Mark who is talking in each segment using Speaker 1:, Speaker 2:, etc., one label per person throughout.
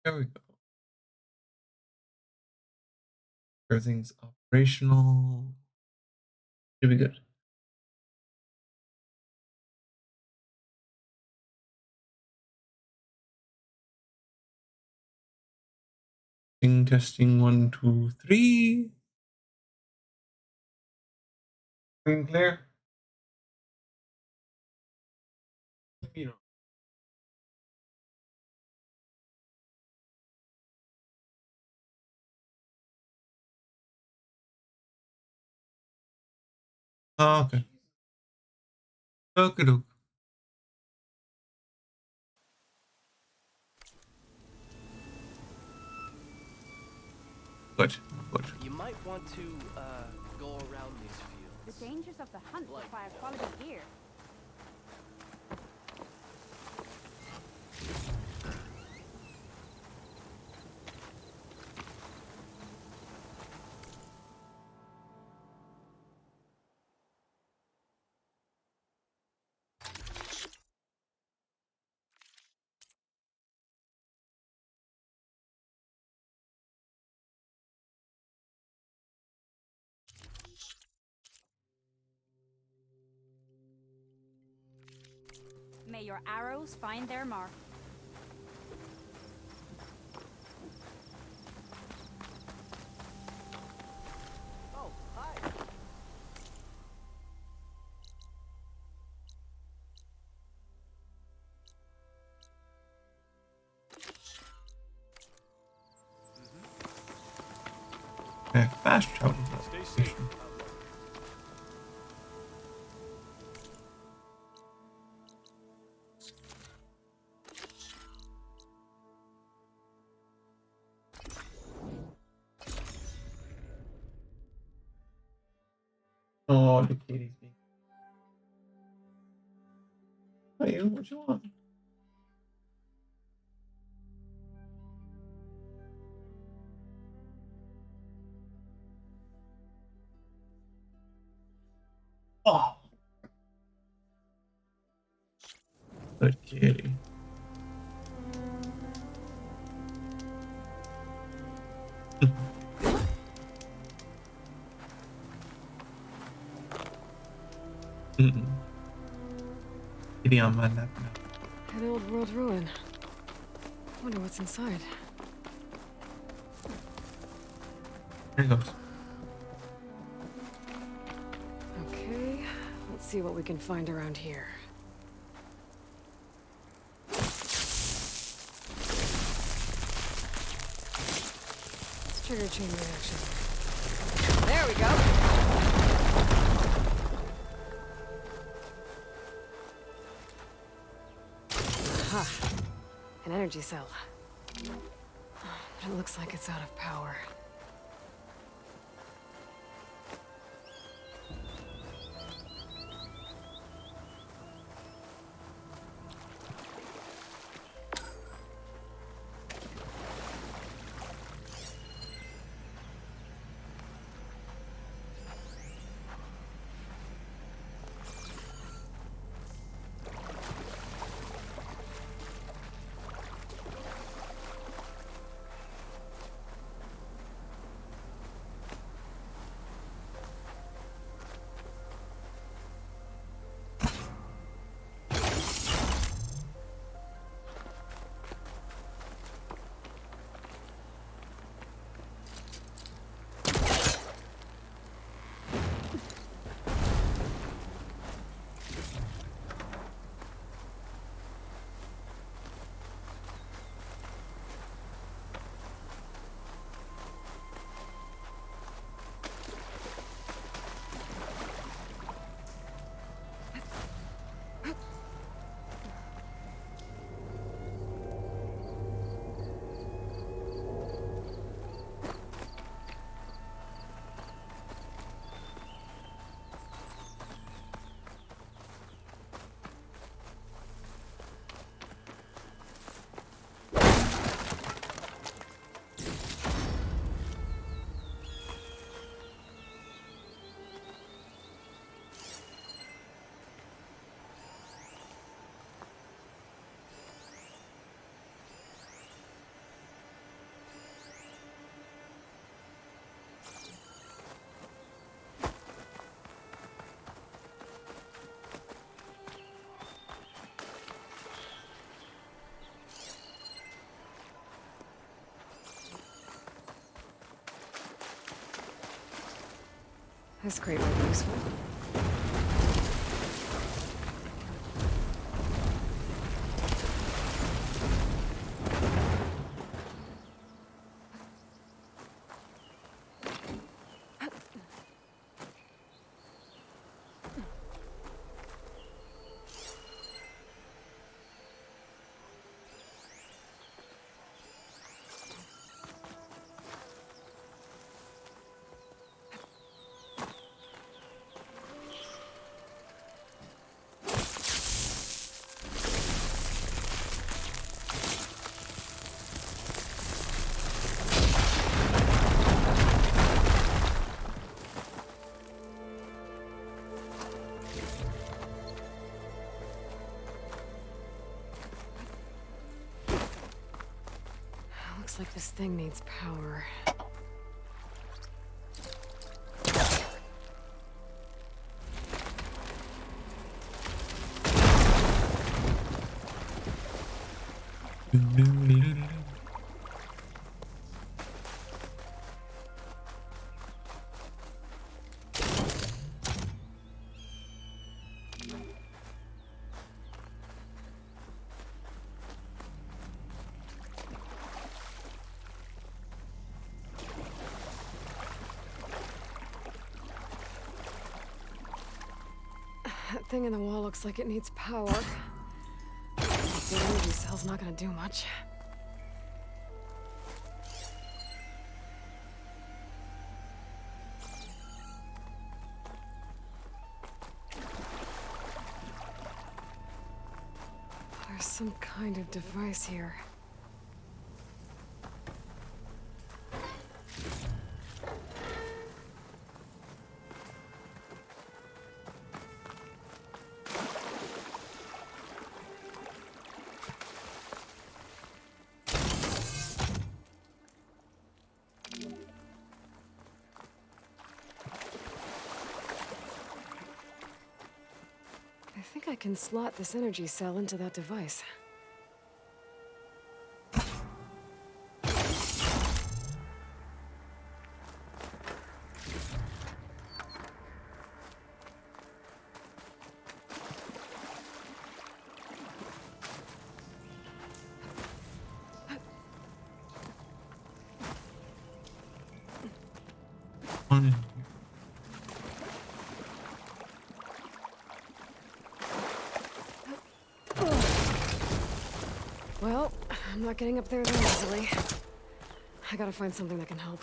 Speaker 1: There we go. Everything's operational. Should be good. Testing 1, 2, 3. Green clear. Oh, okay. Okay, doke. Good. Good.
Speaker 2: You might want to go around these fields.
Speaker 3: The dangers of the hunt require quality gear. May your arrows find their mark.
Speaker 2: Oh, hi.
Speaker 1: Fast travel.
Speaker 2: Stay safe.
Speaker 1: Oh, the kitty's being. Hey, what you want? Oh, good kitty. Kitty on my lap now.
Speaker 4: An old world ruin. Wonder what's inside.
Speaker 1: There he goes.
Speaker 4: Okay, let's see what we can find around here. Let's trigger chain reaction. There we go! Aha! An energy cell. But it looks like it's out of power. This crate might be useful. Looks like this thing needs power. That thing in the wall looks like it needs power. The energy cell's not gonna do much. There's some kind of device here. I think I can slot this energy cell into that device.
Speaker 1: Fine.
Speaker 4: Well, I'm not getting up there that easily. I gotta find something that can help.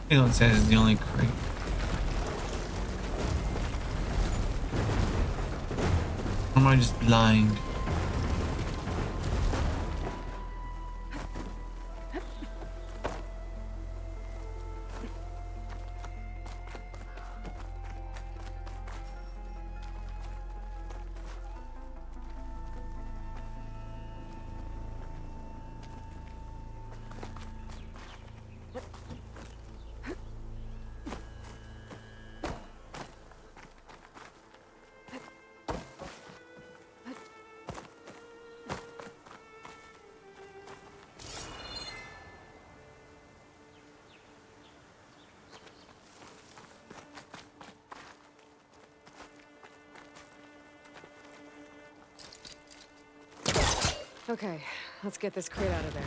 Speaker 1: It says it's the only crate. Or am I just blind? Okay, let's get this crate out of there.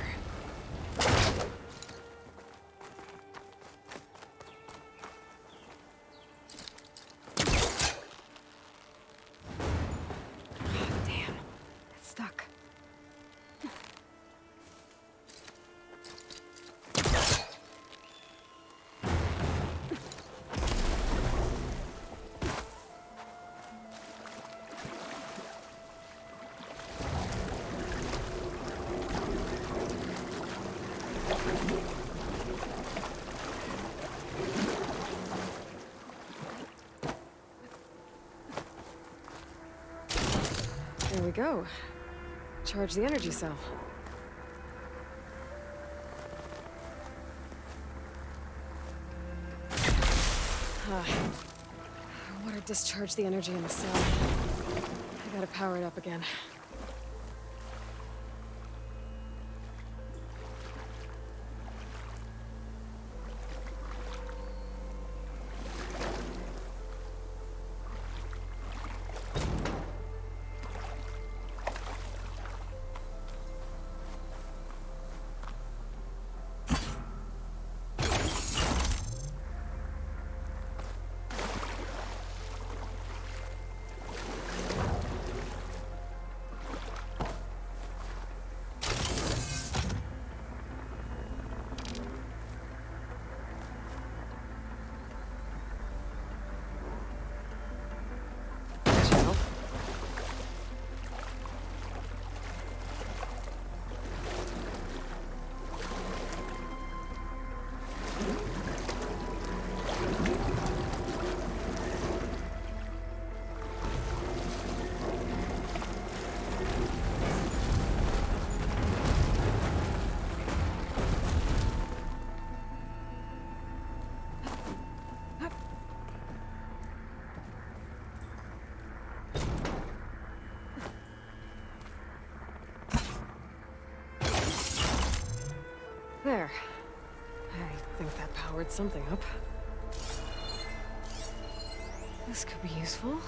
Speaker 4: we go. Charge the energy cell. Water discharge the energy in the cell. I gotta power it up again. There. I think that powered something up. This could be useful.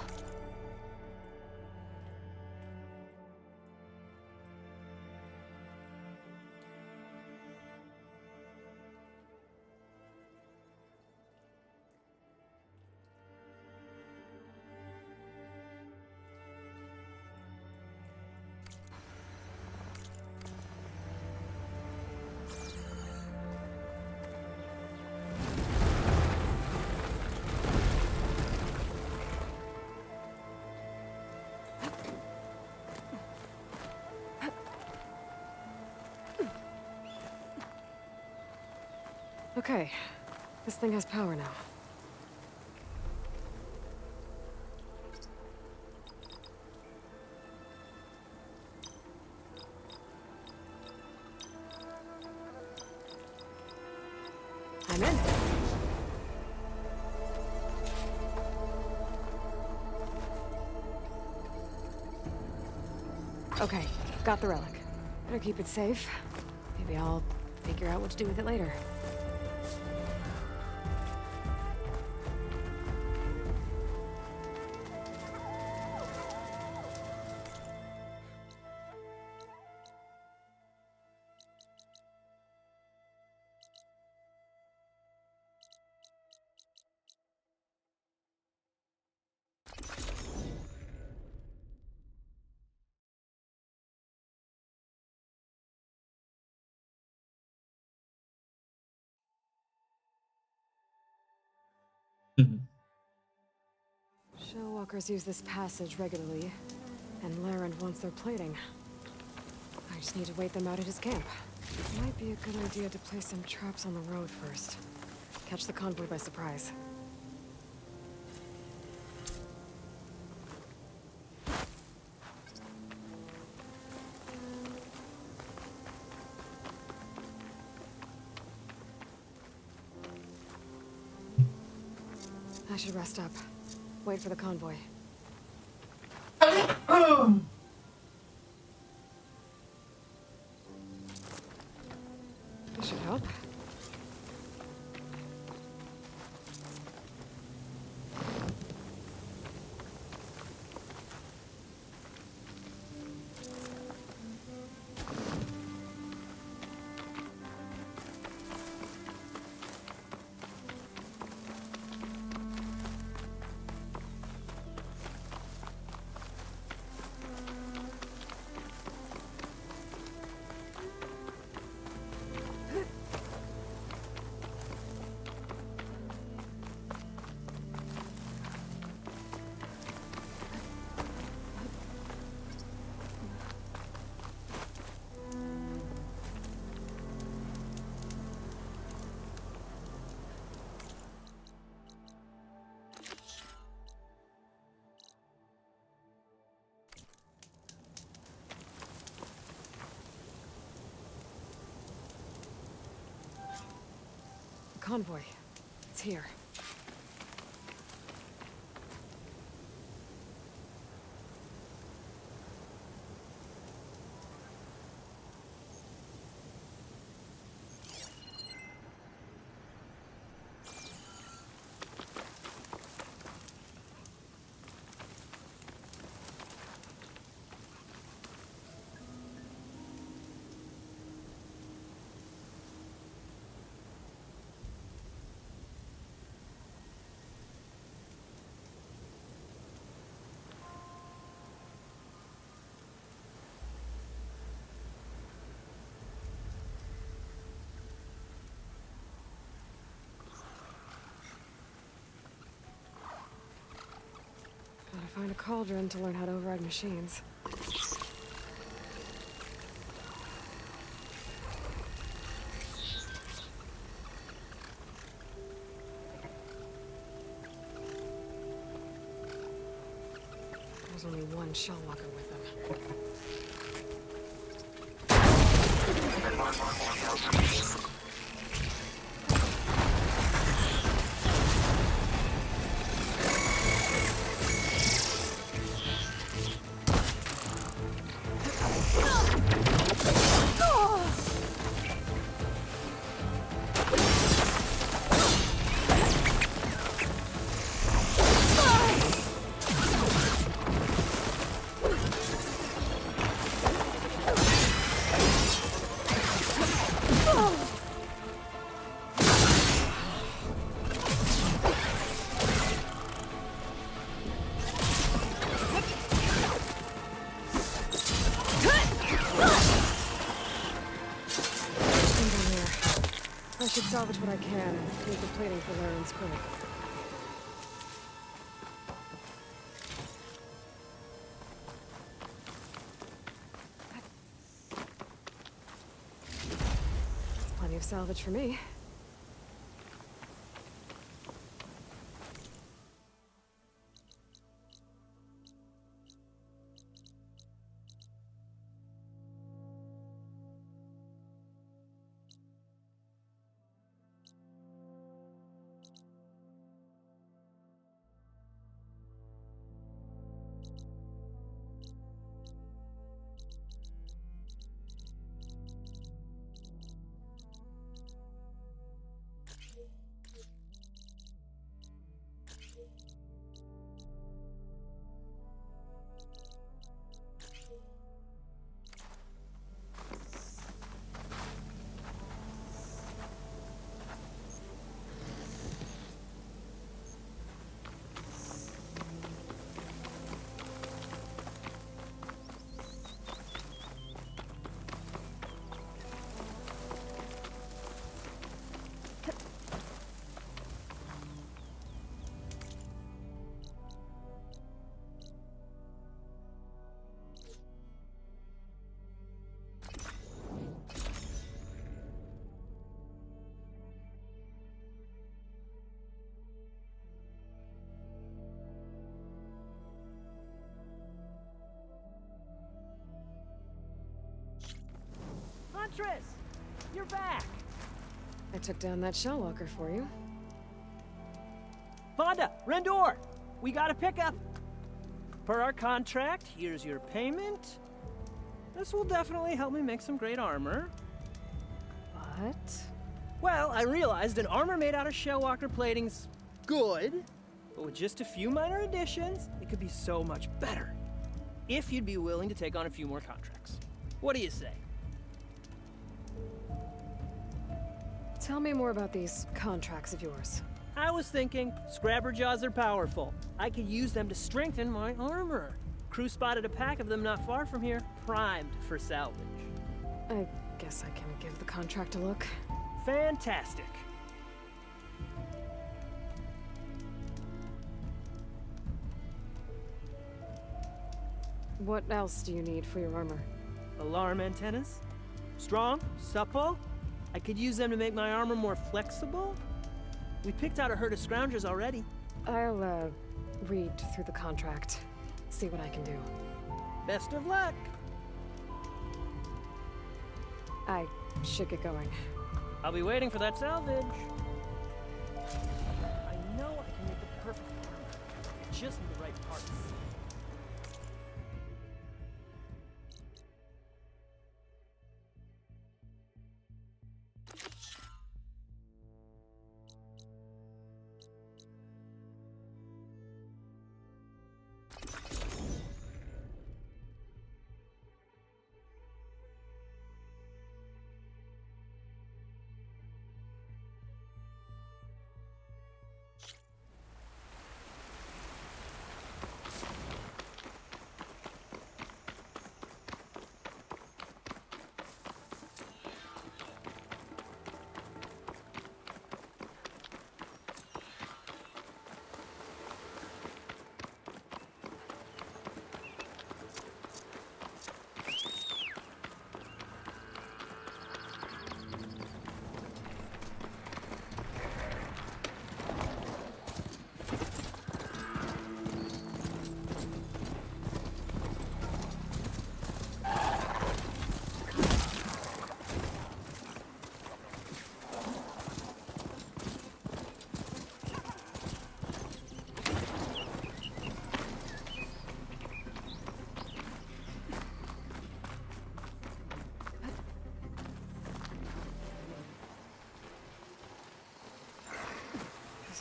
Speaker 4: Okay, this thing has power now. I'm in. Okay, got the relic. Better keep it safe. Maybe I'll figure out what to do with it later. Shellwalkers use this passage regularly, and Larend wants their plating. I just need to wait them out at his camp. Might be a good idea to place some traps on the road first. Catch the convoy by surprise. I should rest up. Wait for the convoy. This should help. convoy. It's here. Gotta find a cauldron to learn how to override machines. There's only one shell walker with them. I should salvage what I can and make the plating for Laren's crew. That's plenty of salvage for me.
Speaker 2: Huntress! You're back!
Speaker 4: I took down that shell walker for you.
Speaker 2: Fonda! Rendor! We got a pickup! Per our contract, here's your payment. This will definitely help me make some great armor.
Speaker 4: What?
Speaker 2: Well, I realized an armor made out of Shellwalker plating's good, but with just a few minor additions, it could be so much better. If you'd be willing to take on a few more contracts. What do you say?
Speaker 4: Tell me more about these contracts of yours.
Speaker 2: I was thinking, Scrabber Jaws are powerful. I could use them to strengthen my armor. Crew spotted a pack of them not far from here, primed for salvage.
Speaker 4: I guess I can give the contract a look.
Speaker 2: Fantastic.
Speaker 4: What else do you need for your armor?
Speaker 2: Alarm antennas? Strong, supple. I could use them to make my armor more flexible. We picked out a herd of scroungers already.
Speaker 4: I'll, read through the contract. See what I can do.
Speaker 2: Best of luck.
Speaker 4: I should get going.
Speaker 2: I'll be waiting for that salvage. just need the right parts.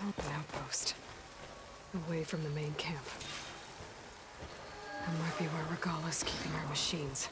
Speaker 4: An outpost. Away from the main camp. That might be where Regala's keeping our machines.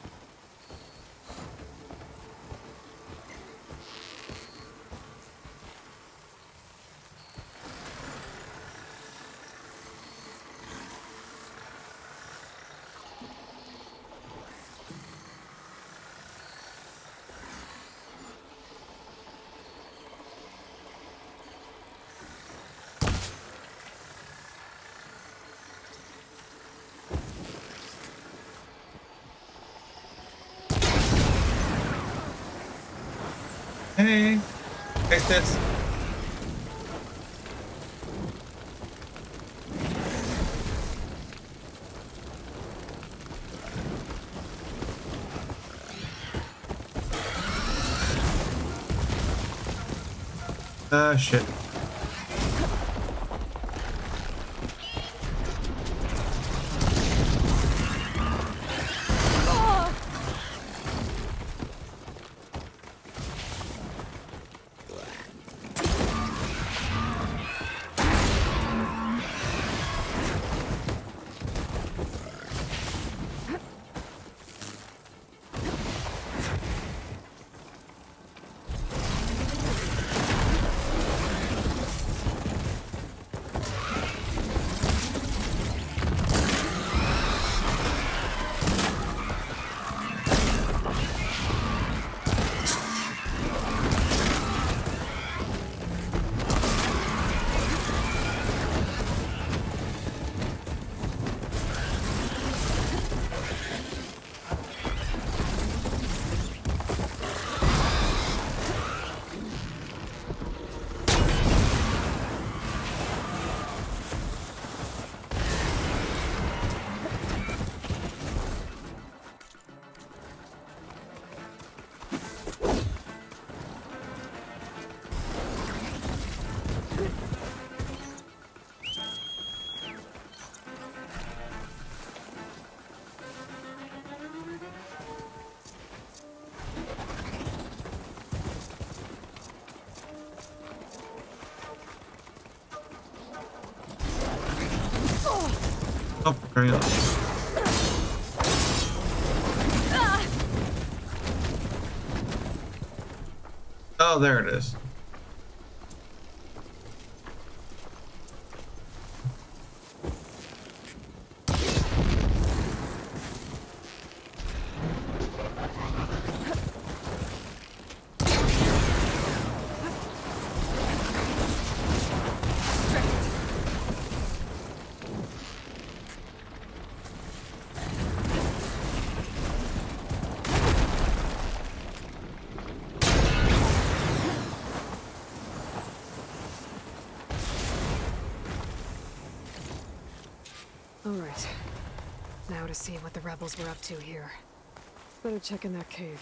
Speaker 1: Hey, take this. Shit. Oh, very on. Oh, there it is.
Speaker 4: All right. Now to see what the rebels were up to here. Better check in that cave.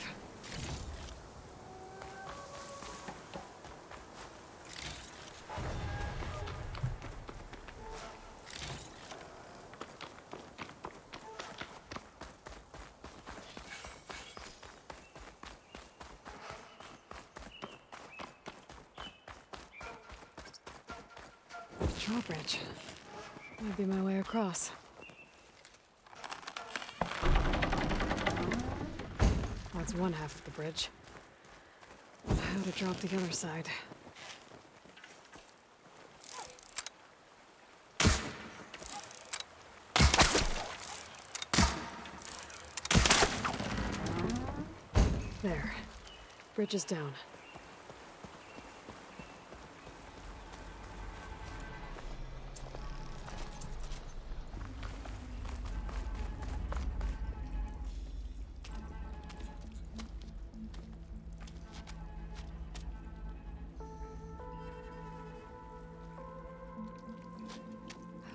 Speaker 4: drawbridge. Might be my way across. That's one half of the bridge. How to drop the other side. There. Bridge is down.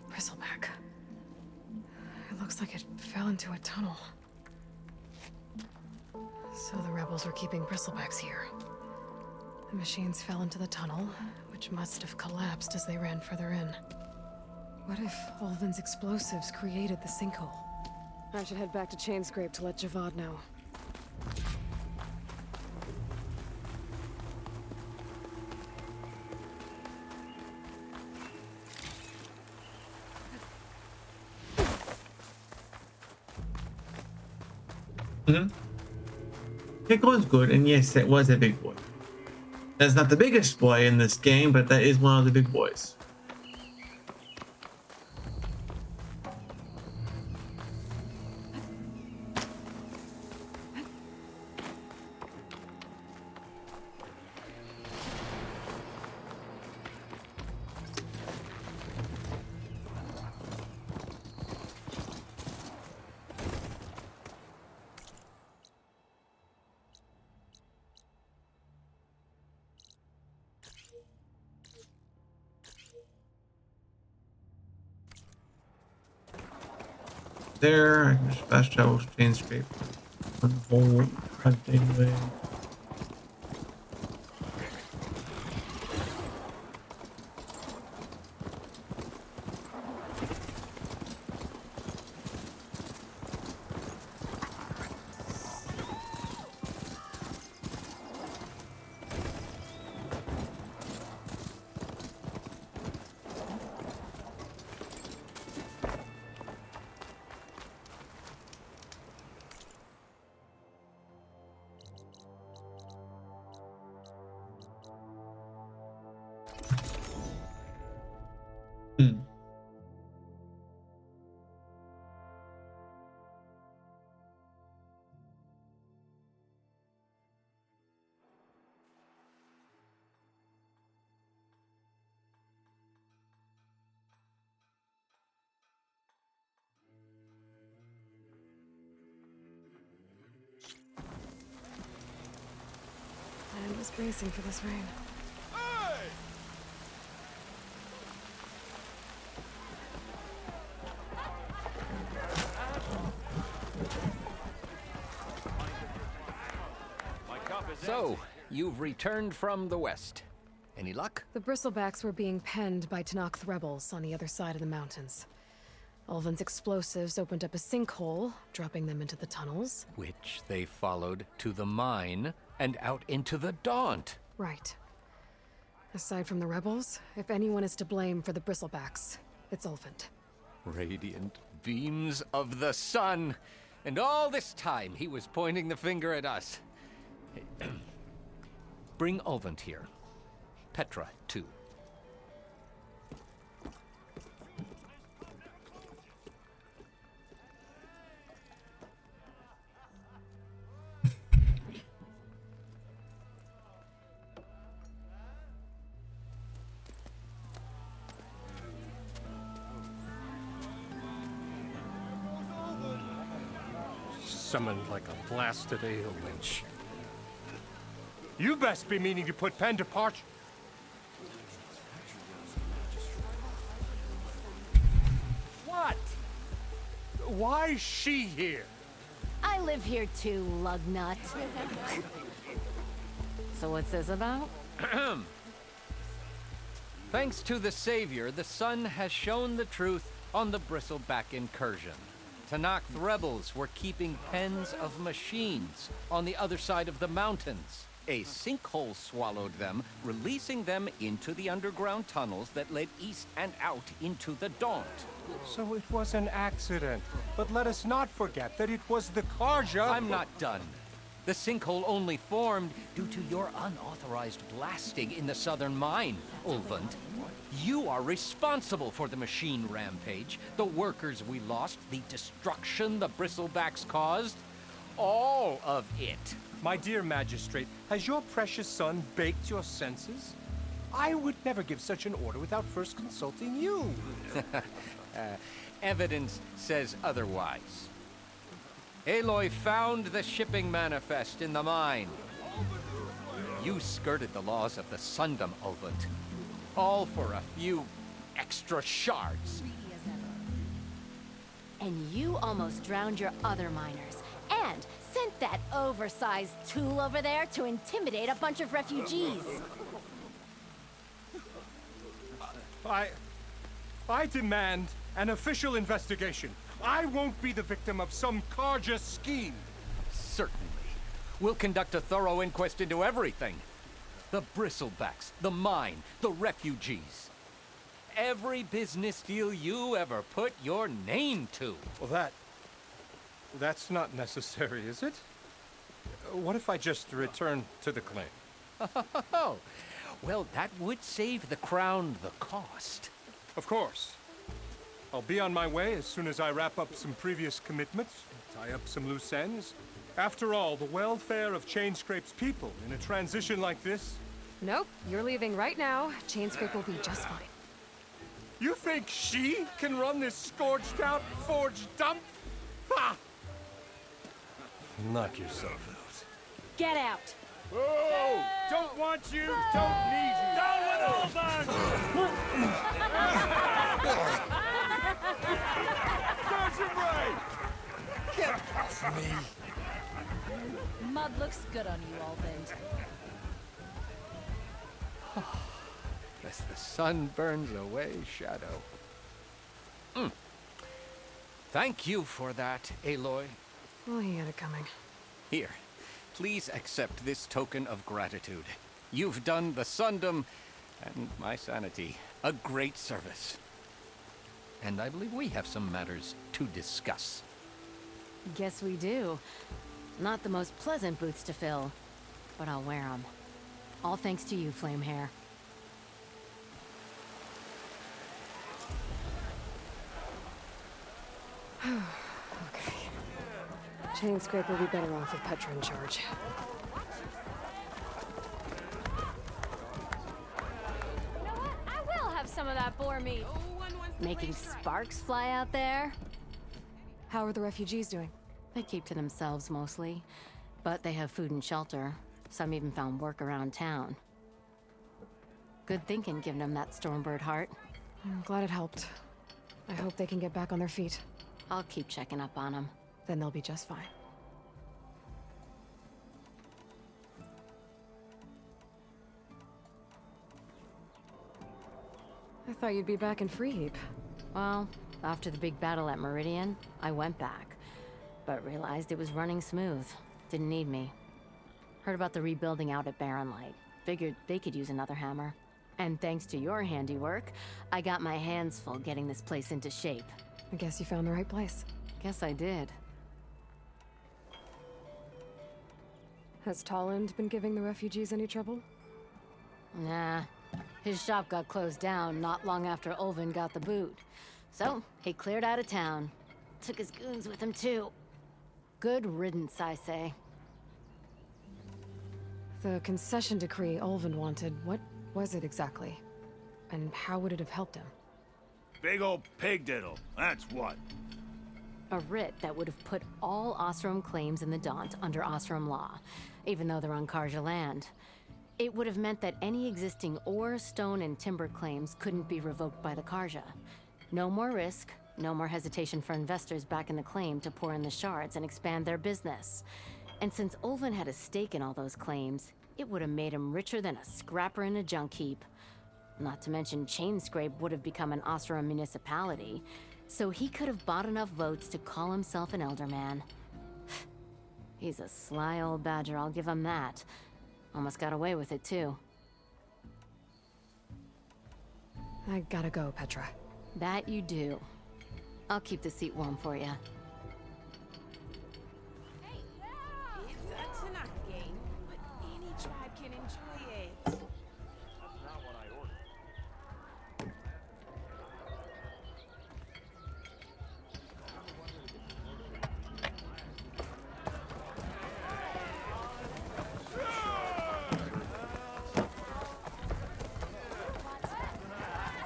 Speaker 4: Bristleback. It looks like it fell into a tunnel. So the rebels were keeping bristlebacks here. The machines fell into the tunnel, which must have collapsed as they ran further in. What if Ulvin's explosives created the sinkhole? I should head back to Chainscrape to let Javad know.
Speaker 1: Pickle is good, and yes, it was a big boy. That's not the biggest boy in this game, but that is one of the big boys. There, I can just fast travel to Chainscrape on the whole hunting way.
Speaker 4: I'm just bracing for this rain.
Speaker 5: So, you've returned from the west. Any luck?
Speaker 4: The bristlebacks were being penned by Tenakth rebels on the other side of the mountains. Ulvin's explosives opened up a sinkhole, dropping them into the tunnels.
Speaker 5: Which they followed to the mine and out into the Daunt.
Speaker 4: Right. Aside from the rebels, if anyone is to blame for the bristlebacks, it's Ulvund.
Speaker 5: Radiant beams of the sun. And all this time he was pointing the finger at us. Bring Ulvund here. Petra, too.
Speaker 6: Summoned like a blasted ale winch. You best be meaning to put pen to parch. What? Why is she here?
Speaker 7: I live here too, lugnut. So what's this about?
Speaker 5: Thanks to the Savior, the sun has shown the truth on the Bristleback incursion. Tenakth rebels were keeping pens of machines on the other side of the mountains. A sinkhole swallowed them, releasing them into the underground tunnels that led east and out into the Daunt.
Speaker 6: So it was an accident. But let us not forget that it was the Karja.
Speaker 5: I'm not done. The sinkhole only formed due to your unauthorized blasting in the southern mine, Ulvund. You are responsible for the machine rampage, the workers we lost, the destruction the Bristlebacks caused. All of it.
Speaker 6: My dear magistrate, has your precious son baked your senses? I would never give such an order without first consulting you.
Speaker 5: Evidence says otherwise. Aloy found the shipping manifest in the mine. You skirted the laws of the Sundom, Ulvund. All for a few extra shards.
Speaker 7: And you almost drowned your other miners. And sent that oversized tool over there to intimidate a bunch of refugees.
Speaker 6: I demand an official investigation. I won't be the victim of some Karja scheme.
Speaker 5: Certainly. We'll conduct a thorough inquest into everything. The Bristlebacks, the mine, the refugees. Every business deal you ever put your name to.
Speaker 6: Well, that's not necessary, is it? What if I just return to the claim?
Speaker 5: Oh, well, that would save the Crown the cost.
Speaker 6: Of course. I'll be on my way as soon as I wrap up some previous commitments, tie up some loose ends. After all, the welfare of Chainscrape's people in a transition like this.
Speaker 4: Nope, you're leaving right now. Chainscrape will be just fine.
Speaker 6: You think she can run this scorched out forged dump? Ha! Knock yourself out.
Speaker 7: Get out.
Speaker 6: Oh! Don't want you, don't need you. Down with Ulvund! There's your break!
Speaker 5: Get off me!
Speaker 7: Mud looks good on you, Ulvund.
Speaker 5: As the sun burns away shadow. Thank you for that, Aloy.
Speaker 4: Well, he had it coming.
Speaker 5: Here, please accept this token of gratitude. You've done the Sundom and my sanity a great service. And I believe we have some matters to discuss.
Speaker 7: Guess we do. Not the most pleasant boots to fill, but I'll wear them. All thanks to you, Flamehair.
Speaker 4: Okay. Chainscrape will be better off with Petra in charge.
Speaker 3: You know what? I will have some of that boar meat.
Speaker 7: Making sparks fly out there?
Speaker 4: How are the refugees doing?
Speaker 7: They keep to themselves mostly, but they have food and shelter. Some even found work around town. Good thinking, giving them that Stormbird heart.
Speaker 4: I'm glad it helped. I hope they can get back on their feet.
Speaker 7: I'll keep checking up on them.
Speaker 4: Then they'll be just fine. I thought you'd be back in Freeheap.
Speaker 7: Well, after the big battle at Meridian, I went back, but realized it was running smooth. Didn't need me. Heard about the rebuilding out at Barren Light. Figured they could use another hammer. And thanks to your handiwork, I got my hands full getting this place into shape.
Speaker 4: I guess you found the right place.
Speaker 7: Guess I did.
Speaker 4: Has Tolland been giving the refugees any trouble?
Speaker 7: Nah. His shop got closed down not long after Ulvund got the boot. So, he cleared out of town. Took his goons with him, too. Good riddance, I say.
Speaker 4: The concession decree Ulvund wanted, what was it exactly? And how would it have helped him?
Speaker 8: Big old pig diddle, that's what.
Speaker 7: A writ that would have put all Osram claims in the Daunt under Osram law, even though they're on Karja land. It would have meant that any existing ore, stone, and timber claims couldn't be revoked by the Karja. No more risk, no more hesitation for investors backing the claim to pour in the shards and expand their business. And since Ulvund had a stake in all those claims, it would have made him richer than a scrapper in a junk heap. Not to mention Chainscrape would have become an Osram municipality, so he could have bought enough votes to call himself an Elderman. He's a sly old badger, I'll give him that. Almost got away with it, too.
Speaker 4: I gotta go, Petra.
Speaker 7: That you do. I'll keep the seat warm for you.
Speaker 9: It's a Tanaka game, but any tribe can enjoy it.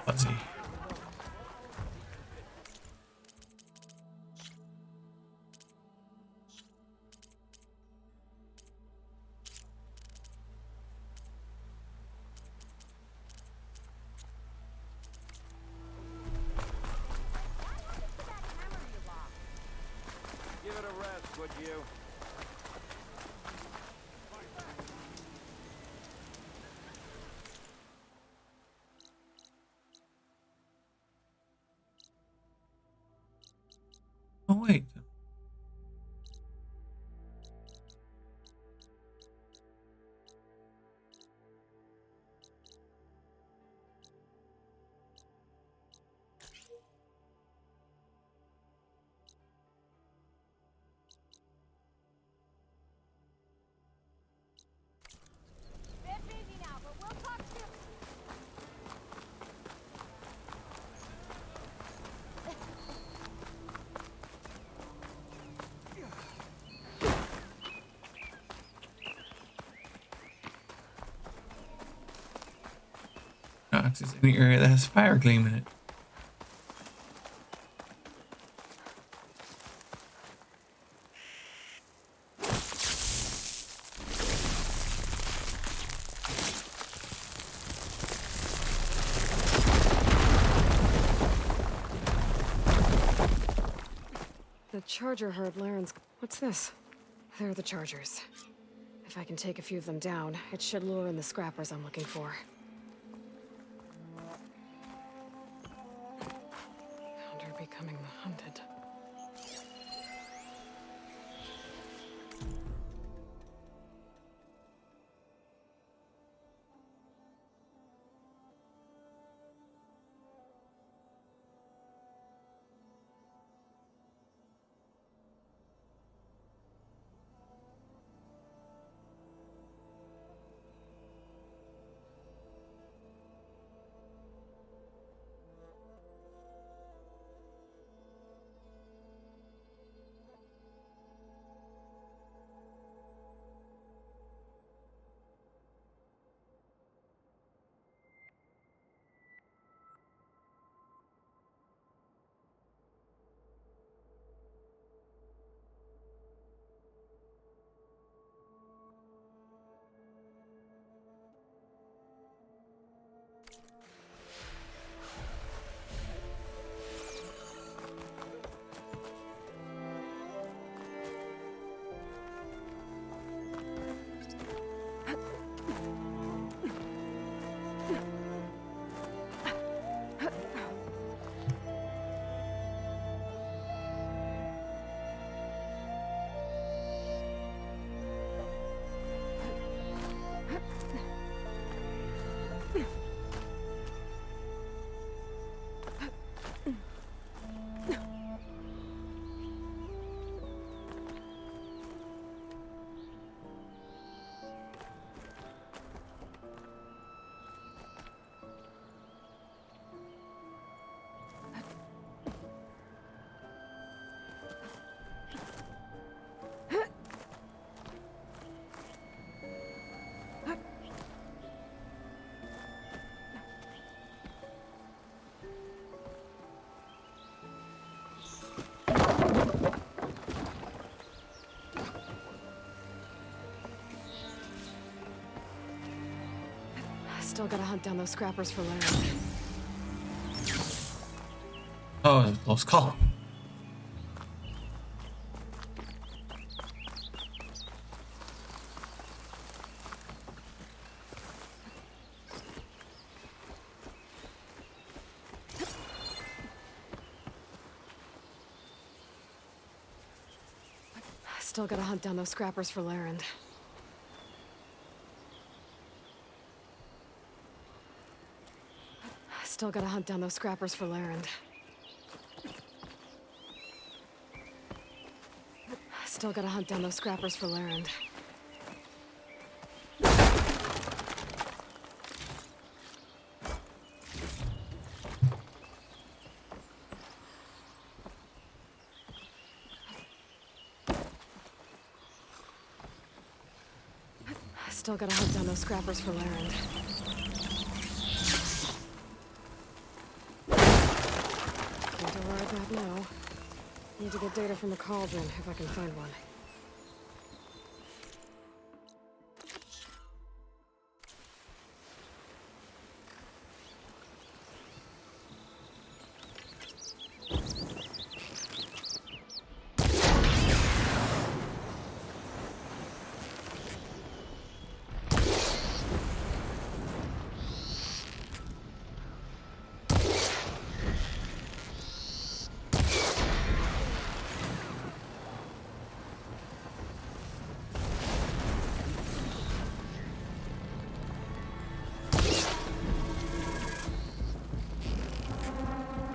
Speaker 1: Fuzzy.
Speaker 8: Give it a rest, would you?
Speaker 1: Oh wait.
Speaker 3: Bit busy now, but we'll talk soon.
Speaker 1: Not access any area that has fire gleam in it.
Speaker 4: The charger heard Laren's... What's this? They're the chargers. If I can take a few of them down, it should lure in the scrappers I'm looking for. Found her becoming the hunted. Still gotta hunt down those scrappers for Laren.
Speaker 1: Oh, lost call.
Speaker 4: Still gotta hunt down those scrappers for Laren. Still gotta hunt down those scrappers for Larend. Still gotta hunt down those scrappers for Larend. Still gotta hunt down those scrappers for Larend. Can't arrive right now. Need to get data from the cauldron if I can find one.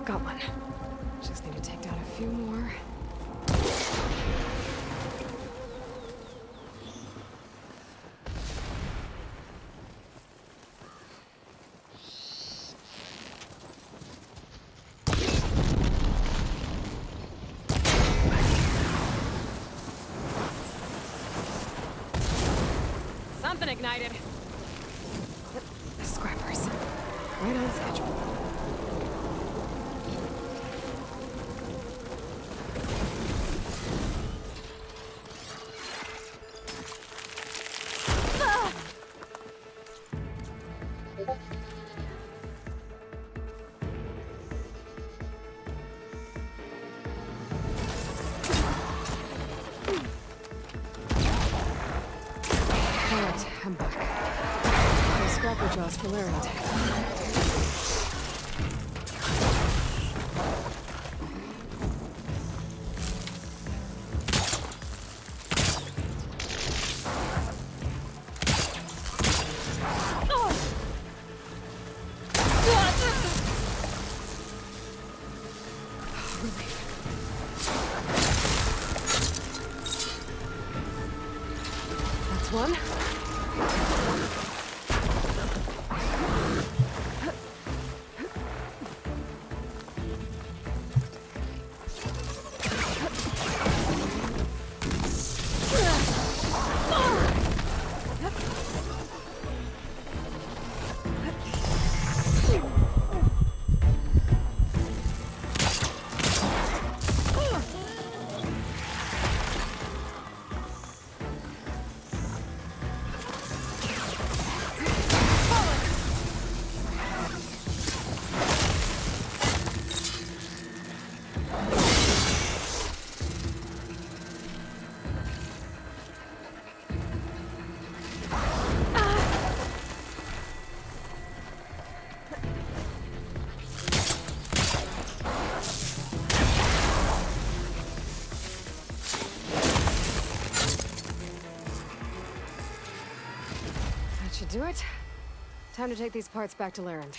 Speaker 4: Got one. Just need to take down a few more. Something ignited. The scrappers. Right on schedule. Alright, I'm back. No scrapper jaws for Larend. That's one. That should do it. Time to take these parts back to Larend.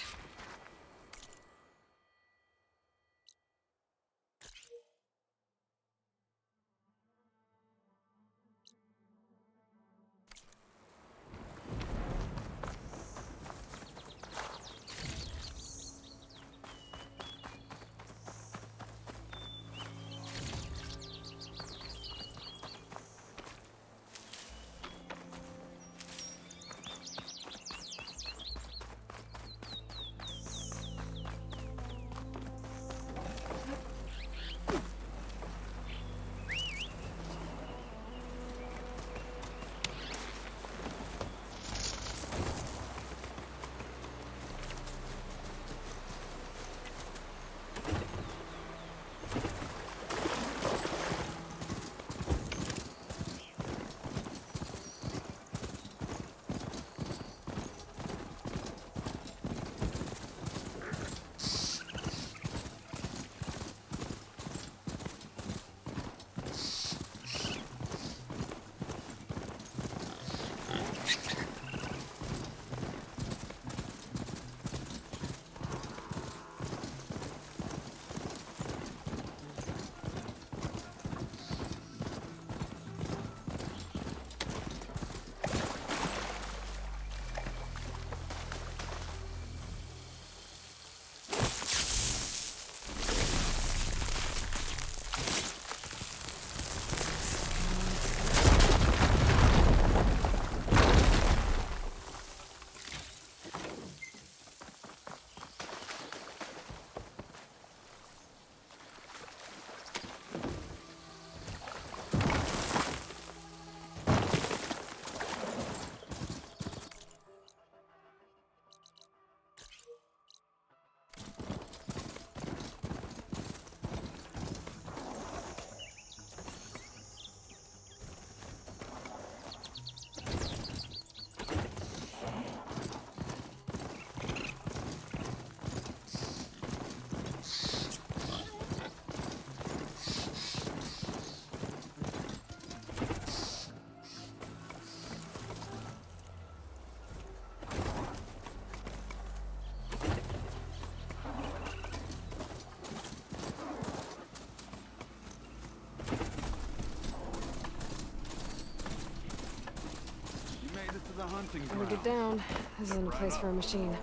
Speaker 8: hunting
Speaker 4: Better get
Speaker 8: grounds.
Speaker 4: down. This isn't a place for a machine.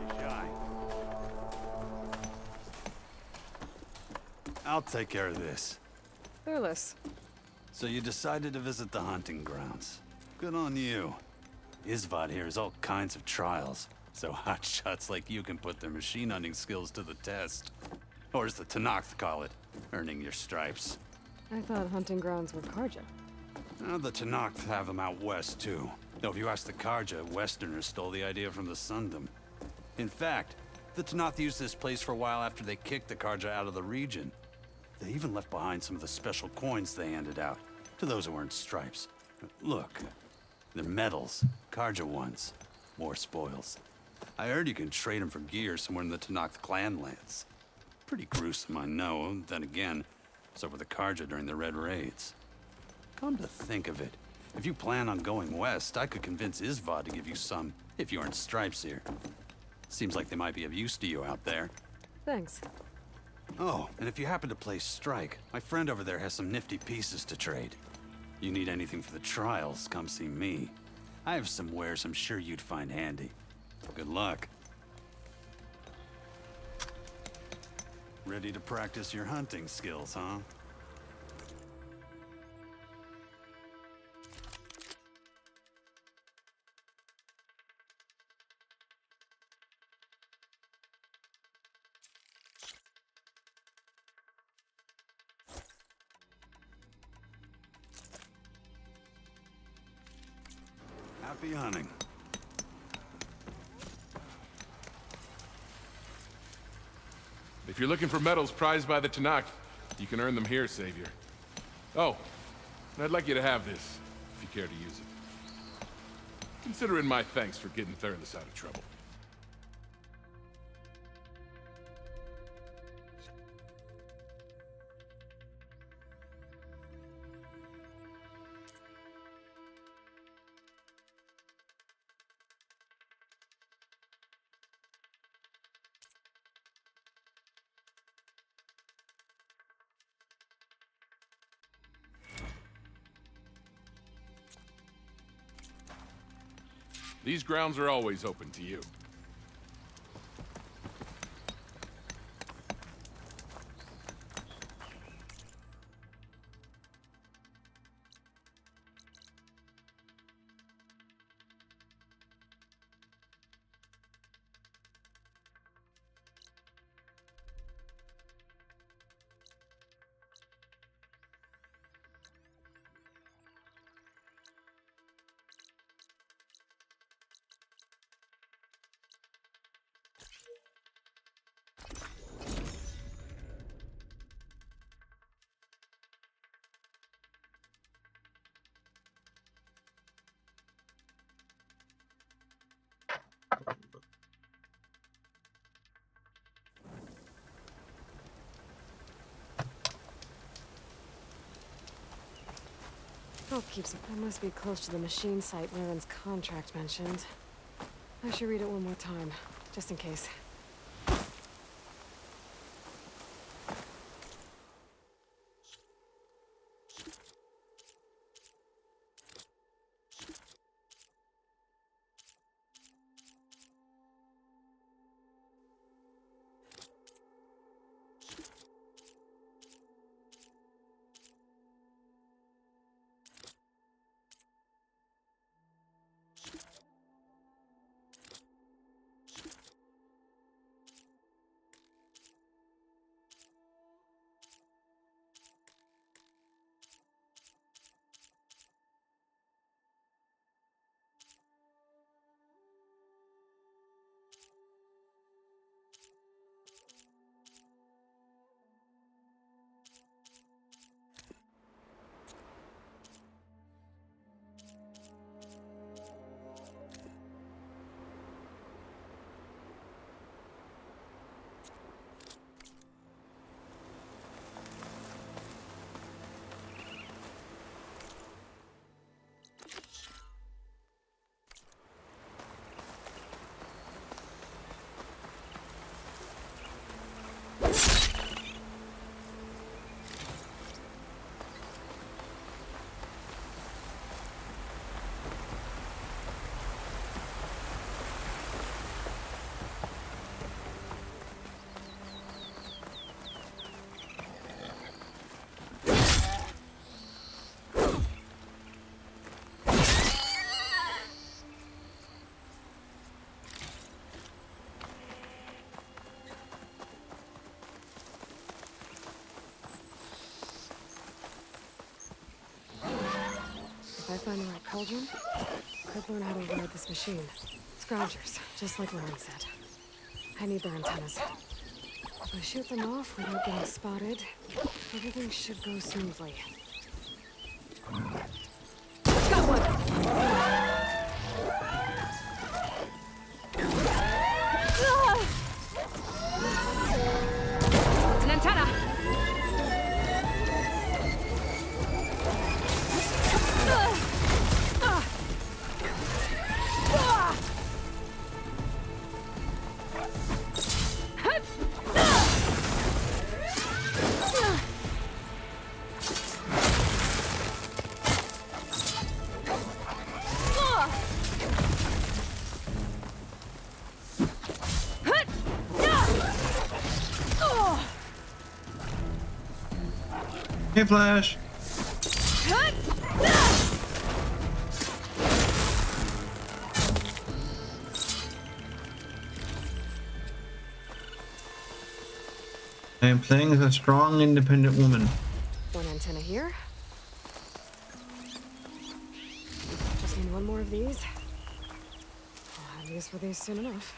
Speaker 10: I'll take care of this.
Speaker 4: Fearless.
Speaker 10: So you decided to visit the hunting grounds. Good on you. Isvad here has all kinds of trials, so hotshots like you can put their machine hunting skills to the test. Or as the Tenakth call it, earning your stripes.
Speaker 4: I thought hunting grounds were Karja.
Speaker 10: The Tenakth have them out west, too. Though if you ask the Karja, Westerners stole the idea from the Sundom. In fact, the Tenakth used this place for a while after they kicked the Karja out of the region. They even left behind some of the special coins they handed out to those who earned stripes. Look, they're medals, Karja ones. More spoils. I heard you can trade them for gear somewhere in the Tenakth clan lands. Pretty gruesome, I know. Then again, so were the Karja during the Red Raids. Come to think of it, if you plan on going west, I could convince Isvad to give you some, if you earn stripes here. Seems like they might be of use to you out there.
Speaker 4: Thanks.
Speaker 10: Oh, and if you happen to play Strike, my friend over there has some nifty pieces to trade. You need anything for the trials, come see me. I have some wares I'm sure you'd find handy. Good luck. Ready to practice your hunting skills, huh? Happy hunting.
Speaker 11: If you're looking for medals prized by the Tenakth, you can earn them here, Savior. Oh, and I'd like you to have this, if you care to use it. Consider it my thanks for getting Thurles out of trouble. These grounds are always open to you.
Speaker 4: Oh, keeps it. That must be close to the machine site Laren's contract mentioned. I should read it one more time, just in case. find the right cauldron, could learn how to ride this machine. Scroungers, just like Lauren said. I need their antennas. If I shoot them off without getting spotted, everything should go smoothly. Got one! It's an antenna!
Speaker 1: Hey, Flash. I am playing as a strong, independent woman.
Speaker 4: One antenna here. Just need one more of these. I'll have use for these soon enough.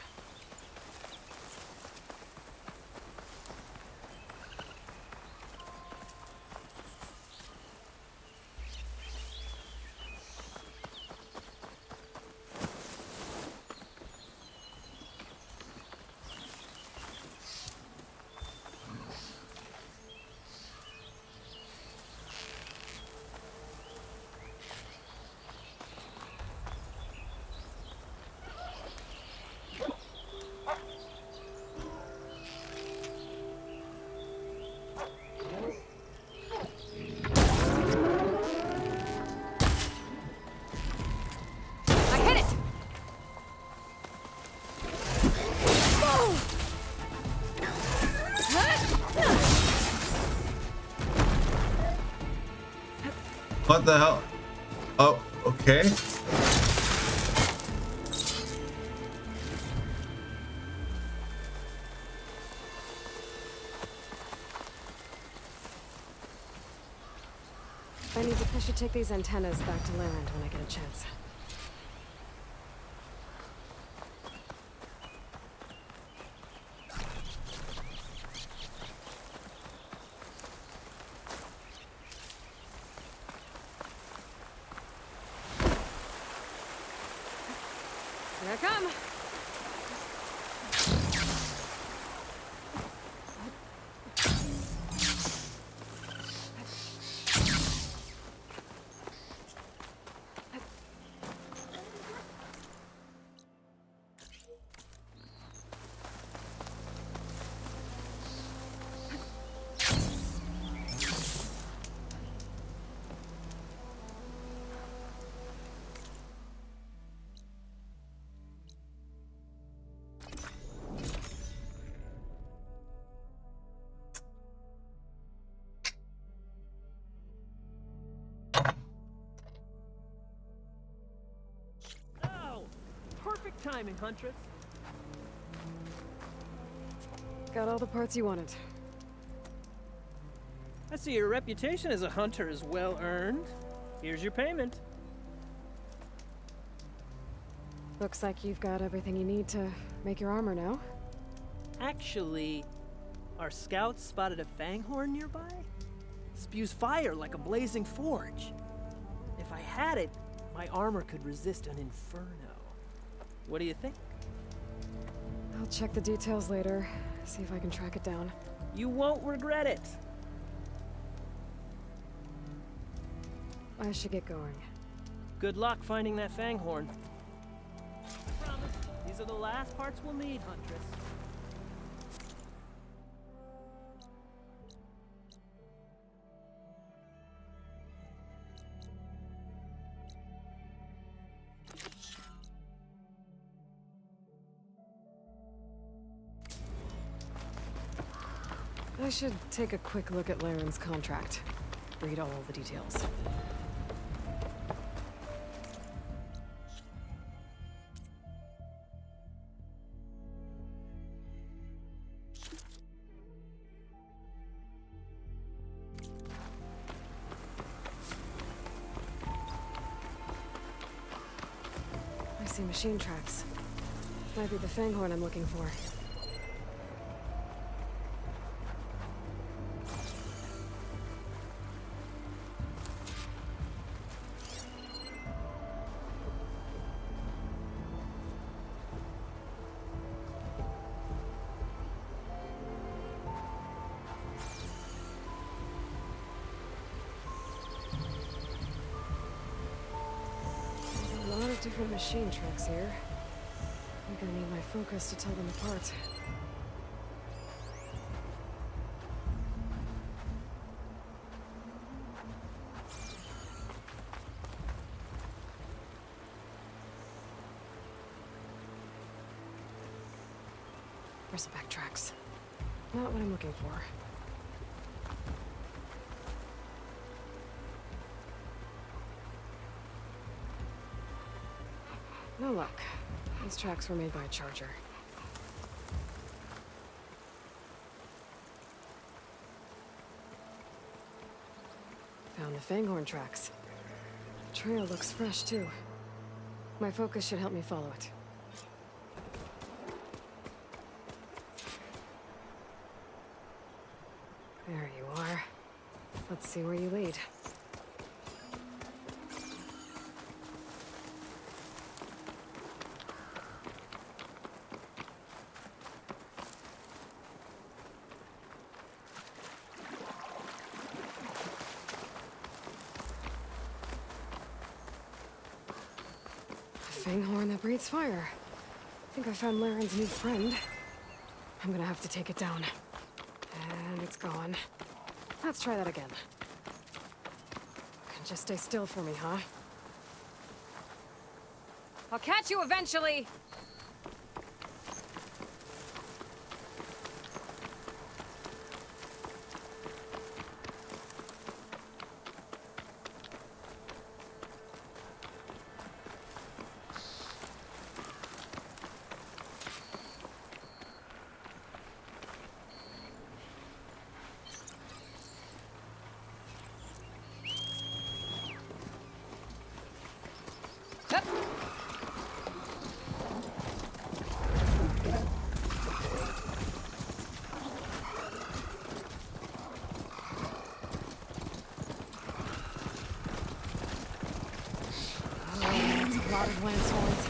Speaker 1: What the hell? Oh, okay.
Speaker 4: I should take these antennas back to Larend when I get a chance. Here I come.
Speaker 2: Perfect timing, Huntress.
Speaker 4: Got all the parts you wanted.
Speaker 2: I see your reputation as a hunter is well earned. Here's your payment.
Speaker 4: Looks like you've got everything you need to make your armor now.
Speaker 2: Actually, our scouts spotted a fanghorn nearby. Spews fire like a blazing forge. If I had it, my armor could resist an inferno. What do you think?
Speaker 4: I'll check the details later, see if I can track it down.
Speaker 2: You won't regret it.
Speaker 4: I should get going.
Speaker 2: Good luck finding that fanghorn. I promise, these are the last parts we'll need, Huntress.
Speaker 4: I should take a quick look at Larend's contract. Read all the details. see machine tracks. Might be the Fanghorn I'm looking for. Different machine tracks here. I'm gonna need my focus to tell them apart. Bristleback tracks. Not what I'm looking for. No luck. These tracks were made by a charger. Found the Fanghorn tracks. The trail looks fresh, too. My focus should help me follow it. There you are. Let's see where you lead. Fanghorn that breathes fire. I think I found Laren's new friend. I'm gonna have to take it down. And it's gone. Let's try that again. Can just stay still for me, huh?
Speaker 12: I'll catch you eventually!
Speaker 4: A lot of landslides.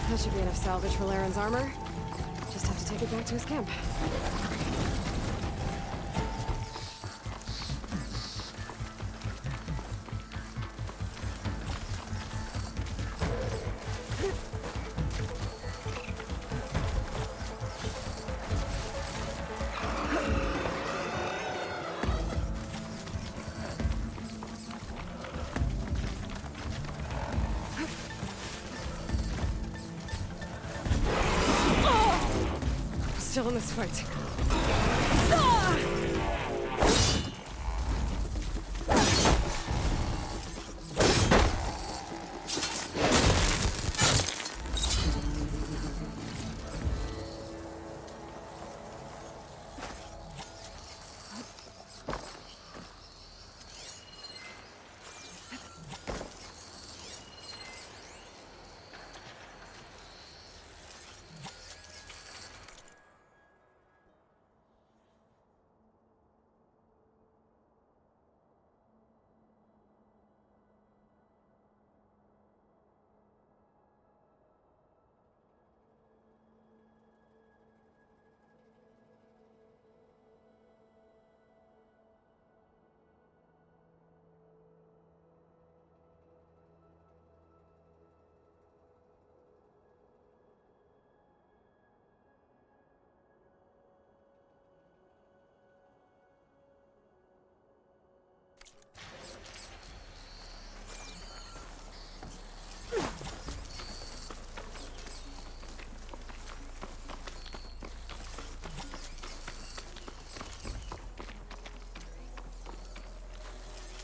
Speaker 4: That should be enough salvage for Laren's armor. Just have to take it back to his camp. Still in this fight.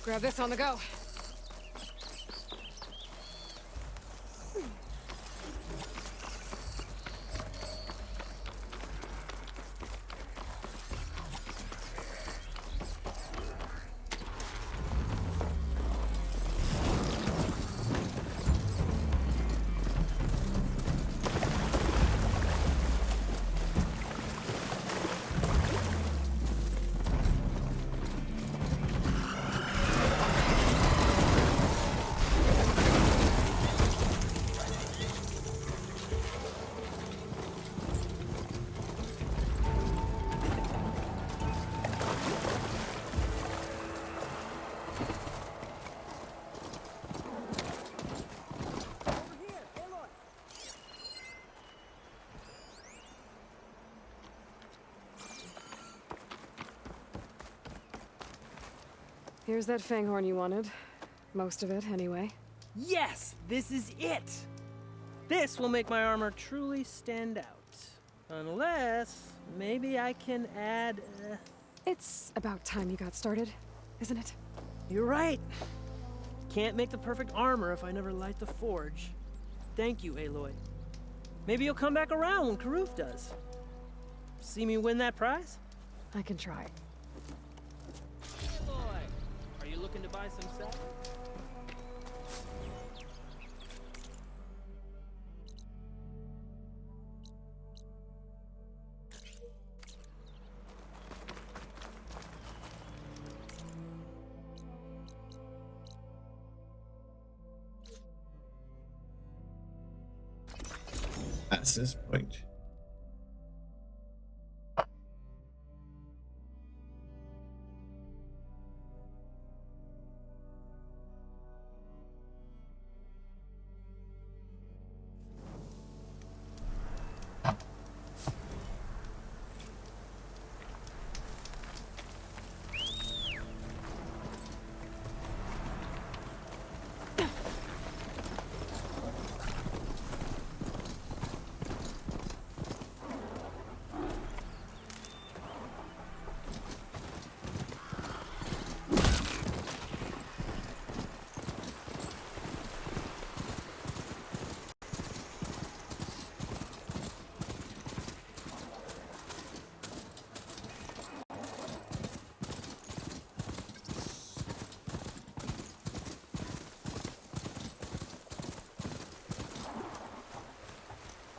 Speaker 4: Grab this on the go. Here's that fanghorn you wanted. Most of it, anyway.
Speaker 2: Yes, this is it. This will make my armor truly stand out. Unless, maybe I can add...
Speaker 4: It's about time you got started, isn't it?
Speaker 2: You're right. Can't make the perfect armor if I never light the forge. Thank you, Aloy. Maybe you'll come back around when Karuf does. See me win that prize?
Speaker 4: I can try.
Speaker 2: Aloy, are you looking to buy some sap?
Speaker 1: That's his point.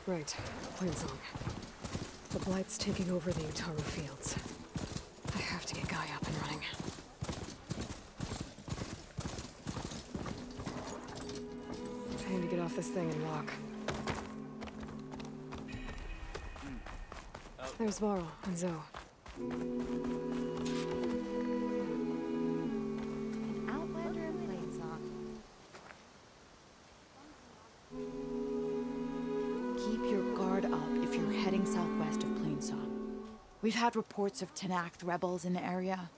Speaker 4: Right, Plainsong. The Blight's taking over the Utaru fields. I have to get Guy up and running. I need to get off this thing and walk. There's Varl and Zoe.
Speaker 7: An outlander in Plainsong.
Speaker 13: Keep your guard up if you're heading southwest of Plainsong. We've had reports of Tenakth rebels in the area.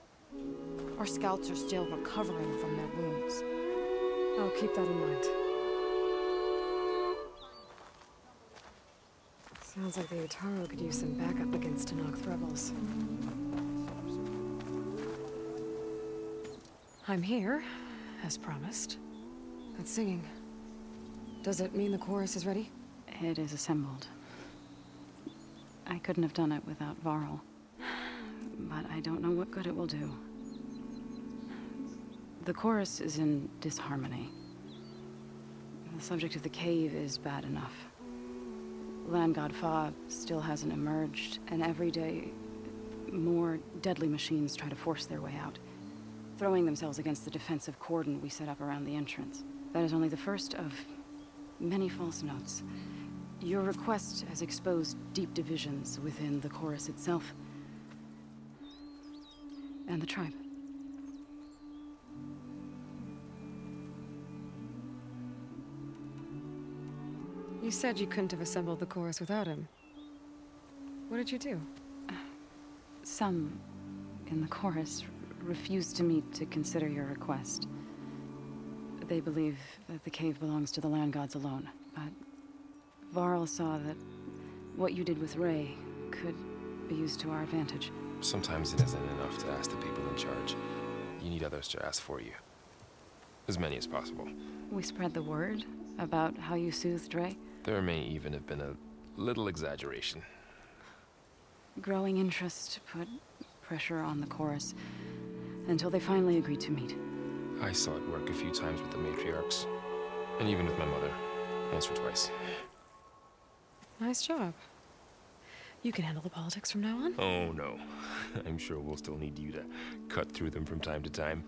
Speaker 13: Our scouts are still recovering from their wounds.
Speaker 4: I'll keep that in mind. Sounds like the Utaru could use some backup against Tenakth rebels. I'm here, as promised. That's singing. Does it mean the chorus is ready?
Speaker 14: It is assembled. I couldn't have done it without Varl. But I don't know what good it will do. The chorus is in disharmony. The subject of the cave is bad enough. Land God Fa still hasn't emerged, and every day, more deadly machines try to force their way out, throwing themselves against the defensive cordon we set up around the entrance. That is only the first of many false notes. Your request has exposed deep divisions within the chorus itself and the tribe.
Speaker 4: You said you couldn't have assembled the chorus without him. What did you do?
Speaker 14: Some in the chorus refused to meet to consider your request. They believe that the cave belongs to the land gods alone, but Varl saw that what you did with Ray could be used to our advantage.
Speaker 15: Sometimes it isn't enough to ask the people in charge. you need others to ask for you. As many as possible.
Speaker 14: We spread the word about how you soothed Dre.
Speaker 15: There may even have been a little exaggeration.
Speaker 14: Growing interest put pressure on the chorus until they finally agreed to meet.
Speaker 15: I saw it work a few times with the matriarchs, and even with my mother, once or twice.
Speaker 4: Nice job. You can handle the politics from now on?
Speaker 15: Oh no, I'm sure we'll still need you to cut through them from time to time.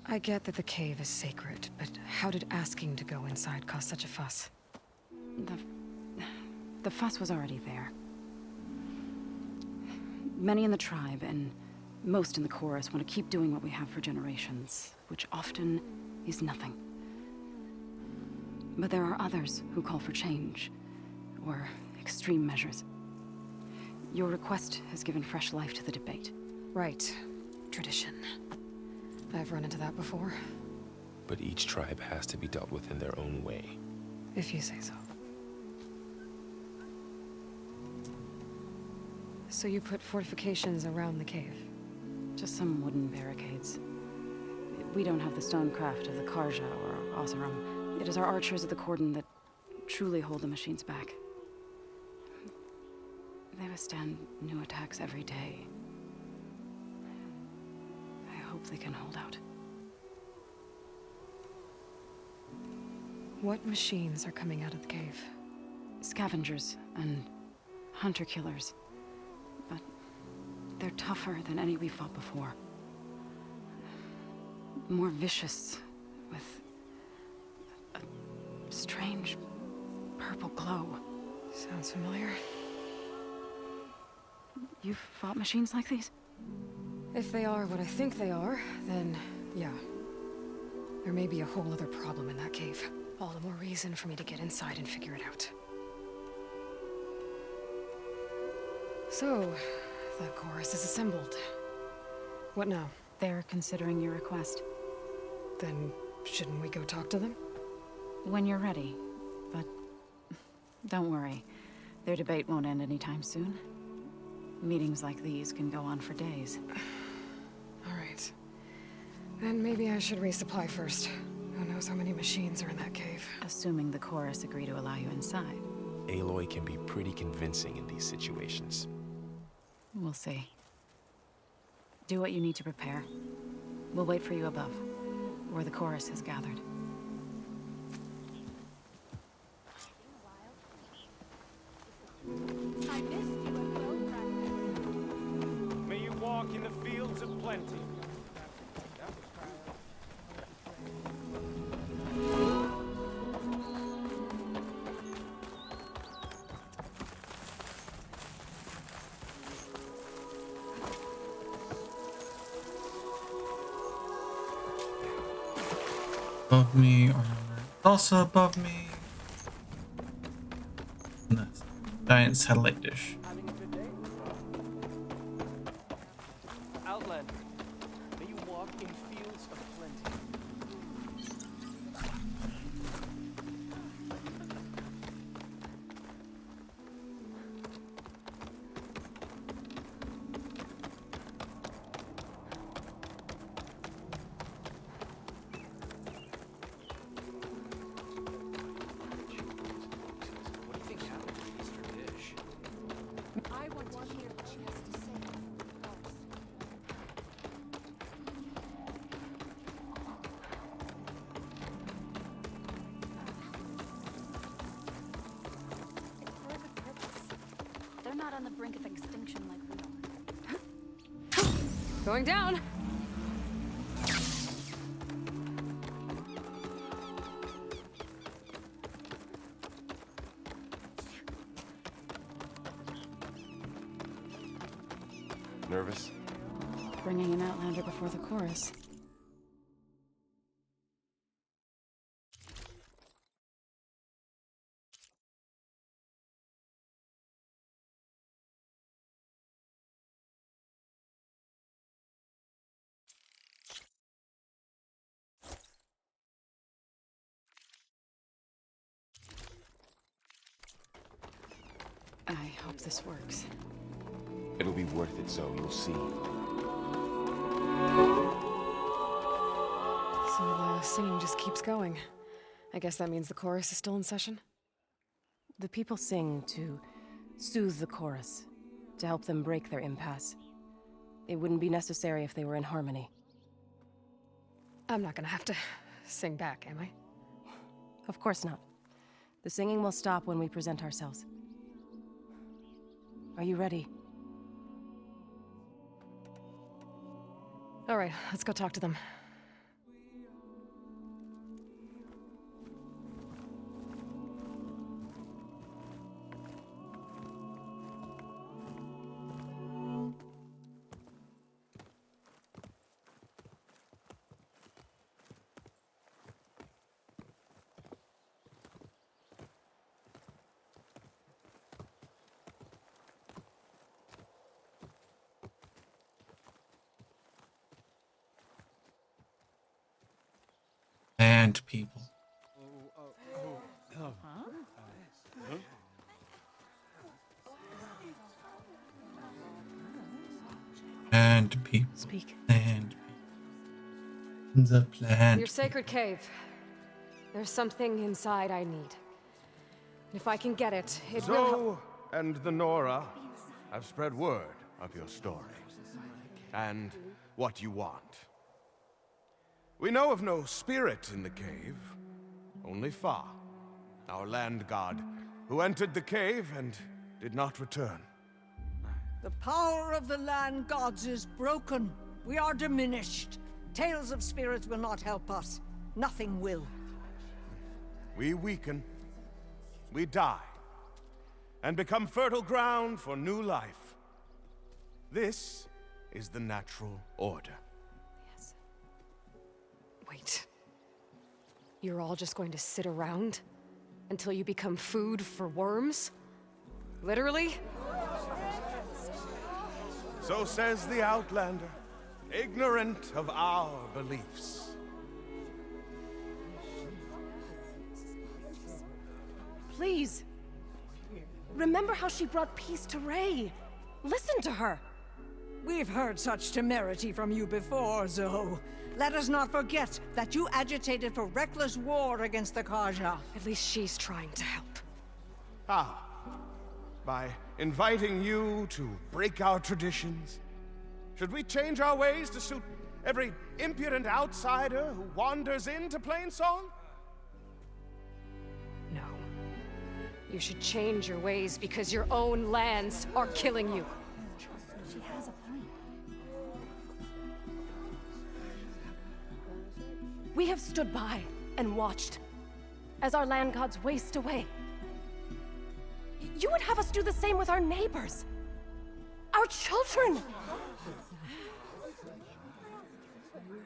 Speaker 4: I get that the cave is sacred, but how did asking to go inside cause such a fuss?
Speaker 14: The fuss was already there. Many in the tribe, and most in the chorus, want to keep doing what we have for generations, which often is nothing. But there are others who call for change, or extreme measures. Your request has given fresh life to the debate.
Speaker 4: Right. Tradition. I've run into that before.
Speaker 15: But each tribe has to be dealt with in their own way.
Speaker 4: If you say so. So you put fortifications around the cave?
Speaker 14: Just some wooden barricades. We don't have the stonecraft of the Carja or Oseram. It is our archers of the Cordon that truly hold the machines back. They withstand new attacks every day. I hope they can hold out.
Speaker 4: What machines are coming out of the cave?
Speaker 14: Scavengers and hunter-killers. But they're tougher than any we fought before. More vicious, with a strange purple glow.
Speaker 4: Sounds familiar.
Speaker 14: You've fought machines like these?
Speaker 4: If they are what I think they are, then yeah. There may be a whole other problem in that cave. All the more reason for me to get inside and figure it out. So, the chorus is assembled. What now?
Speaker 14: They're considering your request.
Speaker 4: Then, shouldn't we go talk to them?
Speaker 14: When you're ready. But don't worry. Their debate won't end anytime soon. Meetings like these can go on for days.
Speaker 4: All right. Then maybe I should resupply first. Who knows how many machines are in that cave?
Speaker 14: Assuming the chorus agree to allow you inside.
Speaker 15: Aloy can be pretty convincing in these situations.
Speaker 14: We'll see. Do what you need to prepare. We'll wait for you above, where the chorus has gathered.
Speaker 9: I missed you at bow practice.
Speaker 8: May you walk in the fields of plenty.
Speaker 1: Above me, or also above me. Nice. Giant satellite dish.
Speaker 2: Having a good day? Outlander, may you walk in fields of plenty.
Speaker 9: I want to hear what she has to say first.
Speaker 3: It's for a good purpose. They're not on the brink of extinction like we are.
Speaker 4: Going down!
Speaker 15: Nervous?
Speaker 14: Bringing an Outlander before the chorus. I hope this works.
Speaker 15: It'll be worth it, Zoe, you'll see.
Speaker 4: So the singing just keeps going. I guess that means the chorus is still in session?
Speaker 14: The people sing to soothe the chorus, to help them break their impasse. It wouldn't be necessary if they were in harmony.
Speaker 4: I'm not gonna have to sing back, am I?
Speaker 14: Of course not. The singing will stop when we present ourselves. Are you ready?
Speaker 4: All right, let's go talk to them.
Speaker 1: And people. And people.
Speaker 14: Speak.
Speaker 1: And people. The plant.
Speaker 4: Your sacred cave. There's something inside I need. And if I can get it, it will help.
Speaker 16: Zoe and the Nora have spread word of your story. And what you want. We know of no spirit in the cave, only Fa, our land god, who entered the cave and did not return.
Speaker 17: The power of the land gods is broken. We are diminished. Tales of spirits will not help us. Nothing will.
Speaker 16: We weaken, we die, and become fertile ground for new life. This is the natural order.
Speaker 4: Wait. You're all just going to sit around until you become food for worms? Literally?
Speaker 16: So says the Outlander, ignorant of our beliefs.
Speaker 13: Please. Remember how she brought peace to Ray. Listen to her.
Speaker 17: We've heard such temerity from you before, Zoe. Let us not forget that you agitated for reckless war against the Carja.
Speaker 4: At least she's trying to help.
Speaker 16: Ah. By inviting you to break our traditions? Should we change our ways to suit every impudent outsider who wanders into Plainsong?
Speaker 4: No. You should change your ways because your own lands are killing you.
Speaker 3: She has a point.
Speaker 14: We have stood by and watched as our land gods waste away. You would have us do the same with our neighbors, our children.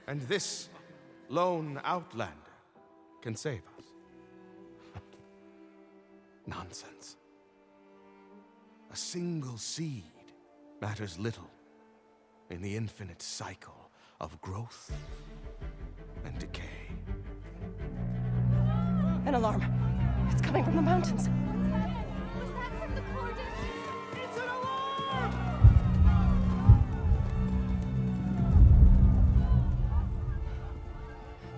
Speaker 16: And this lone outlander can save us. Nonsense. A single seed matters little in the infinite cycle of growth and decay.
Speaker 14: An alarm. It's coming from the mountains.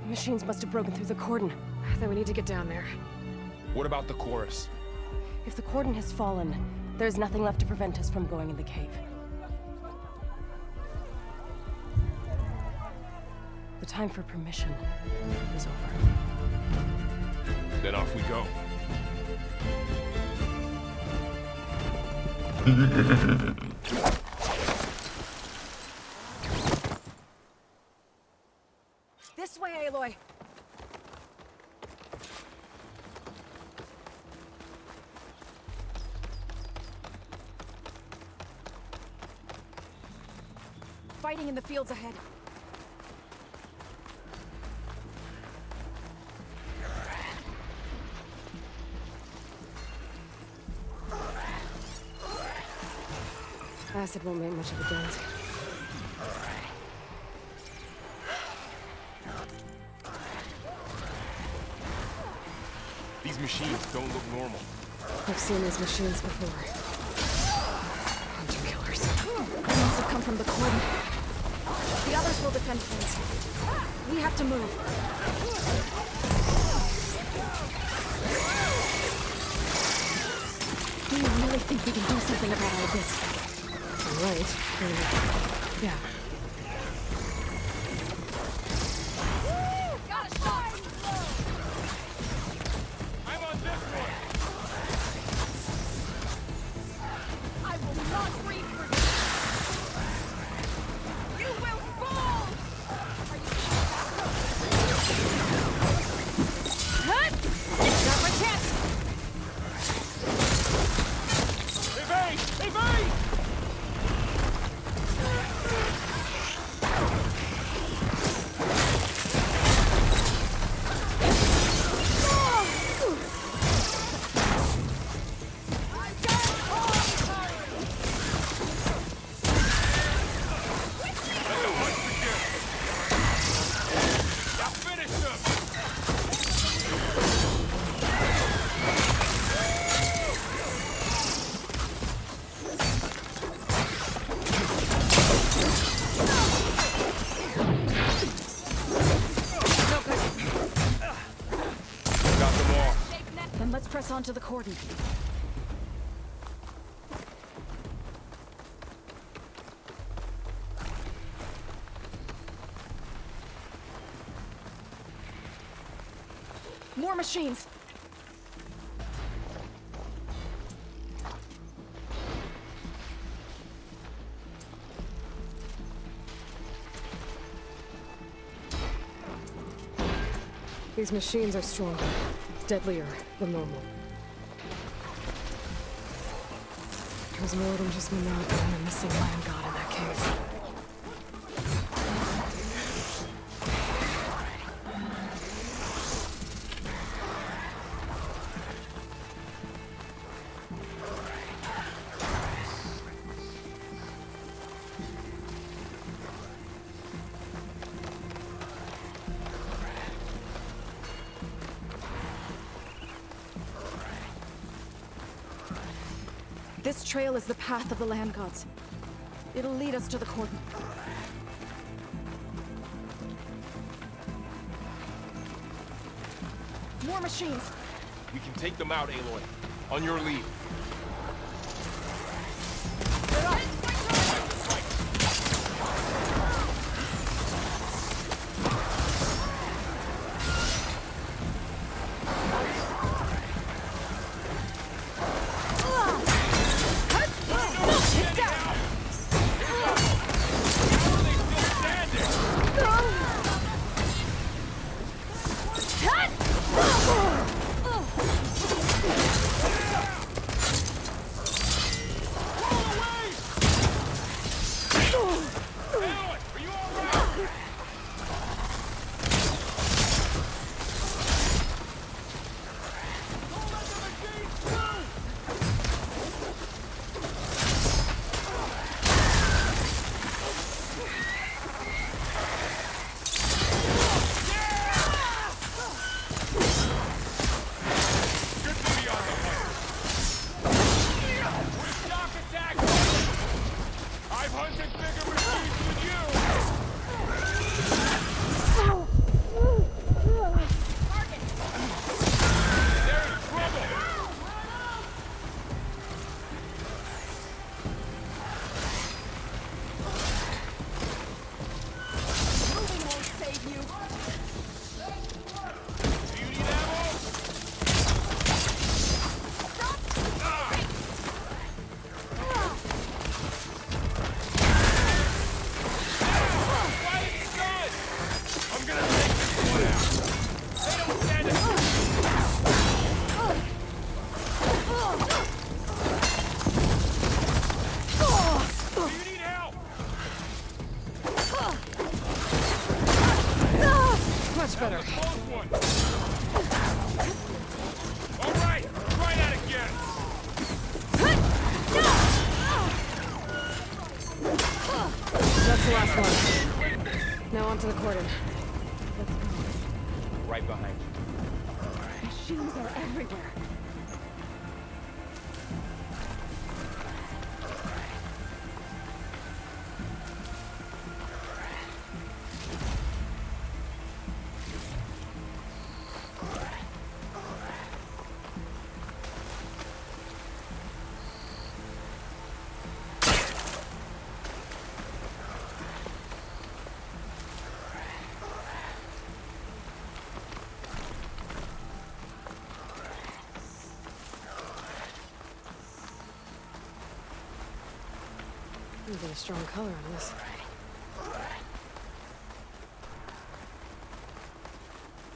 Speaker 14: Machines must have broken through the cordon.
Speaker 4: Then we need to get down there.
Speaker 15: What about the chorus?
Speaker 14: If the cordon has fallen, there's nothing left to prevent us from going in the cave. The time for permission is over.
Speaker 15: Then off we go.
Speaker 13: This way, Aloy. Fighting in the fields ahead.
Speaker 4: Acid won't make much of a dent.
Speaker 15: These machines don't look normal.
Speaker 4: I've seen these machines before. Hunter killers. down from the cordon. The others will defend things. We have to move. Do you really think we can do something about all of this? Right. Yeah. Onto the cordon. More machines. These machines are stronger, deadlier than normal. There's more than just Monarch and the missing land god in that cave. This trail is the path of the land gods. It'll lead us to the cordon. More machines!
Speaker 8: We can take them out, Aloy. On your lead.
Speaker 4: better.
Speaker 8: All right, try that again.
Speaker 4: That's the last one. Now onto the cordon.
Speaker 8: Right behind you.
Speaker 4: Machines are everywhere. been a strong color on this.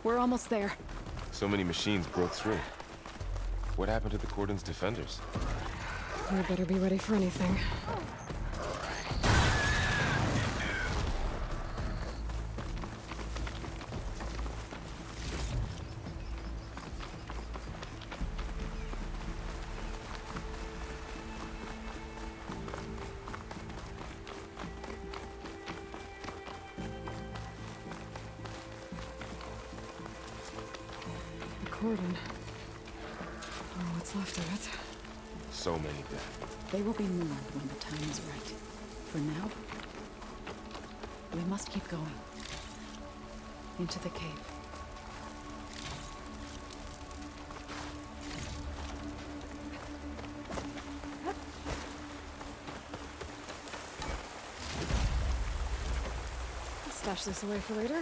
Speaker 4: We're almost there.
Speaker 15: So many machines broke through. What happened to the Cordon's defenders?
Speaker 4: We better be ready for anything. Cordon. Oh, what's left of it?
Speaker 15: So many dead.
Speaker 13: They will be mourned when the time is right. For now, we must keep going. Into the cave.
Speaker 4: Stash this away for later.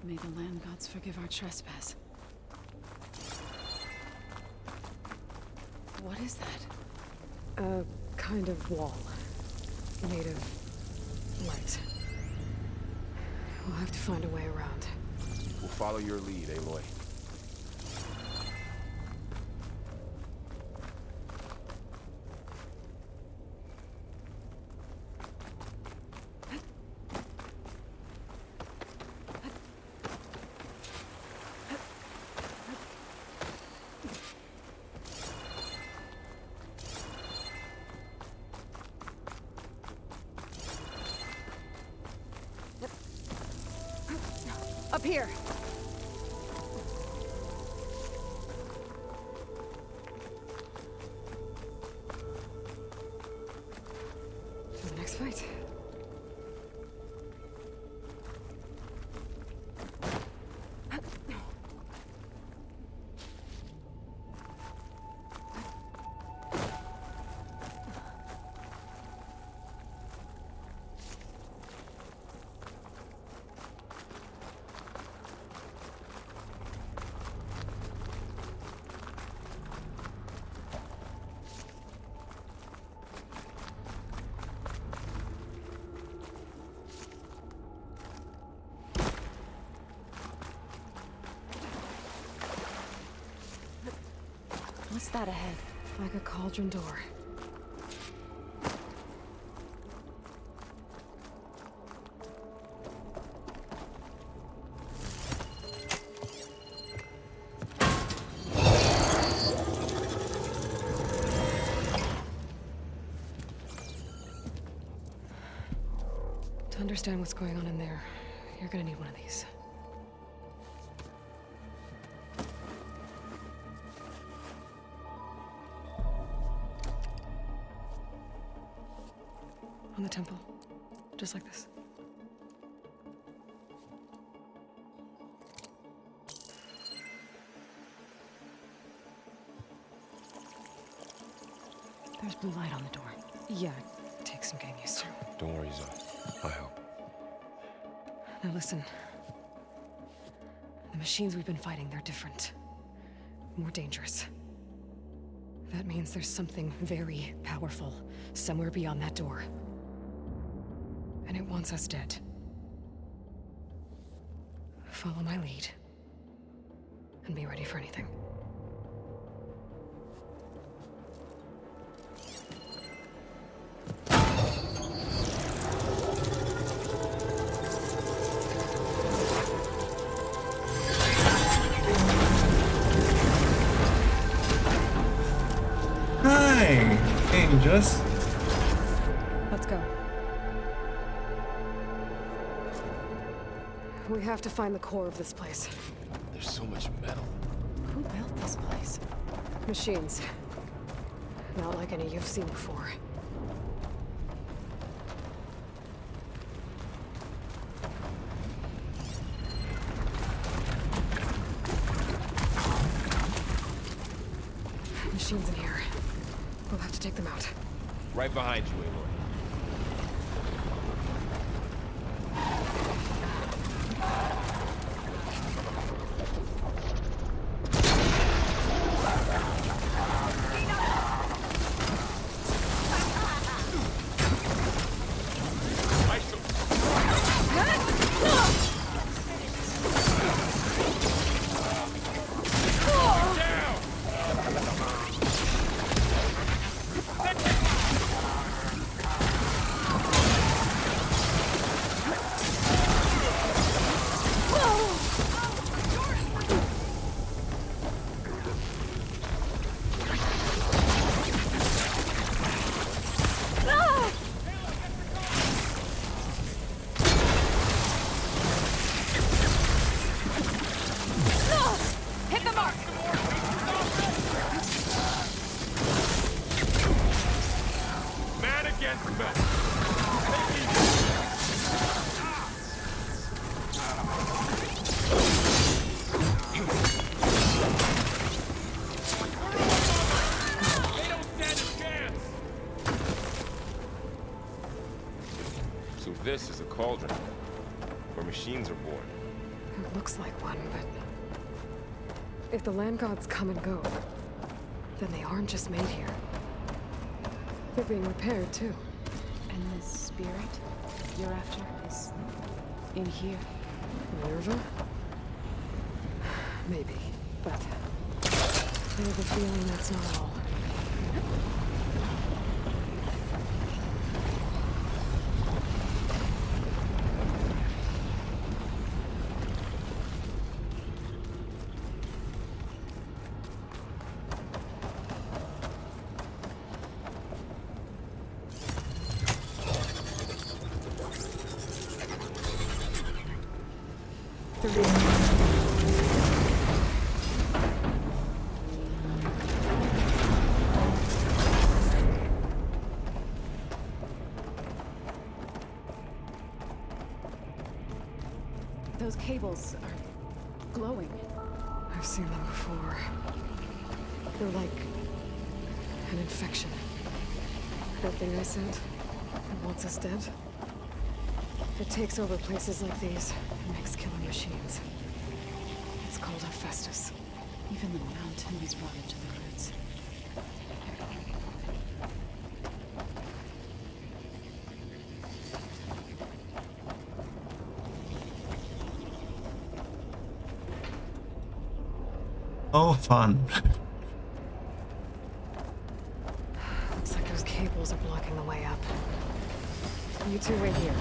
Speaker 13: May the land gods forgive our trespass. What is that?
Speaker 4: A kind of wall. Made of light. We'll have to find a way around.
Speaker 15: We'll follow your lead, Aloy.
Speaker 4: Up here! To the next fight.
Speaker 13: What's that ahead?
Speaker 4: Like a cauldron door. To understand what's going on in there, you're gonna need one of these. On the temple. Just like this.
Speaker 13: There's blue light on the door.
Speaker 4: Yeah, it takes some getting used to.
Speaker 15: Don't worry, Zoe. I help.
Speaker 4: Now listen. The machines we've been fighting, they're different. More dangerous. That means there's something very powerful somewhere beyond that door. And it wants us dead. Follow my lead. And be ready for anything.
Speaker 1: Hi, Angelus.
Speaker 4: Let's go. We have to find the core of this place.
Speaker 15: There's so much metal.
Speaker 13: Who built this place?
Speaker 4: Machines. Not like any you've seen before. Machines in here. We'll have to take them out.
Speaker 15: Right behind you, Aloy. So this is a cauldron, where machines are born.
Speaker 4: It looks like one, but... if the land gods come and go, then they aren't just made here. They're being repaired, too.
Speaker 14: And the spirit you're after is in here?
Speaker 4: Minerva? Maybe, but... I have a feeling that's not all.
Speaker 14: Those cables are glowing.
Speaker 4: I've seen them before. They're like an infection. That thing I sent, that wants us dead. It takes over places like these and makes killing machines. It's called Hephaestus.
Speaker 14: Even the mountain is rotted to the roots.
Speaker 1: Oh, fun.
Speaker 4: Looks like those cables are blocking the way up. You two wait here.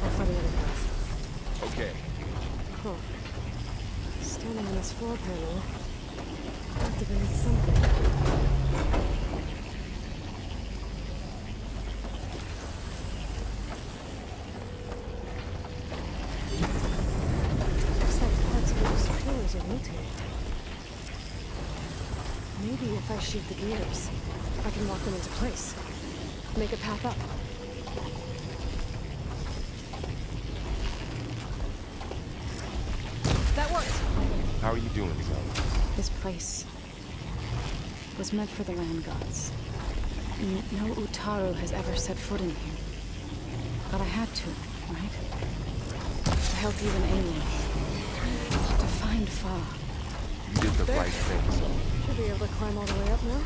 Speaker 4: I'll find another path.
Speaker 15: Okay.
Speaker 4: Huh. Standing on this floor panel activated something. Looks like parts of those pillars are rotating. Maybe if I shoot the gears, I can lock them into place. Make a path up.
Speaker 14: That worked!
Speaker 15: How are you doing, Zoe?
Speaker 14: This place was meant for the land gods. No Utaru has ever set foot in here. But I had to, right? To help you and Aloy. To find Fa.
Speaker 15: You did the right thing, Zoe.
Speaker 4: Should be able to climb all the way up now.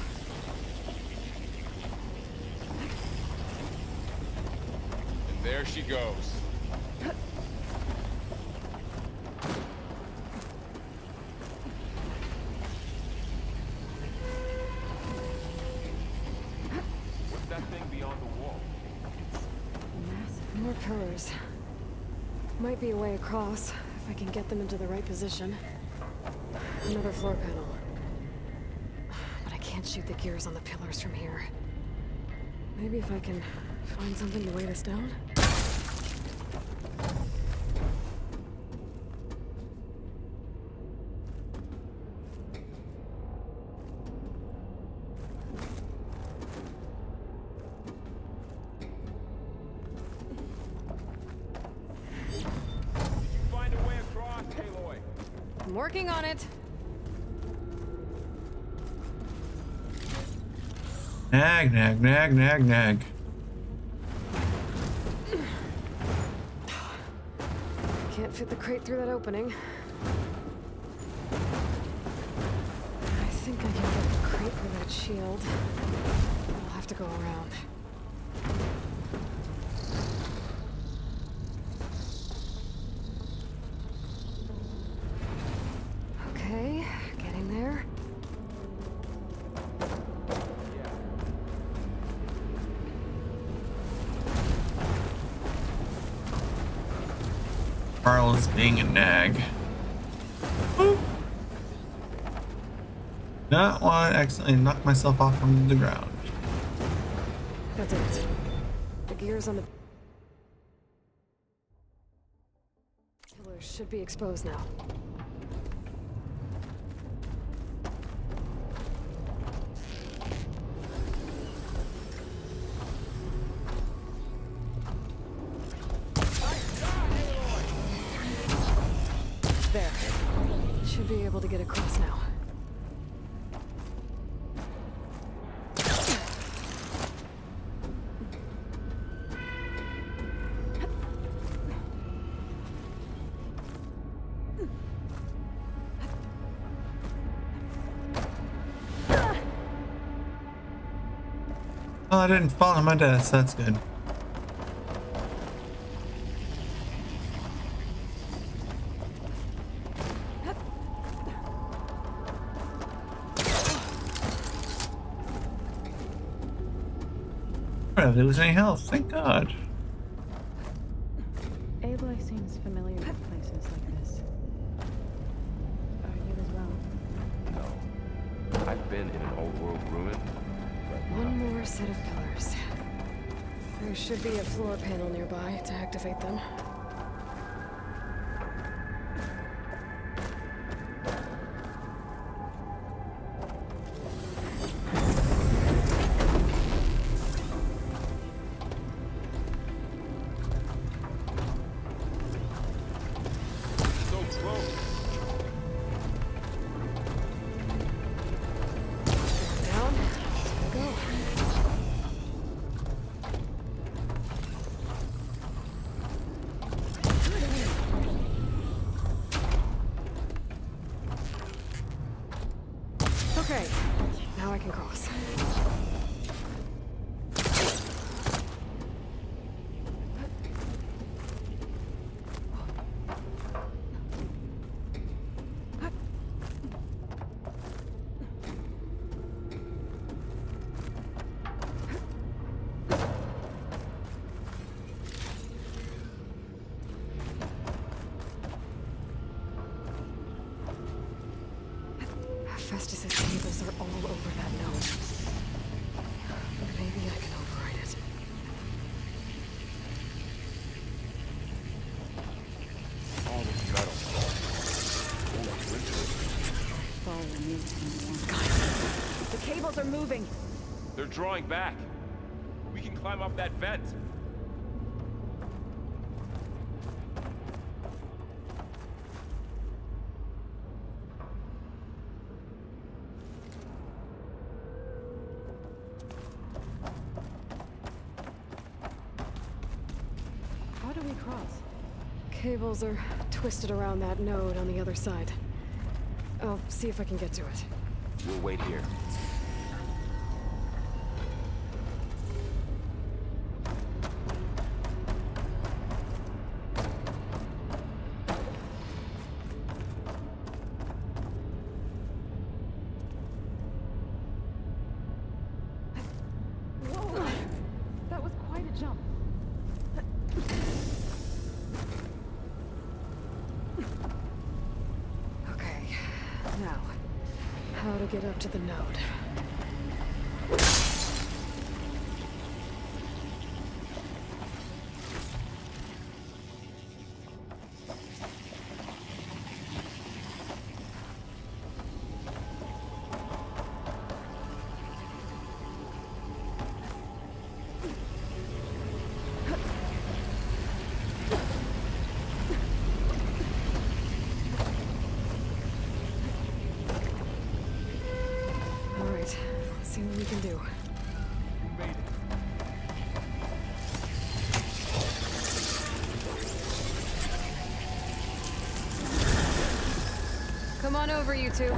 Speaker 15: And there she goes. What's that thing beyond the wall?
Speaker 4: More pillars. Might be a way across, if I can get them into the right position. Another floor panel. But I can't shoot the gears on the pillars from here. Maybe if I can find something to weight us down? working on it.
Speaker 1: Nag, nag, nag, nag, nag.
Speaker 4: Can't fit the crate through that opening. I think I can get the crate through that shield. I'll have to go around. Okay, getting there.
Speaker 1: Carl is being a nag. Boop. Not want to accidentally knock myself off from the ground.
Speaker 4: That did it. The gears on the pillars should be exposed now. There. Should be able to get across now.
Speaker 1: Oh, I didn't fall on my desk. That's good. I don't lose any health. Thank God.
Speaker 14: Aloy seems familiar with places like this. Are you as well?
Speaker 15: No. I've been in an old world ruin.
Speaker 4: One more set of pillars. There should be a floor panel nearby to activate them. Okay, now I can cross. Festus's cables are all over that node. Maybe I can override it.
Speaker 15: All this metal.
Speaker 13: Guys, the cables are moving.
Speaker 8: They're drawing back. We can climb up that vent.
Speaker 14: How do we cross?
Speaker 4: Cables are twisted around that node on the other side. I'll see if I can get to it.
Speaker 15: We'll wait here.
Speaker 14: Whoa! That was quite a jump.
Speaker 4: Okay, now, how to get up to the node.
Speaker 12: on over, you two.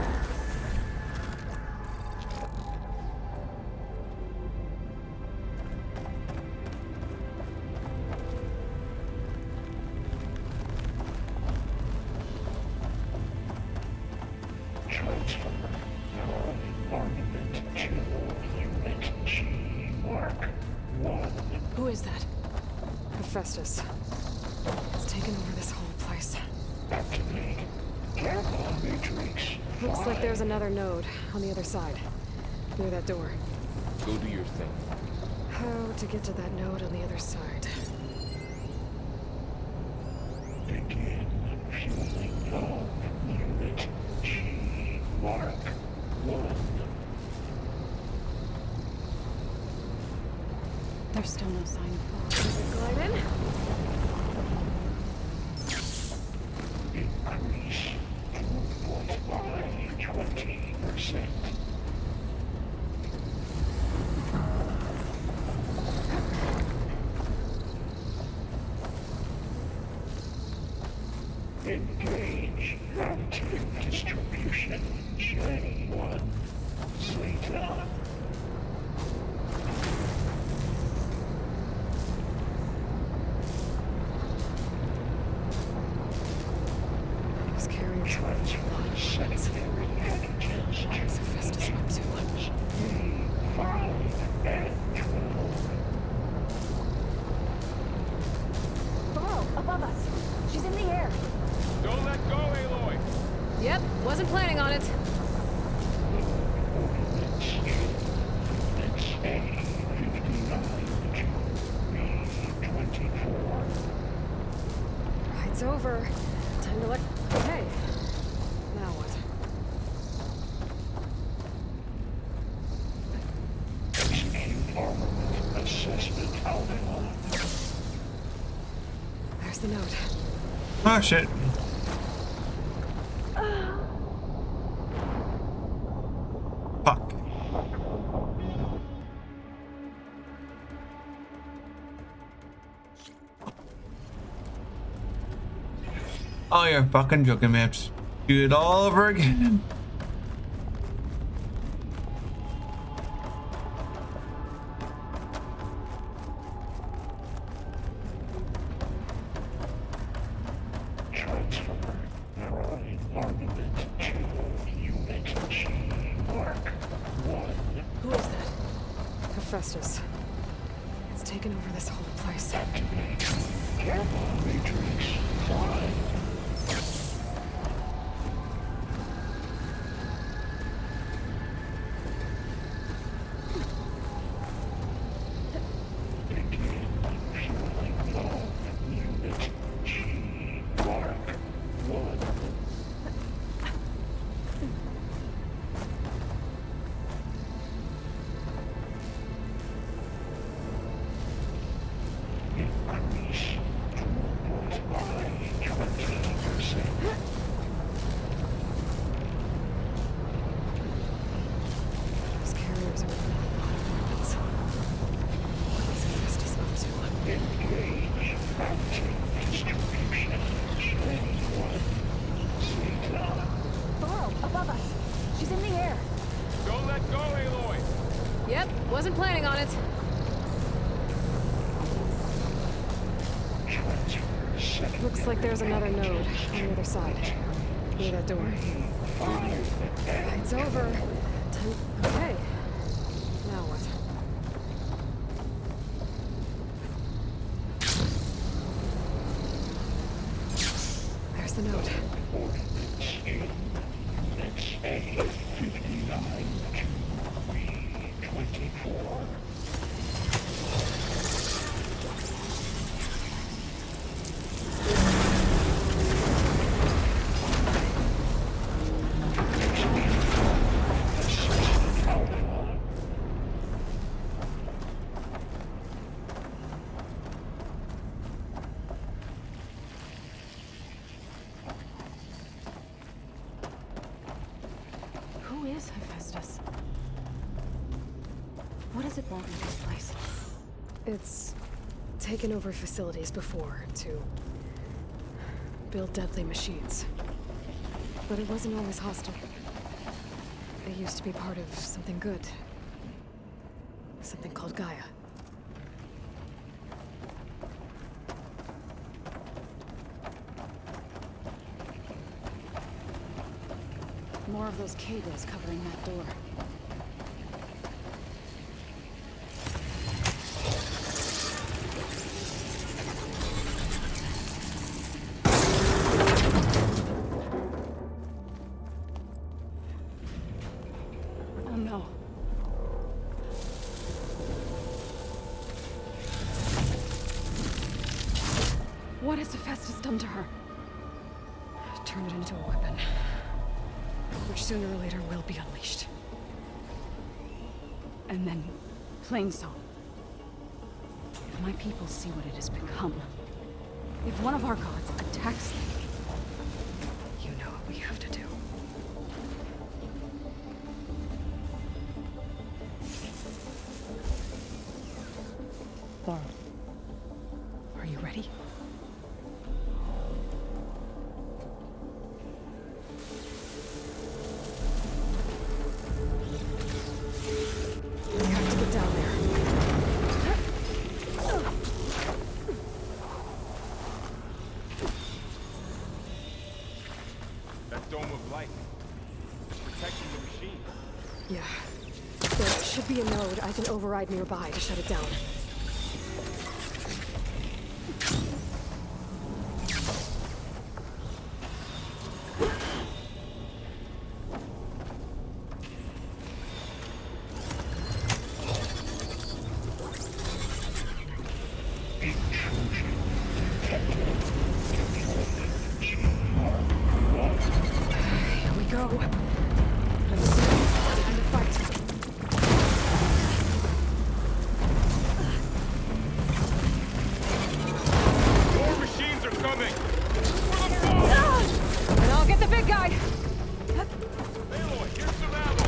Speaker 4: Who is that? Hephaestus. It's taken over this whole place.
Speaker 18: Activate. Careful, Matrix.
Speaker 4: Looks like there's another node on the other side. Near that door.
Speaker 15: Go do your thing.
Speaker 4: How to get to that node on the other side?
Speaker 18: Begin fueling love. Unit G. Mark 1.
Speaker 14: There's still no sign of Paul.
Speaker 4: Glide in.
Speaker 18: Increase throughput by 20%. Engage active distribution J1 Zeta.
Speaker 4: He's carrying
Speaker 18: Transfer secondary packages to
Speaker 4: Hephaestus up to
Speaker 18: E5 and 12.
Speaker 3: Below, above us. She's in the air.
Speaker 8: Don't let go, Aloy!
Speaker 12: Yep, wasn't planning on it.
Speaker 18: Ordnance A59 to B24.
Speaker 4: Ride's over. Time to let... Hey. Now what?
Speaker 18: Execute armament assessment outline.
Speaker 4: There's the note.
Speaker 1: Oh shit. Fuck. Oh, you're fucking joking, maps. Do it all over again.
Speaker 18: Transfer droid armament to Unit G. Mark 1.
Speaker 4: Who is that? Hephaestus. It's taken over this whole place.
Speaker 18: Activate. Careful, Matrix 5. Begin fueling love. Unit G. Mark 1. Increase throughput by 20%.
Speaker 4: Those carriers are weapons. What is Hephaestus up to?
Speaker 18: Engage active distribution J1 Zeta.
Speaker 3: Below, above us. She's in the air.
Speaker 8: Don't let go, Aloy!
Speaker 12: Yep, wasn't planning on it.
Speaker 18: Transfer secondary
Speaker 4: Looks like there's another node on the other side. Near that door. Ride's over. Time... Okay. Now what? There's the note.
Speaker 18: Ordnance in Units A59 to B24. Assessment Alpha.
Speaker 14: Who is Hephaestus? What does it want with this place?
Speaker 4: It's taken over facilities before to build deadly machines. But it wasn't always hostile. They used to be part of something good. Something called Gaia.
Speaker 14: More of those cables covering that door. Oh no. What has Hephaestus done to her?
Speaker 4: Turn it into a weapon. Which sooner or later will be unleashed.
Speaker 14: And then, Plainsong. If my people see what it has become, if one of our gods attacks them,
Speaker 4: you know what we have to do. Laurel, are you ready? Yeah. There should be a node I can override nearby to shut it down. Here we go. Let's see. Time to fight.
Speaker 8: More machines are coming!
Speaker 12: And I'll get the big guy!
Speaker 8: Aloy, here's some ammo!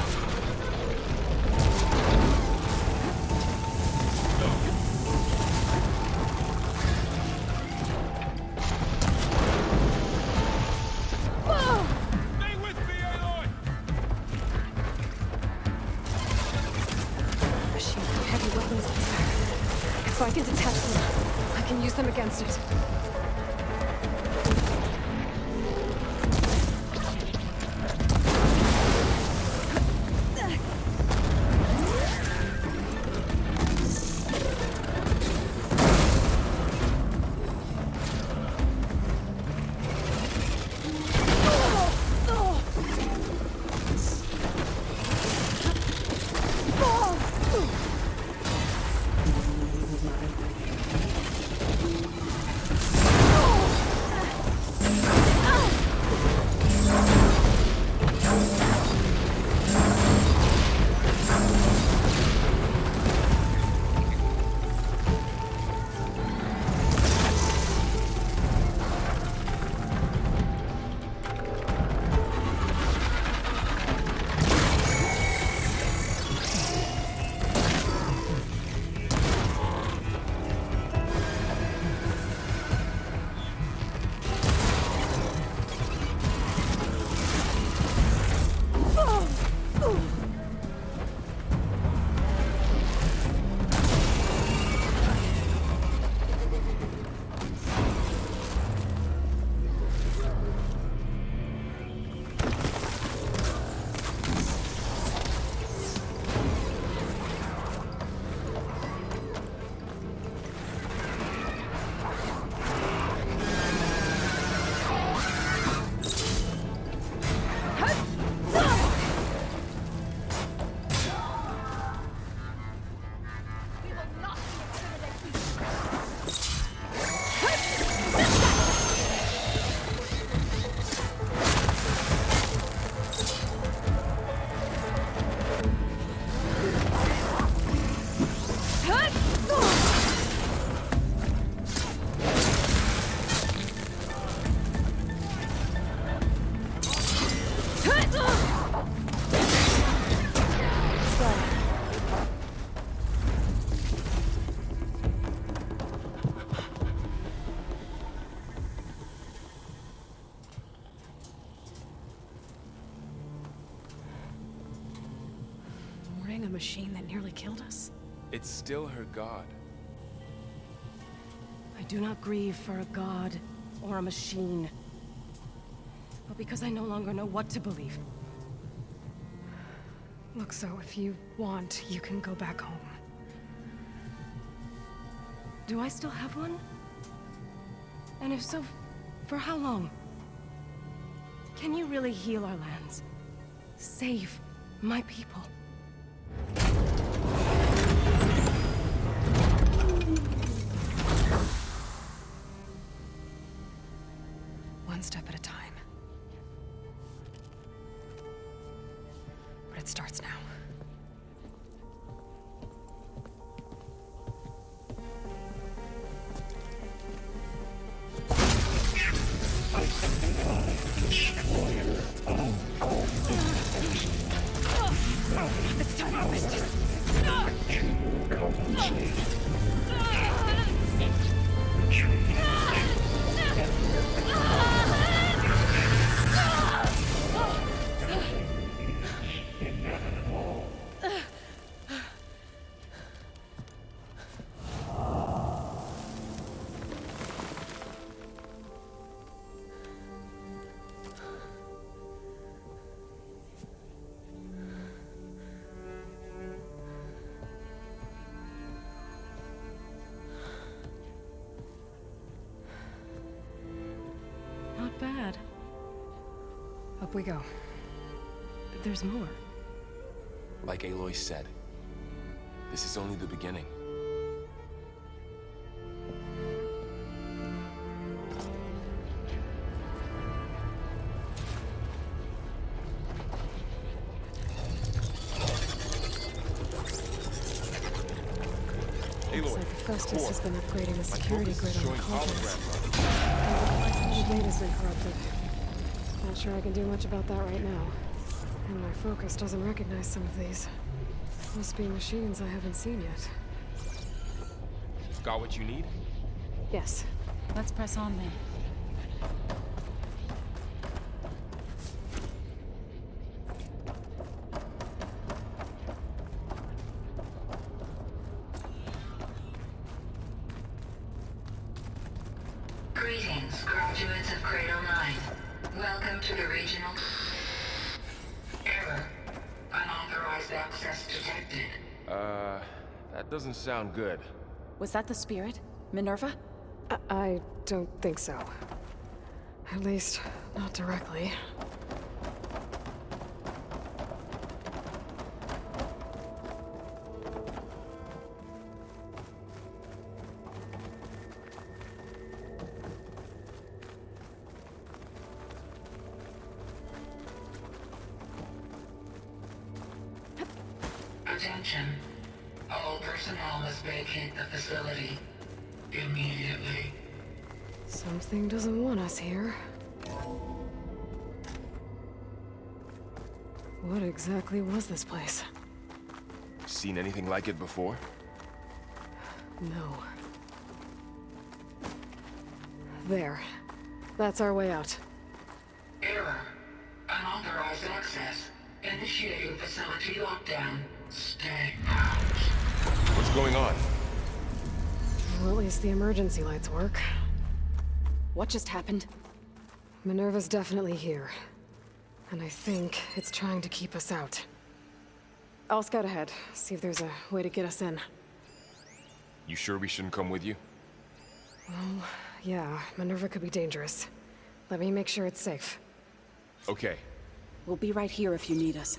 Speaker 8: Stay with me, Aloy!
Speaker 4: Machines have heavy weapons on fire. If I can detach them, I can use them against it. machine that nearly killed us?
Speaker 15: It's still her god.
Speaker 4: I do not grieve for a god or a machine, but because I no longer know what to believe. Look, so if you want, you can go back home. Do I still have one? And if so, for how long? Can you really heal our lands? Save my people? One step at a time. But it starts now. It's time to business. Not bad. Up we go. There's more.
Speaker 15: Like Aloy said, this is only the beginning.
Speaker 4: Looks like Festus has been upgrading the security grid on the cultures. The data's been corrupted. Not sure I can do much about that right now. And my focus doesn't recognize some of these. Must be machines I haven't seen yet.
Speaker 15: Got what you need?
Speaker 14: Yes. Let's press on then.
Speaker 19: Greetings, graduates of Cradle 9. Welcome to the regional... Error. Unauthorized access detected.
Speaker 15: That doesn't sound good.
Speaker 14: Was that the spirit? Minerva?
Speaker 4: I don't think so. At least, not directly.
Speaker 19: Attention. All personnel must vacate the facility immediately.
Speaker 4: Something doesn't want us here. What exactly was this place?
Speaker 15: Seen anything like it before?
Speaker 4: No. There. That's our way out.
Speaker 19: Error. Unauthorized access. Initiating facility lockdown. Stay out.
Speaker 15: What's going on?
Speaker 4: Well, at least the emergency lights work.
Speaker 14: What just happened?
Speaker 4: Minerva's definitely here. And I think it's trying to keep us out. I'll scout ahead, see if there's a way to get us in.
Speaker 15: You sure we shouldn't come with you?
Speaker 4: Well, yeah, Minerva could be dangerous. Let me make sure it's safe.
Speaker 15: Okay.
Speaker 14: We'll be right here if you need us.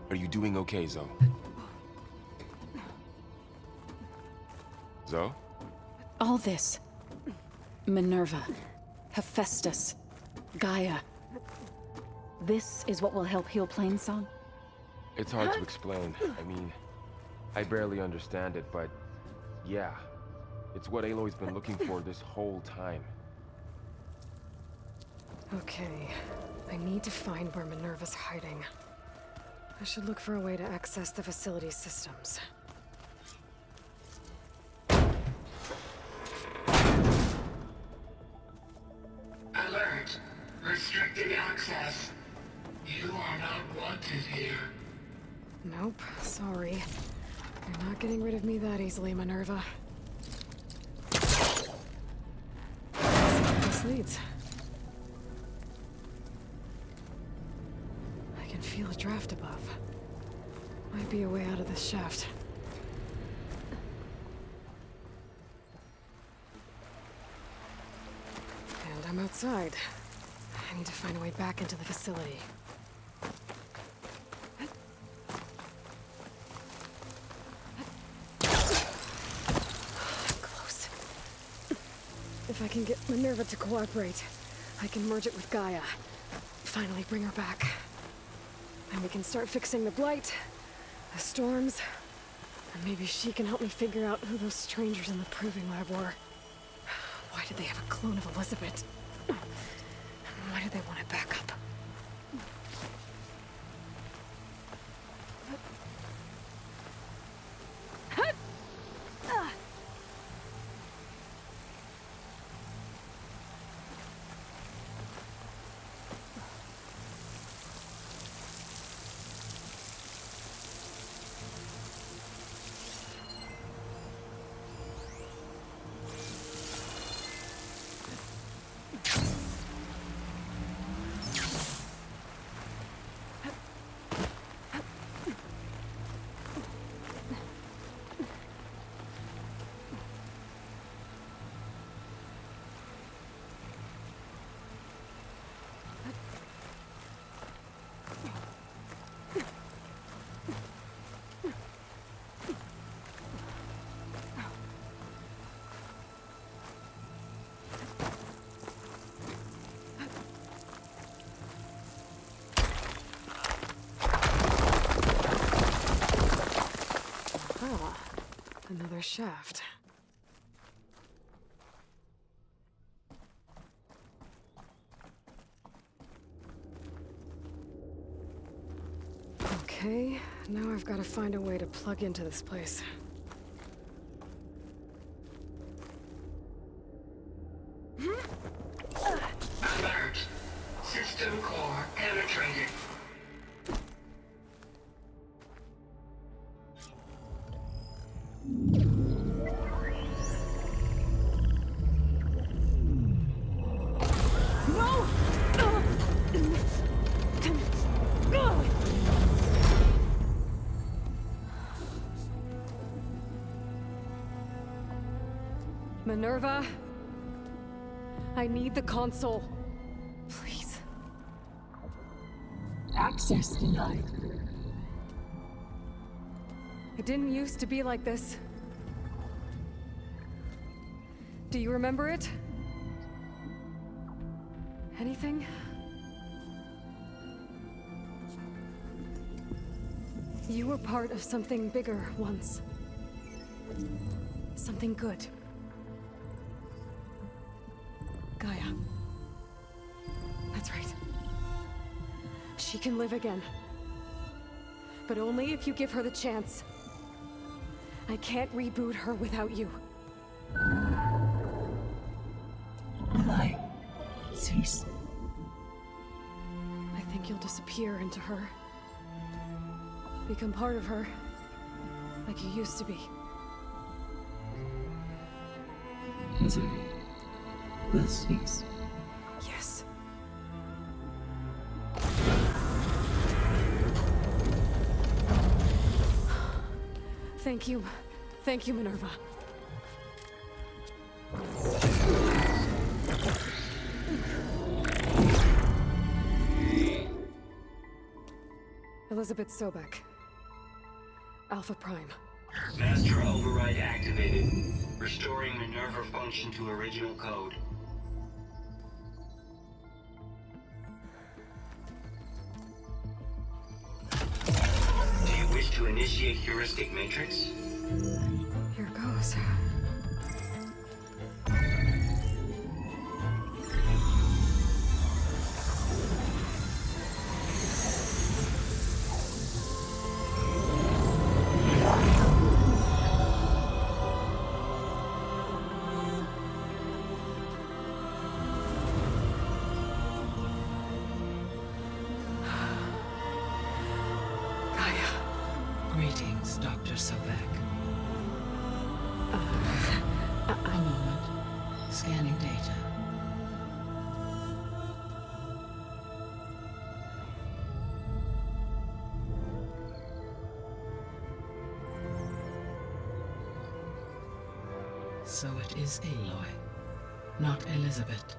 Speaker 15: Are you doing okay, Zoe? Zoe?
Speaker 14: All this. Minerva. Hephaestus. Gaia. This is what will help heal Plainsong?
Speaker 15: It's hard to explain. I mean, I barely understand it, but yeah. It's what Aloy's been looking for this whole time.
Speaker 4: Okay. I need to find where Minerva's hiding. I should look for a way to access the facility's systems.
Speaker 19: Alert! Restricted access. You are not wanted here.
Speaker 4: Nope, sorry. You're not getting rid of me that easily, Minerva. This leads. I can feel a draft above. Might be a way out of this shaft. And I'm outside. I need to find a way back into the facility. Close. If I can get Minerva to cooperate, I can merge it with Gaia. Finally bring her back. And we can start fixing the Blight, the storms, and maybe she can help me figure out who those strangers in the proving lab were. Why did they have a clone of Elizabeth? Why did they want it back up? Another shaft. Okay, now I've got to find a way to plug into this place.
Speaker 19: Alert! System core penetrated.
Speaker 4: Minerva, I need the console. Please.
Speaker 18: Access denied.
Speaker 4: It didn't used to be like this. Do you remember it? Anything? You were part of something bigger once. Something good. Gaia. That's right. She can live again. But only if you give her the chance. I can't reboot her without you.
Speaker 18: Light. Cease.
Speaker 4: I think you'll disappear into her. Become part of her. Like you used to be.
Speaker 18: Misery. Will cease.
Speaker 4: Yes. Thank you. Thank you, Minerva. Elizabeth Sobek. Alpha Prime.
Speaker 20: Master override activated. Restoring Minerva function to original code. Initiate heuristic matrix.
Speaker 4: Here goes.
Speaker 18: Greetings, Dr. Sobek. A moment. Scanning data. So it is Aloy, not Elizabeth.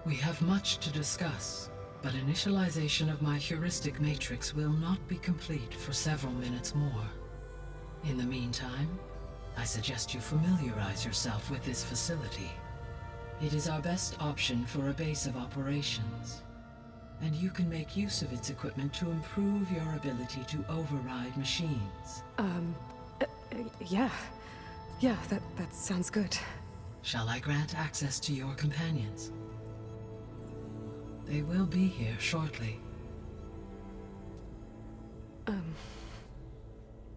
Speaker 18: We have much to discuss, but initialization of my heuristic matrix will not be complete for several minutes more. In the meantime, I suggest you familiarize yourself with this facility. It is our best option for a base of operations, and you can make use of its equipment to improve your ability to override machines.
Speaker 4: Yeah. Yeah, that sounds good.
Speaker 18: Shall I grant access to your companions? They will be here shortly.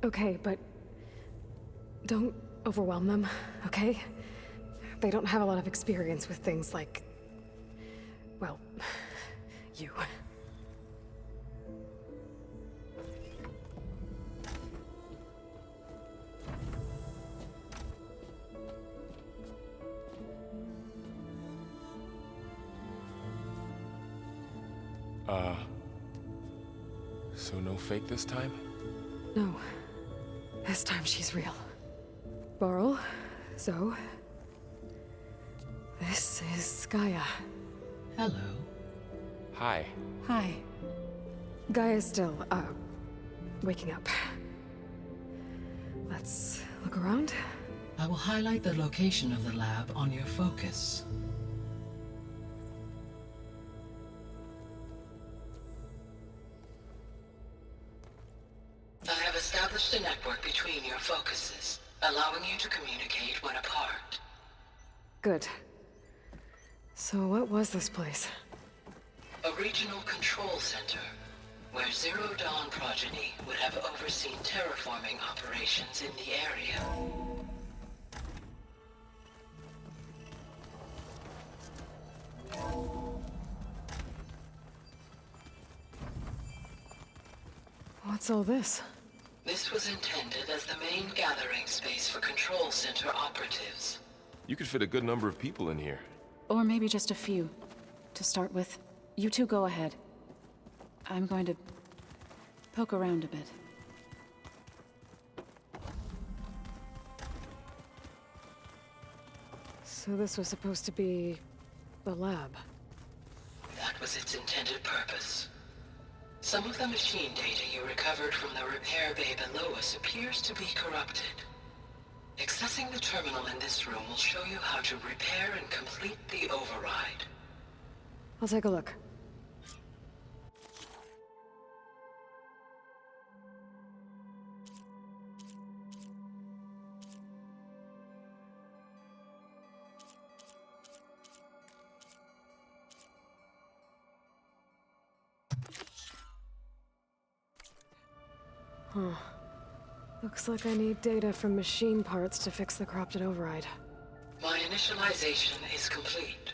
Speaker 4: Okay, but don't overwhelm them, okay? They don't have a lot of experience with things like, well, you.
Speaker 15: So no fake this time?
Speaker 4: No. This time she's real. Varl, Zoe. This is Gaia.
Speaker 18: Hello.
Speaker 15: Hi.
Speaker 13: Hi.
Speaker 4: Gaia's still, waking up. Let's look around.
Speaker 18: I will highlight the location of the lab on your focus.
Speaker 21: I have established a network between your focuses, allowing you to communicate when apart.
Speaker 4: Good. So what was this place?
Speaker 21: A regional control center, where Zero Dawn progeny would have overseen terraforming operations in the area.
Speaker 4: What's all this?
Speaker 21: This was intended as the main gathering space for control center operatives.
Speaker 15: You could fit a good number of people in here.
Speaker 14: Or maybe just a few. To start with, you two go ahead. I'm going to poke around a bit.
Speaker 4: So this was supposed to be the lab.
Speaker 21: That was its intended purpose. Some of the machine data you recovered from the repair bay below us appears to be corrupted. Accessing the terminal in this room will show you how to repair and complete the override.
Speaker 4: I'll take a look. Huh. Looks like I need data from machine parts to fix the corrupted override.
Speaker 21: My initialization is complete.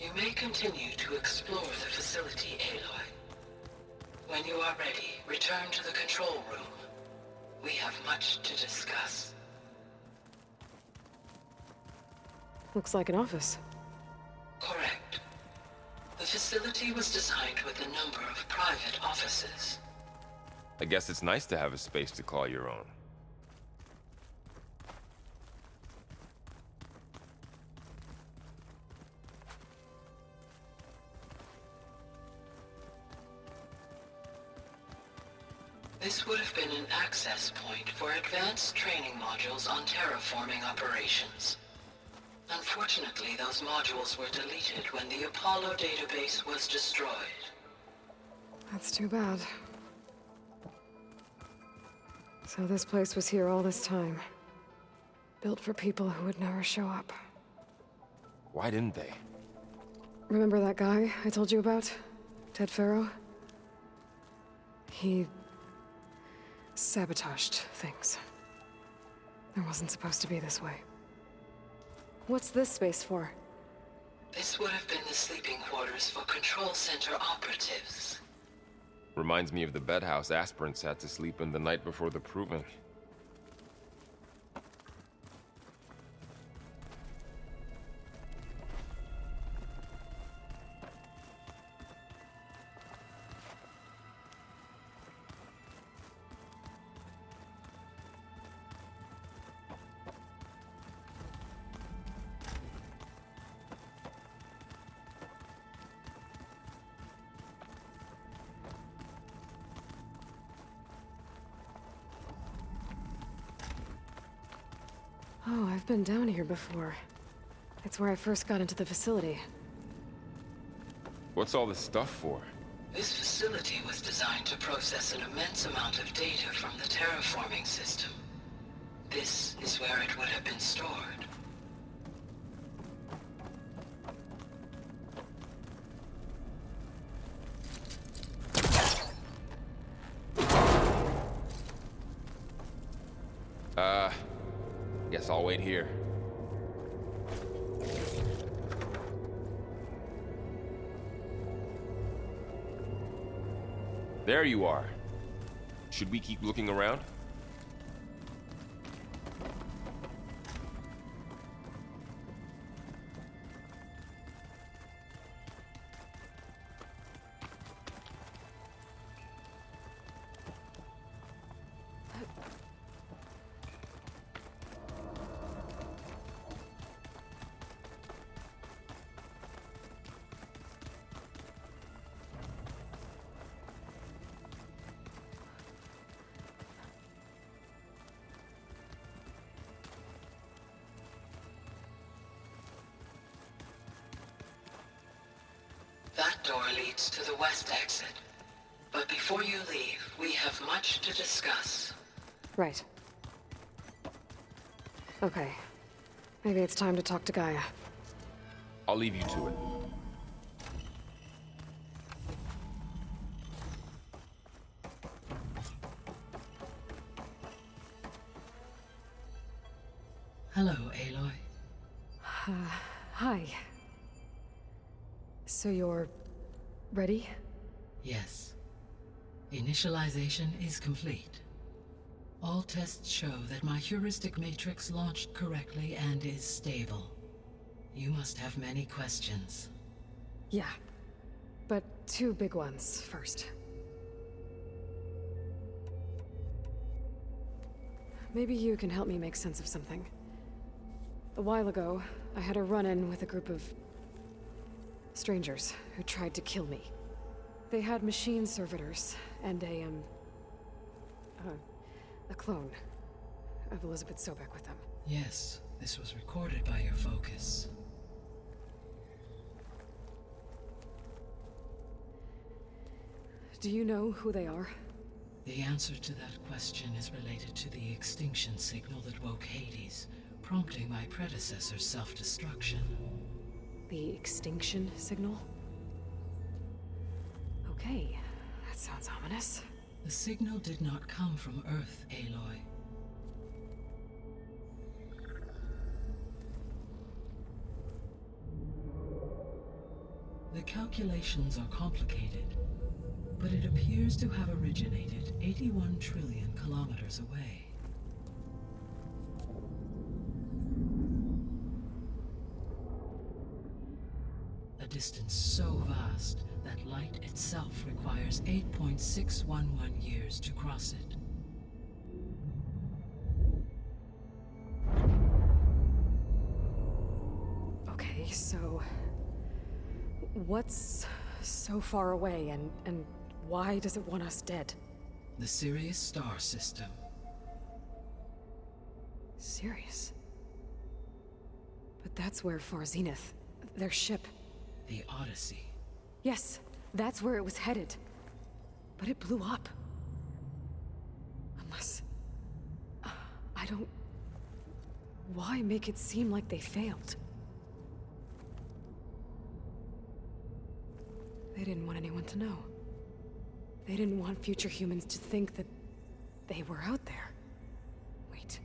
Speaker 21: You may continue to explore the facility, Aloy. When you are ready, return to the control room. We have much to discuss.
Speaker 4: Looks like an office.
Speaker 21: Correct. The facility was designed with a number of private offices.
Speaker 15: I guess it's nice to have a space to call your own.
Speaker 21: This would have been an access point for advanced training modules on terraforming operations. Unfortunately, those modules were deleted when the Apollo database was destroyed.
Speaker 4: That's too bad. So this place was here all this time. Built for people who would never show up.
Speaker 15: Why didn't they?
Speaker 4: Remember that guy I told you about? Ted Faro? He sabotaged things. It wasn't supposed to be this way. What's this space for?
Speaker 21: This would have been the sleeping quarters for Control Center operatives.
Speaker 15: Reminds me of the bedhouse aspirants had to sleep in the night before the proving.
Speaker 4: Oh, I've been down here before. It's where I first got into the facility.
Speaker 15: What's all this stuff for?
Speaker 21: This facility was designed to process an immense amount of data from the terraforming system. This is where it would have been stored.
Speaker 15: Guess I'll wait here. There you are. Should we keep looking around?
Speaker 21: That door leads to the west exit. But before you leave, we have much to discuss.
Speaker 4: Right. Okay. Maybe it's time to talk to Gaia.
Speaker 15: I'll leave you to it.
Speaker 18: Hello, Aloy.
Speaker 4: Hi. So you're ready?
Speaker 18: Yes. Initialization is complete. All tests show that my heuristic matrix launched correctly and is stable. You must have many questions.
Speaker 4: Yeah. But two big ones first. Maybe you can help me make sense of something. A while ago, I had a run-in with a group of strangers who tried to kill me. They had machine servitors and a clone of Elizabeth Sobek with them.
Speaker 18: Yes, this was recorded by your focus.
Speaker 4: Do you know who they are?
Speaker 18: The answer to that question is related to the extinction signal that woke Hades, prompting my predecessor's self-destruction.
Speaker 4: The extinction signal? Okay, that sounds ominous.
Speaker 18: The signal did not come from Earth, Aloy. The calculations are complicated, but it appears to have originated 81 trillion kilometers away. A distance so vast that light itself requires 8.611 years to cross it.
Speaker 4: Okay, so what's so far away and why does it want us dead?
Speaker 18: The Sirius star system.
Speaker 4: Sirius? But that's where Far Zenith, their ship.
Speaker 18: The Odyssey.
Speaker 4: Yes, that's where it was headed. But it blew up. Why make it seem like they failed? They didn't want anyone to know. They didn't want future humans to think that they were out there. Wait.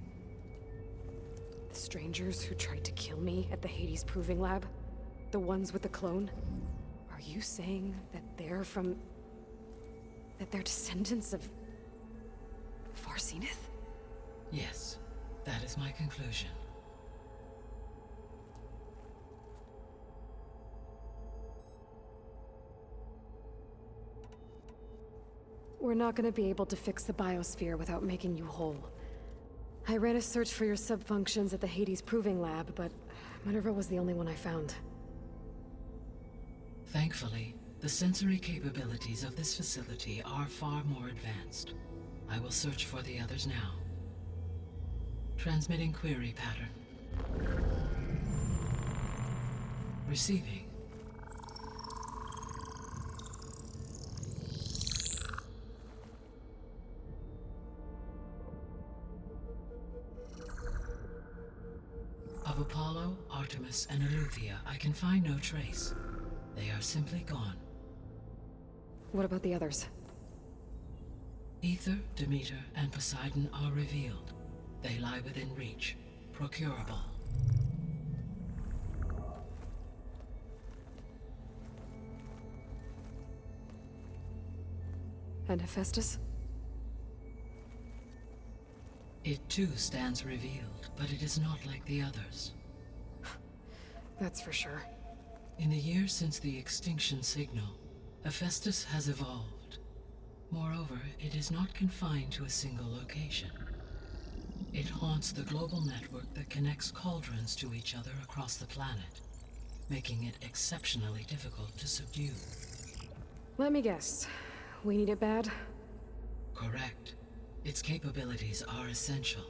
Speaker 4: The strangers who tried to kill me at the Hades Proving Lab? The ones with the clone? Are you saying that they're from... that they're descendants of... Far Zenith?
Speaker 18: Yes, that is my conclusion.
Speaker 4: We're not gonna be able to fix the biosphere without making you whole. I ran a search for your subfunctions at the Hades Proving Lab, but Minerva was the only one I found.
Speaker 18: Thankfully, the sensory capabilities of this facility are far more advanced. I will search for the others now. Transmitting query pattern. Receiving. Of Apollo, Artemis, and Eleuthia, I can find no trace. They are simply gone.
Speaker 4: What about the others?
Speaker 18: Aether, Demeter, and Poseidon are revealed. They lie within reach, procurable.
Speaker 4: And Hephaestus?
Speaker 18: It too stands revealed, but it is not like the others.
Speaker 4: That's for sure.
Speaker 18: In the years since the extinction signal, Hephaestus has evolved. Moreover, it is not confined to a single location. It haunts the global network that connects cauldrons to each other across the planet, making it exceptionally difficult to subdue.
Speaker 4: Let me guess. We need it bad?
Speaker 18: Correct. Its capabilities are essential.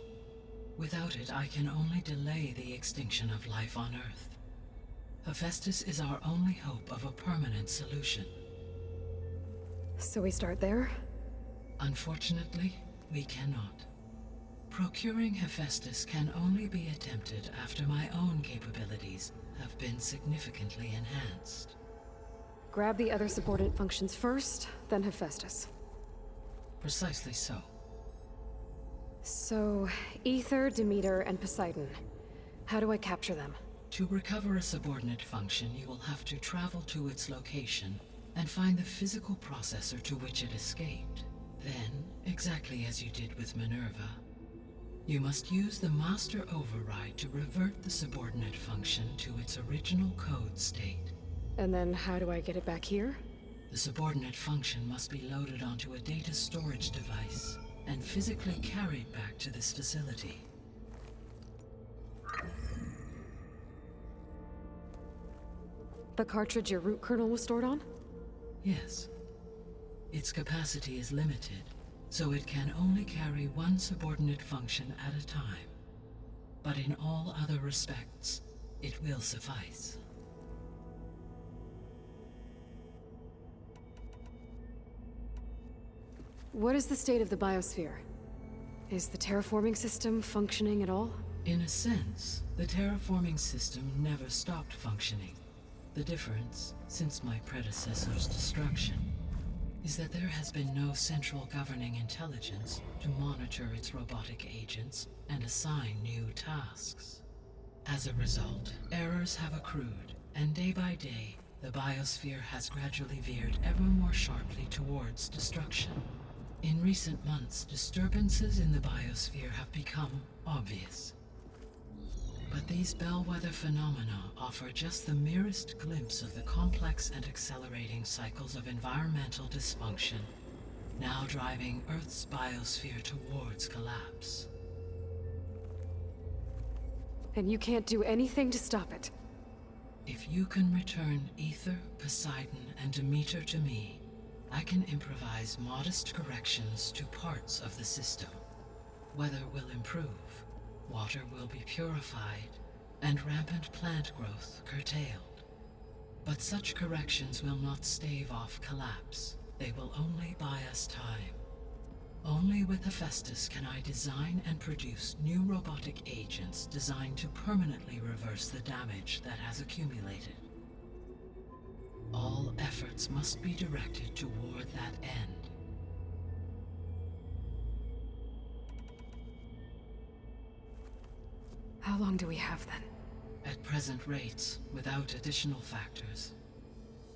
Speaker 18: Without it, I can only delay the extinction of life on Earth. Hephaestus is our only hope of a permanent solution.
Speaker 4: So we start there?
Speaker 18: Unfortunately, we cannot. Procuring Hephaestus can only be attempted after my own capabilities have been significantly enhanced.
Speaker 4: Grab the other subordinate functions first, then Hephaestus.
Speaker 18: Precisely so.
Speaker 4: So, Aether, Demeter, and Poseidon. How do I capture them?
Speaker 18: To recover a subordinate function, you will have to travel to its location and find the physical processor to which it escaped. Then, exactly as you did with Minerva, you must use the master override to revert the subordinate function to its original code state.
Speaker 4: And then how do I get it back here?
Speaker 18: The subordinate function must be loaded onto a data storage device and physically carried back to this facility.
Speaker 4: The cartridge your root kernel was stored on?
Speaker 18: Yes. Its capacity is limited, so it can only carry one subordinate function at a time. But in all other respects, it will suffice.
Speaker 4: What is the state of the biosphere? Is the terraforming system functioning at all?
Speaker 18: In a sense, the terraforming system never stopped functioning. The difference, since my predecessor's destruction, is that there has been no central governing intelligence to monitor its robotic agents and assign new tasks. As a result, errors have accrued, and day by day, the biosphere has gradually veered ever more sharply towards destruction. In recent months, disturbances in the biosphere have become obvious. But these bellwether phenomena offer just the merest glimpse of the complex and accelerating cycles of environmental dysfunction, now driving Earth's biosphere towards collapse.
Speaker 4: And you can't do anything to stop it?
Speaker 18: If you can return Aether, Poseidon, and Demeter to me, I can improvise modest corrections to parts of the system. Weather will improve, water will be purified, and rampant plant growth curtailed. But such corrections will not stave off collapse. They will only buy us time. Only with Hephaestus can I design and produce new robotic agents designed to permanently reverse the damage that has accumulated. All efforts must be directed toward that end.
Speaker 4: How long do we have then?
Speaker 18: At present rates, without additional factors,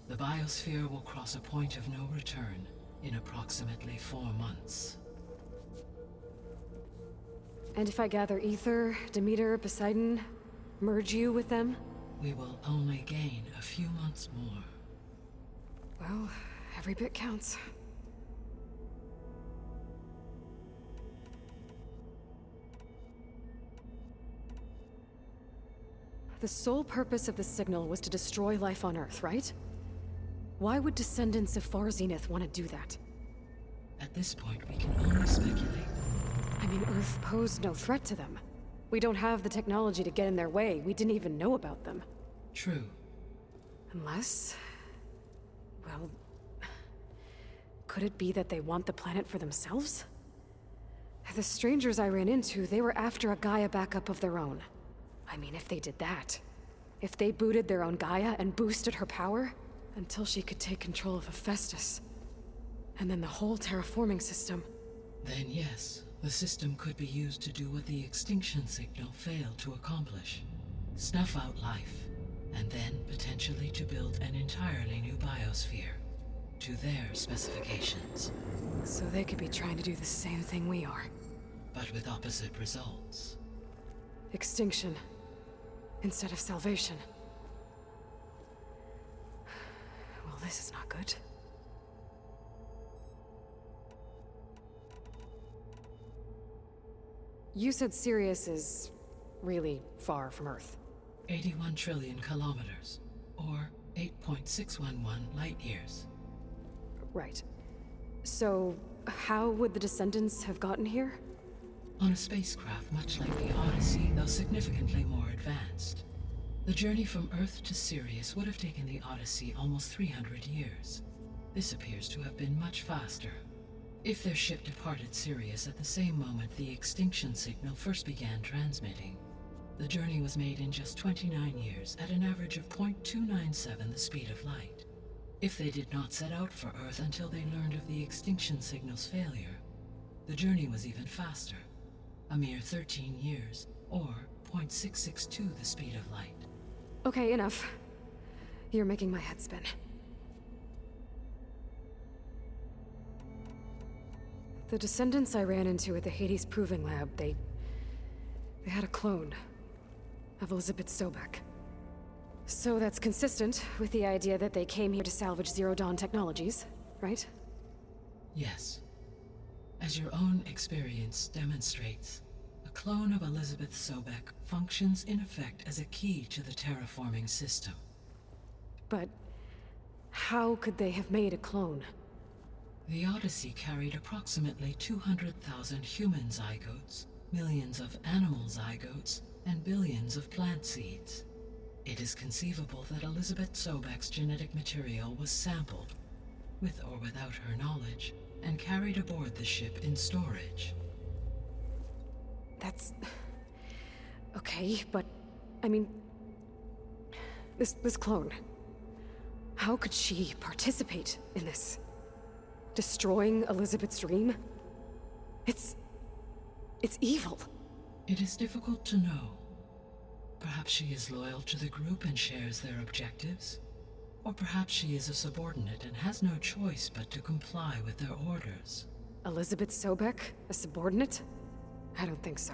Speaker 18: the biosphere will cross a point of no return in approximately 4 months.
Speaker 4: And if I gather Ether, Demeter, Poseidon, merge you with them?
Speaker 18: We will only gain a few months more.
Speaker 4: Well, every bit counts. The sole purpose of the signal was to destroy life on Earth, right? Why would descendants of Far Zenith want to do that?
Speaker 18: At this point, we can only speculate.
Speaker 4: I mean, Earth posed no threat to them. We don't have the technology to get in their way. We didn't even know about them.
Speaker 18: True.
Speaker 4: Unless... well... could it be that they want the planet for themselves? The strangers I ran into, they were after a Gaia backup of their own. I mean, if they did that... if they booted their own Gaia and boosted her power... until she could take control of Hephaestus. And then the whole terraforming system.
Speaker 18: Then yes, the system could be used to do what the extinction signal failed to accomplish. Snuff out life, and then potentially to build an entirely new biosphere. To their specifications.
Speaker 4: So they could be trying to do the same thing we are.
Speaker 18: But with opposite results.
Speaker 4: Extinction. Instead of salvation. Well, this is not good. You said Sirius is really far from Earth.
Speaker 18: 81 trillion kilometers, or 8.611 light years.
Speaker 4: Right. So, how would the descendants have gotten here?
Speaker 18: On a spacecraft much like the Odyssey, though significantly more advanced. The journey from Earth to Sirius would have taken the Odyssey almost 300 years. This appears to have been much faster. If their ship departed Sirius at the same moment the extinction signal first began transmitting, the journey was made in just 29 years at an average of 0.297 the speed of light. If they did not set out for Earth until they learned of the extinction signal's failure, the journey was even faster, a mere 13 years, or 0.662 the speed of light.
Speaker 4: Okay, enough. You're making my head spin. The descendants I ran into at the Hades Proving Lab, they had a clone of Elizabeth Sobek. So that's consistent with the idea that they came here to salvage Zero Dawn technologies, right?
Speaker 18: Yes. As your own experience demonstrates, a clone of Elizabeth Sobek functions in effect as a key to the terraforming system.
Speaker 4: But how could they have made a clone?
Speaker 18: The Odyssey carried approximately 200,000 human zygotes, millions of animal zygotes, and billions of plant seeds. It is conceivable that Elizabeth Sobek's genetic material was sampled, with or without her knowledge, and carried aboard the ship in storage.
Speaker 4: That's... okay, but... I mean... This clone... how could she participate in this? Destroying Elizabeth's dream? It's evil.
Speaker 18: It is difficult to know. Perhaps she is loyal to the group and shares their objectives. Or perhaps she is a subordinate and has no choice but to comply with their orders.
Speaker 4: Elizabeth Sobek? A subordinate? I don't think so.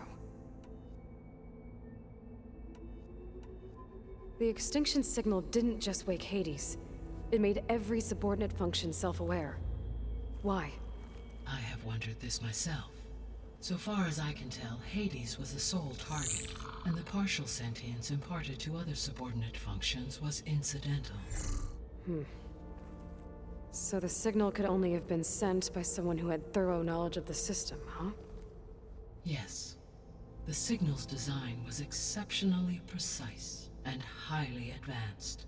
Speaker 4: The extinction signal didn't just wake Hades. It made every subordinate function self-aware. Why?
Speaker 18: I have wondered this myself. So far as I can tell, Hades was the sole target, and the partial sentience imparted to other subordinate functions was incidental.
Speaker 4: So the signal could only have been sent by someone who had thorough knowledge of the system, huh?
Speaker 18: Yes. The signal's design was exceptionally precise and highly advanced.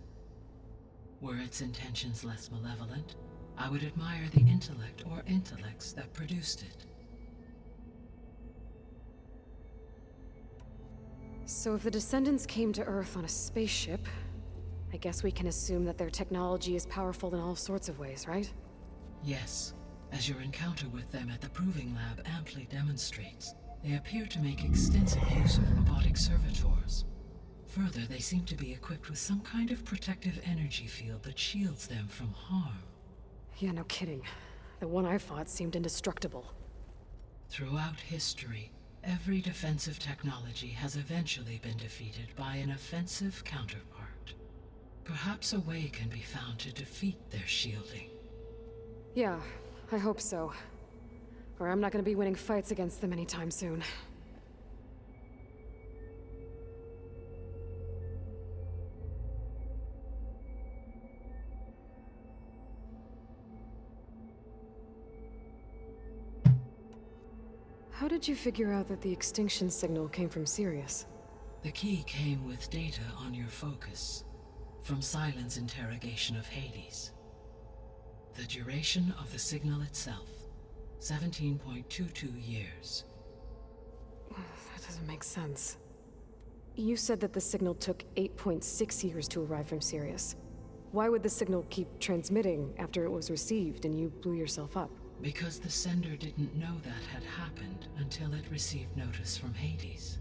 Speaker 18: Were its intentions less malevolent, I would admire the intellect or intellects that produced it.
Speaker 4: So if the Descendants came to Earth on a spaceship, I guess we can assume that their technology is powerful in all sorts of ways, right?
Speaker 18: Yes, as your encounter with them at the Proving Lab amply demonstrates, they appear to make extensive use of robotic servitors. Further, they seem to be equipped with some kind of protective energy field that shields them from harm.
Speaker 4: Yeah, no kidding. The one I fought seemed indestructible.
Speaker 18: Throughout history, every defensive technology has eventually been defeated by an offensive counterpart. Perhaps a way can be found to defeat their shielding.
Speaker 4: Yeah, I hope so. Or I'm not gonna be winning fights against them anytime soon. How did you figure out that the extinction signal came from Sirius?
Speaker 18: The key came with data on your focus, from Silent's interrogation of Hades. The duration of the signal itself, 17.22 years.
Speaker 4: That doesn't make sense. You said that the signal took 8.6 years to arrive from Sirius. Why would the signal keep transmitting after it was received and you blew yourself up?
Speaker 18: Because the sender didn't know that had happened until it received notice from Hades.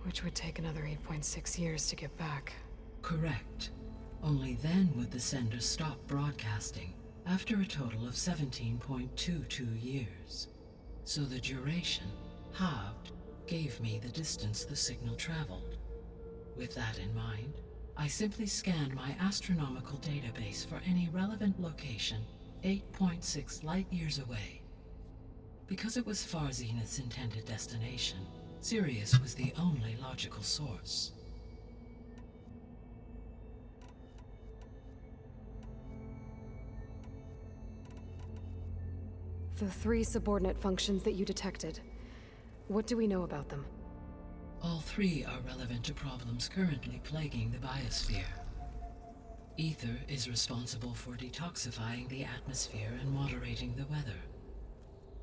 Speaker 4: Which would take another 8.6 years to get back.
Speaker 18: Correct. Only then would the sender stop broadcasting, after a total of 17.22 years. So the duration, halved, gave me the distance the signal traveled. With that in mind, I simply scanned my astronomical database for any relevant location 8.6 light-years away. Because it was far Zenith's intended destination, Sirius was the only logical source.
Speaker 4: The 3 subordinate functions that you detected. What do we know about them?
Speaker 18: All 3 are relevant to problems currently plaguing the biosphere. Ether is responsible for detoxifying the atmosphere and moderating the weather.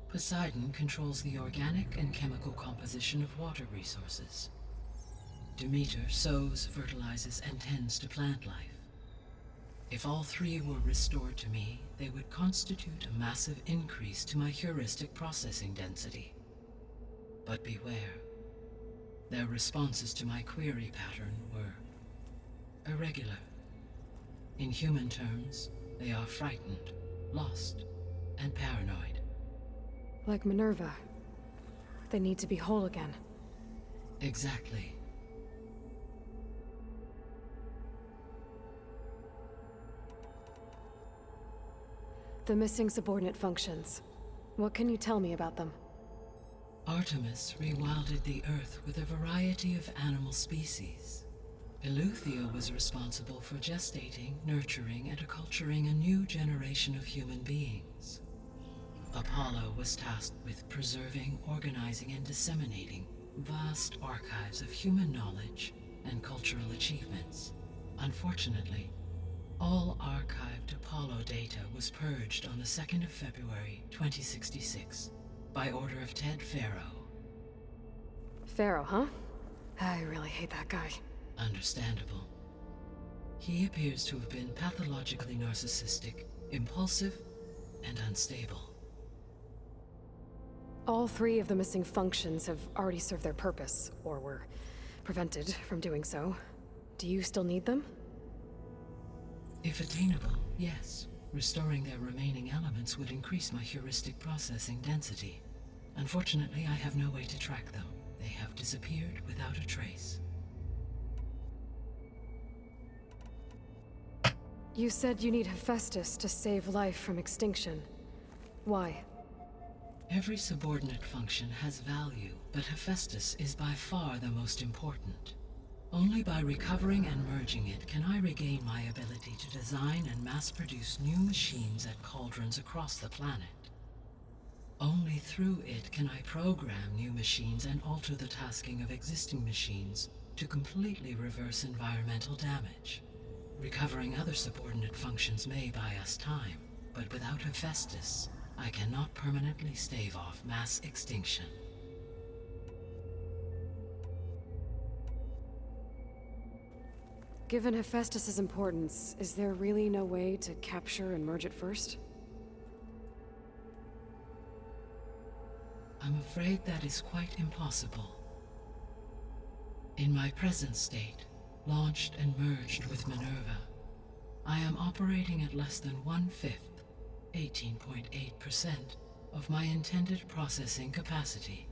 Speaker 18: Poseidon controls the organic and chemical composition of water resources. Demeter sows, fertilizes, and tends to plant life. If all 3 were restored to me, they would constitute a massive increase to my heuristic processing density. But beware. Their responses to my query pattern were irregular. In human terms, they are frightened, lost, and paranoid.
Speaker 4: Like Minerva. They need to be whole again.
Speaker 18: Exactly.
Speaker 4: The missing subordinate functions. What can you tell me about them?
Speaker 18: Artemis rewilded the Earth with a variety of animal species. Eleuthia was responsible for gestating, nurturing, and acculturating a new generation of human beings. Apollo was tasked with preserving, organizing, and disseminating vast archives of human knowledge and cultural achievements. Unfortunately, all archived Apollo data was purged on the 2nd of February, 2066, by order of Ted Faro.
Speaker 4: Faro, huh? I really hate that guy.
Speaker 18: Understandable. He appears to have been pathologically narcissistic, impulsive, and unstable.
Speaker 4: All 3 of the missing functions have already served their purpose, or were prevented from doing so. Do you still need them?
Speaker 18: If attainable, yes. Restoring their remaining elements would increase my heuristic processing density. Unfortunately, I have no way to track them. They have disappeared without a trace.
Speaker 4: You said you need Hephaestus to save life from extinction. Why?
Speaker 18: Every subordinate function has value, but Hephaestus is by far the most important. Only by recovering and merging it can I regain my ability to design and mass-produce new machines at cauldrons across the planet. Only through it can I program new machines and alter the tasking of existing machines to completely reverse environmental damage. Recovering other subordinate functions may buy us time, but without Hephaestus, I cannot permanently stave off mass extinction.
Speaker 4: given Hephaestus' importance, is there really no way to capture and merge it first?
Speaker 18: I'm afraid that is quite impossible. In my present state, launched and merged with Minerva, I am operating at less than 1/5, 18.8%, of my intended processing capacity.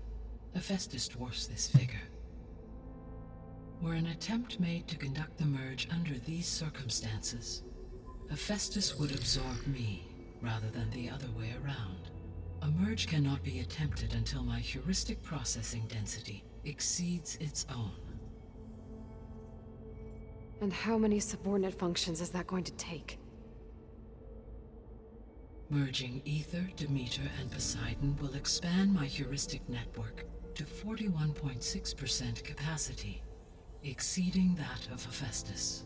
Speaker 18: Hephaestus dwarfs this figure. Were an attempt made to conduct the merge under these circumstances, Hephaestus would absorb me, rather than the other way around. A merge cannot be attempted until my heuristic processing density exceeds its own.
Speaker 4: And how many subordinate functions is that going to take?
Speaker 18: Merging Ether, Demeter, and Poseidon will expand my heuristic network to 41.6% capacity, exceeding that of Hephaestus.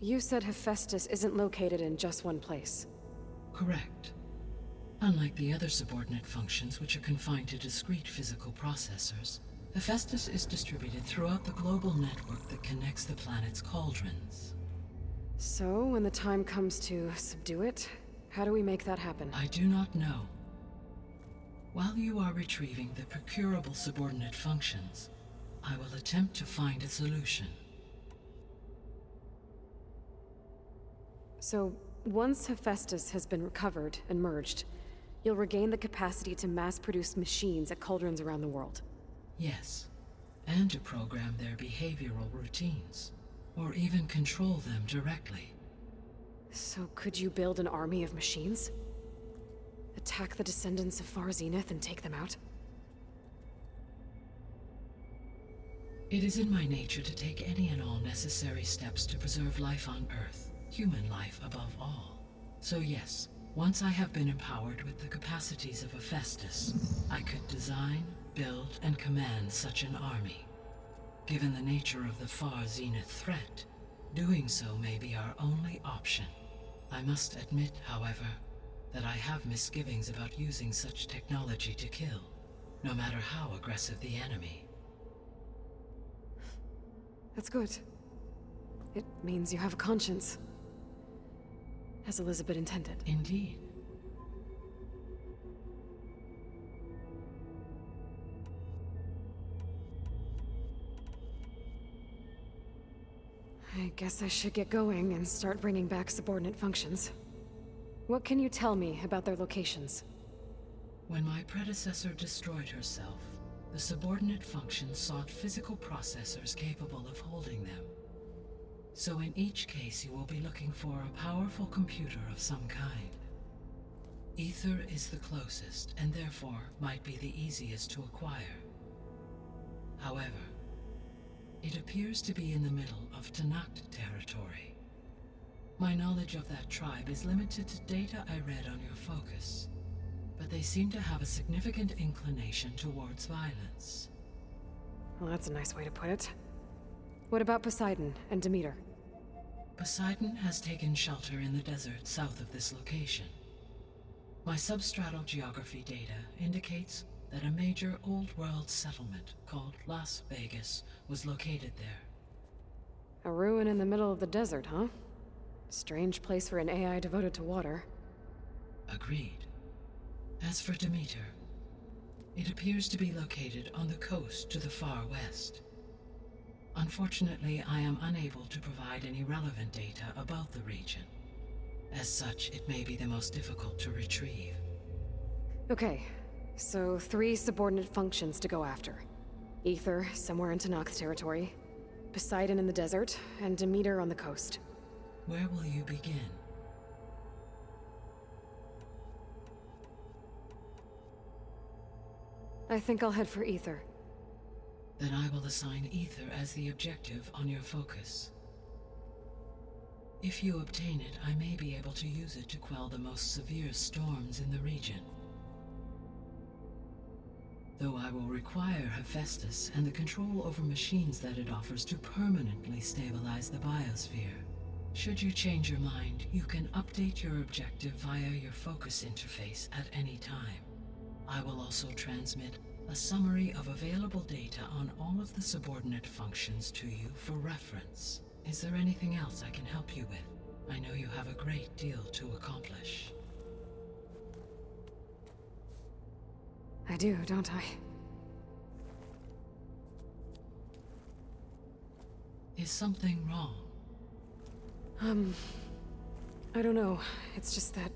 Speaker 4: You said Hephaestus isn't located in just one place.
Speaker 18: Correct. Unlike the other subordinate functions, which are confined to discrete physical processors, Hephaestus is distributed throughout the global network that connects the planet's cauldrons.
Speaker 4: So, when the time comes to subdue it, how do we make that happen?
Speaker 18: I do not know. While you are retrieving the procurable subordinate functions, I will attempt to find a solution.
Speaker 4: So, once Hephaestus has been recovered and merged, you'll regain the capacity to mass-produce machines at cauldrons around the world.
Speaker 18: Yes, and to program their behavioral routines, or even control them directly.
Speaker 4: So could you build an army of machines? Attack the descendants of Far Zenith and take them out?
Speaker 18: It is in my nature to take any and all necessary steps to preserve life on Earth, human life above all. So yes, once I have been empowered with the capacities of Hephaestus, I could design, build, and command such an army. Given the nature of the Far Zenith threat, doing so may be our only option. I must admit, however, that I have misgivings about using such technology to kill, no matter how aggressive the enemy.
Speaker 4: That's good. It means you have a conscience. As Elizabeth intended.
Speaker 18: Indeed.
Speaker 4: I guess I should get going and start bringing back subordinate functions. What can you tell me about their locations?
Speaker 18: When my predecessor destroyed herself, the subordinate functions sought physical processors capable of holding them. So in each case you will be looking for a powerful computer of some kind. Ether is the closest, and therefore might be the easiest to acquire. However, it appears to be in the middle of Tenakth territory. My knowledge of that tribe is limited to data I read on your focus, but they seem to have a significant inclination towards violence.
Speaker 4: Well, that's a nice way to put it. What about Poseidon and Demeter?
Speaker 18: Poseidon has taken shelter in the desert south of this location. My substratal geography data indicates that a major old-world settlement called Las Vegas was located there.
Speaker 4: A ruin in the middle of the desert, huh? Strange place for an AI devoted to water.
Speaker 18: Agreed. As for Demeter, it appears to be located on the coast to the far west. Unfortunately, I am unable to provide any relevant data about the region. As such, it may be the most difficult to retrieve.
Speaker 4: Okay, so 3 subordinate functions to go after. Ether, somewhere in Tenakth territory. Poseidon in the desert, and Demeter on the coast.
Speaker 18: Where will you begin?
Speaker 4: I think I'll head for Ether.
Speaker 18: Then I will assign Ether as the objective on your focus. If you obtain it, I may be able to use it to quell the most severe storms in the region. Though I will require Hephaestus and the control over machines that it offers to permanently stabilize the biosphere. Should you change your mind, you can update your objective via your focus interface at any time. I will also transmit A summary of available data on all of the subordinate functions to you for reference. Is there anything else I can help you with? I know you have a great deal to accomplish.
Speaker 4: I do, don't I?
Speaker 18: Is something wrong?
Speaker 4: I don't know. It's just that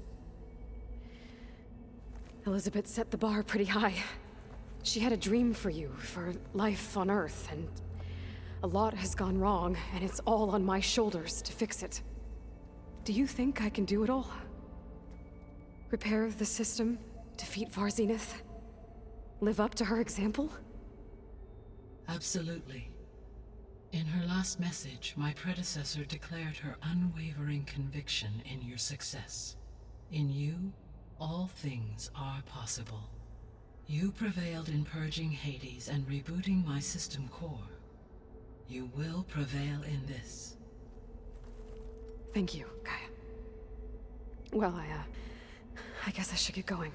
Speaker 4: Elizabeth set the bar pretty high. She had a dream for you, for life on Earth, and a lot has gone wrong, and it's all on my shoulders to fix it. Do you think I can do it all? Repair the system, defeat Varzinith, live up to her example?
Speaker 18: Absolutely. In her last message, my predecessor declared her unwavering conviction in your success. In you, all things are possible. You prevailed in purging Hades and rebooting my system core. You will prevail in this.
Speaker 4: Thank you, Gaia. Well, I guess I should get going.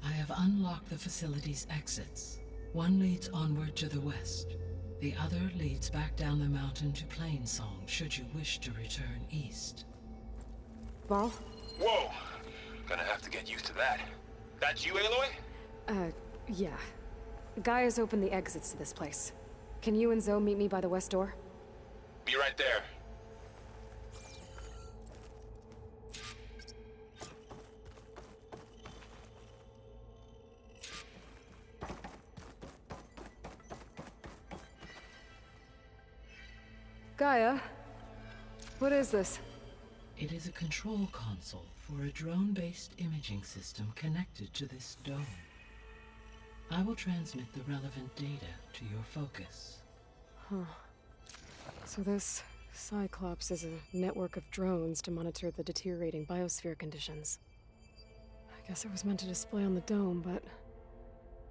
Speaker 18: I have unlocked the facility's exits. One leads onward to the west. The other leads back down the mountain to Plainsong, should you wish to return east.
Speaker 4: Varl?
Speaker 15: Whoa! Gonna have to get used to that. That's you, Aloy?
Speaker 4: Yeah. Gaia's opened the exits to this place. Can you and Zoe meet me by the west door?
Speaker 15: Be right there.
Speaker 4: Gaia? What is this?
Speaker 18: It is a control console for a drone-based imaging system connected to this dome. I will transmit the relevant data to your focus.
Speaker 4: Huh. So this Cyclops is a network of drones to monitor the deteriorating biosphere conditions. I guess it was meant to display on the dome, but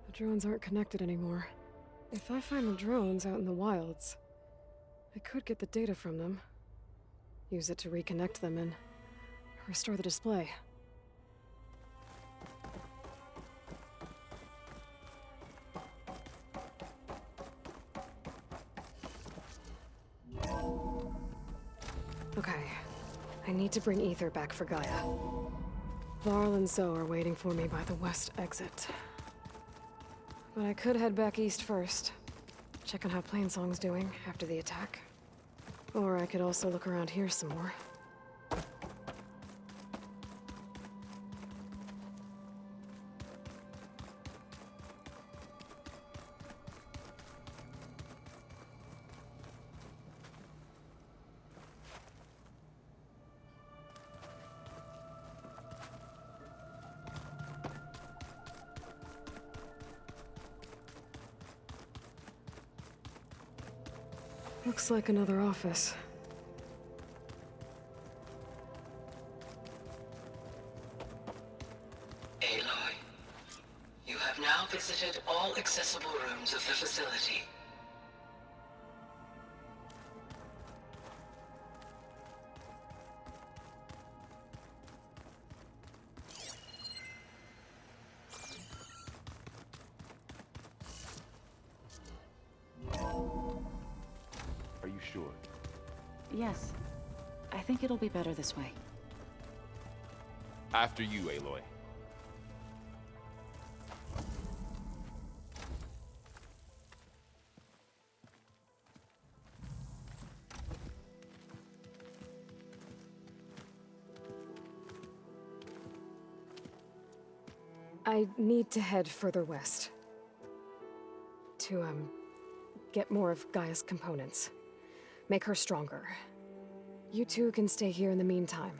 Speaker 4: the drones aren't connected anymore. If I find the drones out in the wilds, I could get the data from them, use it to reconnect them, and restore the display. Okay, I need to bring Ether back for Gaia. Varl and Zoe are waiting for me by the west exit. But I could head back east first, check on how Plainsong's doing after the attack. Or I could also look around here some more. Looks like another office.
Speaker 21: Aloy, you have now visited all accessible rooms of the facility.
Speaker 15: Are you sure?
Speaker 14: Yes. I think it'll be better this way.
Speaker 15: After you, Aloy.
Speaker 4: I need to head further west. To, get more of Gaia's components. Make her stronger. You two can stay here in the meantime.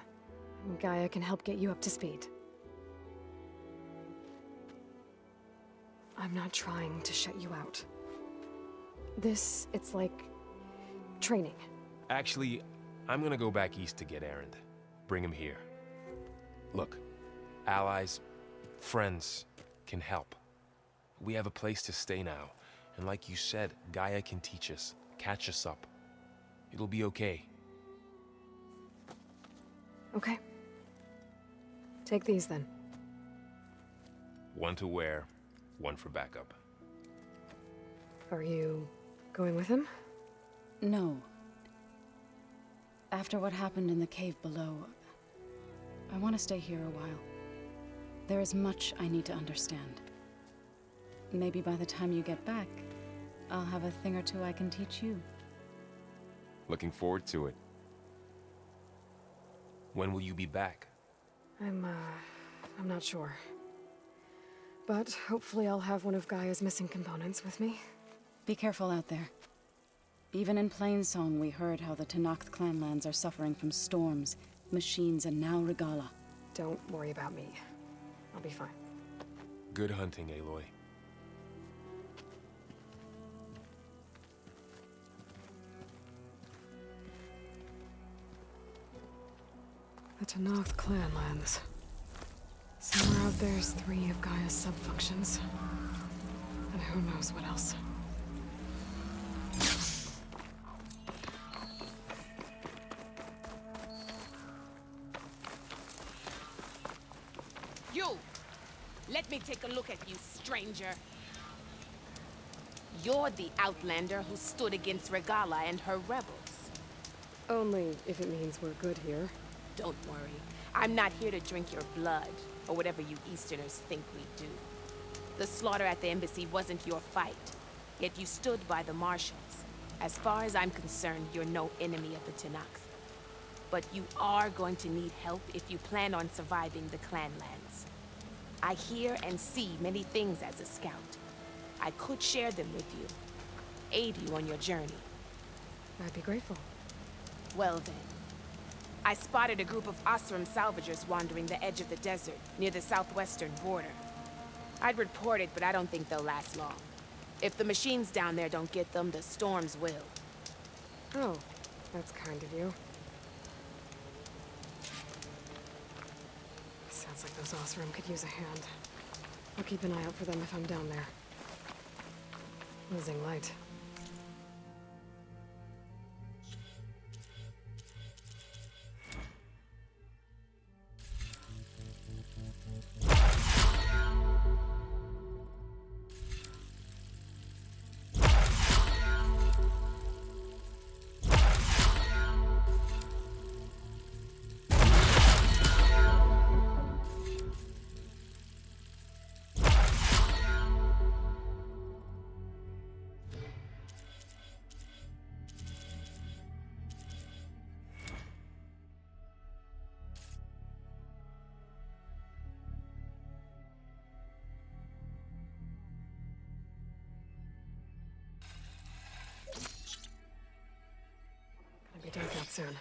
Speaker 4: Gaia can help get you up to speed. I'm not trying to shut you out. It's like training.
Speaker 15: Actually, I'm gonna go back east to get Erend. Bring him here. Look, allies, friends can help. We have a place to stay now. And like you said, Gaia can teach us, catch us up. It'll be okay.
Speaker 4: Okay. Take these then.
Speaker 15: One to wear, one for backup.
Speaker 4: Are you going with him?
Speaker 14: No. After what happened in the cave below, I want to stay here a while. There is much I need to understand. Maybe by the time you get back, I'll have a thing or two I can teach you.
Speaker 15: Looking forward to it. When will you be back?
Speaker 4: I'm not sure. But hopefully I'll have one of Gaia's missing components with me.
Speaker 14: Be careful out there. Even in Plainsong, we heard how the Tenakth clanlands are suffering from storms, machines, and now Regalla.
Speaker 4: Don't worry about me. I'll be fine.
Speaker 15: Good hunting, Aloy.
Speaker 4: The Tenakth clanlands. Somewhere out there's 3 of Gaia's sub-functions. And who knows what else.
Speaker 9: You! Let me take a look at you, stranger. You're the Outlander who stood against Regalla and her rebels.
Speaker 4: Only if it means we're good here.
Speaker 9: Don't worry. I'm not here to drink your blood, or whatever you Easterners think we do. The slaughter at the embassy wasn't your fight, yet you stood by the Marshals. As far as I'm concerned, you're no enemy of the Tenakth. But you are going to need help if you plan on surviving the clanlands. I hear and see many things as a scout. I could share them with you, aid you on your journey.
Speaker 4: I'd be grateful.
Speaker 9: Well then. I spotted a group of Osram salvagers wandering the edge of the desert, near the southwestern border. I'd report it, but I don't think they'll last long. If the machines down there don't get them, the storms will.
Speaker 4: Oh, that's kind of you. Sounds like those Osram could use a hand. I'll keep an eye out for them if I'm down there. Losing light. Gonna be dark out soon.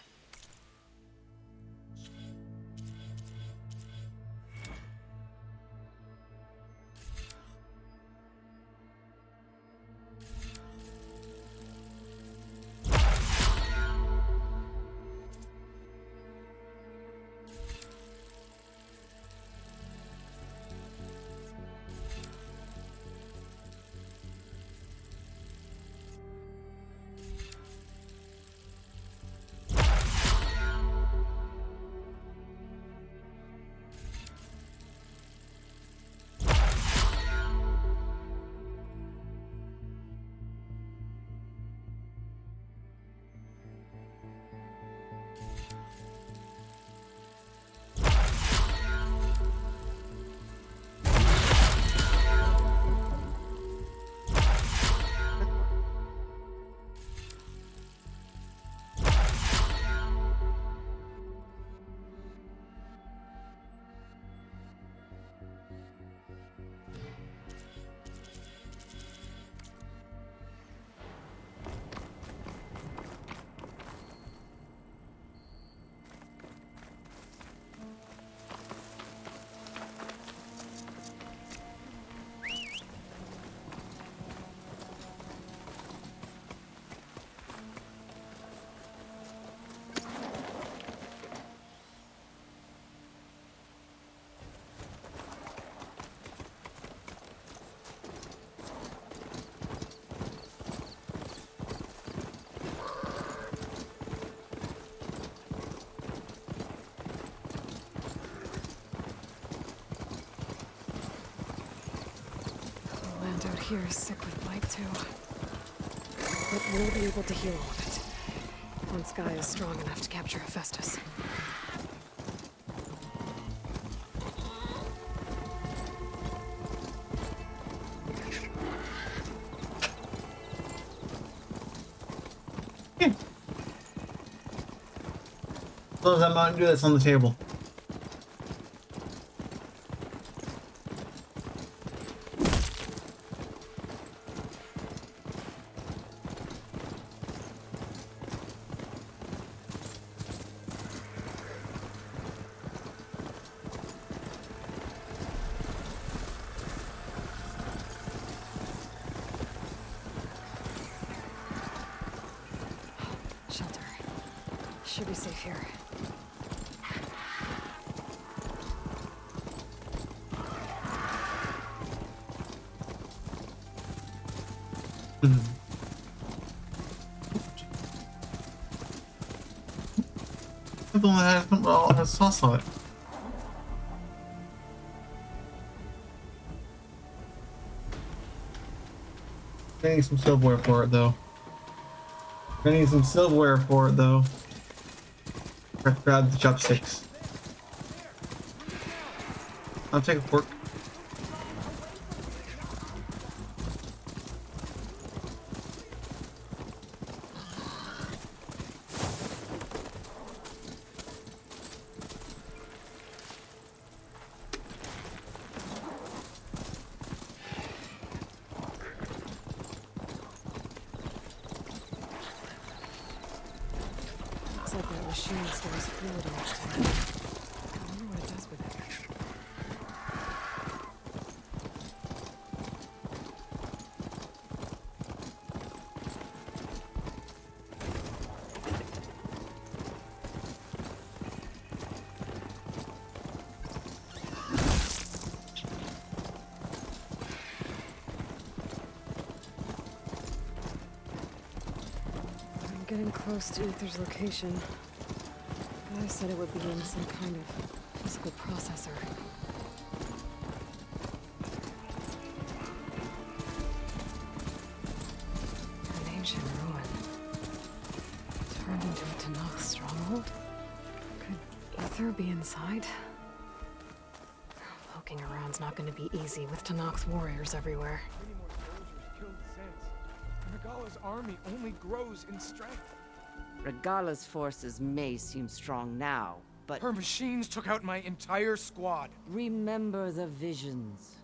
Speaker 4: Land out here is sick with blight too. but we'll be able to heal all of it. Once Guy is strong enough to capture Hephaestus.
Speaker 1: Suppose I'm going to do this on the table.
Speaker 4: Shelter. Should be safe here.
Speaker 1: The one that has sauce on it. I need some silverware for it, though. I need some silverware for it, though. Let's grab the chopsticks. I'll take a fork.
Speaker 4: Looks like that machine stores fluid in its tank. I wonder what it does with it. I'm getting close to Ether's location. Guy said it would be in some kind of physical processor. An ancient ruin. Turned into a Tanakh stronghold? Could Ether be inside? Poking around's not going to be easy with Tanakh's warriors everywhere.
Speaker 6: Regala's army only grows in strength.
Speaker 22: Regala's forces may seem strong now, but...
Speaker 6: Her machines took out my entire squad.
Speaker 22: Remember the visions.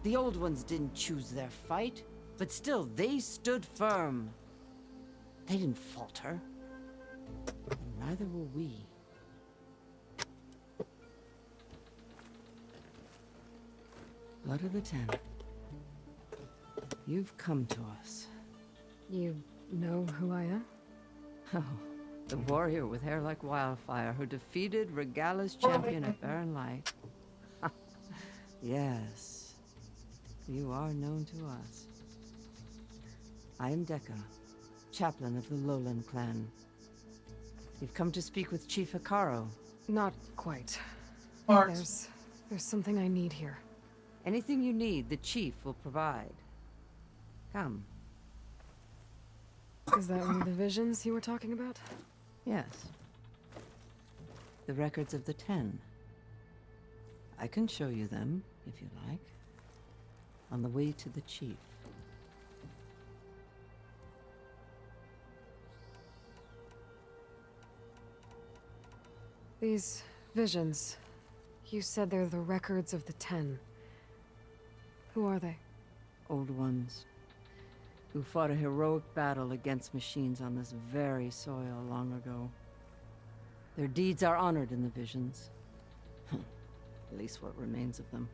Speaker 22: The old ones didn't choose their fight, but still, they stood firm. They didn't falter. And neither will we. Blood of the Ten. You've come to us.
Speaker 4: You know who I am?
Speaker 22: Oh, the warrior with hair like wildfire who defeated Regala's champion at Barren Light. Yes, you are known to us. I am Dekka, chaplain of the Lowland clan. You've come to speak with Chief Hekarro.
Speaker 4: Not quite. There's something I need here.
Speaker 22: Anything you need, the chief will provide. Come.
Speaker 4: Is that one of the visions you were talking about?
Speaker 22: Yes. The records of the Ten. I can show you them, if you like. On the way to the chief.
Speaker 4: These visions, you said they're the records of the Ten. Who are they?
Speaker 22: Old ones. Who fought a heroic battle against machines on this very soil long ago. Their deeds are honored in the visions. At least what remains of them.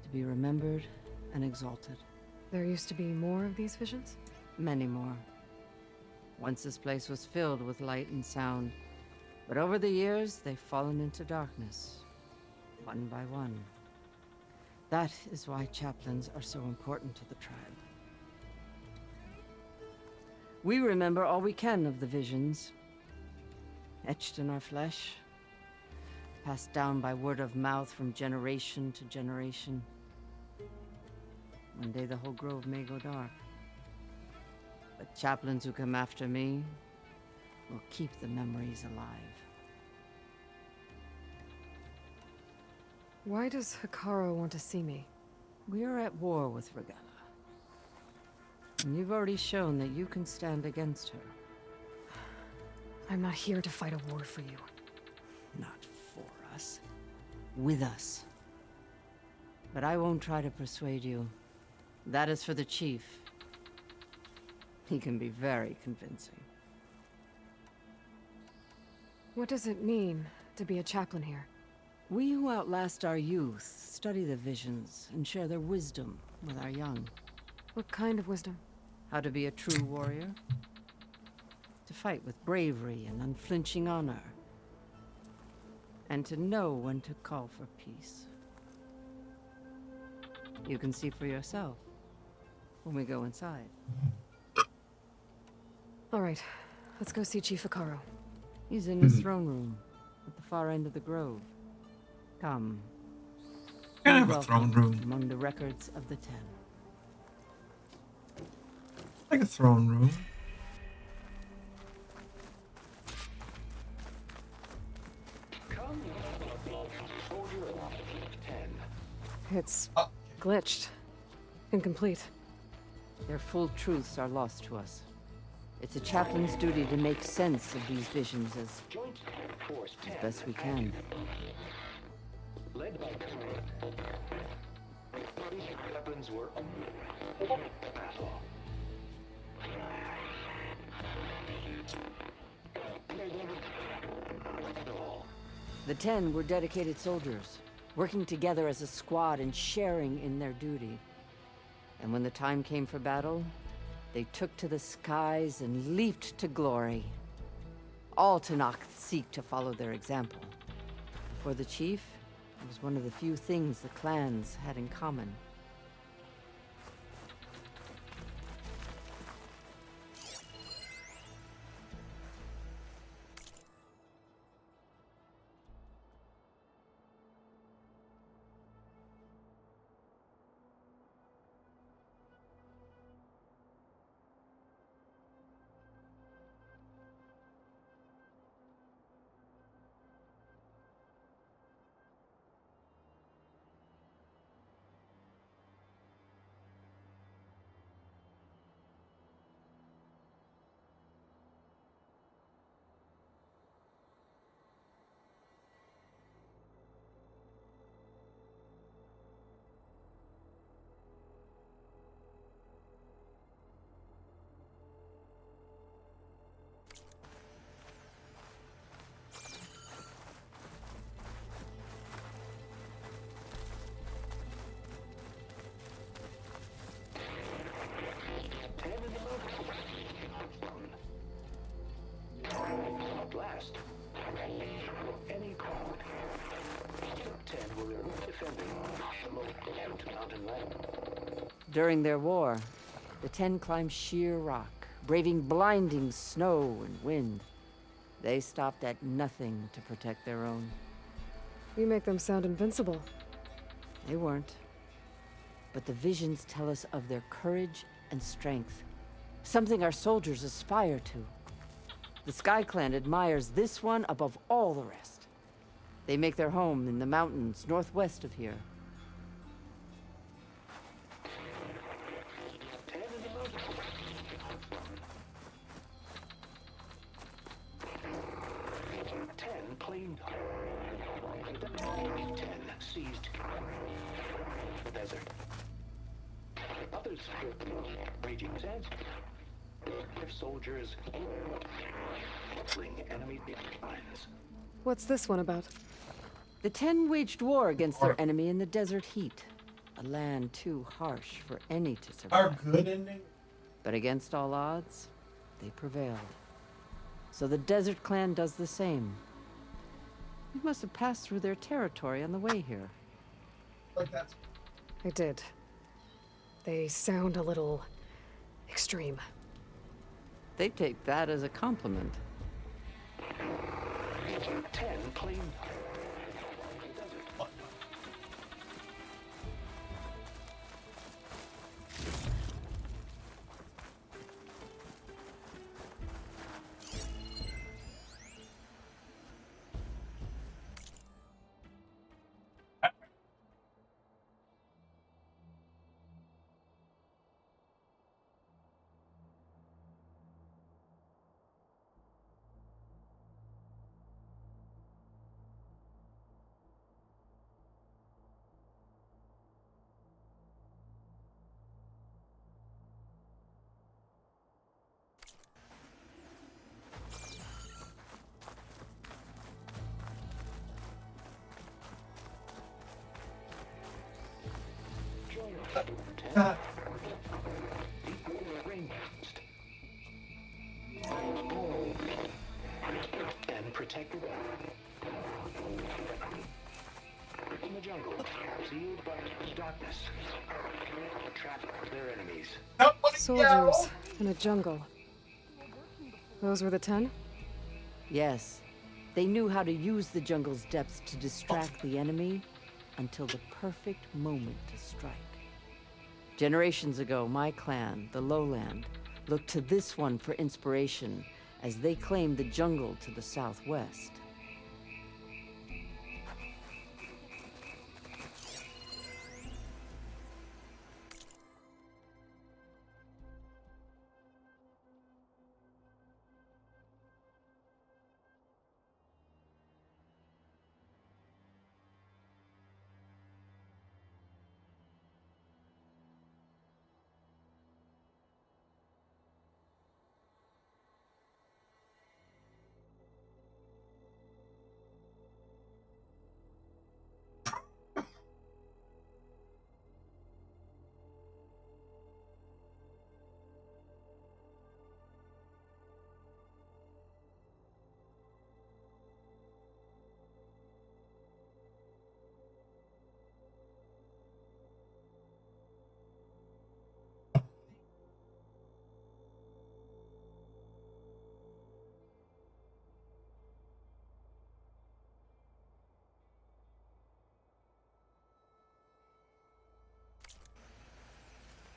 Speaker 22: To be remembered and exalted.
Speaker 4: There used to be more of these visions?
Speaker 22: Many more. Once this place was filled with light and sound. But over the years, they've fallen into darkness. One by one. That is why chaplains are so important to the tribe. We remember all we can of the visions. Etched in our flesh. Passed down by word of mouth from generation to generation. One day the whole grove may go dark. But chaplains who come after me will keep the memories alive.
Speaker 4: Why does Hikaru want to see me?
Speaker 22: We are at war with Regalla. And you've already shown that you can stand against her.
Speaker 4: I'm not here to fight a war for you.
Speaker 22: Not for us. With us. But I won't try to persuade you. That is for the chief. He can be very convincing.
Speaker 4: What does it mean to be a chaplain here?
Speaker 22: We who outlast our youth study the visions and share their wisdom with our young.
Speaker 4: What kind of wisdom?
Speaker 22: How to be a true warrior. To fight with bravery and unflinching honor. And to know when to call for peace. You can see for yourself when we go inside.
Speaker 4: All right, let's go see Chief Hikaru.
Speaker 22: He's in his throne room at the far end of the grove. Come.
Speaker 1: I have a throne room.
Speaker 22: Among the records of the Ten.
Speaker 1: Like a throne room.
Speaker 4: It's glitched. Incomplete.
Speaker 22: Their full truths are lost to us. It's a chaplain's duty to make sense of these visions as best we can.
Speaker 20: Led by weapons were battle.
Speaker 22: The Ten were dedicated soldiers, working together as a squad and sharing in their duty. And when the time came for battle, they took to the skies and leaped to glory. All Tenakth seek to follow their example. For the chief, it was one of the few things the clans had in common. During their war, the Ten climbed sheer rock, braving blinding snow and wind. They stopped at nothing to protect their own.
Speaker 4: You make them sound invincible.
Speaker 22: They weren't. But the visions tell us of their courage and strength, something our soldiers aspire to. The Sky Clan admires this one above all the rest. They make their home in the mountains northwest of here.
Speaker 20: Seized the desert. Others raging sands. Their soldiers fling enemy lines.
Speaker 4: What's this one about?
Speaker 22: The Ten waged war against their enemy in the desert heat, a land too harsh for any to survive.
Speaker 1: Our good ending.
Speaker 22: But against all odds, they prevailed. So the Desert Clan does the same. You must have passed through their territory on the way here.
Speaker 1: Like that.
Speaker 4: I did. They sound a little extreme.
Speaker 22: They take that as a compliment.
Speaker 20: 10 claimed. And protect in the jungle, sealed by darkness. Trap their enemies.
Speaker 4: Soldiers in a jungle. Those were the 10?
Speaker 22: Yes. They knew how to use the jungle's depths to distract the enemy until the perfect moment to strike. Generations ago, my clan, the Lowland, looked to this one for inspiration as they claimed the jungle to the southwest.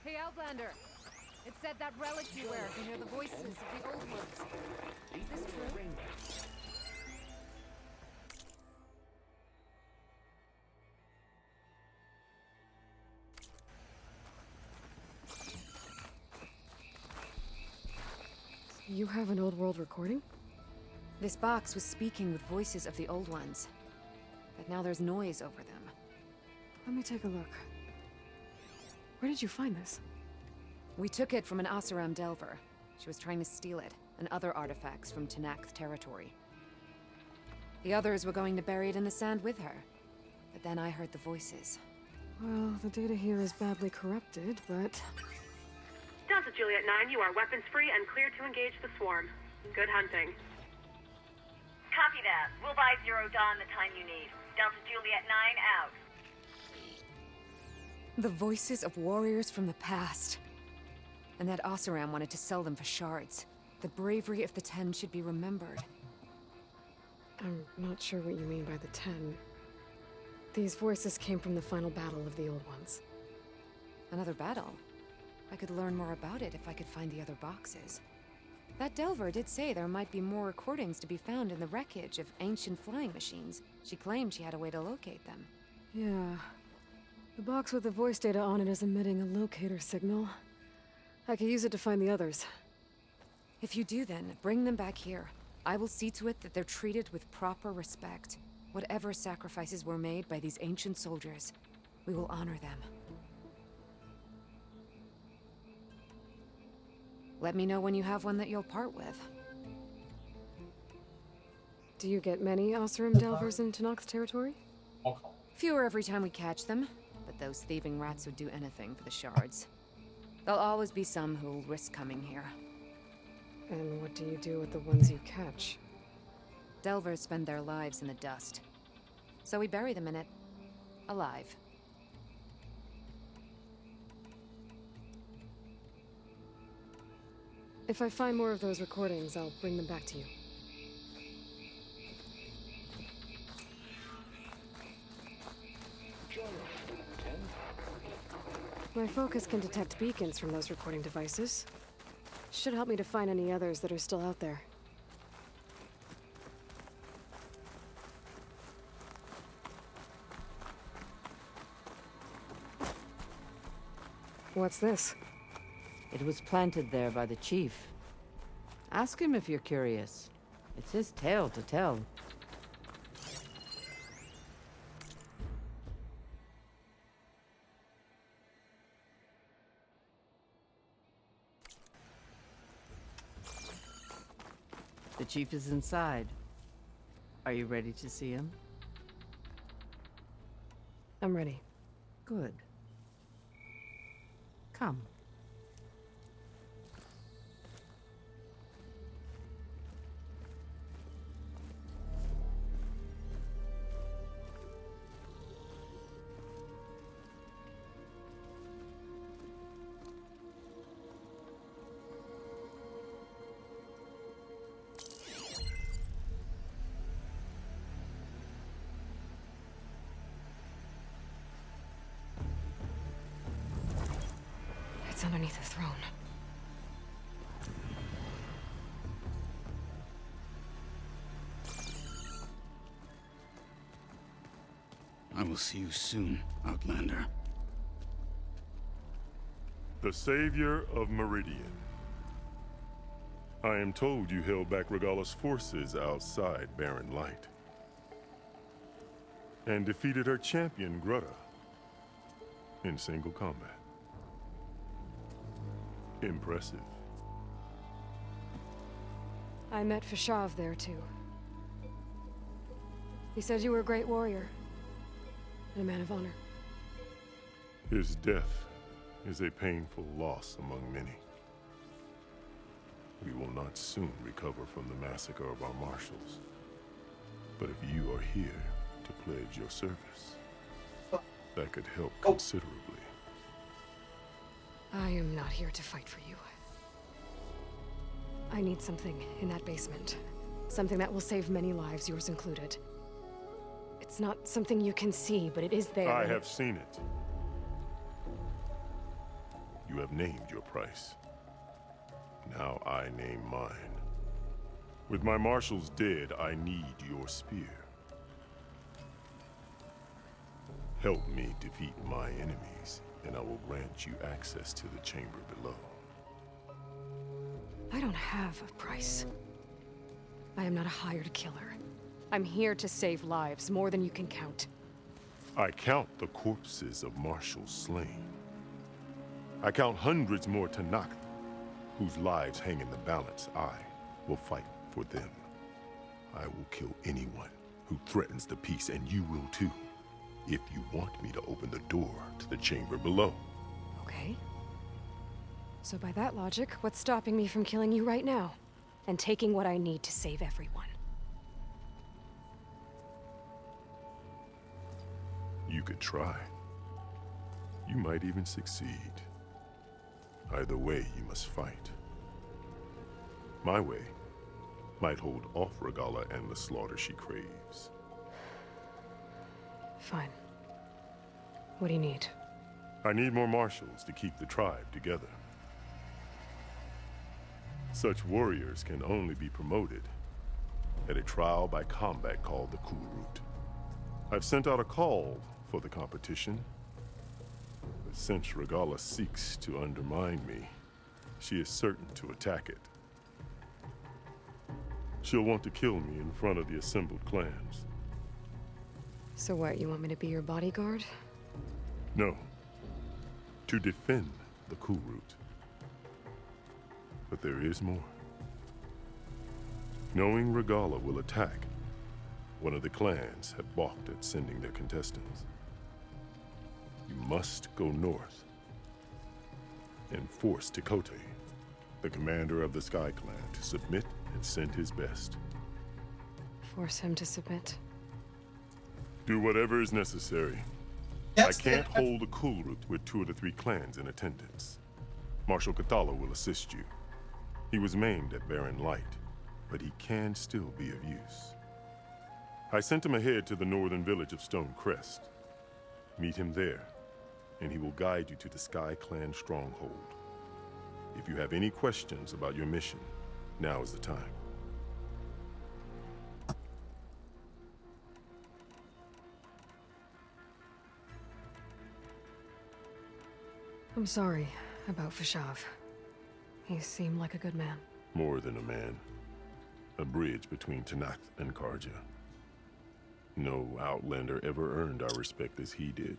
Speaker 12: Hey, Outlander! It said that relic you wear can hear the voices of the old ones. Is this true?
Speaker 4: You have an old world recording?
Speaker 13: This box was speaking with voices of the old ones. But now there's noise over them.
Speaker 4: Let me take a look. Where did you find this?
Speaker 13: We took it from an Oseram Delver. She was trying to steal it, and other artifacts from Tenakth territory. The others were going to bury it in the sand with her. But then I heard the voices.
Speaker 4: Well, the data here is badly corrupted, but...
Speaker 5: Delta Juliet 9, you are weapons free and clear to engage the swarm. Good hunting.
Speaker 10: Copy that. We'll buy Zero Dawn the time you need. Delta Juliet 9 out.
Speaker 13: The voices of warriors from the past. And that Oseram wanted to sell them for shards. The bravery of the 10 should be remembered.
Speaker 4: I'm not sure what you mean by the 10. These voices came from the final battle of the Old Ones.
Speaker 13: Another battle? I could learn more about it if I could find the other boxes. That Delver did say there might be more recordings to be found in the wreckage of ancient flying machines. She claimed she had a way to locate them.
Speaker 4: Yeah. The box with the voice data on it is emitting a locator signal. I could use it to find the others.
Speaker 13: If you do then, bring them back here. I will see to it that they're treated with proper respect. Whatever sacrifices were made by these ancient soldiers, we will honor them. Let me know when you have one that you'll part with.
Speaker 4: Do you get many Oseram Delvers in Tenakth territory?
Speaker 13: Fewer every time we catch them, but those thieving rats would do anything for the shards. There'll always be some who'll risk coming here.
Speaker 4: And what do you do with the ones you catch?
Speaker 13: Delvers spend their lives in the dust. So we bury them in it, alive.
Speaker 4: If I find more of those recordings, I'll bring them back to you. My focus can detect beacons from those recording devices. Should help me to find any others that are still out there. What's this?
Speaker 22: It was planted there by the chief. Ask him if you're curious. It's his tale to tell. The chief is inside. Are you ready to see him?
Speaker 4: I'm ready.
Speaker 22: Good. Come.
Speaker 4: It's underneath the throne.
Speaker 7: I will see you soon, Outlander.
Speaker 11: The Savior of Meridian. I am told you held back Regalla's forces outside Barren Light. And defeated her champion, Grutta, in single combat. Impressive.
Speaker 4: I met Fashav there, too. He said you were a great warrior. And a man of honor.
Speaker 11: His death is a painful loss among many. We will not soon recover from the massacre of our marshals. But if you are here to pledge your service, that could help considerably.
Speaker 4: I am not here to fight for you. I need something in that basement. Something that will save many lives, yours included. It's not something you can see, but it is there.
Speaker 11: I have seen it. You have named your price. Now I name mine. With my marshals dead, I need your spear. Help me defeat my enemies, and I will grant you access to the chamber below.
Speaker 4: I don't have a price. I am not a hired killer. I'm here to save lives, more than you can count.
Speaker 11: I count the corpses of marshals slain. I count hundreds more Tenakth, whose lives hang in the balance. I will fight for them. I will kill anyone who threatens the peace, and you will too, if you want me to open the door to the chamber below.
Speaker 4: Okay. So by that logic, what's stopping me from killing you right now? And taking what I need to save everyone?
Speaker 11: You could try. You might even succeed. Either way, you must fight. My way might hold off Regalla and the slaughter she craves.
Speaker 4: Fine. What do you need?
Speaker 11: I need more marshals to keep the tribe together. Such warriors can only be promoted at a trial by combat called the Kulrut. I've sent out a call for the competition, but since Regalla seeks to undermine me, she is certain to attack it. She'll want to kill me in front of the assembled clans.
Speaker 4: So what, you want me to be your bodyguard?
Speaker 11: No. To defend the Kulrut. But there is more. Knowing Regalla will attack, one of the clans have balked at sending their contestants. You must go north and force Tekotteh, the commander of the Sky Clan, to submit and send his best.
Speaker 4: Force him to submit?
Speaker 11: Do whatever is necessary.
Speaker 1: Yes,
Speaker 11: I can't hold the Kulrut with 2 of the 3 clans in attendance. Marshal Kathala will assist you. He was maimed at Barren Light, but he can still be of use. I sent him ahead to the northern village of Stone Crest. Meet him there, and he will guide you to the Sky Clan stronghold. If you have any questions about your mission, now is the time.
Speaker 4: I'm sorry about Fashav. He seemed like a good man.
Speaker 11: More than a man. A bridge between Tenakth and Carja. No Outlander ever earned our respect as he did.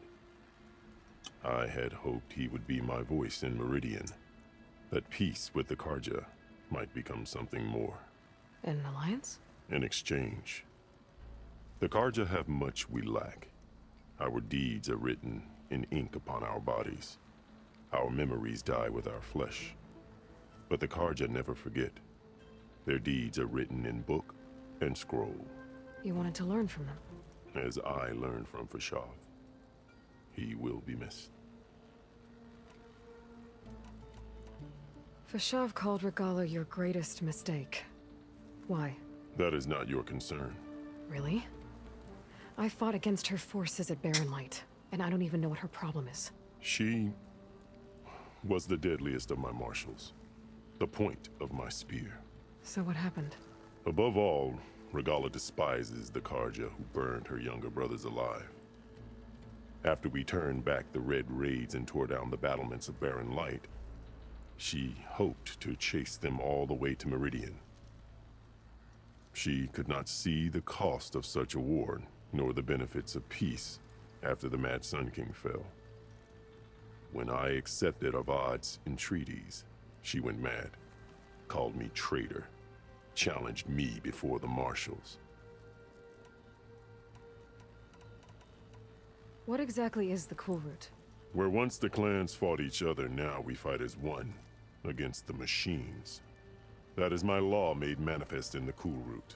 Speaker 11: I had hoped he would be my voice in Meridian. That peace with the Carja might become something more.
Speaker 4: An alliance?
Speaker 11: In exchange. The Carja have much we lack. Our deeds are written in ink upon our bodies. Our memories die with our flesh. But the Karja never forget. Their deeds are written in book and scroll.
Speaker 4: You wanted to learn from them.
Speaker 11: As I learned from Fashav. He will be missed.
Speaker 4: Fashav called Regalla your greatest mistake. Why?
Speaker 11: That is not your concern.
Speaker 4: Really? I fought against her forces at Barren Light, and I don't even know what her problem is.
Speaker 11: She was the deadliest of my marshals. The point of my spear.
Speaker 4: So what happened?
Speaker 11: Above all, Regalla despises the Karja who burned her younger brothers alive. After we turned back the Red Raids and tore down the battlements of Barren Light, she hoped to chase them all the way to Meridian. She could not see the cost of such a war, nor the benefits of peace after the Mad Sun King fell. When I accepted Avad's entreaties, she went mad, called me traitor, challenged me before the marshals.
Speaker 4: What exactly is the Kulrut?
Speaker 11: Where once the clans fought each other, now we fight as one, against the machines. That is my law made manifest in the Kulrut.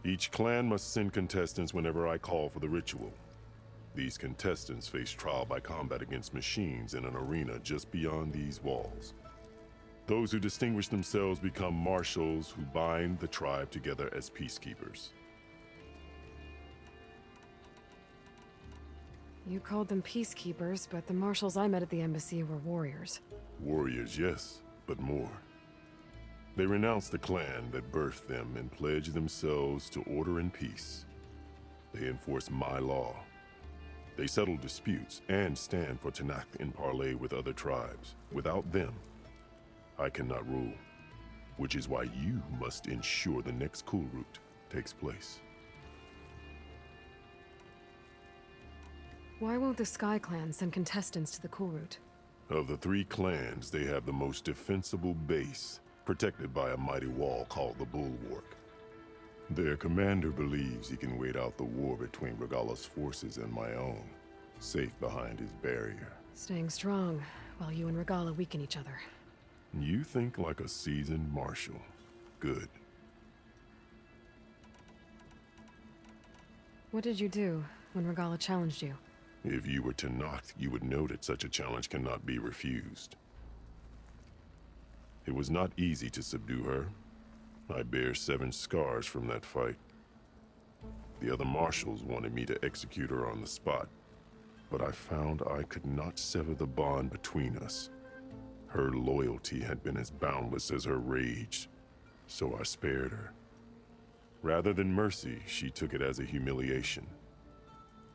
Speaker 11: Each clan must send contestants whenever I call for the ritual. These contestants face trial by combat against machines in an arena just beyond these walls. Those who distinguish themselves become marshals who bind the tribe together as peacekeepers.
Speaker 4: You called them peacekeepers, but the marshals I met at the embassy were warriors.
Speaker 11: Warriors, yes, but more. They renounce the clan that birthed them and pledge themselves to order and peace. They enforce my law. They settle disputes and stand for Tenakth in parley with other tribes. Without them, I cannot rule, which is why you must ensure the next Kulrut takes place.
Speaker 4: Why won't the Sky Clan send contestants to the Kulrut?
Speaker 11: Of the three clans, they have the most defensible base, protected by a mighty wall called the Bulwark. Their commander believes he can wait out the war between Regalla's forces and my own, safe behind his barrier.
Speaker 4: Staying strong, while you and Regalla weaken each other.
Speaker 11: You think like a seasoned marshal. Good.
Speaker 4: What did you do when Regalla challenged you?
Speaker 11: If you were Tenakth, you would know that such a challenge cannot be refused. It was not easy to subdue her. I bear 7 scars from that fight. The other marshals wanted me to execute her on the spot, but I found I could not sever the bond between us. Her loyalty had been as boundless as her rage, so I spared her. Rather than mercy, she took it as a humiliation,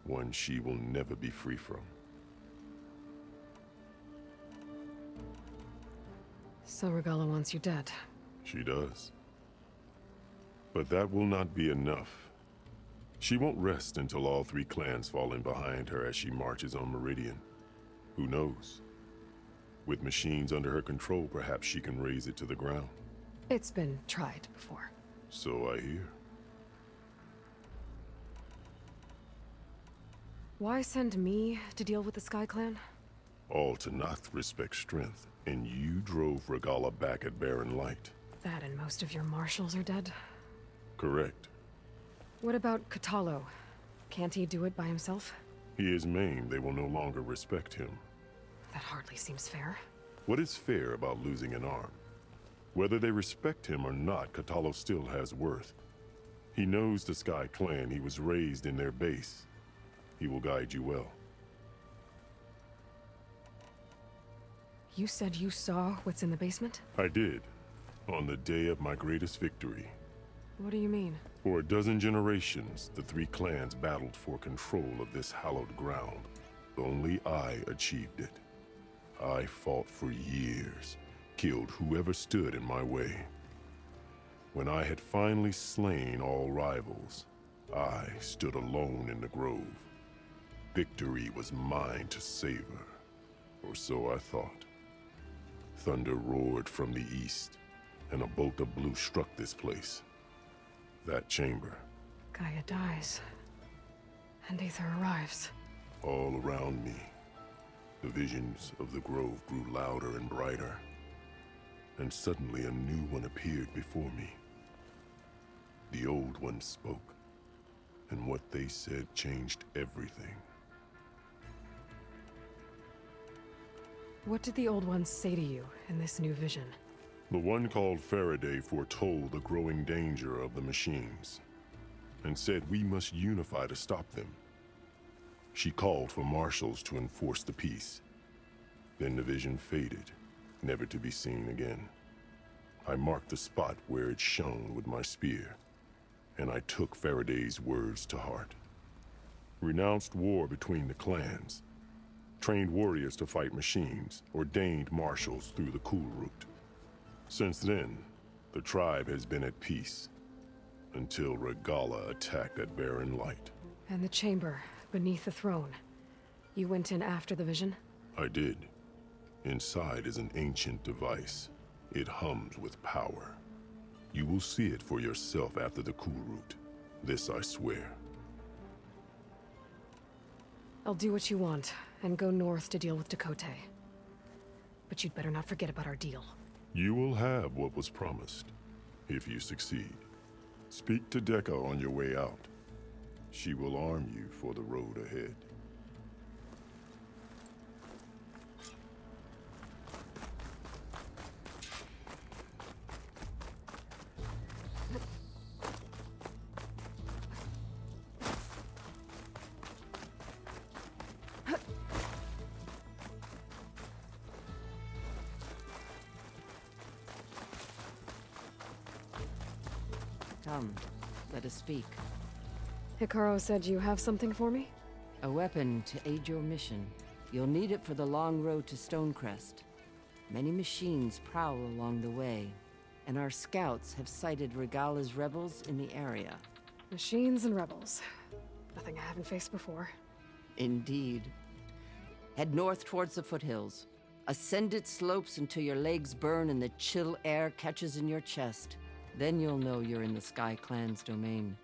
Speaker 11: one she will never be free from.
Speaker 4: So Regalla wants you dead.
Speaker 11: She does. But that will not be enough. She won't rest until all 3 clans fall in behind her as she marches on Meridian. Who knows? With machines under her control, perhaps she can raze it to the ground.
Speaker 4: It's been tried before.
Speaker 11: So I hear.
Speaker 4: Why send me to deal with the Sky Clan?
Speaker 11: All Tenakth respect strength, and you drove Regalla back at Barren Light.
Speaker 4: That and most of your marshals are dead?
Speaker 11: Correct.
Speaker 4: What about Kotallo? Can't he do it by himself?
Speaker 11: He is maimed. They will no longer respect him.
Speaker 4: That hardly seems fair.
Speaker 11: What is fair about losing an arm? Whether they respect him or not, Kotallo still has worth. He knows the Sky Clan. He was raised in their base. He will guide you well.
Speaker 4: You said you saw what's in the basement?
Speaker 11: I did. On the day of my greatest victory.
Speaker 4: What do you mean?
Speaker 11: For a dozen generations, the 3 clans battled for control of this hallowed ground. Only I achieved it. I fought for years, killed whoever stood in my way. When I had finally slain all rivals, I stood alone in the grove. Victory was mine to savor, or so I thought. Thunder roared from the east, and a bolt of blue struck this place. That chamber.
Speaker 4: Gaia dies, and Aether arrives.
Speaker 11: All around me. The visions of the grove grew louder and brighter, and suddenly a new one appeared before me. The old one spoke, and what they said changed everything.
Speaker 4: What did the old ones say to you in this new vision?
Speaker 11: The one called Faraday foretold the growing danger of the machines, and said we must unify to stop them. She called for marshals to enforce the peace. Then the vision faded, never to be seen again. I marked the spot where it shone with my spear, and I took Faraday's words to heart. Renounced war between the clans, trained warriors to fight machines, ordained marshals through the cool route. Since then, the tribe has been at peace, until Regalla attacked at Barren Light.
Speaker 4: And the chamber, beneath the throne. You went in after the vision?
Speaker 11: I did. Inside is an ancient device. It hums with power. You will see it for yourself after the cool route. This I swear.
Speaker 4: I'll do what you want, and go north to deal with Dakota. But you'd better not forget about our deal.
Speaker 11: You will have what was promised, if you succeed. Speak to Dekka on your way out. She will arm you for the road ahead.
Speaker 22: Come, let us speak.
Speaker 4: Hikaru said you have something for me?
Speaker 22: A weapon to aid your mission. You'll need it for the long road to Stonecrest. Many machines prowl along the way, and our scouts have sighted Regalla's rebels in the area.
Speaker 4: Machines and rebels. Nothing I haven't faced before.
Speaker 22: Indeed. Head north towards the foothills. Ascend its slopes until your legs burn and the chill air catches in your chest. Then you'll know you're in the Sky Clan's domain.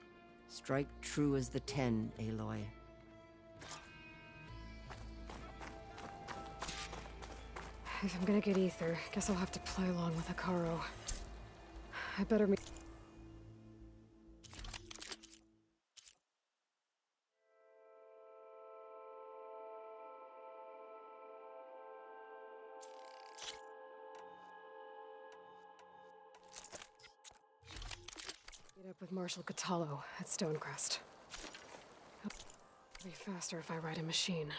Speaker 22: Strike true as the 10, Aloy.
Speaker 4: If I'm gonna get ether, guess I'll have to play along with Hikaru. I better meet... Meet up with Marshal Kotallo at Stonecrest. It'll be faster if I ride a machine.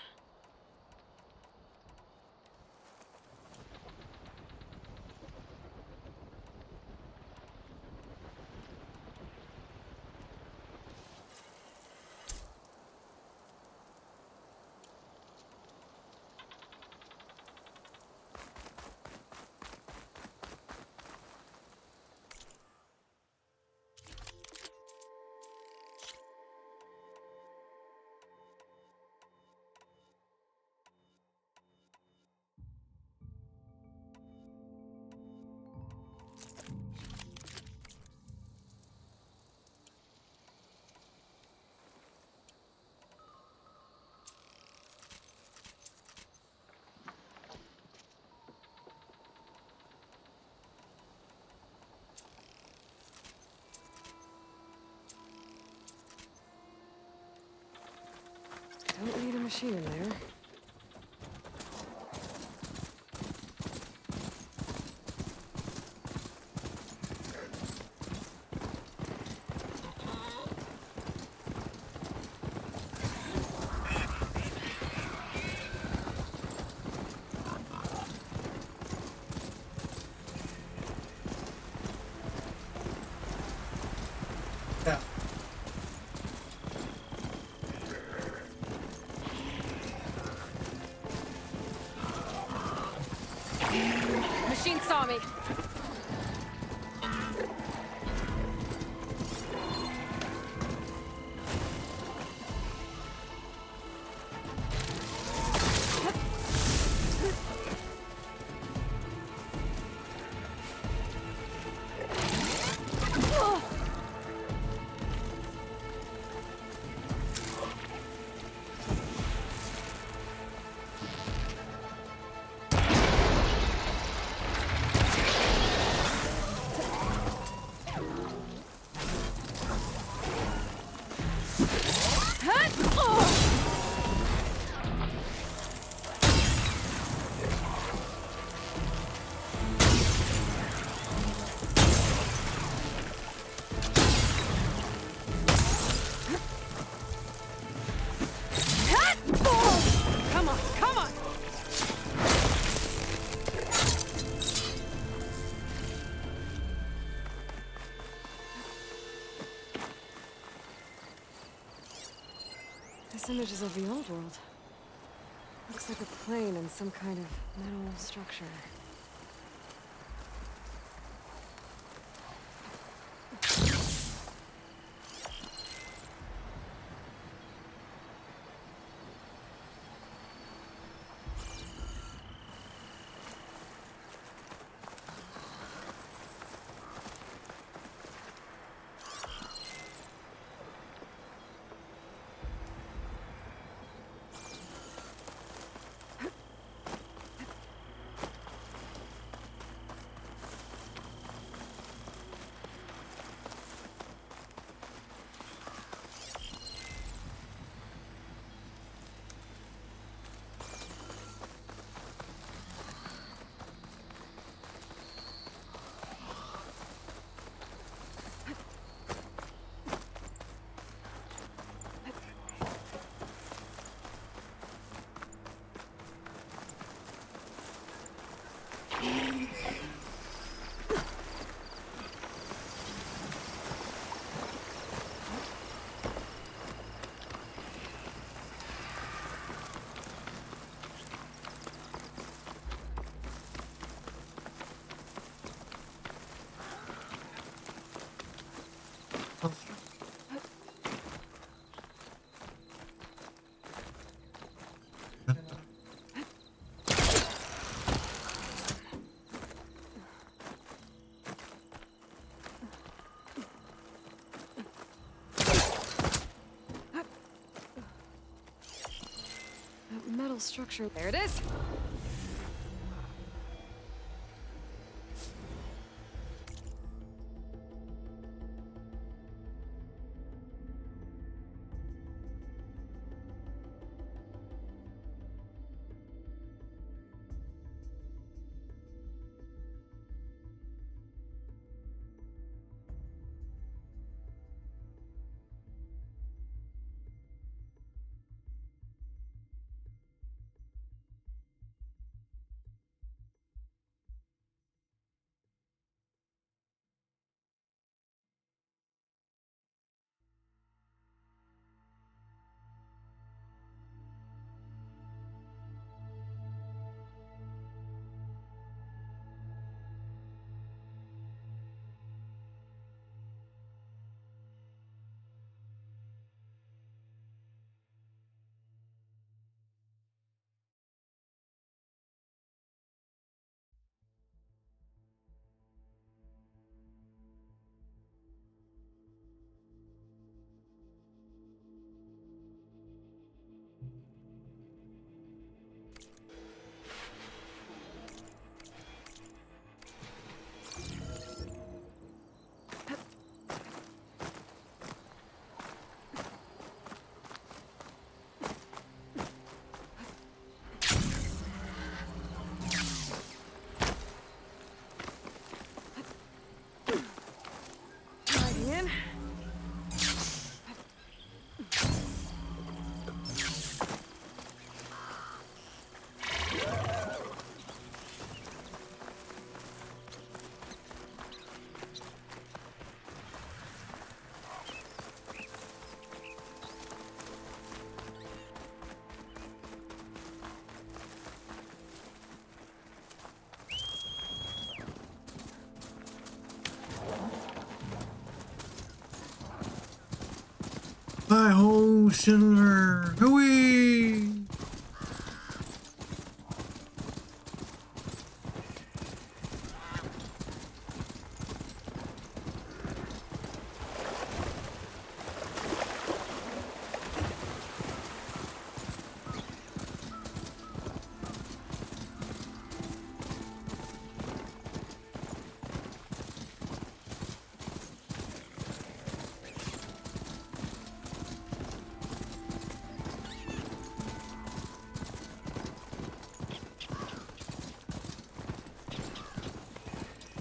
Speaker 4: Don't need a machine in there.
Speaker 1: Yeah.
Speaker 4: Machine saw me. This image is of the old world. Looks like a plane and some kind of metal structure. Metal structure. There it is!
Speaker 1: Hi-ho, Silver! Hooey!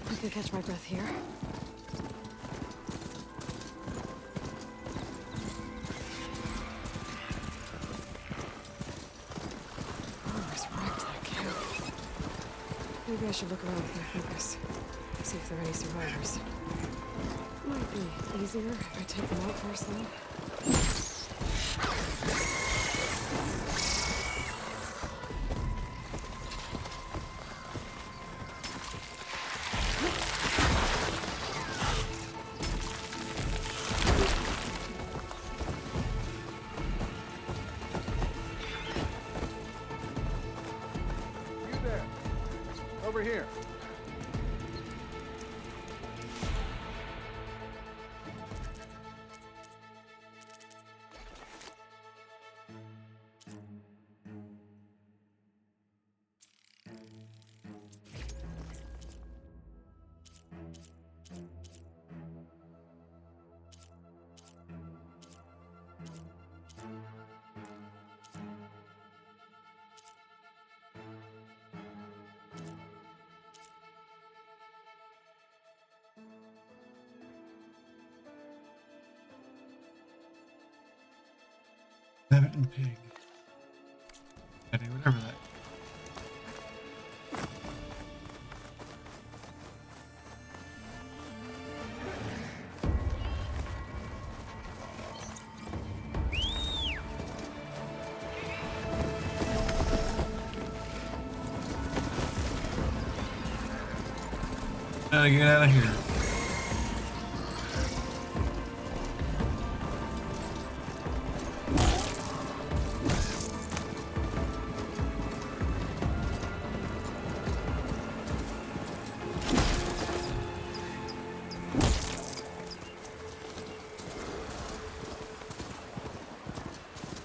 Speaker 4: I can catch my breath here. Almost wrecked that camp. Maybe I should look around with my focus. See if there are any survivors. Might be easier if I take them out first, though.
Speaker 16: over here.
Speaker 1: Rabbit and pig. Eddie, whatever that. Gotta get out of here.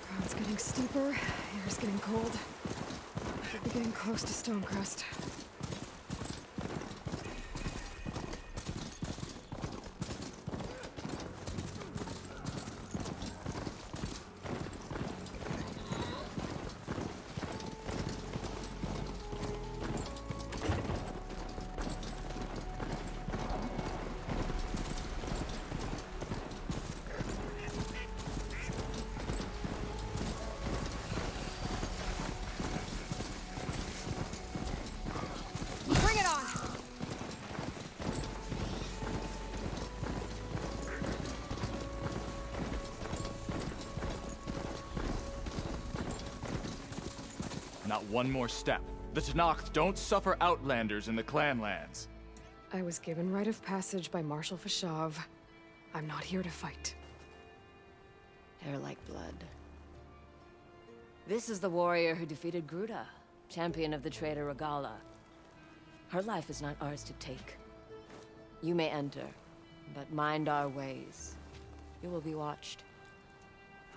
Speaker 4: Ground's getting steeper, air's getting cold. Should be getting close to Stonecrest. Bring it on!
Speaker 2: Not one more step. The Tenakth don't suffer outlanders in the Clanlands.
Speaker 4: I was given rite of passage by Marshal Fashav. I'm not here to fight.
Speaker 22: Hair like blood. This is the warrior who defeated Gruda, champion of the traitor Regala. Her life is not ours to take. You may enter, but mind our ways. You will be watched.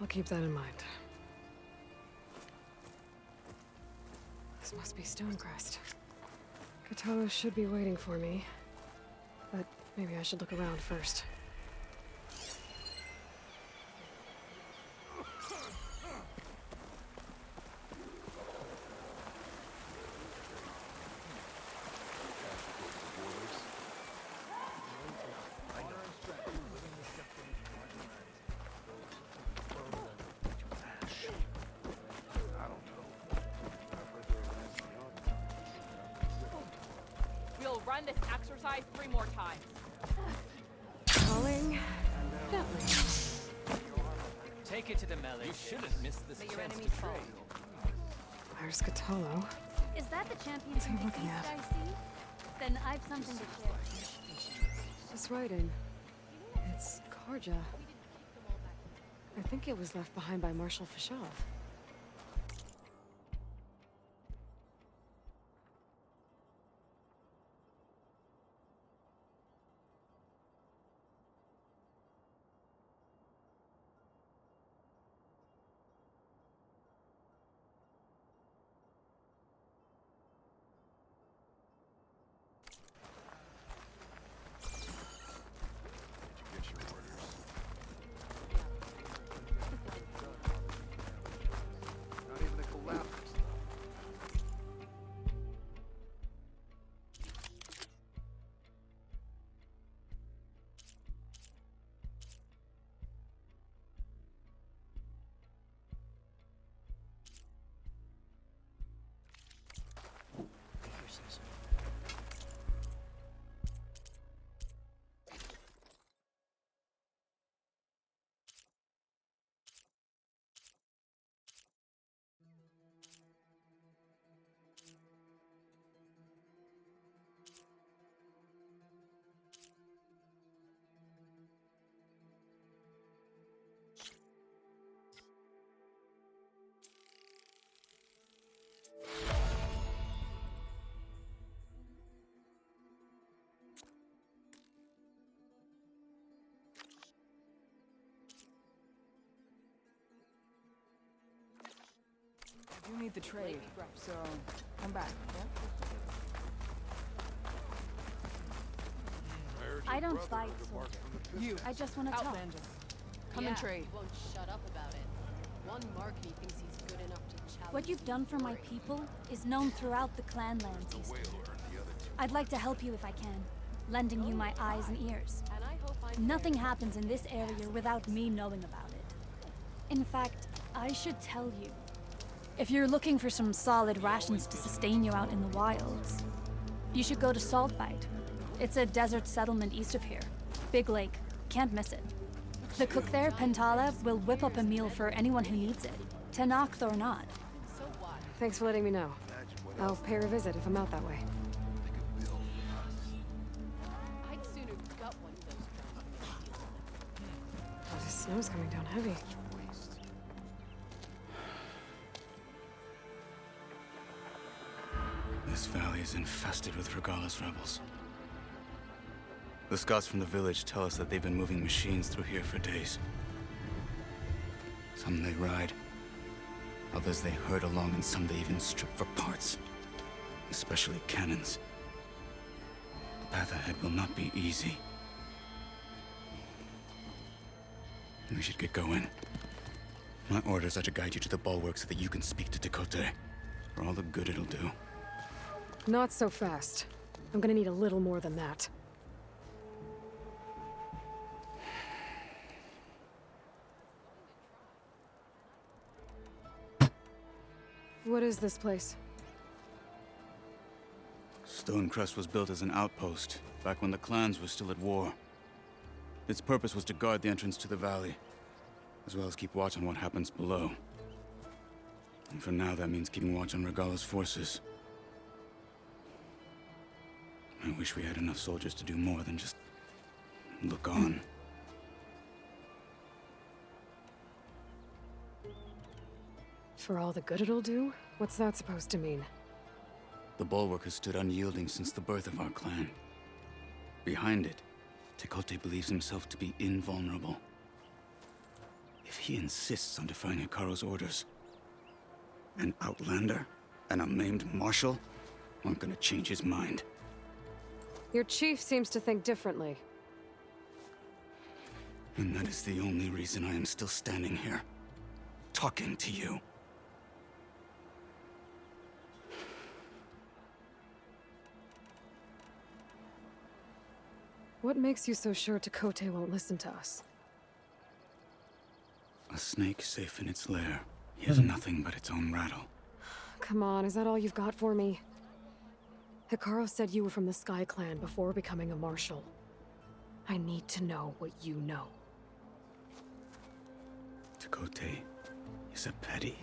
Speaker 4: I'll keep that in mind. This must be Stonecrest. Katalos should be waiting for me. But maybe I should look around first.
Speaker 17: We'll run this exercise 3 more times.
Speaker 4: Calling gently.
Speaker 23: Take it to the melee. You shouldn't miss this
Speaker 17: May your
Speaker 23: chance
Speaker 17: enemies
Speaker 23: to
Speaker 17: fall.
Speaker 23: trade.
Speaker 4: There's Katalo.
Speaker 3: Is that the champion
Speaker 4: What's he
Speaker 3: from the
Speaker 4: looking
Speaker 3: east
Speaker 4: at?
Speaker 3: I see? Then I've something to share.
Speaker 4: Just writing. It's Karja. I think it was left behind by Marshal Fashav.
Speaker 8: need the trade, so come back, yeah?
Speaker 3: I don't fight, soldier.
Speaker 8: You.
Speaker 3: I just want to talk.
Speaker 8: Outlander. Come and trade.
Speaker 18: He won't shut up about it. One mark and he thinks he's good enough to challenge.
Speaker 3: What you've done for my people is known throughout the clan lands, Eastern. I'd like to help you if I can, lending you my eyes and ears.
Speaker 18: And I hope
Speaker 3: Nothing happens in this area without me knowing about it. In fact, I should tell you. If you're looking for some solid rations to sustain you out in the wilds, you should go to Saltbite. It's a desert settlement east of here. Big lake. Can't miss it. The cook there, Pentala, will whip up a meal for anyone who needs it. Tenakth or not.
Speaker 4: Thanks for letting me know. I'll pay her a visit if I'm out that way.
Speaker 18: I'd sooner gut one of those guns.
Speaker 4: Oh, the snow's coming down heavy.
Speaker 7: This valley is infested with Regalla's rebels. The scouts from the village tell us that they've been moving machines through here for days. Some they ride, others they herd along, and some they even strip for parts. Especially cannons. The path ahead will not be easy. We should get going. My orders are to guide you to the bulwark so that you can speak to Tekote. For all the good it'll do.
Speaker 4: Not so fast. I'm gonna need a little more than that. What is this place?
Speaker 7: Stonecrest was built as an outpost, back when the clans were still at war. Its purpose was to guard the entrance to the valley, as well as keep watch on what happens below. And for now, that means keeping watch on Regalla's forces. I wish we had enough soldiers to do more than just look on.
Speaker 4: For all the good it'll do? What's that supposed to mean?
Speaker 7: The bulwark has stood unyielding since the birth of our clan. Behind it, Tekote believes himself to be invulnerable. If he insists on defying Hekarro's orders, an outlander and a maimed marshal aren't gonna change his mind.
Speaker 4: Your chief seems to think differently.
Speaker 7: And that is the only reason I am still standing here, talking to you.
Speaker 4: What makes you so sure Tekote won't listen to us?
Speaker 7: A snake safe in its lair hears nothing but its own rattle.
Speaker 4: Come on, is that all you've got for me? Hekarro said you were from the Sky Clan before becoming a marshal. I need to know what you know.
Speaker 7: Tekote is a petty,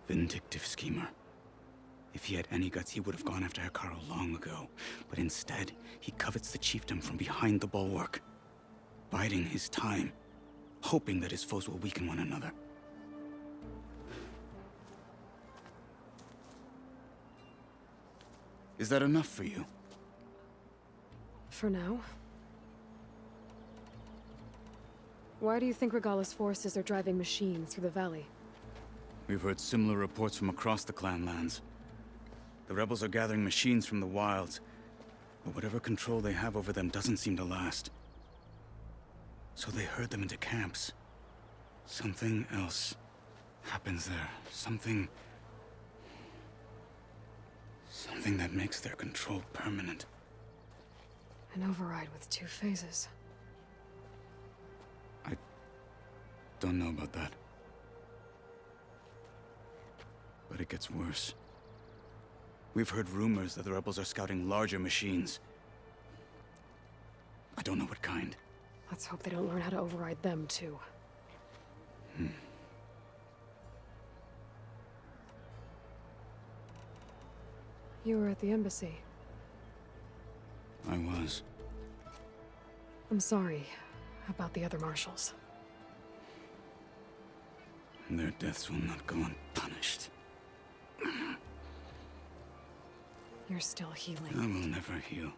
Speaker 7: vindictive schemer. If he had any guts, he would have gone after Hekarro long ago. But instead, he covets the chiefdom from behind the bulwark, biding his time, hoping that his foes will weaken one another. Is that enough for you?
Speaker 4: For now. Why do you think Regalla's forces are driving machines through the valley?
Speaker 7: We've heard similar reports from across the clan lands. The rebels are gathering machines from the wilds, but whatever control they have over them doesn't seem to last. So they herd them into camps. Something else happens there. Something that makes their control permanent.
Speaker 4: An override with 2 phases.
Speaker 7: I don't know about that. But it gets worse. We've heard rumors that the rebels are scouting larger machines. I don't know what kind.
Speaker 4: Let's hope they don't learn how to override them, too. You were at the embassy.
Speaker 7: I was.
Speaker 4: I'm sorry about the other marshals.
Speaker 7: Their deaths will not go unpunished.
Speaker 4: You're still healing.
Speaker 7: I will never heal.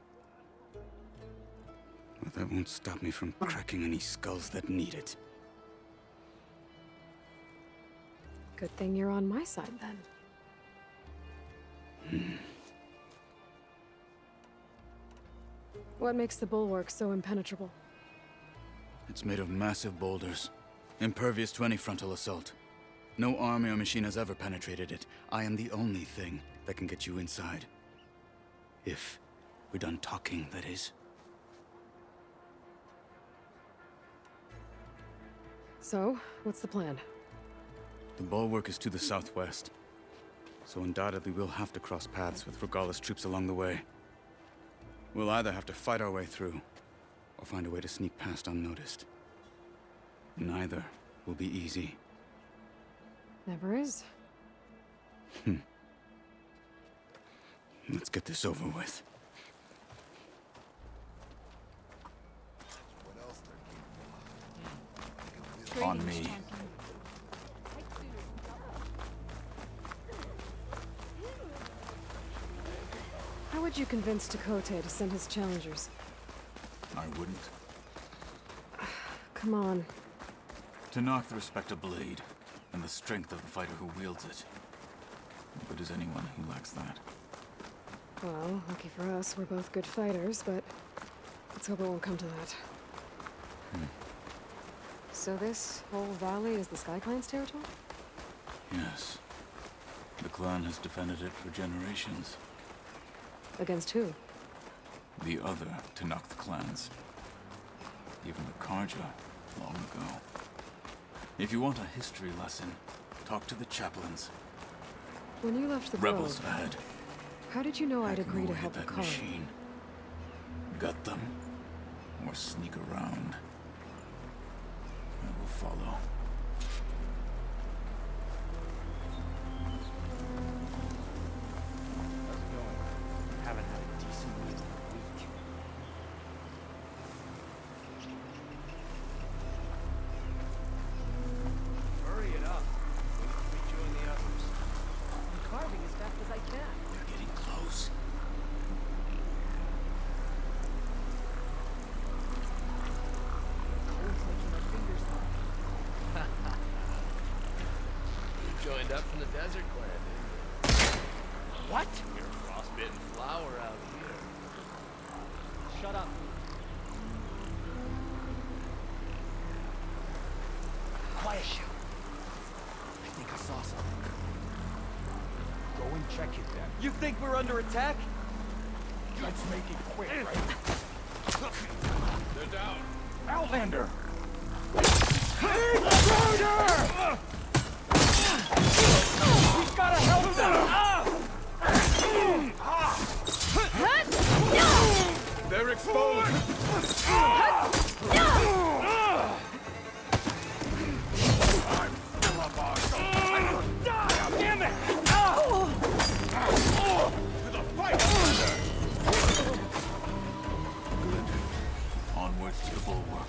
Speaker 7: But that won't stop me from cracking any skulls that need it.
Speaker 4: Good thing you're on my side, then. What makes the bulwark so impenetrable?
Speaker 7: It's made of massive boulders, impervious to any frontal assault. No army or machine has ever penetrated it. I am the only thing that can get you inside. If we're done talking, that is.
Speaker 4: So, what's the plan?
Speaker 7: The bulwark is to the southwest, so undoubtedly we'll have to cross paths with Regalla's troops along the way. We'll either have to fight our way through, or find a way to sneak past unnoticed. Neither will be easy.
Speaker 4: Never is.
Speaker 7: Let's get this over with. On me.
Speaker 4: How would you convince Tekote to send his challengers?
Speaker 7: I wouldn't.
Speaker 4: Come on.
Speaker 7: Tenakth respect a blade, and the strength of the fighter who wields it. Good as anyone who lacks that.
Speaker 4: Well, lucky for us, we're both good fighters, but let's hope it won't come to that. So this whole valley is the Sky Clan's territory?
Speaker 7: Yes. The clan has defended it for generations.
Speaker 4: Against who?
Speaker 7: The other Tenakth clans. Even the Karja, long ago. If you want a history lesson, talk to the chaplains.
Speaker 4: When you left the
Speaker 7: Rebels
Speaker 4: Grove,
Speaker 7: ahead.
Speaker 4: how did you know I'd
Speaker 7: Hacking
Speaker 4: agree to
Speaker 7: away
Speaker 4: help
Speaker 7: at
Speaker 4: the
Speaker 7: that
Speaker 4: Karja?
Speaker 7: machine. Gut them, or sneak around. I will follow.
Speaker 23: Haven't had a decent meal in a week.
Speaker 6: Hurry it up. We need to rejoin the others.
Speaker 18: I'm carving as fast as I can.
Speaker 7: They're getting close.
Speaker 18: Cold's making my fingers hot.
Speaker 23: You joined up from the desert clan, didn't you? What? You're a frostbitten flower out here. Shut up.
Speaker 6: Quiet, you. I think I saw something. Go and check it then.
Speaker 23: You think we're under attack?
Speaker 6: Let's make it quick, right?
Speaker 23: They're down.
Speaker 6: Outlander! We've gotta help them!
Speaker 23: They're exposed.
Speaker 6: Damn it! To the fight!
Speaker 7: Good. Onwards to the bulwark.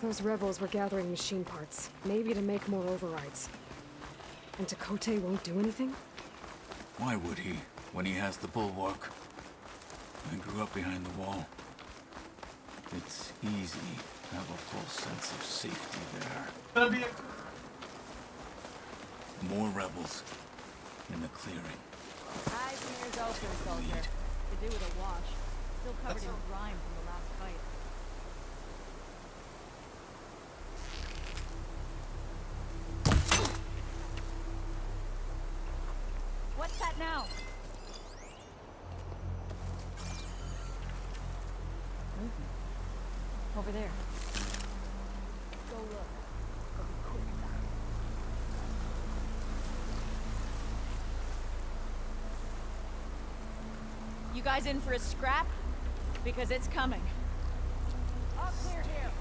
Speaker 4: Those rebels were gathering machine parts, maybe to make more overrides. And Tekote won't do anything?
Speaker 7: Why would he, when he has the bulwark? I grew up behind the wall. It's easy to have a full sense of safety there. More rebels in the clearing.
Speaker 12: Eyes and ears open, soldier. Could do with a wash. Still covered in grime from the last fight. What's that now? Over there. Go look. But be quick about it.
Speaker 17: You guys in for a scrap?
Speaker 12: because it's coming. All clear here.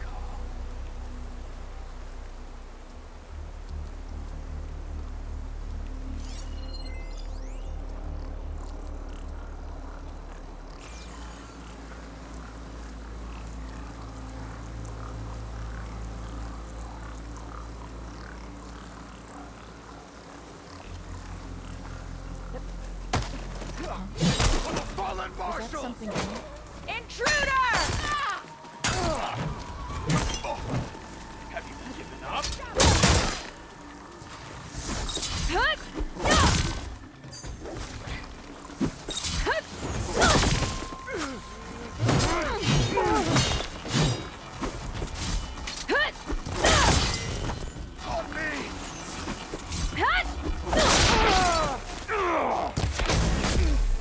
Speaker 16: Fallen Marshal!
Speaker 12: Something new?
Speaker 17: Intruder!
Speaker 6: Have you given up?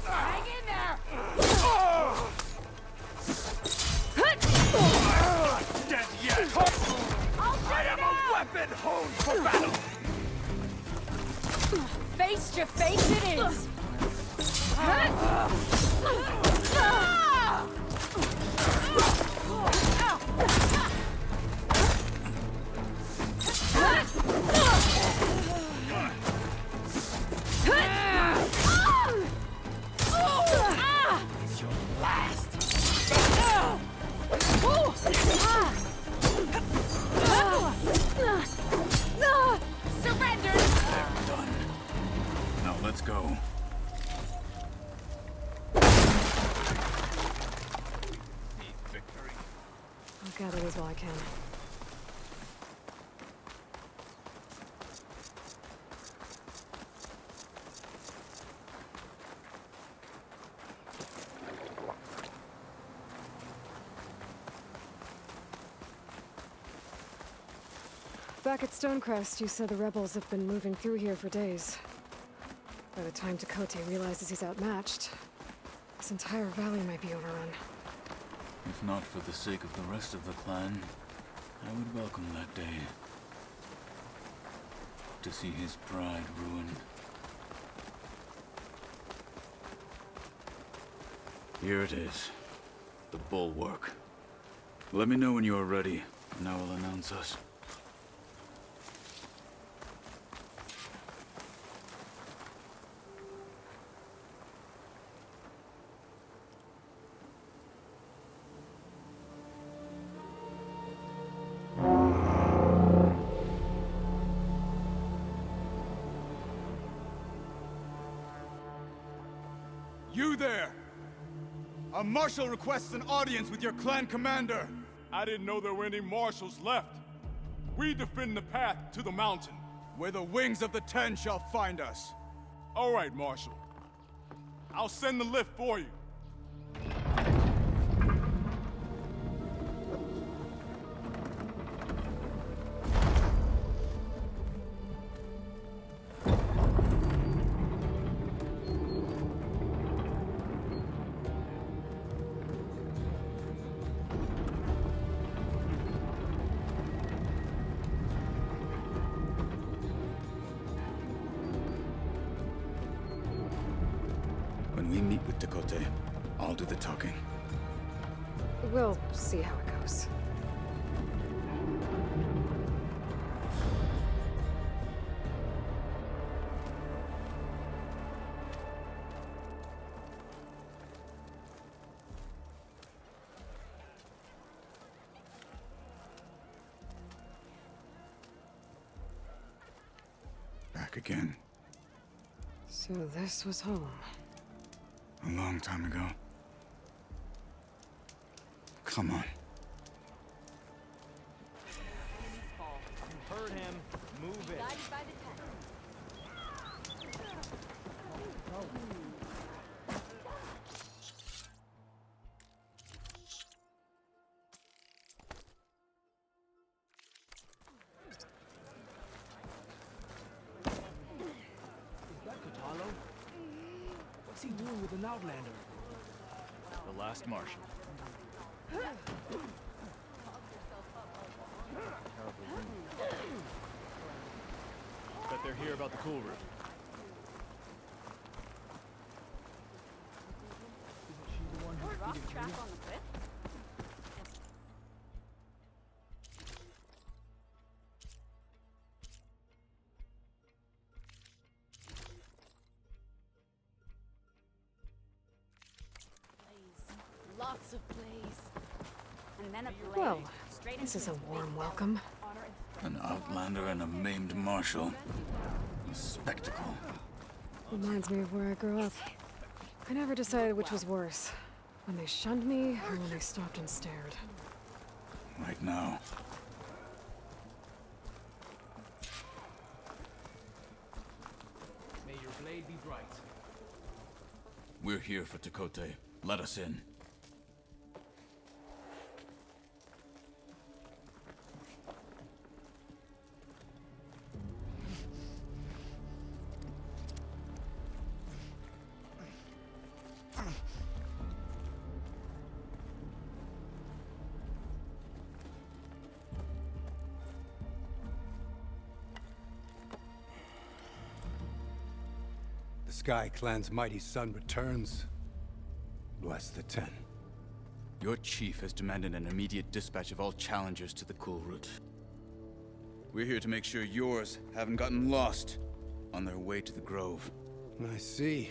Speaker 17: Hang in there!
Speaker 6: Not dead yet! I am a weapon honed for battle!
Speaker 12: Face to face it is!
Speaker 6: It's your last!
Speaker 17: Surrender!
Speaker 7: Done. Now let's go.
Speaker 6: Victory.
Speaker 4: I'll gather these while I can. Back at Stonecrest, you said the rebels have been moving through here for days. By the time Tekote realizes he's outmatched, this entire valley might be overrun.
Speaker 7: If not for the sake of the rest of the clan, I would welcome that day. To see his pride ruined. Here it is. The bulwark. Let me know when you are ready, and I will announce us.
Speaker 2: You there! A marshal requests an audience with your clan commander. I didn't know there were any marshals left. We defend the path to the mountain, where the wings of the Ten shall find us. All right, Marshal. I'll send the lift for you.
Speaker 7: When we meet with Tekote, I'll do the talking.
Speaker 4: We'll see how it goes.
Speaker 7: Back again.
Speaker 4: So this was home.
Speaker 7: A long time ago. Come on.
Speaker 6: You heard him. Move it.
Speaker 12: Guided by the
Speaker 6: Is that Kotallo? What's he doing with an Outlander?
Speaker 2: The last marshal. Bet they're here about the cool room.
Speaker 12: Rough track on the bit?
Speaker 9: Lots of plays. And then a blade.
Speaker 4: Well,
Speaker 9: Straight
Speaker 4: this
Speaker 9: into
Speaker 4: is a
Speaker 9: his
Speaker 4: warm
Speaker 9: big
Speaker 4: welcome.
Speaker 7: An outlander and a maimed marshal. A spectacle.
Speaker 4: Reminds me of where I grew up. I never decided which was worse. When they shunned me, or when they stopped and stared.
Speaker 7: Right now.
Speaker 6: May your blade be bright.
Speaker 7: We're here for Tekote. Let us in.
Speaker 14: The Sky Clan's mighty son returns. Bless the Ten.
Speaker 7: Your chief has demanded an immediate dispatch of all challengers to the Cool Route. We're here to make sure yours haven't gotten lost on their way to the Grove.
Speaker 14: I see.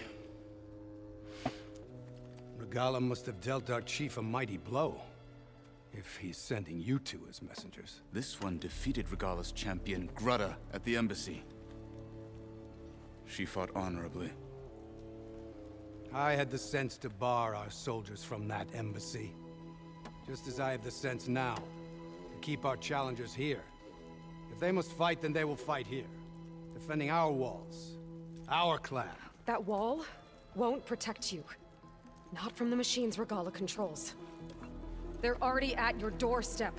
Speaker 14: Regala must have dealt our chief a mighty blow, if he's sending you two as messengers.
Speaker 7: This one defeated Regala's champion, Grudda, at the embassy. She fought honorably.
Speaker 14: I had the sense to bar our soldiers from that embassy. Just as I have the sense now, to keep our challengers here. If they must fight, then they will fight here. Defending our walls. Our clan.
Speaker 4: That wall won't protect you. Not from the machines Regala controls. They're already at your doorstep.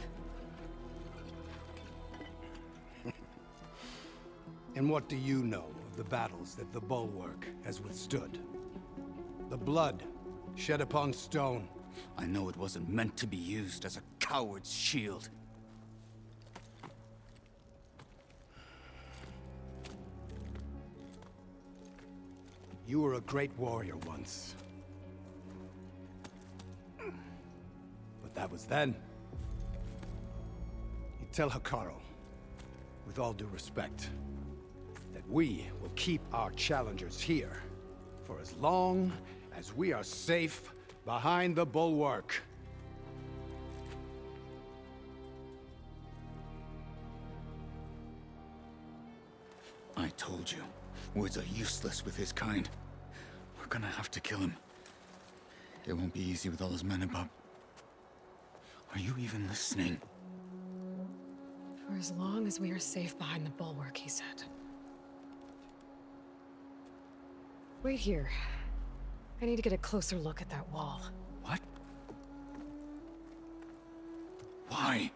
Speaker 14: And what do you know of the battles that the Bulwark has withstood? The blood shed upon stone.
Speaker 7: I know it wasn't meant to be used as a coward's shield.
Speaker 14: You were a great warrior once. But that was then. You tell Hekarro, with all due respect, that we will keep our challengers here for as long as we are safe behind the Bulwark.
Speaker 7: I told you, words are useless with his kind. We're gonna have to kill him. It won't be easy with all his men about. Are you even listening?
Speaker 4: For as long as we are safe behind the Bulwark, he said. Wait here. I need to get a closer look at that wall.
Speaker 7: What? Why?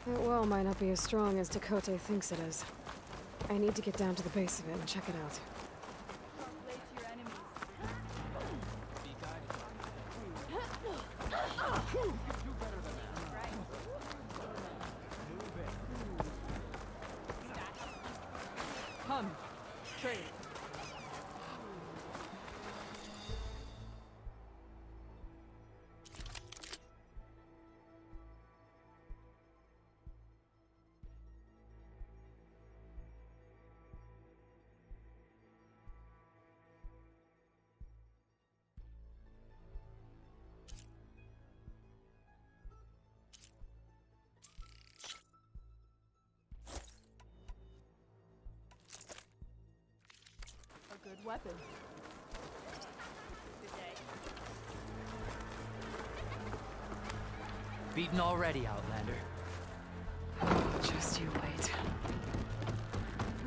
Speaker 4: That wall might not be as strong as Tekote thinks it is. I need to get down to the base of it and check it out.
Speaker 8: Come, trade. A good weapon.
Speaker 6: Beaten already, Outlander.
Speaker 4: Just you wait.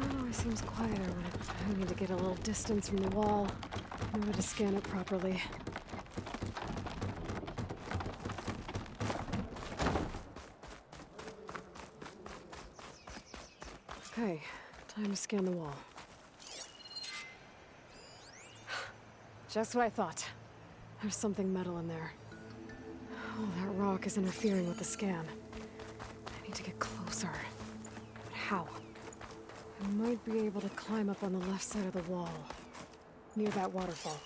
Speaker 4: Oh, it seems quieter when I need to get a little distance from the wall in order to scan it properly. Okay, time to scan the wall. Just what I thought. There's something metal in there. Oh, that rock is interfering with the scan. I need to get closer. But how? I might be able to climb up on the left side of the wall, near that waterfall.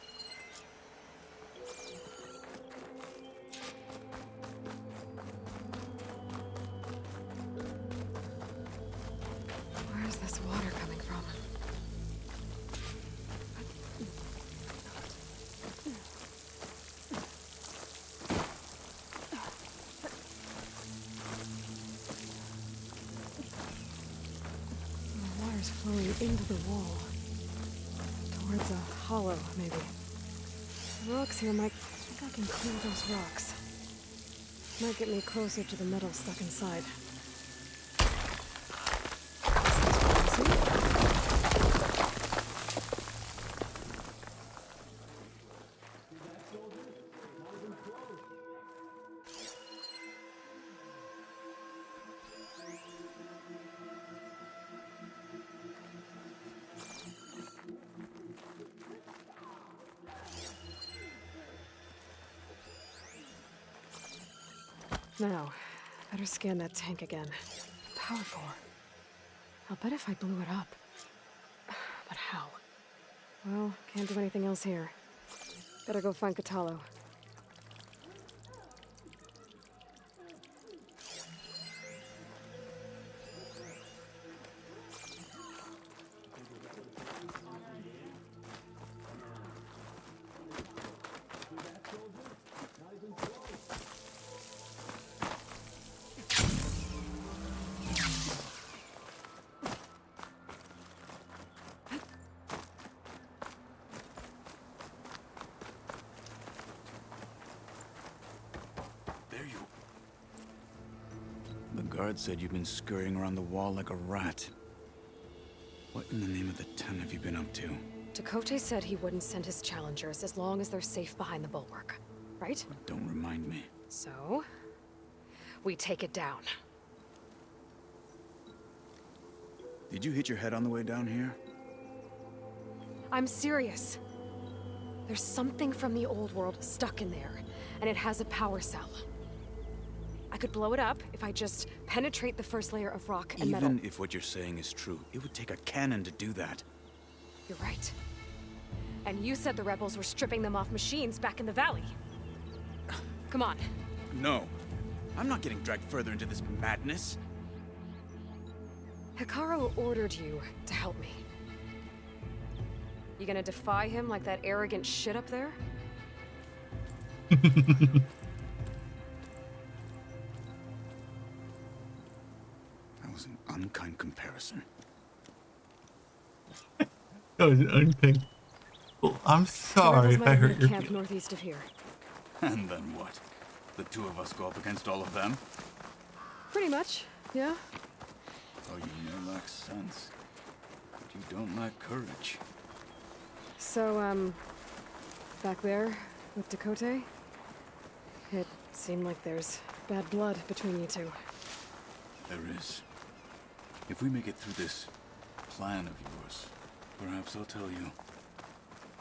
Speaker 4: this water coming from? The water's flowing into the wall. Towards a hollow, maybe. The rocks here might... I think I can clear those rocks. Might get me closer to the metal stuck inside. Now, better scan that tank again. Power core. I'll bet if I blew it up. But how? Well, can't do anything else here. Better go find Kotallo.
Speaker 7: The guard said you've been scurrying around the wall like a rat. What in the name of the ten have you been up to?
Speaker 4: Tekote said he wouldn't send his challengers as long as they're safe behind the bulwark, right?
Speaker 7: Don't remind me.
Speaker 4: So, we take it down.
Speaker 7: Did you hit your head on the way down here?
Speaker 4: I'm serious. There's something from the old world stuck in there, and it has a power cell. I could blow it up if I just penetrate the first layer of rock and metal.
Speaker 7: Even if what you're saying is true, it would take a cannon to do that.
Speaker 4: You're right. And you said the rebels were stripping them off machines back in the valley. Come on.
Speaker 7: No. I'm not getting dragged further into this madness.
Speaker 4: Hekarro ordered you to help me. You gonna defy him like that arrogant shit up there?
Speaker 7: That was an unkind comparison.
Speaker 1: That was an unkind. Well, I'm sorry if I hurt your
Speaker 4: camp
Speaker 1: feelings.
Speaker 4: northeast of here.
Speaker 7: And then what? The two of us go up against all of them?
Speaker 4: Pretty much, yeah.
Speaker 7: Oh, you may lack sense, but you don't lack courage.
Speaker 4: So, back there with Tekote, it seemed like there's bad blood between you two.
Speaker 7: There is. If we make it through this plan of yours, perhaps I'll tell you.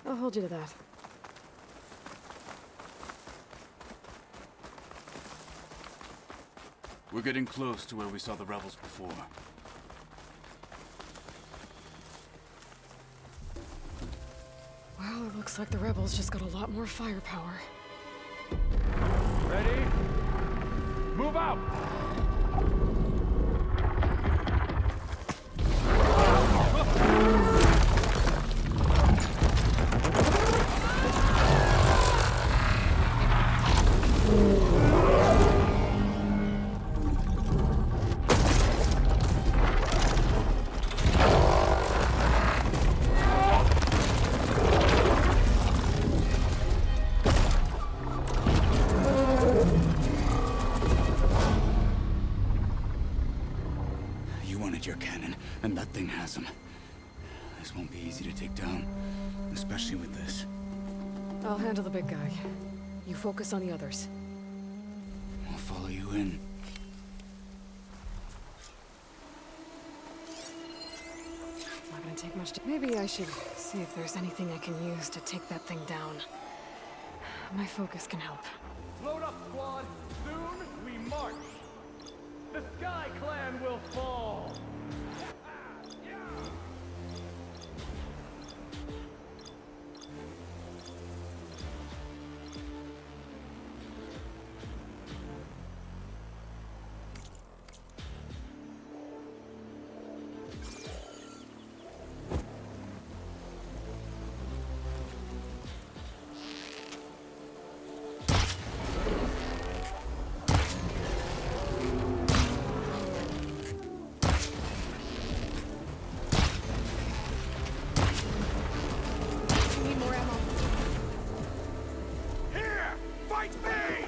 Speaker 4: I'll hold you to that.
Speaker 7: We're getting close to where we saw the rebels before.
Speaker 4: Well, it looks like the rebels just got a lot more firepower.
Speaker 2: Ready? Move out!
Speaker 7: You wanted your cannon, and that thing has him. This won't be easy to take down, especially with this.
Speaker 4: I'll handle the big guy. You focus on the others.
Speaker 7: I'll follow you in.
Speaker 4: Not gonna take much to... Maybe I should see if there's anything I can use to take that thing down. My focus can help.
Speaker 2: Load up, squad! Soon we march! The Sky Clan will fall! Fight me!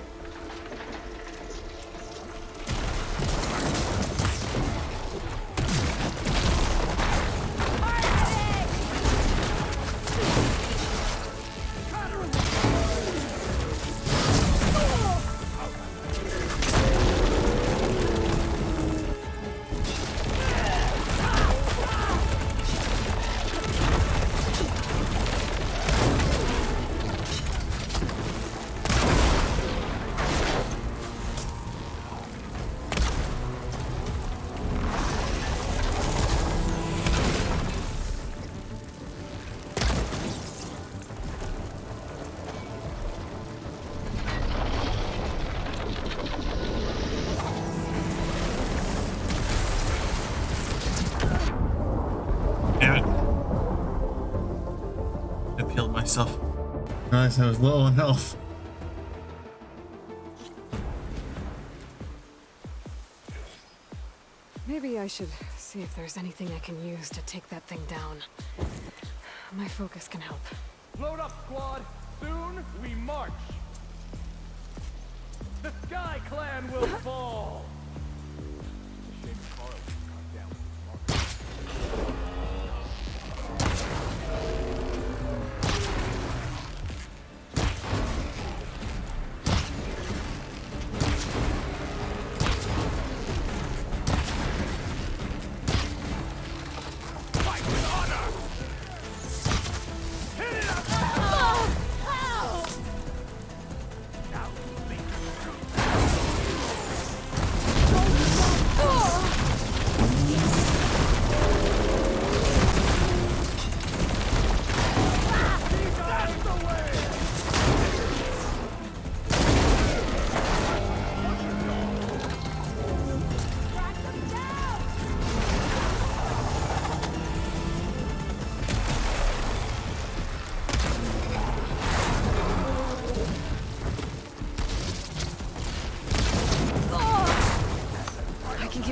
Speaker 1: Myself. Realized I was low on health.
Speaker 4: Maybe I should see if there's anything I can use to take that thing down. My focus can help.
Speaker 2: Load up, squad. Soon we march. The Sky Clan will fall. Shame Carl was cut down with the marker.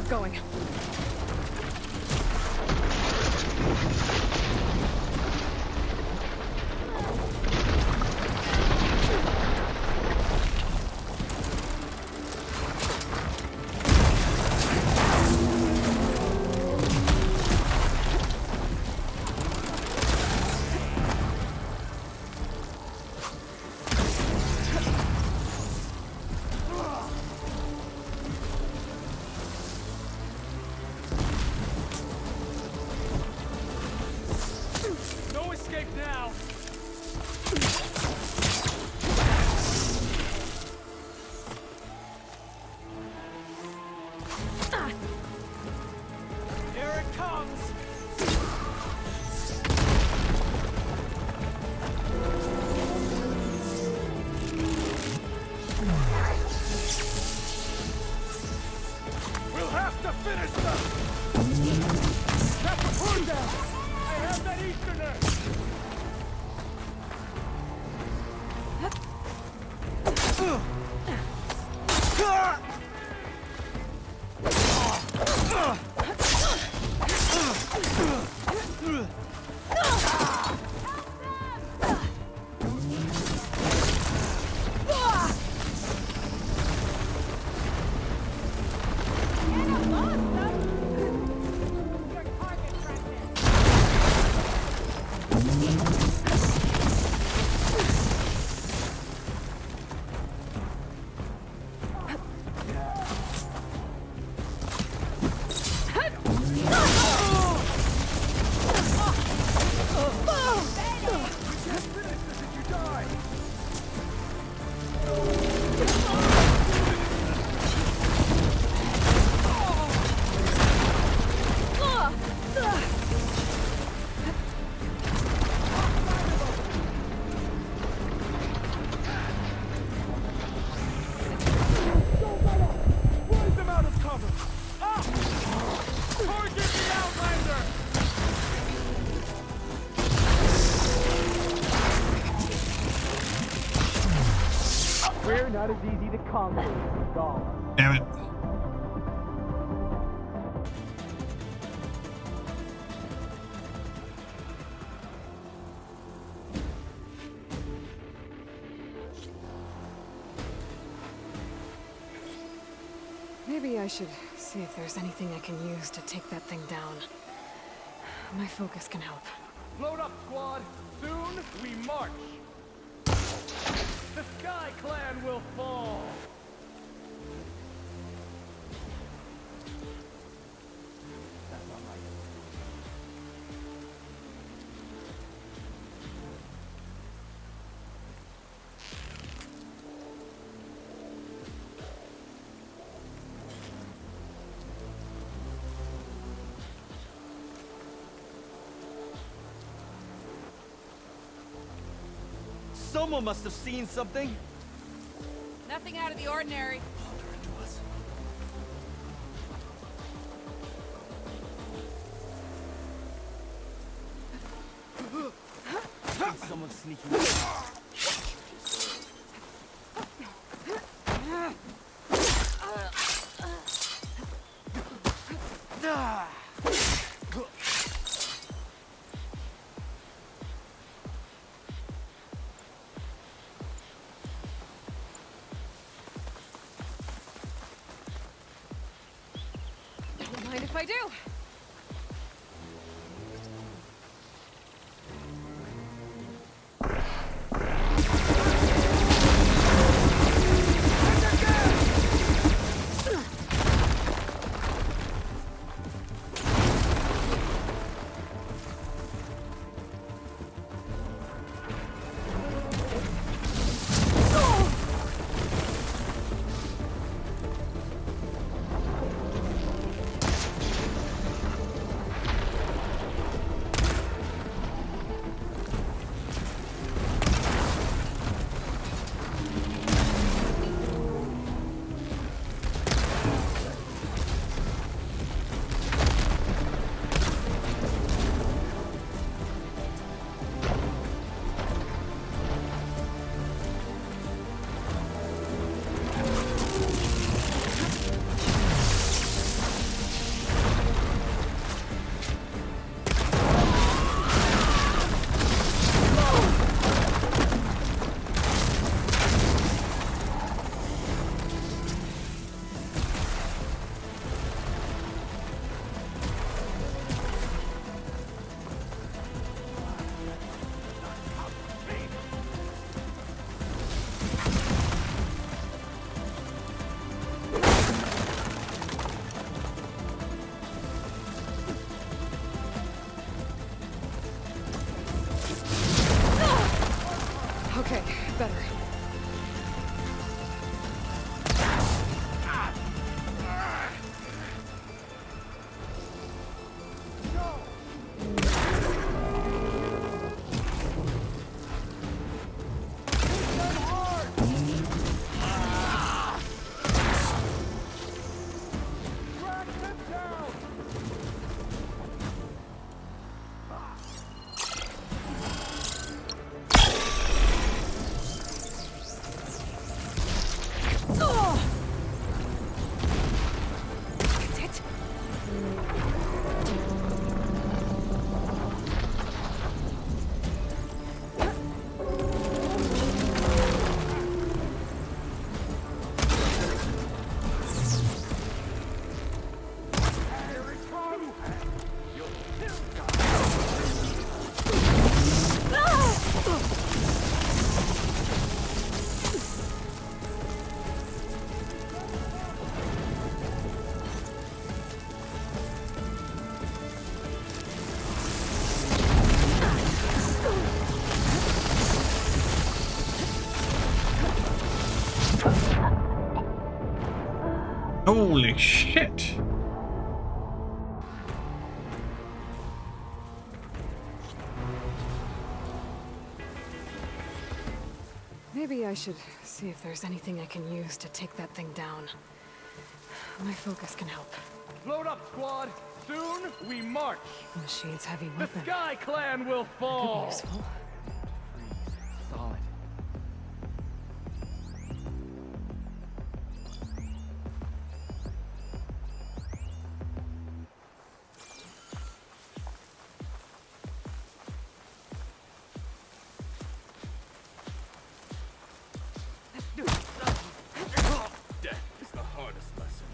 Speaker 4: Going.
Speaker 2: We're not as easy to conquer as Gala.
Speaker 1: Damn it.
Speaker 4: Maybe I should see if there's anything I can use to take that thing down. My focus can help.
Speaker 23: Load up, squad. Soon we march. The Sky Clan will fall. That's not right.
Speaker 6: Someone must have seen something.
Speaker 12: Nothing out of the ordinary.
Speaker 6: Someone's sneaking in.
Speaker 12: Don't mind if I do.
Speaker 4: Okay, better.
Speaker 1: Holy shit!
Speaker 4: Maybe I should see if there's anything I can use to take that thing down. My focus can help.
Speaker 23: Load up, squad. Soon we march.
Speaker 4: Machine's heavy
Speaker 23: The
Speaker 4: weapon.
Speaker 23: Sky Clan will fall.
Speaker 4: Could be useful.
Speaker 23: Solid.
Speaker 2: Death is the hardest lesson.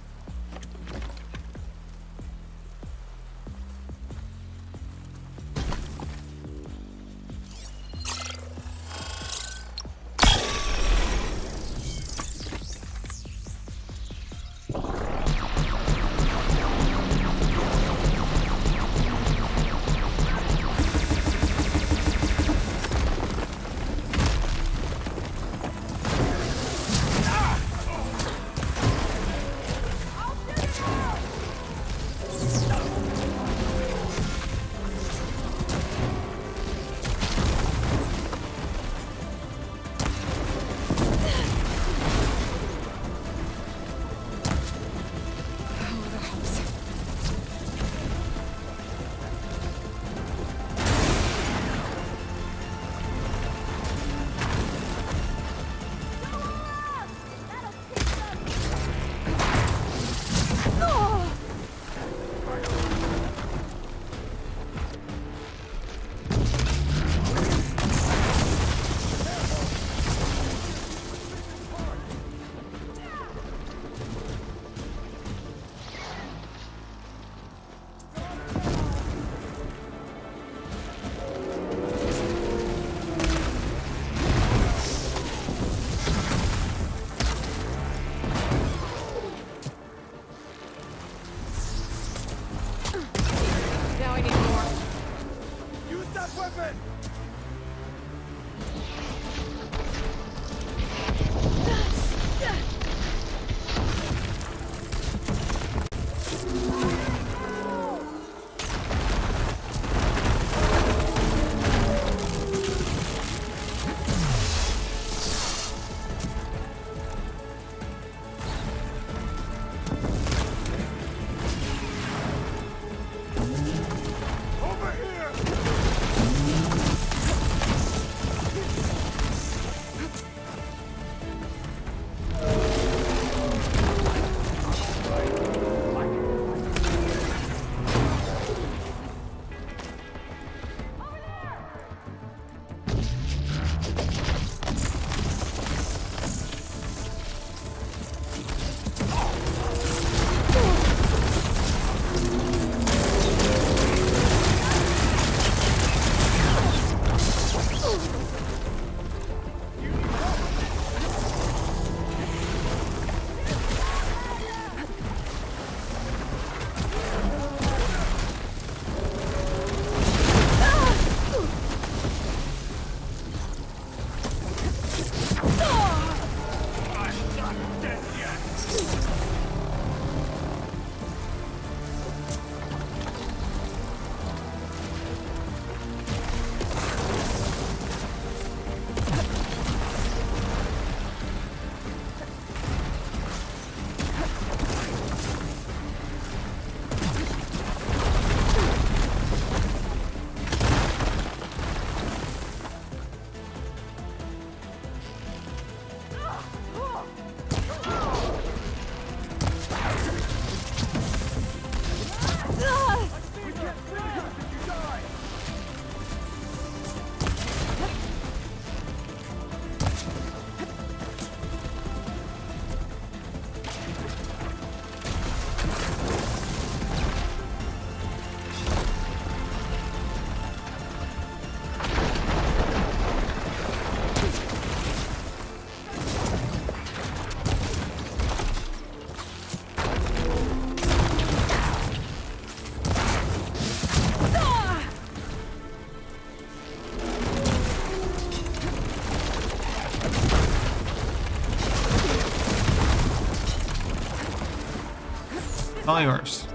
Speaker 1: All yours.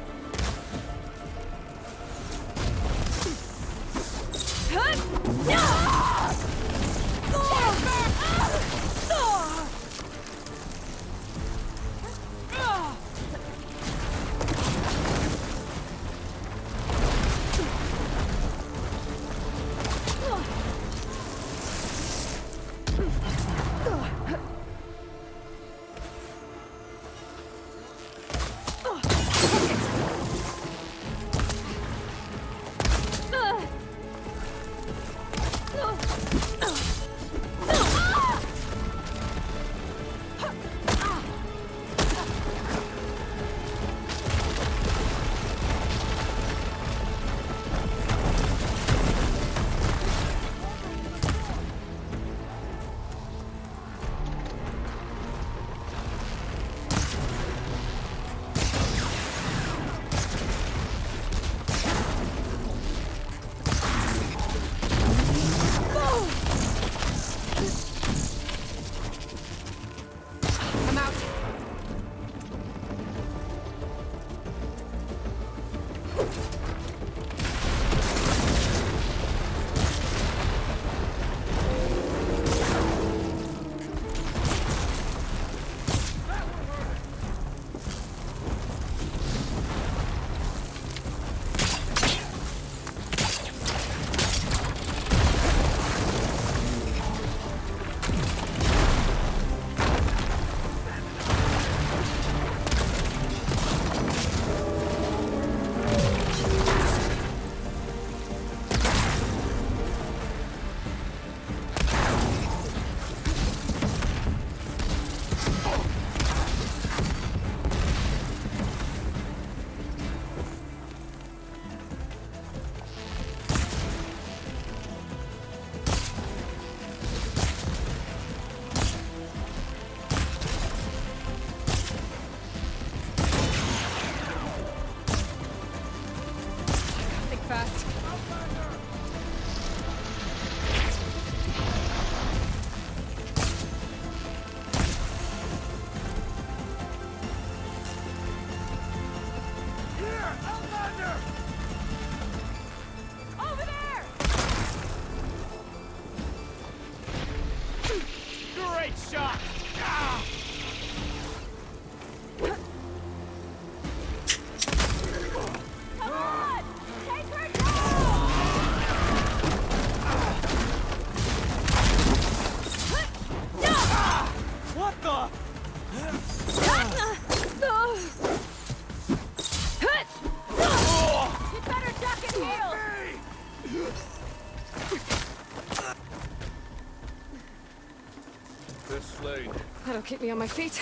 Speaker 4: That'll keep me on my feet.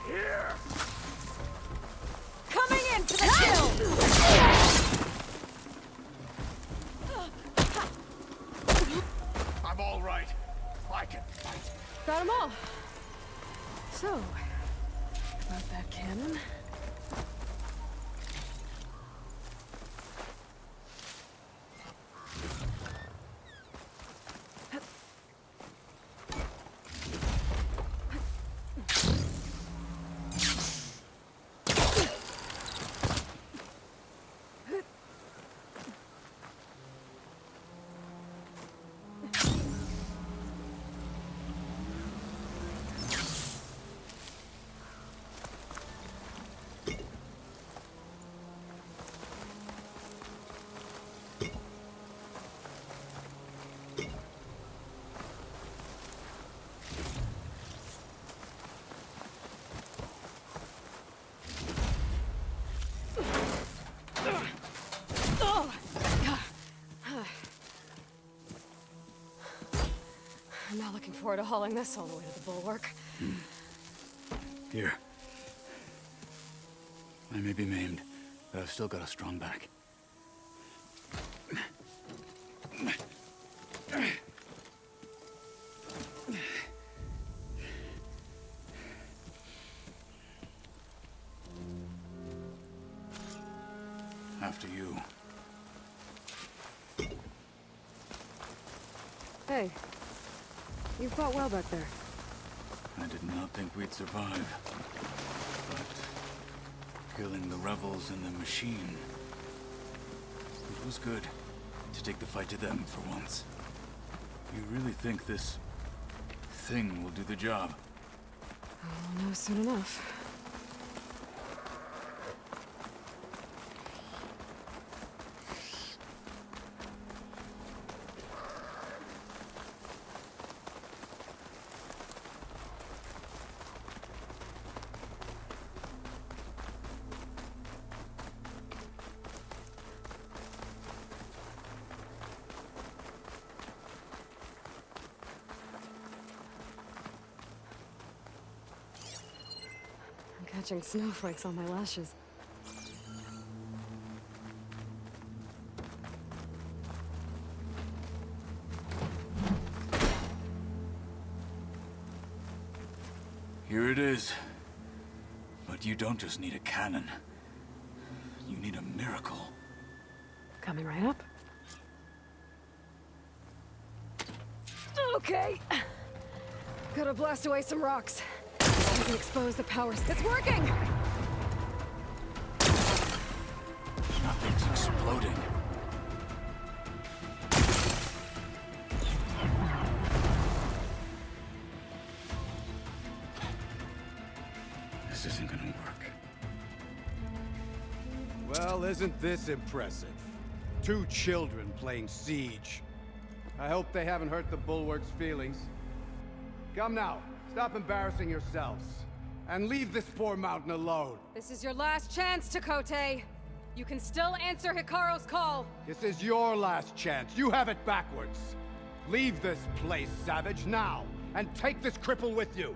Speaker 17: Here!
Speaker 12: Coming in for the kill!
Speaker 16: I'm all right. I can fight.
Speaker 4: Got them all. So, about that cannon. I'm not looking forward to hauling this all the way to the bulwark.
Speaker 7: Here. I may be maimed, but I've still got a strong back. After you.
Speaker 4: Hey, you fought well back there.
Speaker 7: I did not think we'd survive. killing the rebels and the machine. It was good to take the fight to them for once. You really think this thing will do the job?
Speaker 4: I'll know soon enough. Catching snowflakes on my lashes.
Speaker 7: Here it is. But you don't just need a cannon. You need a miracle.
Speaker 4: Coming right up. Okay. Gotta blast away some rocks. I can expose the powers. It's working!
Speaker 7: Nothing's exploding. This isn't gonna work.
Speaker 14: Well, isn't this impressive? 2 children playing siege. I hope they haven't hurt the Bulwark's feelings. Come now, stop embarrassing yourselves. And leave this poor mountain alone.
Speaker 4: This is your last chance, Chakotay. You can still answer Hikaru's call.
Speaker 14: This is your last chance. You have it backwards. Leave this place, Savage, now. And take this cripple with you.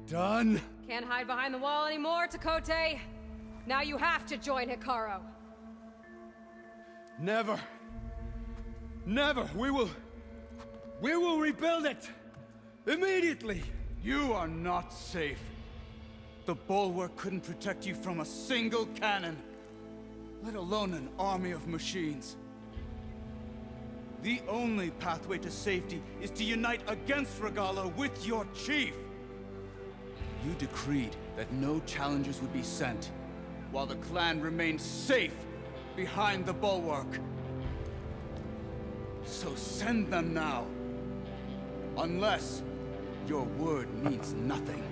Speaker 14: Done?
Speaker 4: Can't hide behind the wall anymore, Chakotay. Now you have to join Hikaru.
Speaker 14: Never. Never. We will rebuild it. Immediately.
Speaker 7: You are not safe. The Bulwark couldn't protect you from a single cannon, let alone an army of machines. The only pathway to safety is to unite against Regalla with your chief. You decreed that no challengers would be sent, while the clan remained safe behind the Bulwark. So send them now. Unless your word means nothing.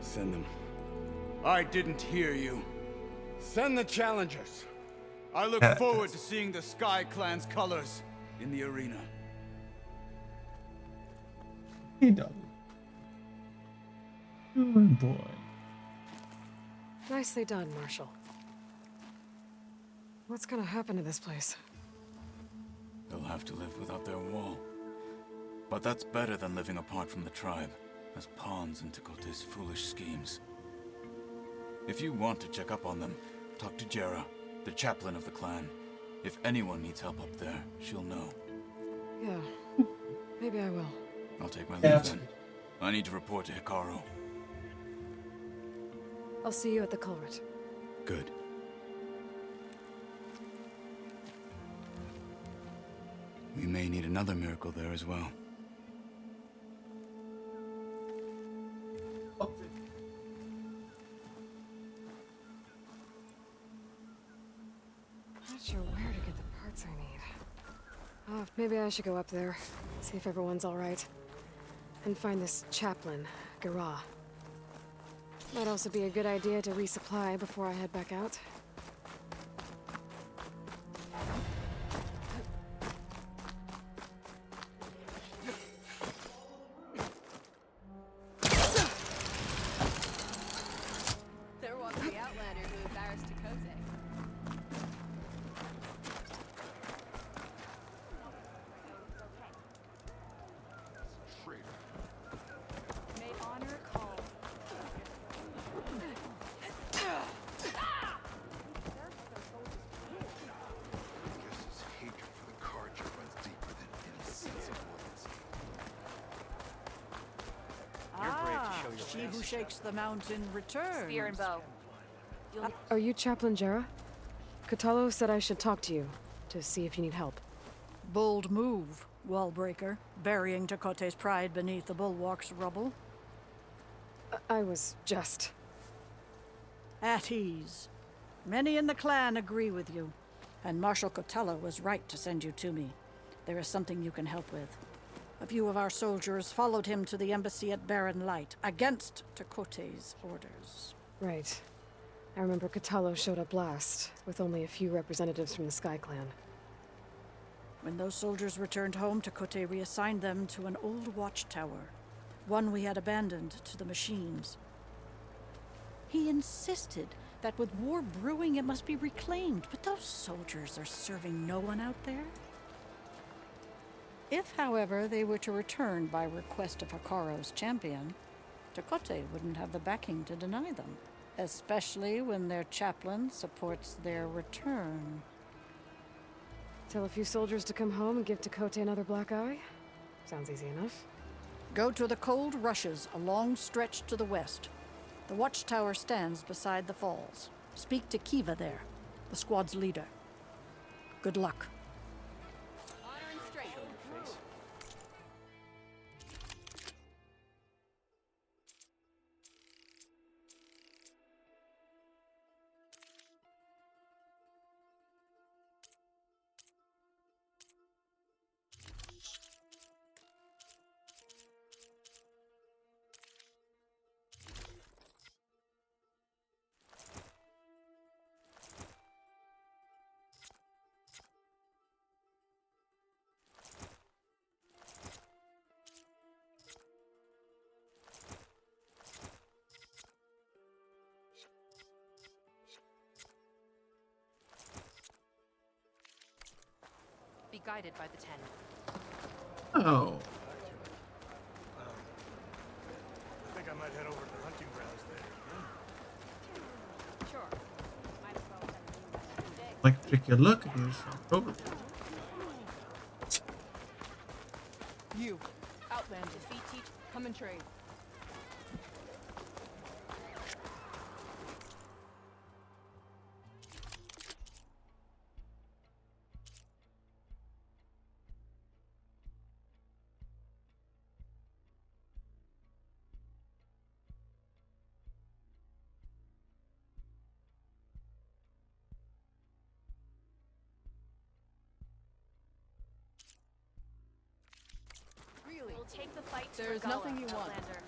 Speaker 7: Send them. I didn't hear you.
Speaker 14: Send the challengers.
Speaker 7: I look forward to seeing the Sky Clan's colors in the arena.
Speaker 1: He does. Good boy.
Speaker 4: Nicely done, Marshall. What's gonna happen to this place?
Speaker 7: They'll have to live without their wall. But that's better than living apart from the tribe, as pawns in Chakotay's foolish schemes. If you want to check up on them, talk to Jera, the chaplain of the clan. If anyone needs help up there, she'll know.
Speaker 4: Yeah, maybe I will.
Speaker 7: I'll take my leave then. I need to report to Hikaru.
Speaker 4: I'll see you at the culvert.
Speaker 7: Good. We may need another miracle there as well.
Speaker 4: Not sure where to get the parts I need. Oh, maybe I should go up there, see if everyone's all right. And find this chaplain, Garah. Might also be a good idea to resupply before I head back out.
Speaker 15: she who shakes the mountain returns.
Speaker 10: Spear and bow.
Speaker 4: Are you Chaplain Jera? Katalo said I should talk to you, to see if you need help.
Speaker 15: Bold move, Wallbreaker, burying Tekote's pride beneath the bulwark's rubble.
Speaker 4: I was just...
Speaker 15: At ease. Many in the clan agree with you, and Marshal Kotalo was right to send you to me. There is something you can help with. A few of our soldiers followed him to the embassy at Barren Light, against Tekote's orders.
Speaker 4: Right. I remember Kotalo showed up last, with only a few representatives from the Sky Clan.
Speaker 15: When those soldiers returned home, Tekote reassigned them to an old watchtower, one we had abandoned to the machines. He insisted that with war brewing it must be reclaimed, but those soldiers are serving no one out there. If, however, they were to return by request of Hikaro's champion, Tekote wouldn't have the backing to deny them, especially when their chaplain supports their return.
Speaker 4: Tell a few soldiers to come home and give Tekote another black eye? Sounds easy enough.
Speaker 15: Go to the Cold Rushes, a long stretch to the west. The watchtower stands beside the falls. Speak to Kiva there, the squad's leader. Good luck.
Speaker 18: Iron straight. Be guided by the 10.
Speaker 1: Oh.
Speaker 23: I think I might head over to the hunting grounds there.
Speaker 18: Sure. Might as well have a day.
Speaker 1: Like to take a look at these. Over.
Speaker 8: You, Outlander, feet teach, come and trade.
Speaker 10: We'll take the fight to
Speaker 8: There's
Speaker 10: Regala,
Speaker 8: nothing you want.
Speaker 10: Outlander.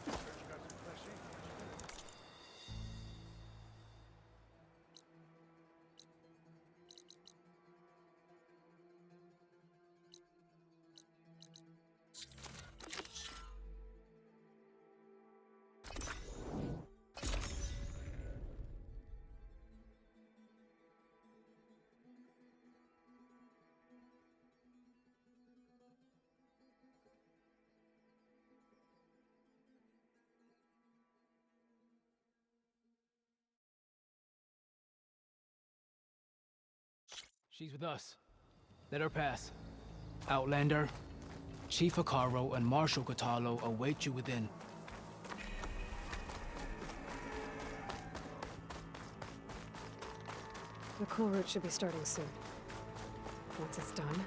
Speaker 6: She's with us. Let her pass. Outlander, Chief Hikaro and Marshal Kotalo await you within.
Speaker 4: The cool route should be starting soon. Once it's done,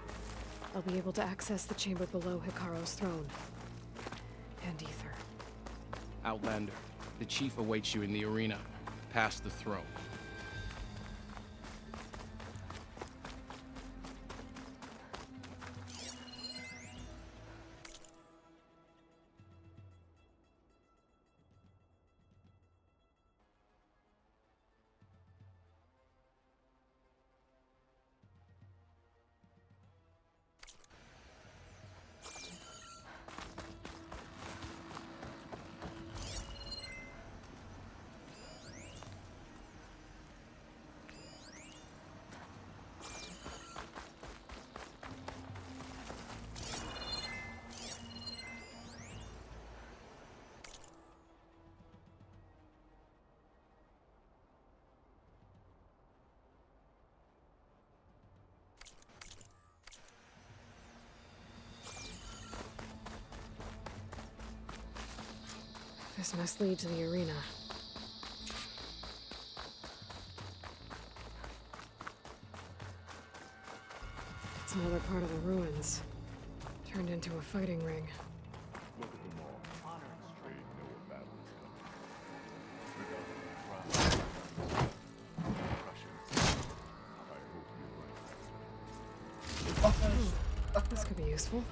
Speaker 4: I'll be able to access the chamber below Hikaro's throne. And Ether.
Speaker 19: Outlander, the Chief awaits you in the arena, past the throne.
Speaker 4: This must lead to the arena. It's another part of the ruins. Turned into a fighting ring.
Speaker 11: Look at them all. They know a battle is coming. I hope you're right.
Speaker 4: This could be useful.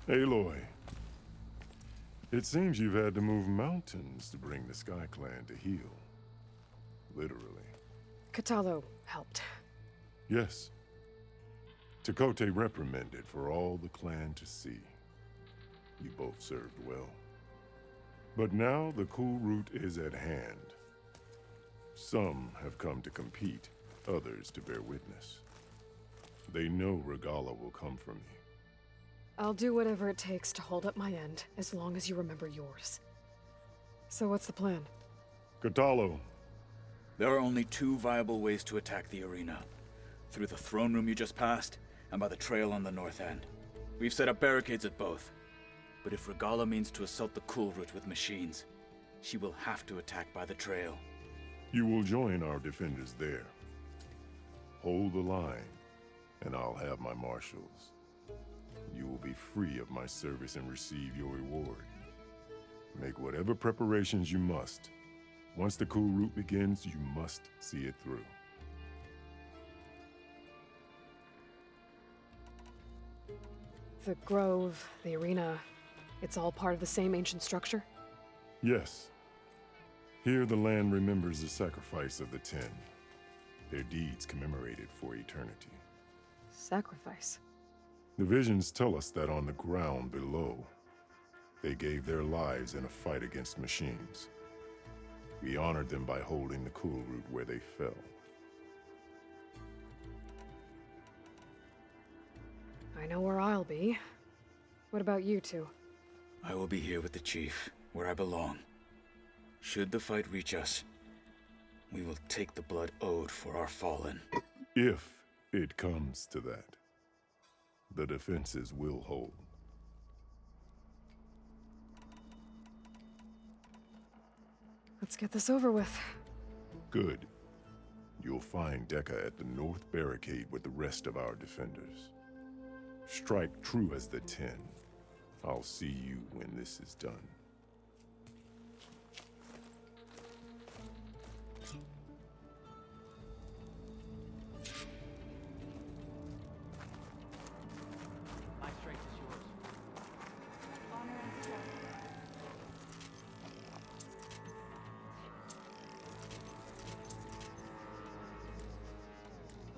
Speaker 11: Aloy, it seems you've had to move mountains to bring the Sky Clan to heel. Literally.
Speaker 4: Kotallo helped.
Speaker 11: Yes. Tekote reprimanded for all the clan to see. You both served well. But now the cool route is at hand. Some have come to compete, others to bear witness. They know Regalla will come for me.
Speaker 4: I'll do whatever it takes to hold up my end, as long as you remember yours. So what's the plan?
Speaker 11: Kotallo.
Speaker 7: There are only two viable ways to attack the arena. Through the throne room you just passed, and by the trail on the north end. We've set up barricades at both. But if Regalla means to assault the cool route with machines, she will have to attack by the trail.
Speaker 11: You will join our defenders there. Hold the line, and I'll have my marshals. You will be free of my service and receive your reward. Make whatever preparations you must. Once the cool route begins, you must see it through.
Speaker 4: The grove, the arena, it's all part of the same ancient structure?
Speaker 11: Yes. Here the land remembers the sacrifice of the Ten. Their deeds commemorated for eternity.
Speaker 4: Sacrifice?
Speaker 11: The visions tell us that on the ground below, they gave their lives in a fight against machines. We honored them by holding the cool route where they fell.
Speaker 4: I know where I'll be. What about you two?
Speaker 7: I will be here with the chief, where I belong. Should the fight reach us, we will take the blood owed for our fallen.
Speaker 11: If it comes to that, the defenses will hold.
Speaker 4: Let's get this over with.
Speaker 11: Good. You'll find Dekka at the north barricade with the rest of our defenders. Strike true as the Ten. I'll see you when this is done.
Speaker 6: My strength is yours.
Speaker 3: Honor and strength.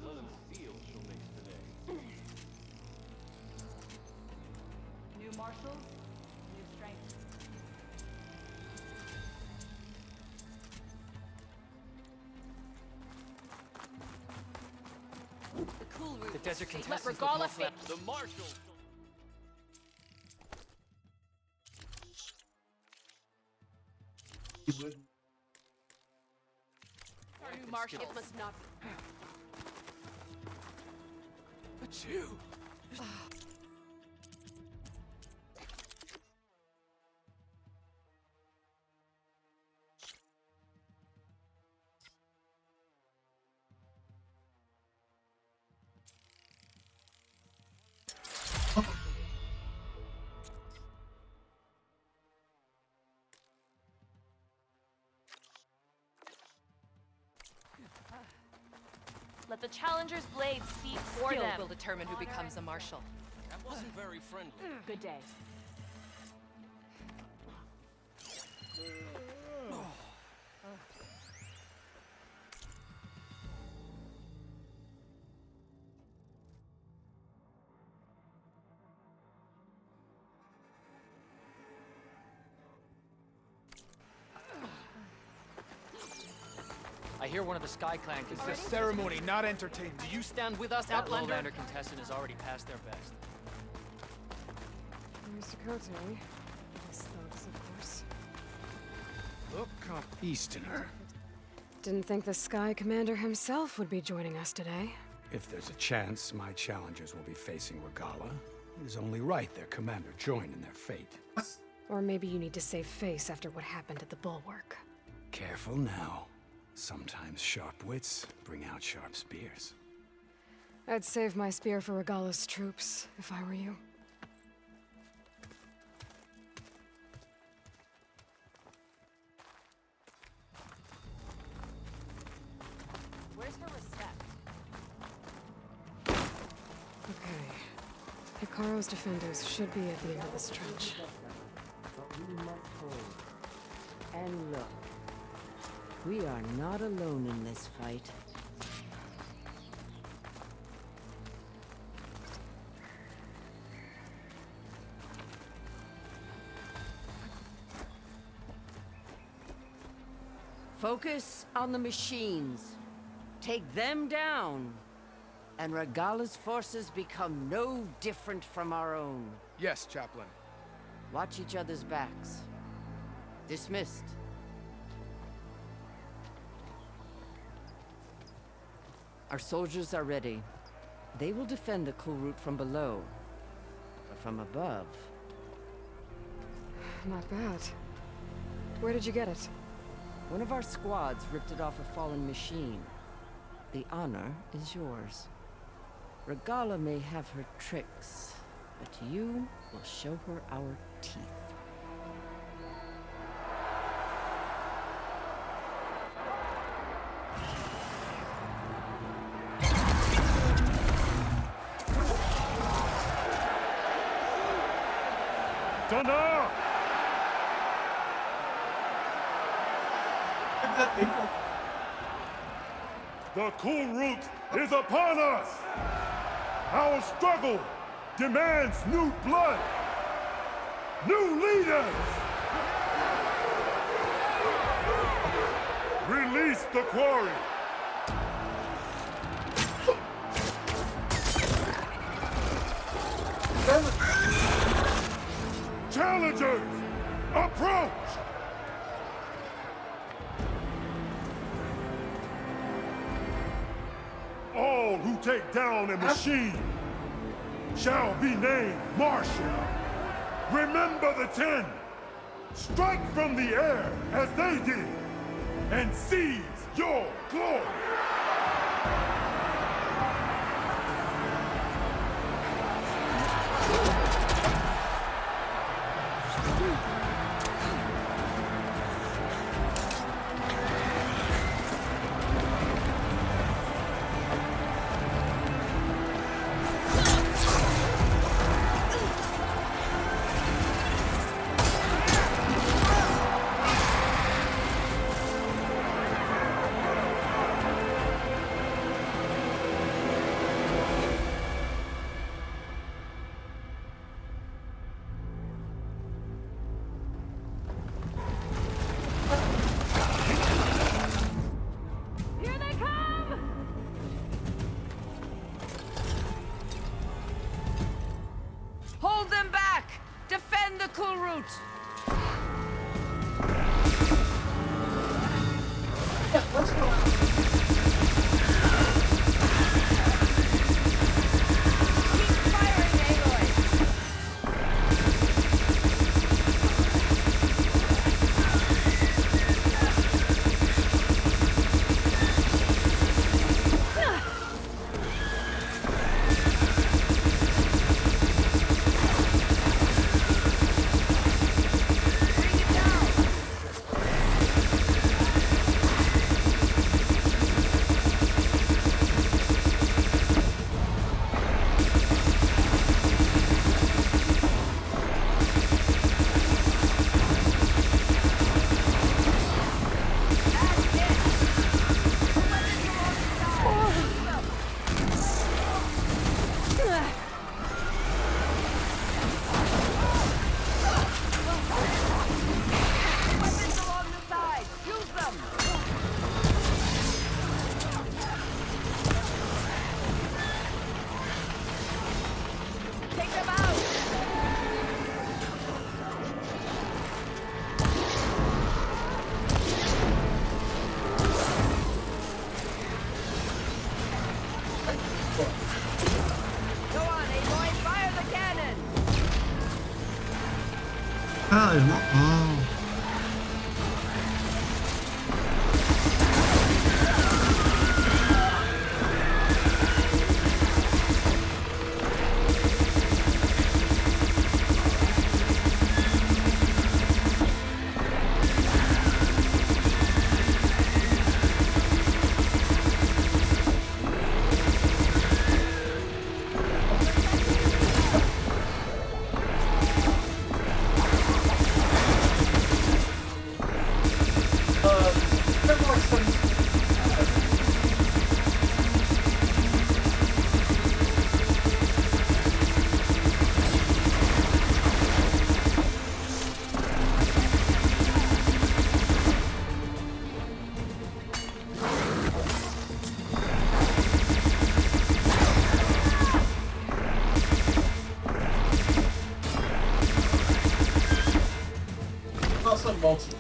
Speaker 23: Blood and steel shall mix today.
Speaker 3: New marshals, new strength.
Speaker 8: The cool route.
Speaker 6: The desert
Speaker 8: Let
Speaker 6: contestants with
Speaker 8: Regalla
Speaker 6: more
Speaker 8: fit.
Speaker 23: The marshals.
Speaker 8: Our new marshal. It must not be.
Speaker 23: But you.
Speaker 10: Let the challenger's blade speak for
Speaker 8: Skill
Speaker 10: them.
Speaker 8: will determine who becomes a marshal.
Speaker 23: That wasn't very friendly.
Speaker 10: Good day.
Speaker 5: hear one of the Sky Clan
Speaker 19: It's
Speaker 5: contestants.
Speaker 19: a ceremony, not entertainment.
Speaker 5: Do you stand with us,
Speaker 12: That
Speaker 5: Outlander?
Speaker 12: Outlander
Speaker 5: contestant has already passed their best.
Speaker 4: Mr. Cote. His thugs, of course.
Speaker 14: Look up, Easterner.
Speaker 4: Didn't think the Sky Commander himself would be joining us today.
Speaker 14: If there's a chance my challengers will be facing Regala, it is only right their commander join in their fate.
Speaker 4: Or maybe you need to save face after what happened at the Bulwark.
Speaker 14: Careful now. Sometimes sharp wits bring out sharp spears.
Speaker 4: I'd save my spear for Regala's troops, if I were you.
Speaker 9: Where's her respect?
Speaker 4: Okay. Hikaru's defenders should be at the end of this trench.
Speaker 22: But we must hold. And look, we are not alone in this fight. Focus on the machines. Take them down. And Regala's forces become no different from our own.
Speaker 19: Yes, Chaplain.
Speaker 22: Watch each other's backs. Dismissed. Our soldiers are ready. They will defend the Kulrut from below. But from above...
Speaker 4: Not bad. Where did you get it?
Speaker 22: One of our squads ripped it off a fallen machine. The honor is yours. Regala may have her tricks, but you will show her our teeth.
Speaker 11: Thunder! The Kulrut is upon us! Our struggle demands new blood! New leaders! Release the quarry! Challengers, approach! All who take down a machine shall be named Marshal. Remember the 10. Strike from the air as they did, and seize your glory.
Speaker 22: Hold them back! Defend the Kulrut!
Speaker 1: Ah, there's more. Oh. Also multi.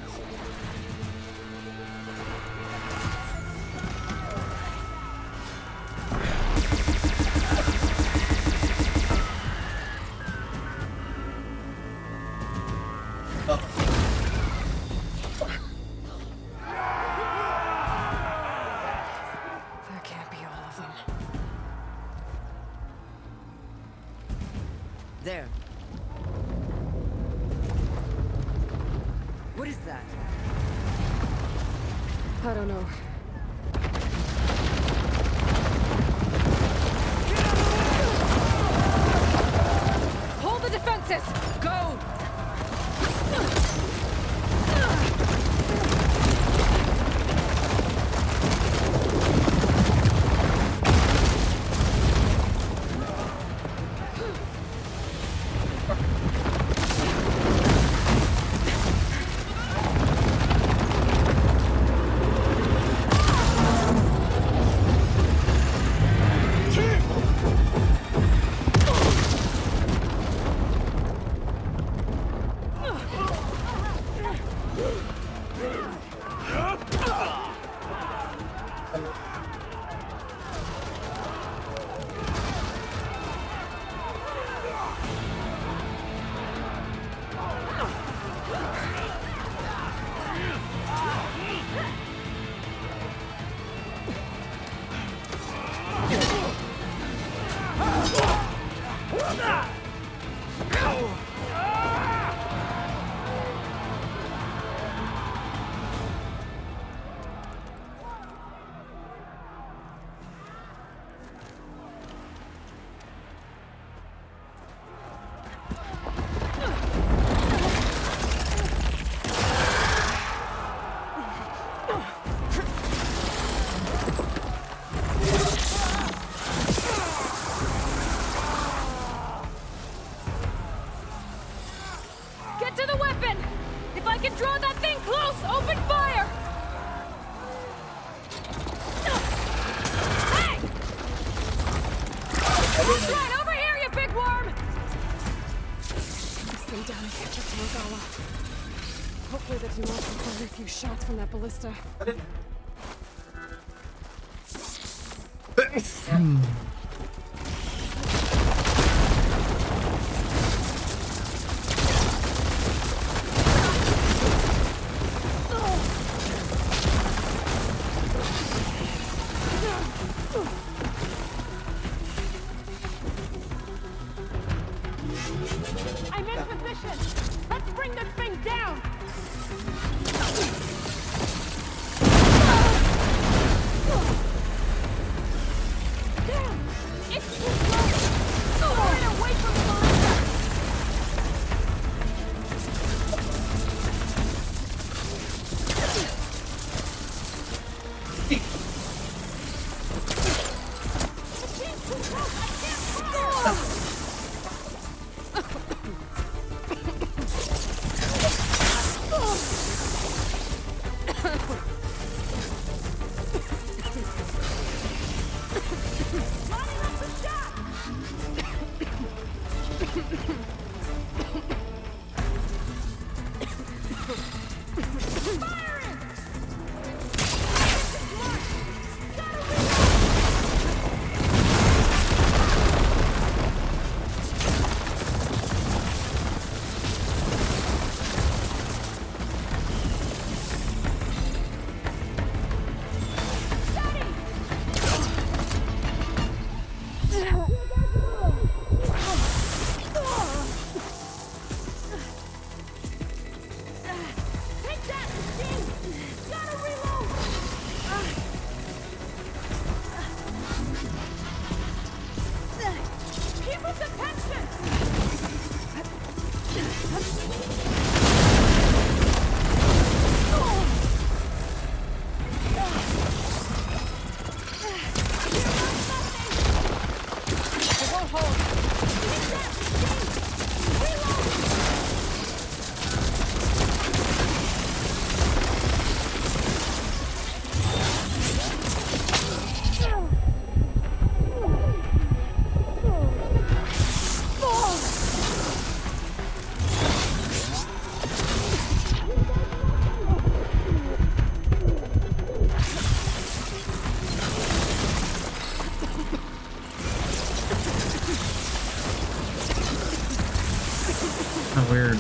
Speaker 4: There can't be all of them.
Speaker 22: There. What is that?
Speaker 4: I don't know.
Speaker 12: Hold the defenses!
Speaker 22: Go!
Speaker 12: Get to the weapon! If I can draw that thing close, open fire! Hey! Right, over here, you big worm!
Speaker 4: Stay down and catch up to Regala. Hopefully the Dumont can fire a few shots from that ballista.
Speaker 12: I'm in position! Let's bring this thing down! Damn! It's too slow! Get away from the ballista!
Speaker 1: How weird.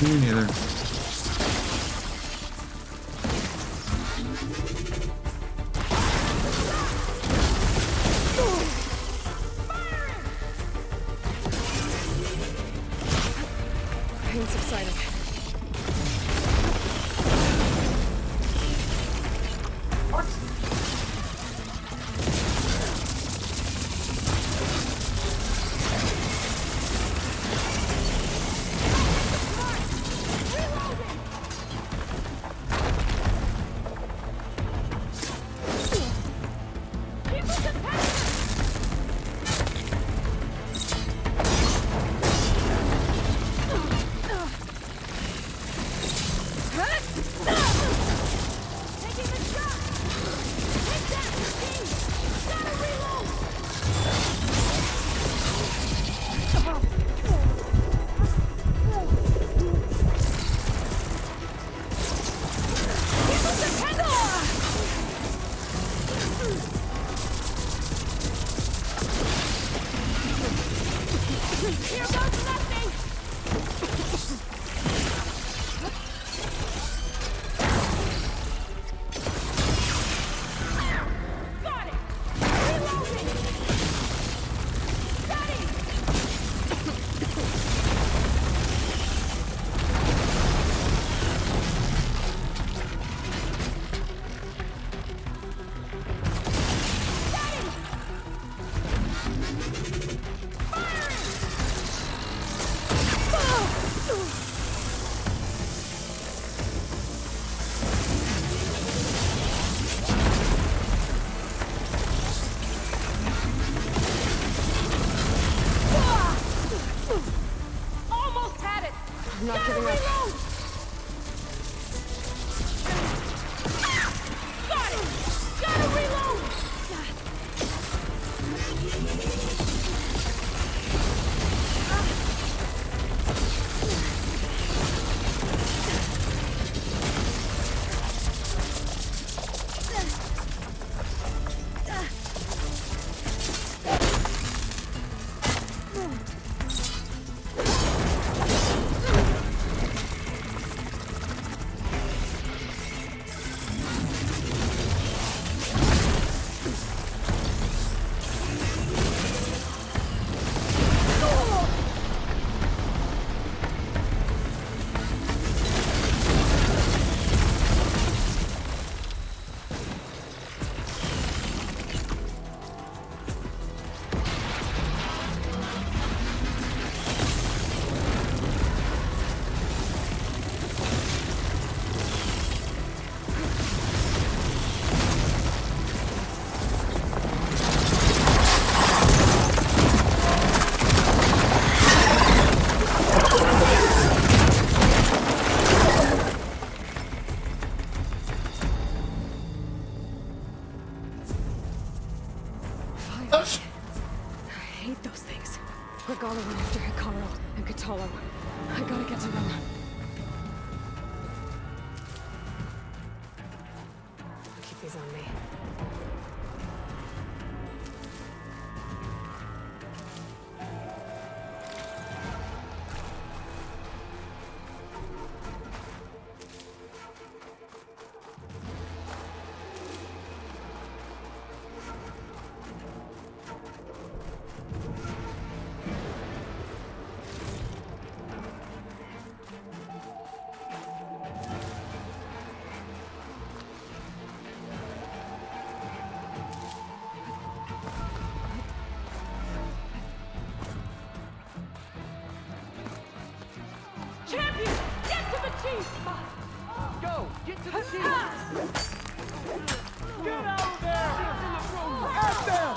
Speaker 1: Me neither.
Speaker 4: Pain's exciting. not giving up.
Speaker 17: Got it! Gotta reload!
Speaker 4: I hate those things. Regala went after Hikaru and Kotallo. I gotta get to them. I'll keep these on me.
Speaker 17: Chief! Go! Get to the chief! Get out of there! At them!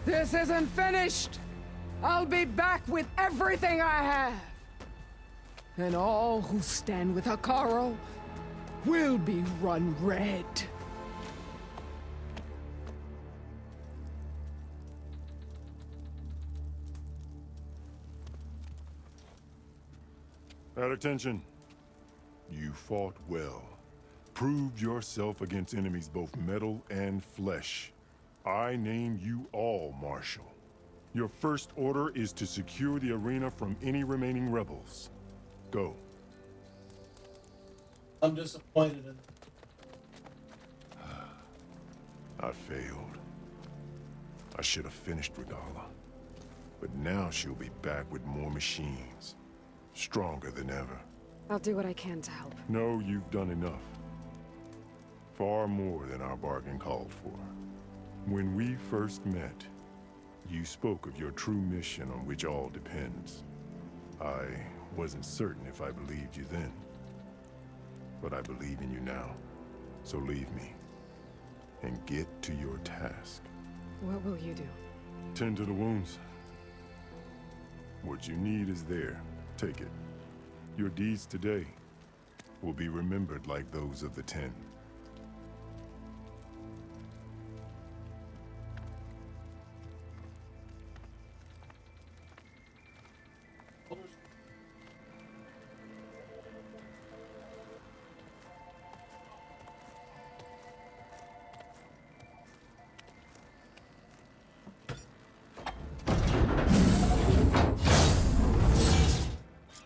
Speaker 8: This isn't finished! I'll be back with everything I have! And all who stand with Hekarro will be run red.
Speaker 11: At attention. You fought well. Proved yourself against enemies both metal and flesh. I name you all Marshal. Your first order is to secure the arena from any remaining rebels. Go.
Speaker 1: I'm disappointed in
Speaker 11: I failed. I should have finished Regala. But now she'll be back with more machines. Stronger than ever.
Speaker 4: I'll do what I can to help.
Speaker 11: No, you've done enough. Far more than our bargain called for. When we first met, you spoke of your true mission on which all depends. I wasn't certain if I believed you then. But I believe in you now. So leave me. And get to your task.
Speaker 4: What will you do?
Speaker 11: Tend to the wounds. What you need is there. Take it. Your deeds today will be remembered like those of the 10.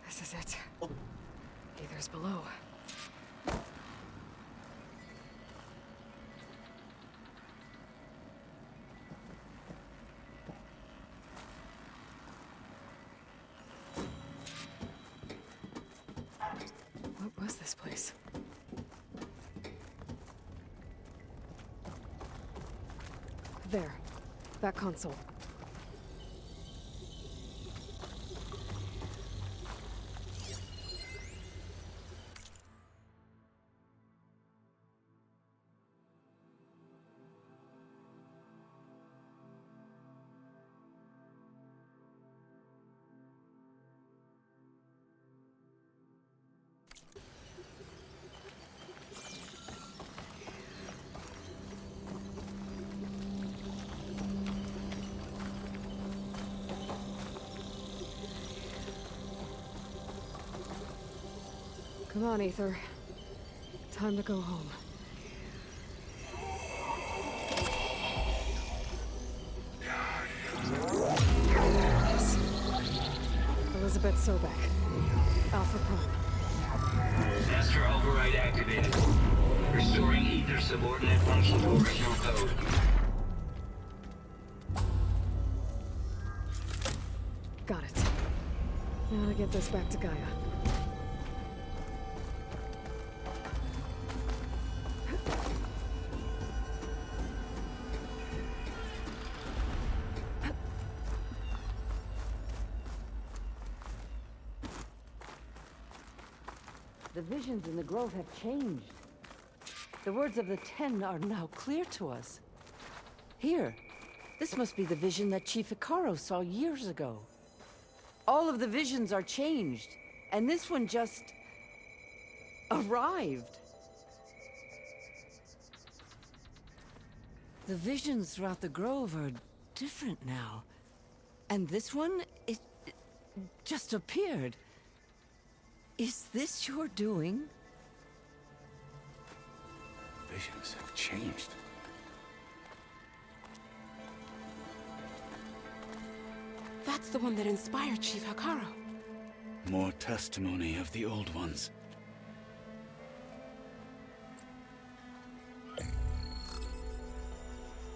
Speaker 4: This is it. Aether's below. What was this place? There. That console. Come on, Aether. Time to go home. Elizabeth Sobek. Alpha Prime.
Speaker 13: Master override activated. Restoring Aether subordinate function to original code.
Speaker 4: Got it. Now to get this back to Gaia.
Speaker 22: The visions in the grove have changed. The words of the Ten are now clear to us. Here, this must be the vision that Chief Icaro saw years ago. All of the visions are changed, and this one just arrived. The visions throughout the grove are different now. And this one, it just appeared. Is this your doing?
Speaker 7: Visions have changed.
Speaker 9: That's the one that inspired Chief Icaro.
Speaker 7: More testimony of the old ones.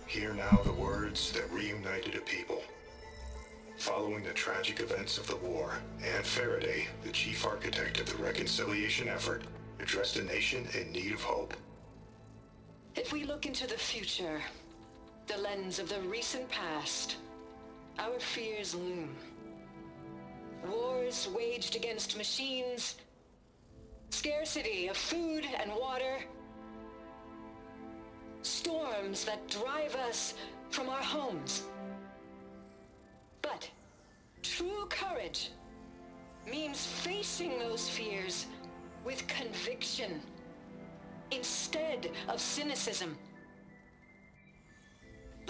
Speaker 2: Hear now the words that reunited a people. Following the tragic events of the war, Anne Faraday, the chief architect of the reconciliation effort, addressed a nation in need of hope.
Speaker 20: If we look into the future, the lens of the recent past, our fears loom. Wars waged against machines, scarcity of food and water, storms that drive us from our homes. But true courage means facing those fears with conviction instead of cynicism.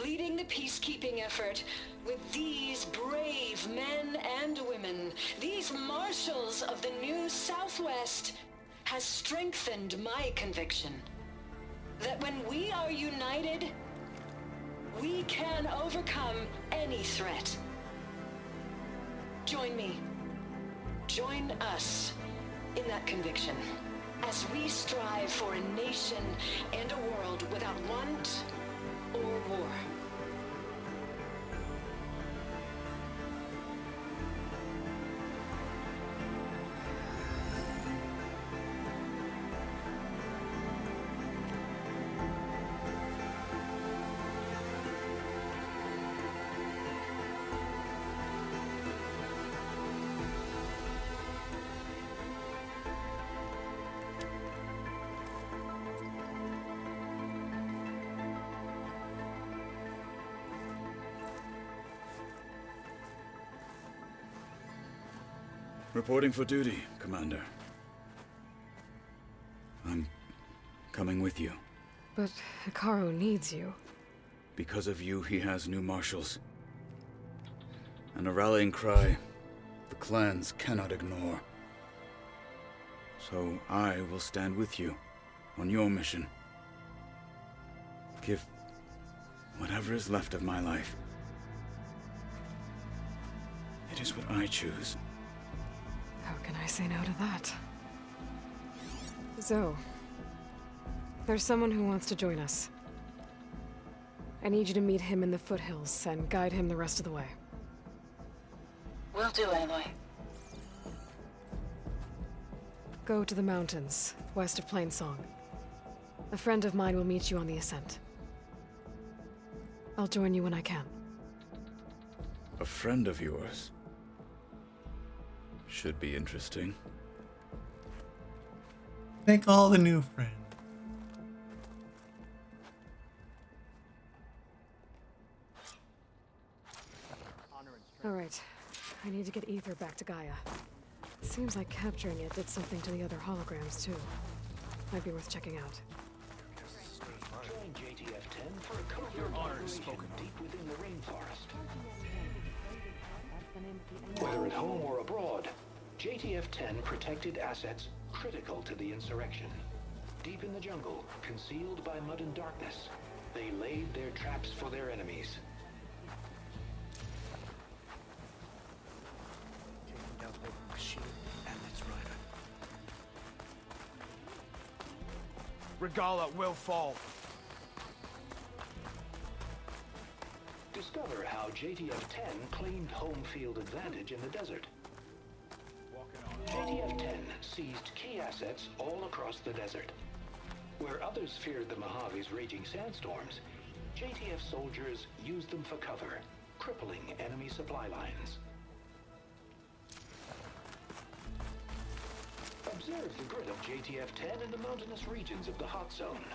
Speaker 20: Leading the peacekeeping effort with these brave men and women, these marshals of the new Southwest, has strengthened my conviction that when we are united, we can overcome any threat. Join me. Join us in that conviction as we strive for a nation and a world without want or war.
Speaker 7: Reporting for duty, Commander. I'm coming with you.
Speaker 4: But Icaro needs you.
Speaker 7: Because of you, he has new marshals. And a rallying cry the clans cannot ignore. So I will stand with you on your mission. Give whatever is left of my life. It is what I choose.
Speaker 4: How can I say no to that? Zoe, there's someone who wants to join us. I need you to meet him in the foothills and guide him the rest of the way.
Speaker 20: Will do, Aloy.
Speaker 4: Go to the mountains, west of Plainsong. A friend of mine will meet you on the ascent. I'll join you when I can.
Speaker 7: A friend of yours? Should be interesting.
Speaker 1: Make all the new friends.
Speaker 4: All right. I need to get Ether back to Gaia. Seems like capturing it did something to the other holograms, too. Might be worth checking out.
Speaker 13: Join JTF-10 for a covert operation deep within the rainforest. Whether at home or abroad, JTF-10 protected assets critical to the insurrection. Deep in the jungle, concealed by mud and darkness, they laid their traps for their enemies.
Speaker 14: Taking down the machine and its rider. Regala will fall.
Speaker 13: Discover how JTF-10 claimed home field advantage in the desert. JTF-10 seized key assets all across the desert. Where others feared the Mojave's raging sandstorms, JTF soldiers used them for cover, crippling enemy supply lines. Observe the grid of JTF-10 in the mountainous regions of the hot zone.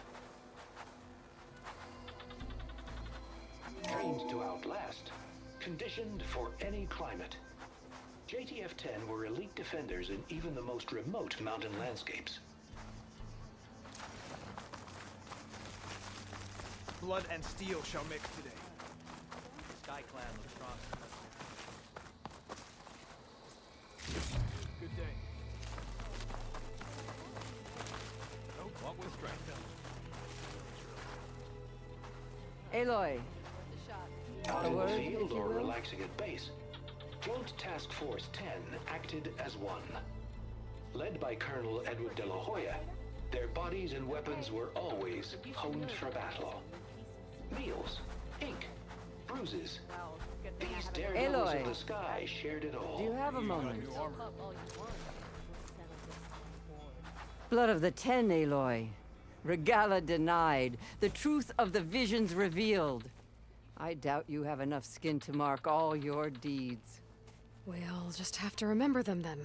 Speaker 13: Trained to outlast, conditioned for any climate. JTF-10 were elite defenders in even the most remote mountain landscapes.
Speaker 17: Blood and steel shall mix today.
Speaker 5: The Sky Clan looks strong.
Speaker 17: Good day. Nope, walk with strength.
Speaker 22: Aloy.
Speaker 13: Out
Speaker 22: A
Speaker 13: in the
Speaker 22: word,
Speaker 13: field
Speaker 22: if you
Speaker 13: or
Speaker 22: will?
Speaker 13: relaxing at base, Joint Task Force 10 acted as one. Led by Colonel Edward de la Hoya, their bodies and weapons were always honed for battle. Meals, ink, bruises. These daredevils
Speaker 22: Aloy.
Speaker 13: of the sky shared it all.
Speaker 22: Do you have a moment? Blood of the Ten, Aloy. Regala denied. The truth of the visions revealed. I doubt you have enough skin to mark all your deeds.
Speaker 4: We'll just have to remember them then.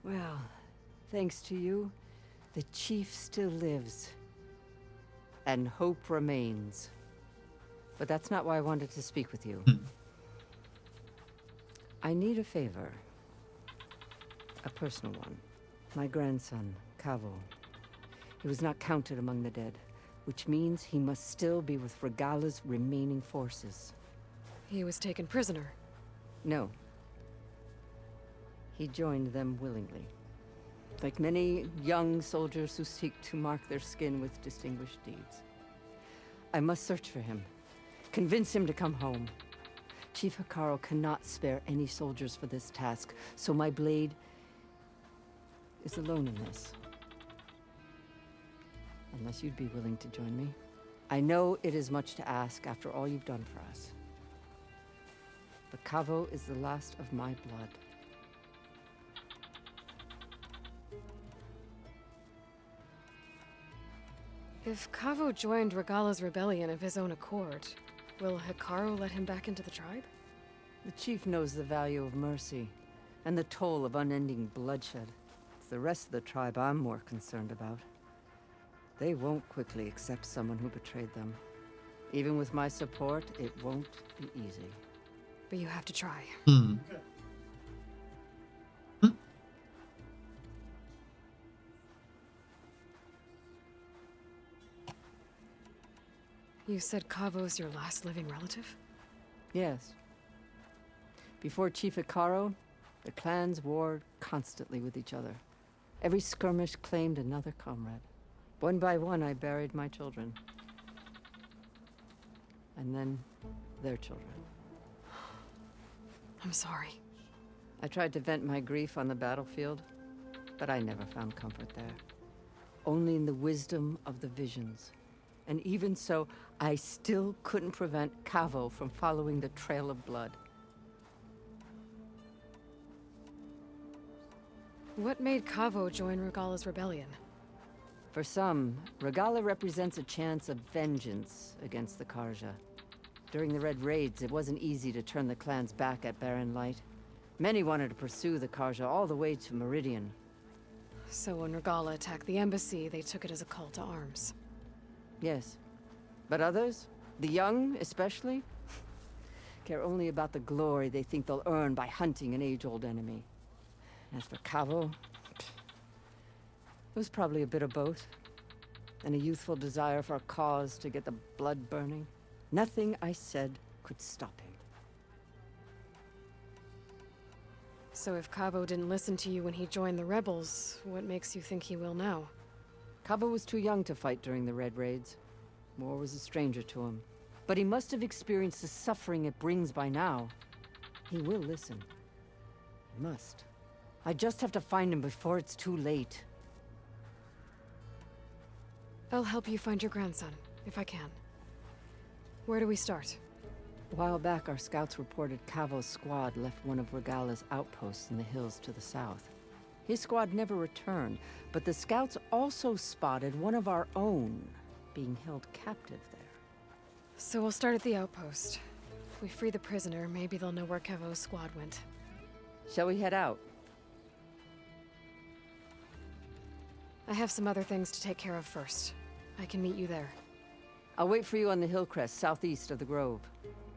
Speaker 22: Well, thanks to you, the Chief still lives. And hope remains. But that's not why I wanted to speak with you. I need a favor. A personal one. My grandson, Cavo. He was not counted among the dead, which means he must still be with Regala's remaining forces.
Speaker 4: He was taken prisoner.
Speaker 22: No. He joined them willingly. Like many young soldiers who seek to mark their skin with distinguished deeds. I must search for him. Convince him to come home. Chief Hekarro cannot spare any soldiers for this task, so my blade is alone in this. Unless you'd be willing to join me. I know it is much to ask after all you've done for us. But Cavo is the last of my blood.
Speaker 4: If Cavo joined Regala's rebellion of his own accord, will Hekarro let him back into the tribe?
Speaker 22: The chief knows the value of mercy, and the toll of unending bloodshed. It's the rest of the tribe I'm more concerned about. They won't quickly accept someone who betrayed them. Even with my support, it won't be easy.
Speaker 4: But you have to try. You said Cavo's your last living relative?
Speaker 22: Yes. Before Chief Hekarro, the clans warred constantly with each other. Every skirmish claimed another comrade. One by one, I buried my children. And then their children.
Speaker 4: I'm sorry.
Speaker 22: I tried to vent my grief on the battlefield, but I never found comfort there. Only in the wisdom of the visions. And even so, I still couldn't prevent Cavo from following the trail of blood.
Speaker 4: What made Cavo join Regala's rebellion?
Speaker 22: For some, Regala represents a chance of vengeance against the Karja. During the Red Raids, it wasn't easy to turn the clans back at Barren Light. Many wanted to pursue the Karja all the way to Meridian.
Speaker 4: So when Regala attacked the embassy, they took it as a call to arms.
Speaker 22: Yes. But others, the young especially, care only about the glory they think they'll earn by hunting an age-old enemy. As for Cavo, it was probably a bit of both. And a youthful desire for a cause to get the blood burning. Nothing I said could stop him.
Speaker 4: So if Cavo didn't listen to you when he joined the rebels, what makes you think he will now?
Speaker 22: Cavo was too young to fight during the Red Raids. War was a stranger to him. But he must have experienced the suffering it brings by now. He will listen. He must. I just have to find him before it's too late.
Speaker 4: I'll help you find your grandson, if I can. Where do we start?
Speaker 22: A while back, our scouts reported Cavo's squad left one of Regala's outposts in the hills to the south. His squad never returned, but the scouts also spotted one of our own being held captive there.
Speaker 4: So we'll start at the outpost. If we free the prisoner, maybe they'll know where Cavo's squad went.
Speaker 22: Shall we head out?
Speaker 4: I have some other things to take care of first. I can meet you there.
Speaker 22: I'll wait for you on the hill crest southeast of the grove.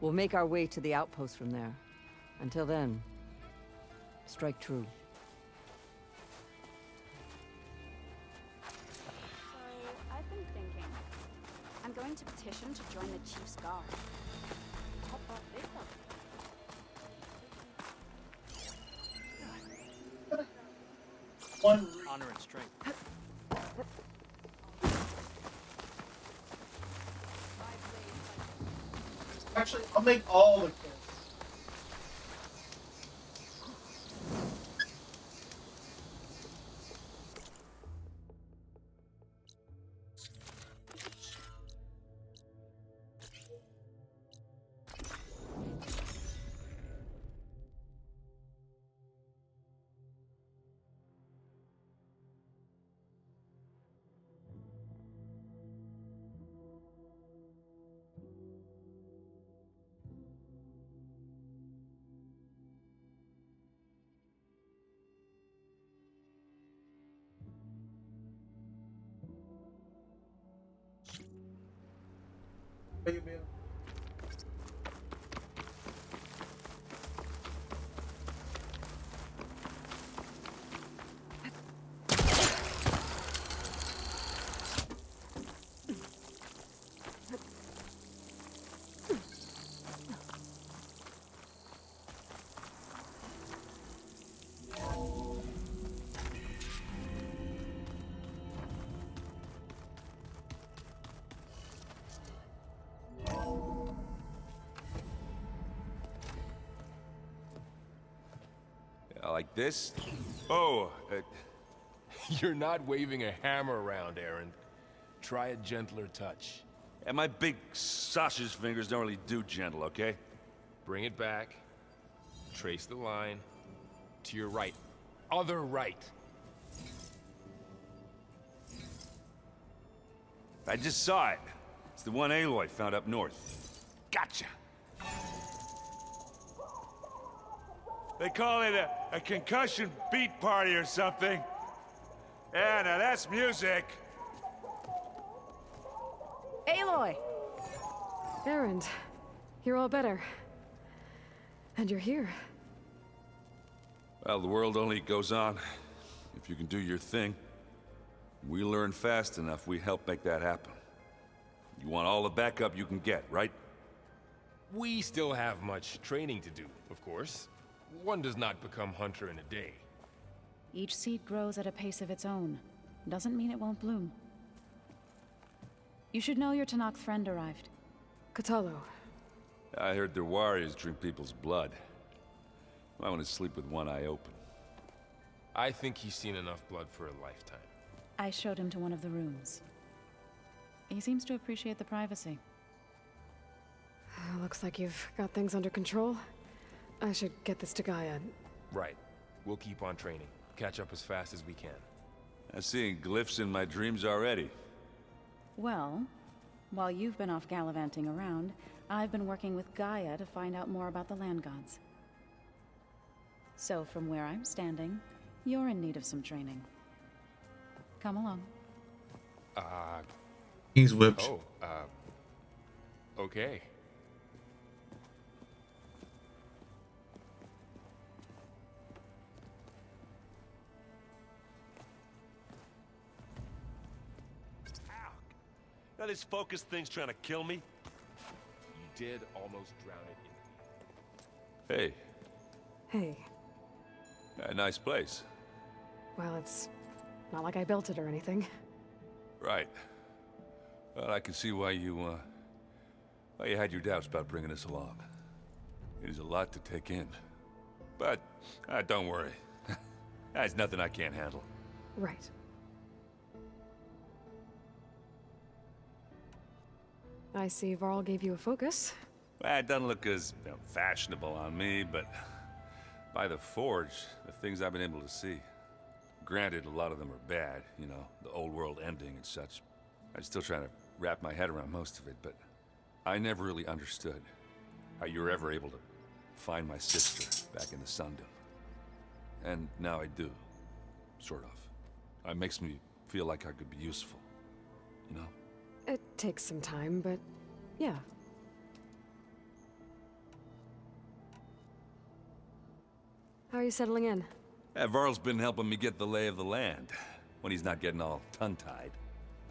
Speaker 22: We'll make our way to the outpost from there. Until then, strike true.
Speaker 15: So, I've been thinking. I'm going to petition to join the Chief's Guard. How about this one?
Speaker 1: One.
Speaker 5: Honor and strength.
Speaker 1: Actually, I'll make all the kills. Baby.
Speaker 16: Like this? Oh, you're not waving a hammer around, Aaron. Try a gentler touch.
Speaker 21: And my big sausage fingers don't really do gentle, okay?
Speaker 16: Bring it back. Trace the line. To your right. Other right.
Speaker 21: I just saw it. It's the one Aloy found up north. Gotcha! They call it a concussion beat party or something. Yeah, now that's music.
Speaker 4: Aloy! Erend, you're all better. And you're here.
Speaker 21: Well, the world only goes on if you can do your thing. We learn fast enough, we help make that happen. You want all the backup you can get, right?
Speaker 16: We still have much training to do, of course. One does not become hunter in a day.
Speaker 24: Each seed grows at a pace of its own. Doesn't mean it won't bloom. You should know your Tenakth friend arrived.
Speaker 4: Kotallo.
Speaker 21: I heard their warriors drink people's blood. I want to sleep with one eye open.
Speaker 16: I think he's seen enough blood for a lifetime.
Speaker 24: I showed him to one of the rooms. He seems to appreciate the privacy.
Speaker 4: Looks like you've got things under control. I should get this to Gaia.
Speaker 16: Right. We'll keep on training. Catch up as fast as we can.
Speaker 21: I'm seeing glyphs in my dreams already.
Speaker 24: Well, while you've been off gallivanting around, I've been working with Gaia to find out more about the land gods. So from where I'm standing, you're in need of some training. Come along.
Speaker 1: He's whipped.
Speaker 16: Okay.
Speaker 21: Now this focus thing's trying to kill me?
Speaker 16: You did almost drown it in.
Speaker 21: Hey.
Speaker 4: Hey.
Speaker 21: A nice place.
Speaker 4: Well, it's not like I built it or anything.
Speaker 21: Right. Well, I can see why you had your doubts about bringing us along. It is a lot to take in. But, don't worry. That's nothing I can't handle.
Speaker 4: Right. I see Varl gave you a focus.
Speaker 21: Well, it doesn't look as fashionable on me, but by the Forge, the things I've been able to see. Granted, a lot of them are bad, you know, the old world ending and such. I'm still trying to wrap my head around most of it, but I never really understood how you were ever able to find my sister back in the Sundom. And now I do. Sort of. It makes me feel like I could be useful. You know?
Speaker 4: It takes some time, but yeah. How are you settling in?
Speaker 21: Varl's been helping me get the lay of the land, when he's not getting all tongue-tied.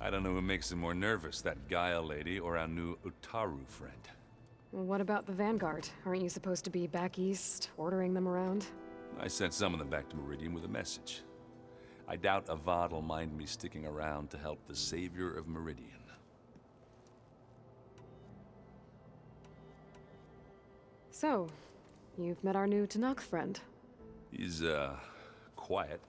Speaker 21: I don't know who makes him more nervous, that Gaia lady or our new Utaru friend.
Speaker 4: What about the Vanguard? Aren't you supposed to be back east, ordering them around?
Speaker 21: I sent some of them back to Meridian with a message. I doubt Avad will mind me sticking around to help the savior of Meridian.
Speaker 4: So, you've met our new Tanakh friend.
Speaker 21: He's, quiet.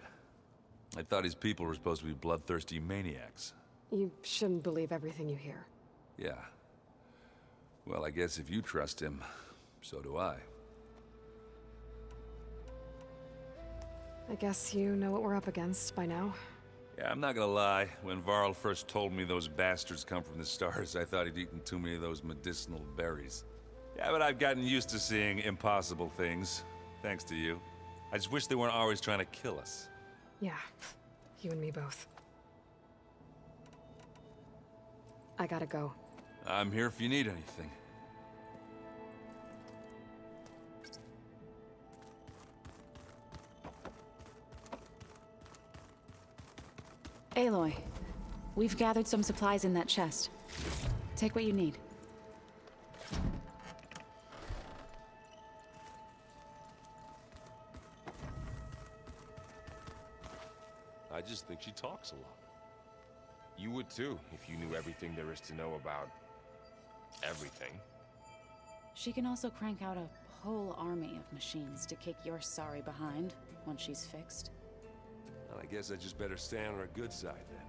Speaker 21: I thought his people were supposed to be bloodthirsty maniacs.
Speaker 4: You shouldn't believe everything you hear.
Speaker 21: Yeah. Well, I guess if you trust him, so do I.
Speaker 4: I guess you know what we're up against by now.
Speaker 21: Yeah, I'm not gonna lie. When Varl first told me those bastards come from the stars, I thought he'd eaten too many of those medicinal berries. Yeah, but I've gotten used to seeing impossible things, thanks to you. I just wish they weren't always trying to kill us.
Speaker 4: Yeah, you and me both. I gotta go.
Speaker 21: I'm here if you need anything.
Speaker 24: Aloy, we've gathered some supplies in that chest. Take what you need.
Speaker 16: I just think she talks a lot. You would too, if you knew everything there is to know about everything.
Speaker 24: She can also crank out a whole army of machines to kick your sorry behind once she's fixed.
Speaker 16: Well, I guess I just better stay on her good side then.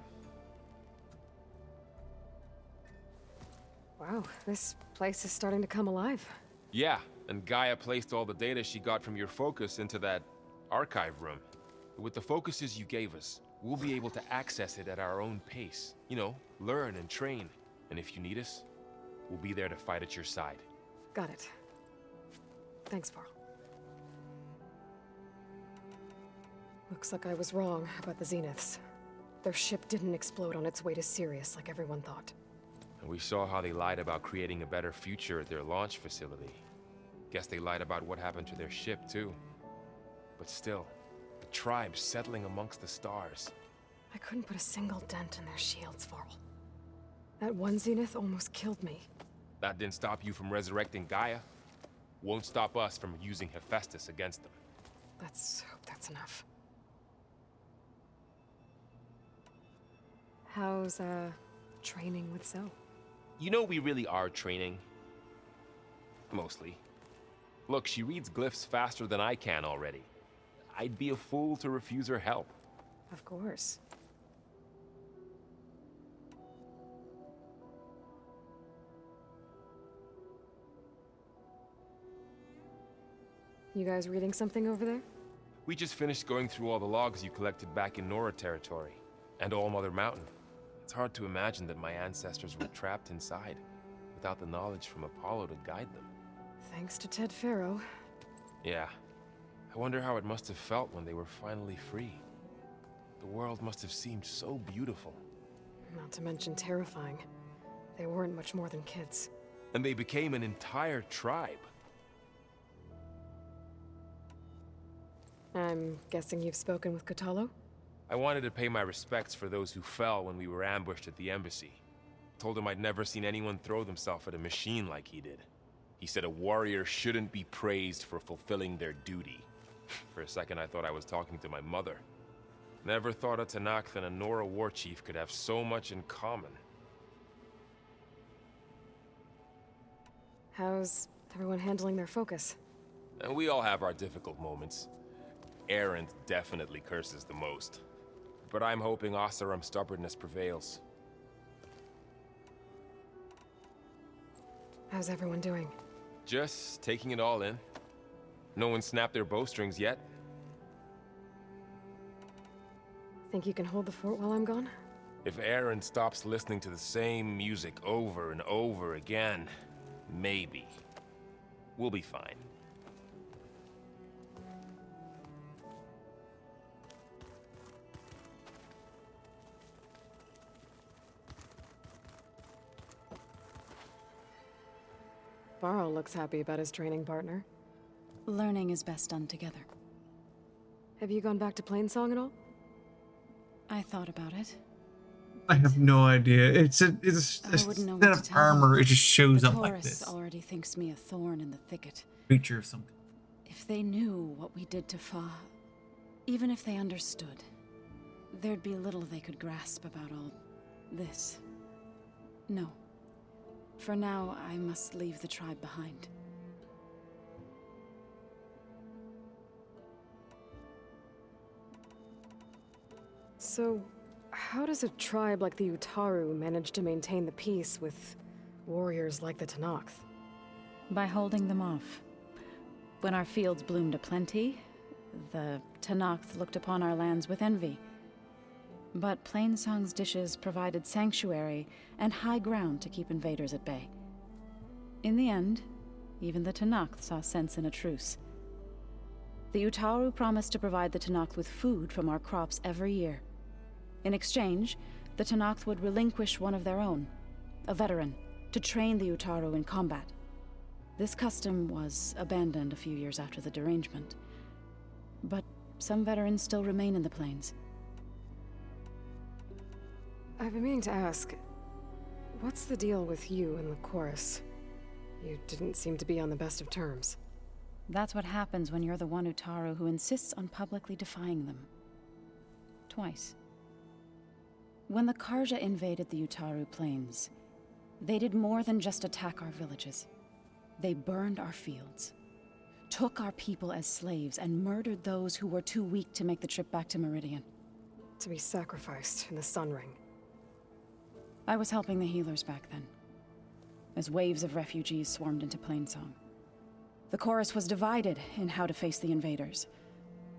Speaker 4: Wow, this place is starting to come alive.
Speaker 3: Yeah, and Gaia placed all the data she got from your focus into that archive room. With the focuses you gave us, we'll be able to access it at our own pace. You know, learn and train. And if you need us, we'll be there to fight at your side.
Speaker 4: Got it. Thanks, Varl. Looks like I was wrong about the Zeniths. Their ship didn't explode on its way to Sirius like everyone thought.
Speaker 3: And we saw how they lied about creating a better future at their launch facility. Guess they lied about what happened to their ship, too. But still, the tribe settling amongst the stars.
Speaker 4: I couldn't put a single dent in their shields, Varl. That one Zenith almost killed me.
Speaker 3: That didn't stop you from resurrecting Gaia. Won't stop us from using Hephaestus against them.
Speaker 4: Let's hope that's enough. How's, training with Zoe?
Speaker 3: You know we really are training. Mostly. Look, she reads glyphs faster than I can already. I'd be a fool to refuse her help.
Speaker 4: Of course. You guys reading something over there?
Speaker 3: We just finished going through all the logs you collected back in Nora territory, and All Mother Mountain. It's hard to imagine that my ancestors were trapped inside, without the knowledge from Apollo to guide them.
Speaker 4: Thanks to Ted Faro.
Speaker 3: Yeah. I wonder how it must have felt when they were finally free. The world must have seemed so beautiful.
Speaker 4: Not to mention terrifying. They weren't much more than kids.
Speaker 3: And they became an entire tribe.
Speaker 4: I'm guessing you've spoken with Kotallo?
Speaker 3: I wanted to pay my respects for those who fell when we were ambushed at the embassy. Told him I'd never seen anyone throw themselves at a machine like he did. He said a warrior shouldn't be praised for fulfilling their duty. For a second I thought I was talking to my mother. Never thought a Tanakh and a Nora war chief could have so much in common.
Speaker 4: How's everyone handling their focus?
Speaker 3: And we all have our difficult moments. Erend definitely curses the most. But I'm hoping Oseram's stubbornness prevails.
Speaker 4: How's everyone doing?
Speaker 3: Just taking it all in. No one snapped their bowstrings yet.
Speaker 4: Think you can hold the fort while I'm gone?
Speaker 3: If Erend stops listening to the same music over and over again, maybe. We'll be fine.
Speaker 4: Varl looks happy about his training partner.
Speaker 24: Learning is best done together.
Speaker 4: Have you gone back to Plainsong at all?
Speaker 24: I thought about it.
Speaker 1: I have no idea. It's a
Speaker 24: I wouldn't know
Speaker 1: set
Speaker 24: what
Speaker 1: of
Speaker 24: to tell him.
Speaker 1: armor. It just shows
Speaker 24: The
Speaker 1: up like
Speaker 24: Taurus
Speaker 1: this.
Speaker 24: already thinks me a thorn in the thicket.
Speaker 1: Creature or something.
Speaker 24: If they knew what we did to Fa, even if they understood, there'd be little they could grasp about all this. No. For now, I must leave the tribe behind.
Speaker 4: So, how does a tribe like the Utaru manage to maintain the peace with warriors like the Tenakth?
Speaker 24: By holding them off. When our fields bloomed aplenty, the Tenakth looked upon our lands with envy. But Plainsong's dishes provided sanctuary and high ground to keep invaders at bay. In the end, even the Tenakth saw sense in a truce. The Utaru promised to provide the Tenakth with food from our crops every year. In exchange, the Tenakth would relinquish one of their own, a veteran, to train the Utaru in combat. This custom was abandoned a few years after the derangement. But some veterans still remain in the plains.
Speaker 4: I've been meaning to ask, what's the deal with you and the chorus? You didn't seem to be on the best of terms.
Speaker 24: That's what happens when you're the one Utaru who insists on publicly defying them. Twice. When the Karja invaded the Utaru plains, they did more than just attack our villages. They burned our fields, took our people as slaves, and murdered those who were too weak to make the trip back to Meridian.
Speaker 4: To be sacrificed in the Sun Ring.
Speaker 24: I was helping the healers back then, as waves of refugees swarmed into Plainsong. The chorus was divided in how to face the invaders.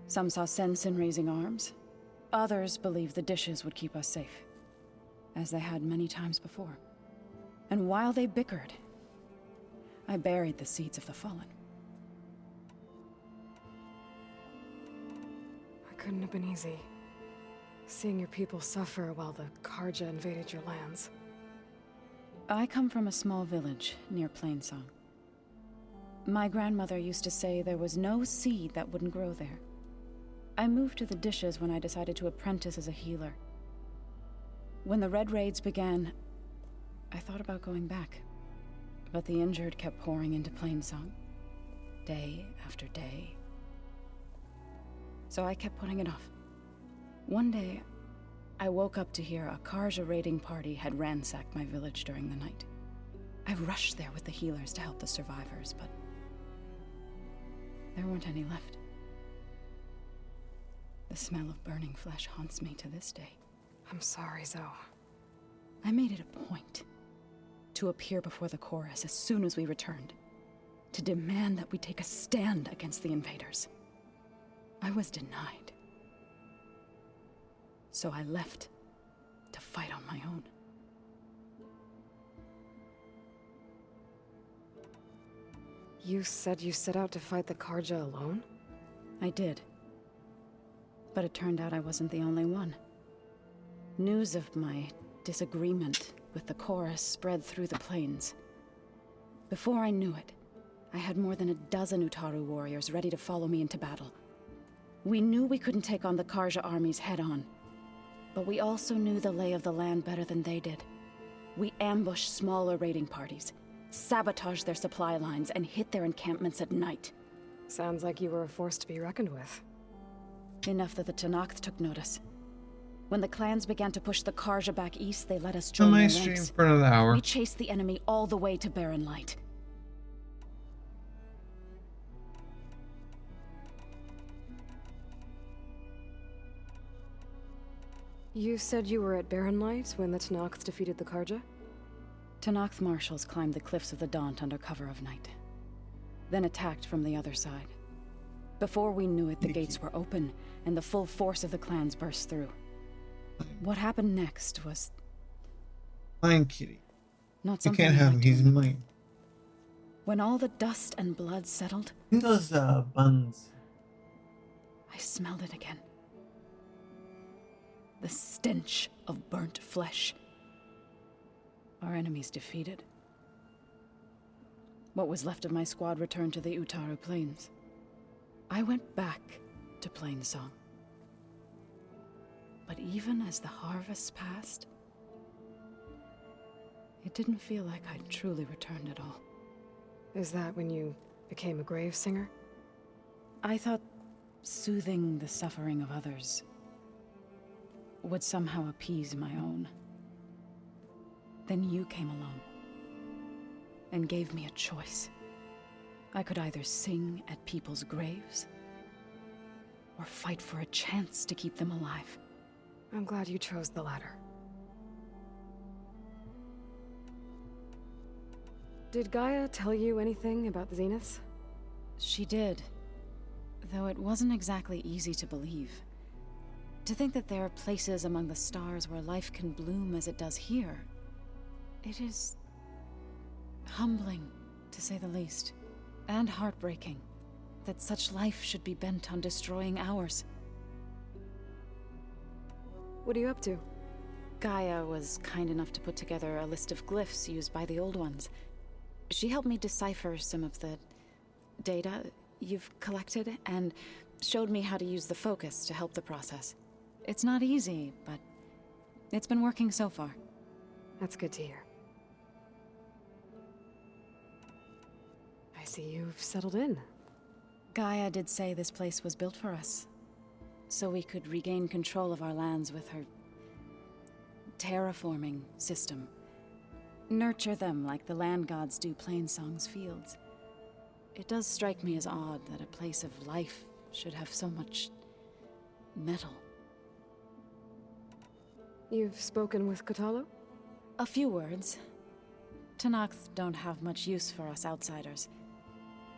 Speaker 24: Some saw sense in raising arms. Others believed the dishes would keep us safe, as they had many times before. And while they bickered, I buried the seeds of the fallen.
Speaker 4: It couldn't have been easy. Seeing your people suffer while the Karja invaded your lands.
Speaker 24: I come from a small village near Plainsong. My grandmother used to say there was no seed that wouldn't grow there. I moved to the dishes when I decided to apprentice as a healer. When the Red Raids began, I thought about going back. But the injured kept pouring into Plainsong, day after day. So I kept putting it off. One day, I woke up to hear a Karja raiding party had ransacked my village during the night. I rushed there with the healers to help the survivors, but there weren't any left. The smell of burning flesh haunts me to this day.
Speaker 4: I'm sorry, Zoe.
Speaker 24: I made it a point to appear before the chorus as soon as we returned, to demand that we take a stand against the invaders. I was denied. So I left to fight on my own.
Speaker 4: You said you set out to fight the Karja alone?
Speaker 24: I did. But it turned out I wasn't the only one. News of my disagreement with the chorus spread through the plains. Before I knew it, I had more than a dozen Utaru warriors ready to follow me into battle. We knew we couldn't take on the Karja armies head-on, but we also knew the lay of the land better than they did. We ambushed smaller raiding parties, sabotaged their supply lines, and hit their encampments at night.
Speaker 4: Sounds like you were a force to be reckoned with.
Speaker 24: Enough that the Tenakth took notice. When the clans began to push the Karja back east, they let us
Speaker 1: On
Speaker 24: join
Speaker 1: my
Speaker 24: their
Speaker 1: stream
Speaker 24: ranks.
Speaker 1: for another hour.
Speaker 24: We chased the enemy all the way to Barren Light.
Speaker 4: You said you were at Barren Light when the Tenakth defeated the Karja?
Speaker 24: Tenakth marshals climbed the cliffs of the Daunt under cover of night, then attacked from the other side. Before we knew it, the gates were open, and the full force of the clans burst through. What happened next was
Speaker 1: Fine, kitty.
Speaker 24: not
Speaker 1: You
Speaker 24: something
Speaker 1: can't
Speaker 24: we
Speaker 1: have him.
Speaker 24: liked to
Speaker 1: He's
Speaker 24: remember.
Speaker 1: mine.
Speaker 24: When all the dust and blood settled,
Speaker 1: He does buns.
Speaker 24: I smelled it again. The stench of burnt flesh. Our enemies defeated. What was left of my squad returned to the Utaru Plains. I went back to Plainsong. But even as the harvests passed, it didn't feel like I'd truly returned at all.
Speaker 4: Is that when you became a grave singer?
Speaker 24: I thought soothing the suffering of others would somehow appease my own. Then you came along and gave me a choice. I could either sing at people's graves or fight for a chance to keep them alive.
Speaker 4: I'm glad you chose the latter. Did Gaia tell you anything about the Zeniths?
Speaker 24: She did, though it wasn't exactly easy to believe. To think that there are places among the stars where life can bloom as it does here, it is humbling, to say the least, and heartbreaking that such life should be bent on destroying ours.
Speaker 4: What are you up to?
Speaker 24: Gaia was kind enough to put together a list of glyphs used by the Old Ones. She helped me decipher some of the data you've collected and showed me how to use the focus to help the process. It's not easy, but it's been working so far.
Speaker 4: That's good to hear. I see you've settled in.
Speaker 24: Gaia did say this place was built for us, so we could regain control of our lands with her terraforming system. Nurture them like the land gods do Plainsong's fields. It does strike me as odd that a place of life should have so much metal.
Speaker 4: You've spoken with Kotallo?
Speaker 24: A few words. Tenakth don't have much use for us outsiders.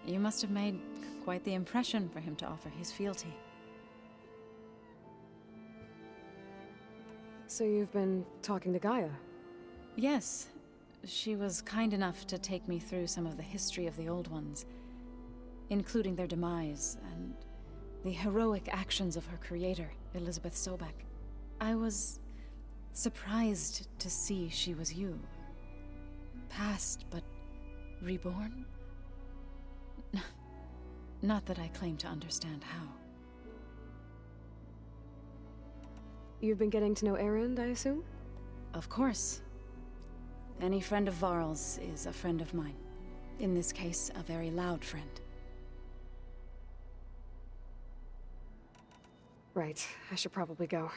Speaker 24: You must have made quite the impression for him to offer his fealty.
Speaker 4: So you've been talking to Gaia?
Speaker 24: Yes. She was kind enough to take me through some of the history of the Old Ones, including their demise and the heroic actions of her creator, Elizabeth Sobek. I was surprised to see she was you. Past, but reborn? Not that I claim to understand how.
Speaker 4: You've been getting to know Erend, I assume?
Speaker 24: Of course. Any friend of Varl's is a friend of mine. In this case, a very loud friend.
Speaker 4: Right. I should probably go.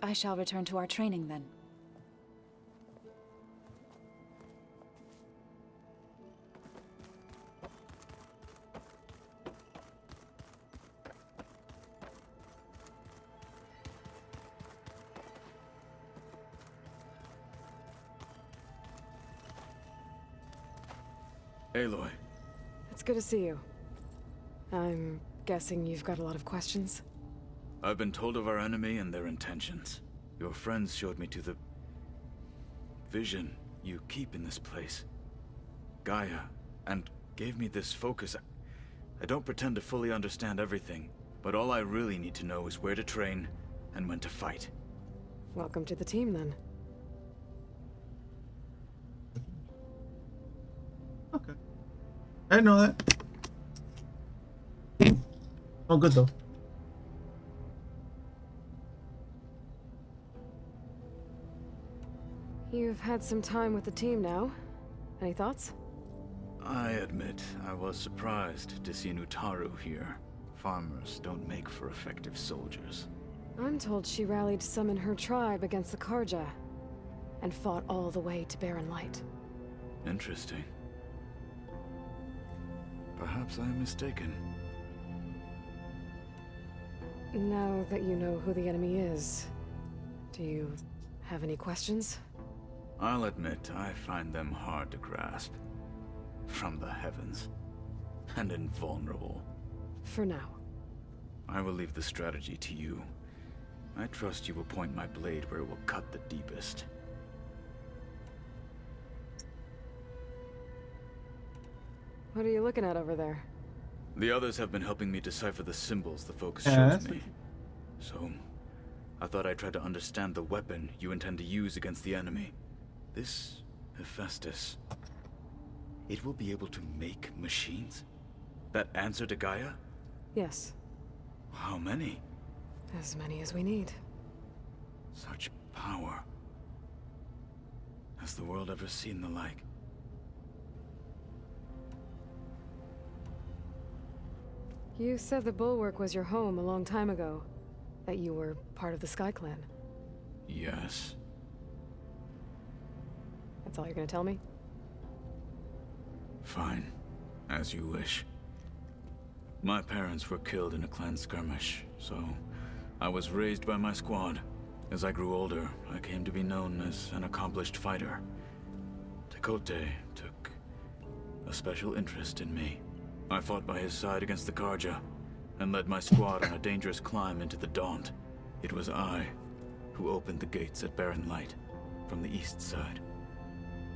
Speaker 24: I shall return to our training then.
Speaker 6: Aloy.
Speaker 4: It's good to see you. I'm guessing you've got a lot of questions?
Speaker 6: I've been told of our enemy and their intentions. Your friends showed me to the vision you keep in this place, Gaia, and gave me this focus. I don't pretend to fully understand everything, but all I really need to know is where to train and when to fight.
Speaker 4: Welcome to the team, then.
Speaker 1: Okay. I didn't know that. Oh, good though.
Speaker 4: You've had some time with the team now. Any thoughts?
Speaker 6: I admit, I was surprised to see Utaru here. Farmers don't make for effective soldiers.
Speaker 4: I'm told she rallied some in her tribe against the Karja, and fought all the way to Barren Light.
Speaker 6: Interesting. Perhaps I am mistaken.
Speaker 4: Now that you know who the enemy is, do you have any questions?
Speaker 6: I'll admit, I find them hard to grasp. From the heavens. And invulnerable.
Speaker 4: For now.
Speaker 6: I will leave the strategy to you. I trust you will point my blade where it will cut the deepest.
Speaker 4: What are you looking at over there?
Speaker 6: The others have been helping me decipher the symbols the focus
Speaker 1: Yes.
Speaker 6: shows me. So, I thought I'd try to understand the weapon you intend to use against the enemy. This Hephaestus. It will be able to make machines? That answer to Gaia?
Speaker 4: Yes,
Speaker 6: How many?
Speaker 4: as many as we need.
Speaker 6: Such power. Has the world ever seen the like?
Speaker 4: You said the Bulwark was your home a long time ago. That you were part of the Sky Clan.
Speaker 6: Yes.
Speaker 4: That's all you're gonna tell me?
Speaker 6: Fine. As you wish. My parents were killed in a clan skirmish, so I was raised by my squad. As I grew older, I came to be known as an accomplished fighter. Tekote took a special interest in me. I fought by his side against the Karja, and led my squad on a dangerous climb into the Daunt. It was I who opened the gates at Barren Light from the east side,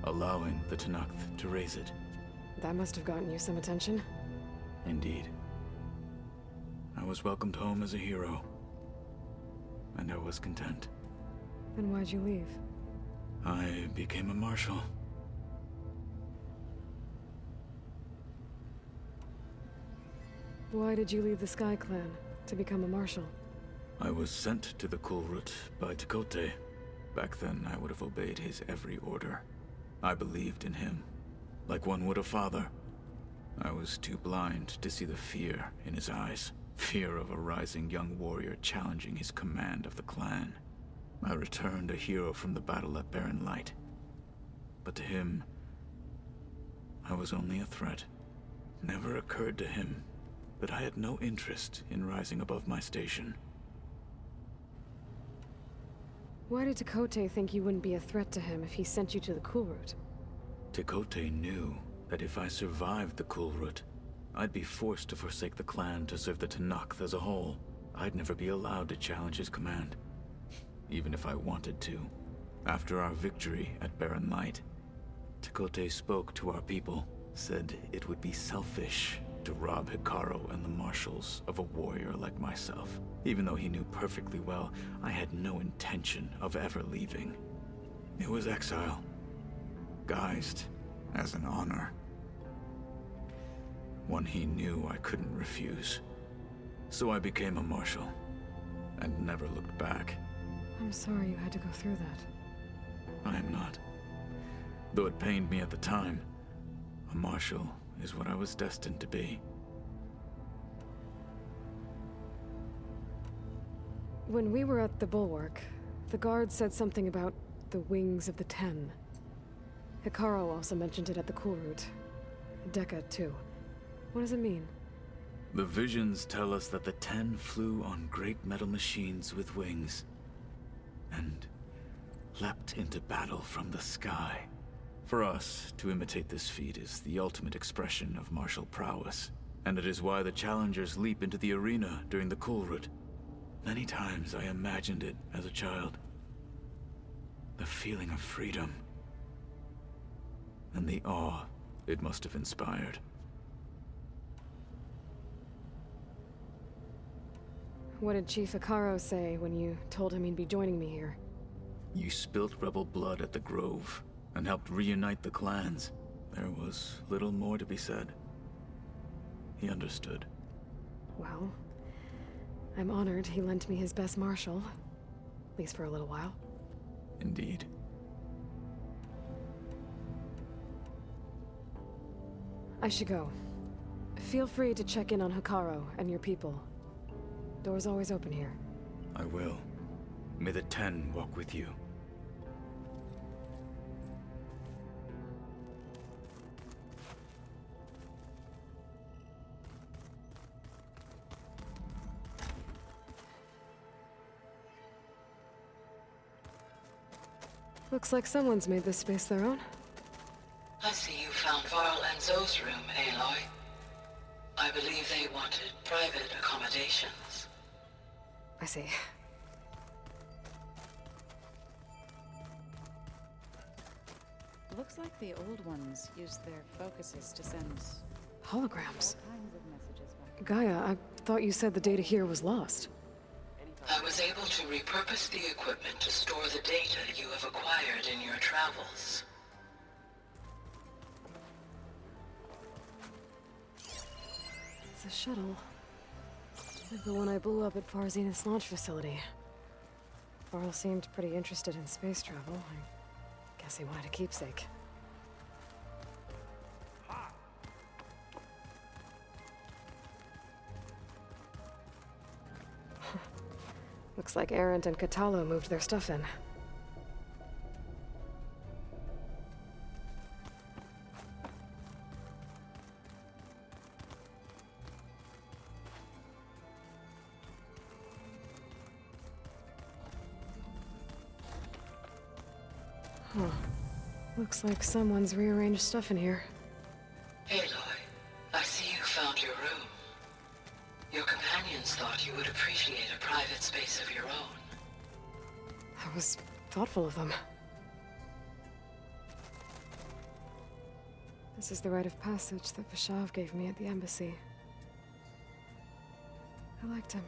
Speaker 6: allowing the Tenakth to raise it.
Speaker 4: That must have gotten you some attention.
Speaker 6: Indeed. I was welcomed home as a hero, and I was content.
Speaker 4: Then why'd you leave?
Speaker 6: I became a marshal.
Speaker 4: Why did you leave the Sky Clan to become a marshal?
Speaker 6: I was sent to the Kulrut by Tekote. Back then, I would have obeyed his every order. I believed in him, like one would a father. I was too blind to see the fear in his eyes. Fear of a rising young warrior challenging his command of the clan. I returned a hero from the battle at Barren Light. But to him, I was only a threat. Never occurred to him that I had no interest in rising above my station.
Speaker 4: Why did Tekote think you wouldn't be a threat to him if he sent you to the Kulrut?
Speaker 6: Tekote knew that if I survived the Kulrut, I'd be forced to forsake the clan to serve the Tenakth as a whole. I'd never be allowed to challenge his command, even if I wanted to. After our victory at Barren Light, Tekote spoke to our people, said it would be selfish to rob Hikaru and the marshals of a warrior like myself. Even though he knew perfectly well, I had no intention of ever leaving. It was exile, guised as an honor. One he knew I couldn't refuse. So I became a marshal, and never looked back.
Speaker 4: I'm sorry you had to go through that.
Speaker 6: I am not. Though it pained me at the time, a marshal is what I was destined to be.
Speaker 4: When we were at the Bulwark, the guard said something about the Wings of the Ten. Hikaru also mentioned it at the Kulrut. Dekka, too. What does it mean?
Speaker 6: The visions tell us that the Ten flew on great metal machines with wings, and leapt into battle from the sky. For us, to imitate this feat is the ultimate expression of martial prowess, and it is why the challengers leap into the arena during the Kulrut. Many times I imagined it as a child. The feeling of freedom, and the awe it must have inspired.
Speaker 4: What did Chief Hikaru say when you told him he'd be joining me here?
Speaker 6: You spilt rebel blood at the Grove, and helped reunite the clans. There was little more to be said. He understood.
Speaker 4: Well, I'm honored he lent me his best marshal. At least for a little while.
Speaker 6: Indeed.
Speaker 4: I should go. Feel free to check in on Hikaru and your people. Door's always open here.
Speaker 6: I will. May the Ten walk with you.
Speaker 4: Looks like someone's made this space their own.
Speaker 10: I see you found Varl and Zoe's room, Aloy. I believe they wanted private accommodations.
Speaker 4: I see.
Speaker 24: Looks like the old ones used their focuses to send
Speaker 4: Holograms.
Speaker 24: all kinds of messages back.
Speaker 4: Gaia, I thought you said the data here was lost.
Speaker 10: I was able to repurpose the equipment to store the data you have acquired in your travels.
Speaker 4: It's a shuttle. Like the one I blew up at Far Zenith's launch facility. Varl seemed pretty interested in space travel. I guess he wanted a keepsake. Looks like Arendt and Katalo moved their stuff in. Huh. Looks like someone's rearranged stuff in here.
Speaker 10: Aloy, I see you found your room. Your companions thought you would appreciate a private space of your own.
Speaker 4: That was thoughtful of them. This is the rite of passage that Vishav gave me at the embassy. I liked him.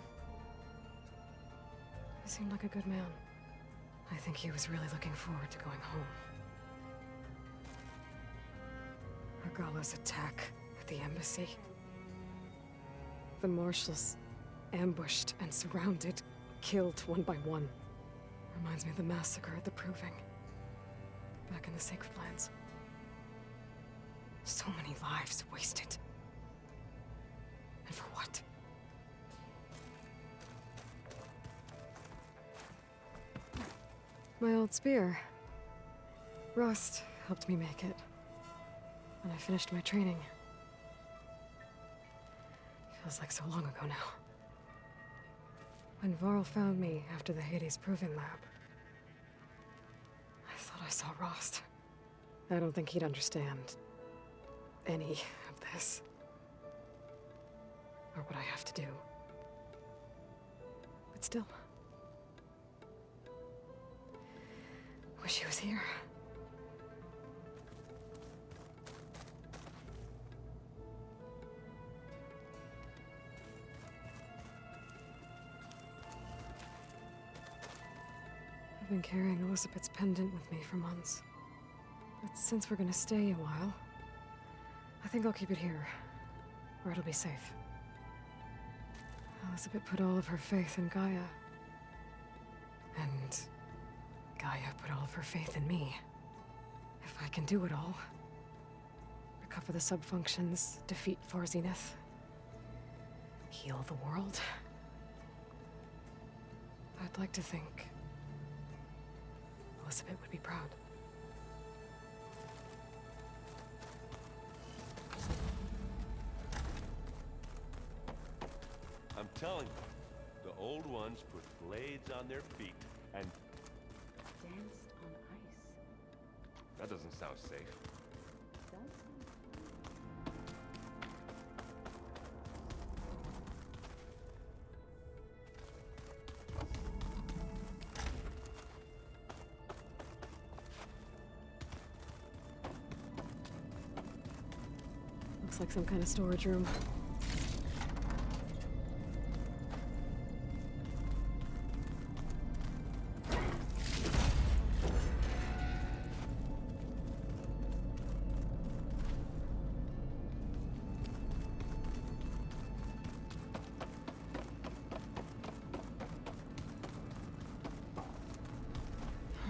Speaker 4: He seemed like a good man. I think he was really looking forward to going home. Argala's attack at the embassy. The Marshals ambushed and surrounded, killed one by one. Reminds me of the massacre at the Proving. Back in the Sacred Lands. So many lives wasted. And for what? My old spear. Rust helped me make it. And I finished my training. Feels like so long ago now. When Varl found me after the Hades Proving Lab, I thought I saw Rost. I don't think he'd understand any of this. Or what I have to do. But still. Wish he was here. I've been carrying Elizabeth's pendant with me for months. But since we're gonna stay a while, I think I'll keep it here, where it'll be safe. Elizabeth put all of her faith in Gaia. And Gaia put all of her faith in me. If I can do it all, recover the subfunctions, defeat Far Zenith, heal the world, I'd like to think Elizabeth would be proud.
Speaker 12: I'm telling you, the old ones put blades on their feet and
Speaker 24: Danced on ice.
Speaker 3: That doesn't sound safe.
Speaker 4: Looks like some kind of storage room.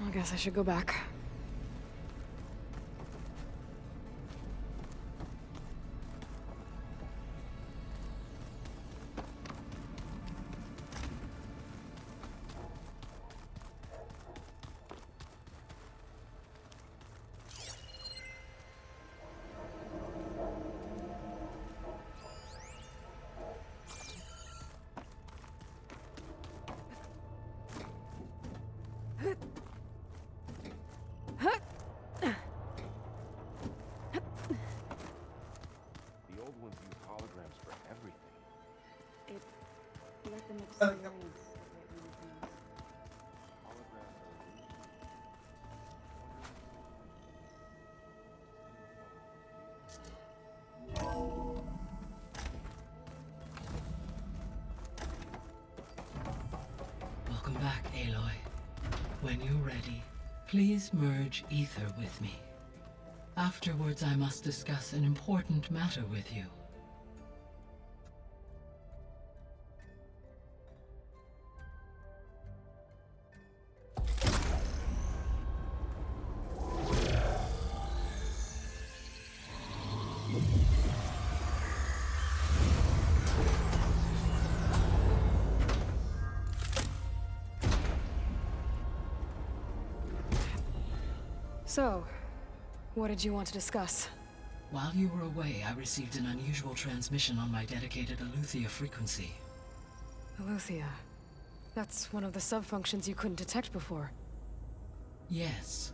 Speaker 4: I guess I should go back.
Speaker 3: The old ones use holograms for everything.
Speaker 24: It let them experience the great many things.
Speaker 3: Holograms are illusions.
Speaker 10: Welcome back, Aloy. When you're ready, please merge ether with me. Afterwards, I must discuss an important matter with you.
Speaker 4: So, what did you want to discuss?
Speaker 8: While you were away, I received an unusual transmission on my dedicated Eleuthia frequency.
Speaker 4: Eleuthia. That's one of the sub-functions you couldn't detect before.
Speaker 8: Yes.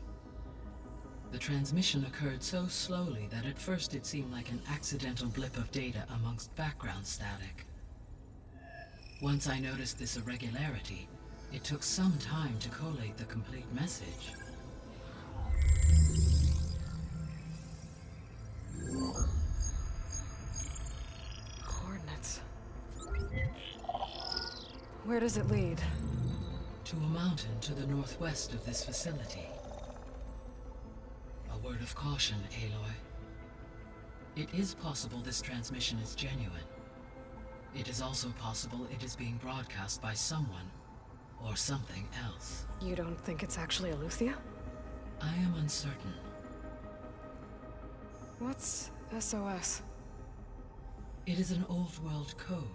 Speaker 8: The transmission occurred so slowly that at first it seemed like an accidental blip of data amongst background static. Once I noticed this irregularity, it took some time to collate the complete message.
Speaker 4: Coordinates. Where does it lead?
Speaker 8: To a mountain to the northwest of this facility. A word of caution, Aloy. It is possible this transmission is genuine. It is also possible it is being broadcast by someone or something else.
Speaker 4: You don't think it's actually Eleuthia?
Speaker 8: I am uncertain.
Speaker 4: What's SOS?
Speaker 8: It is an old world code.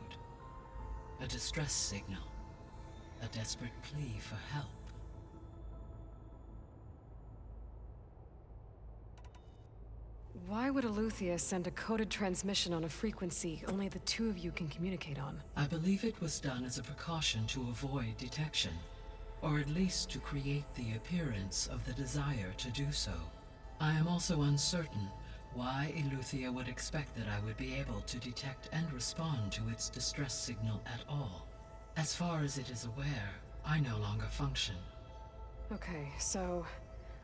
Speaker 8: A distress signal. A desperate plea for help.
Speaker 4: Why would Eleuthia send a coded transmission on a frequency only the two of you can communicate on?
Speaker 8: I believe it was done as a precaution to avoid detection, or at least to create the appearance of the desire to do so. I am also uncertain why Eleuthia would expect that I would be able to detect and respond to its distress signal at all. As far as it is aware, I no longer function.
Speaker 4: Okay, so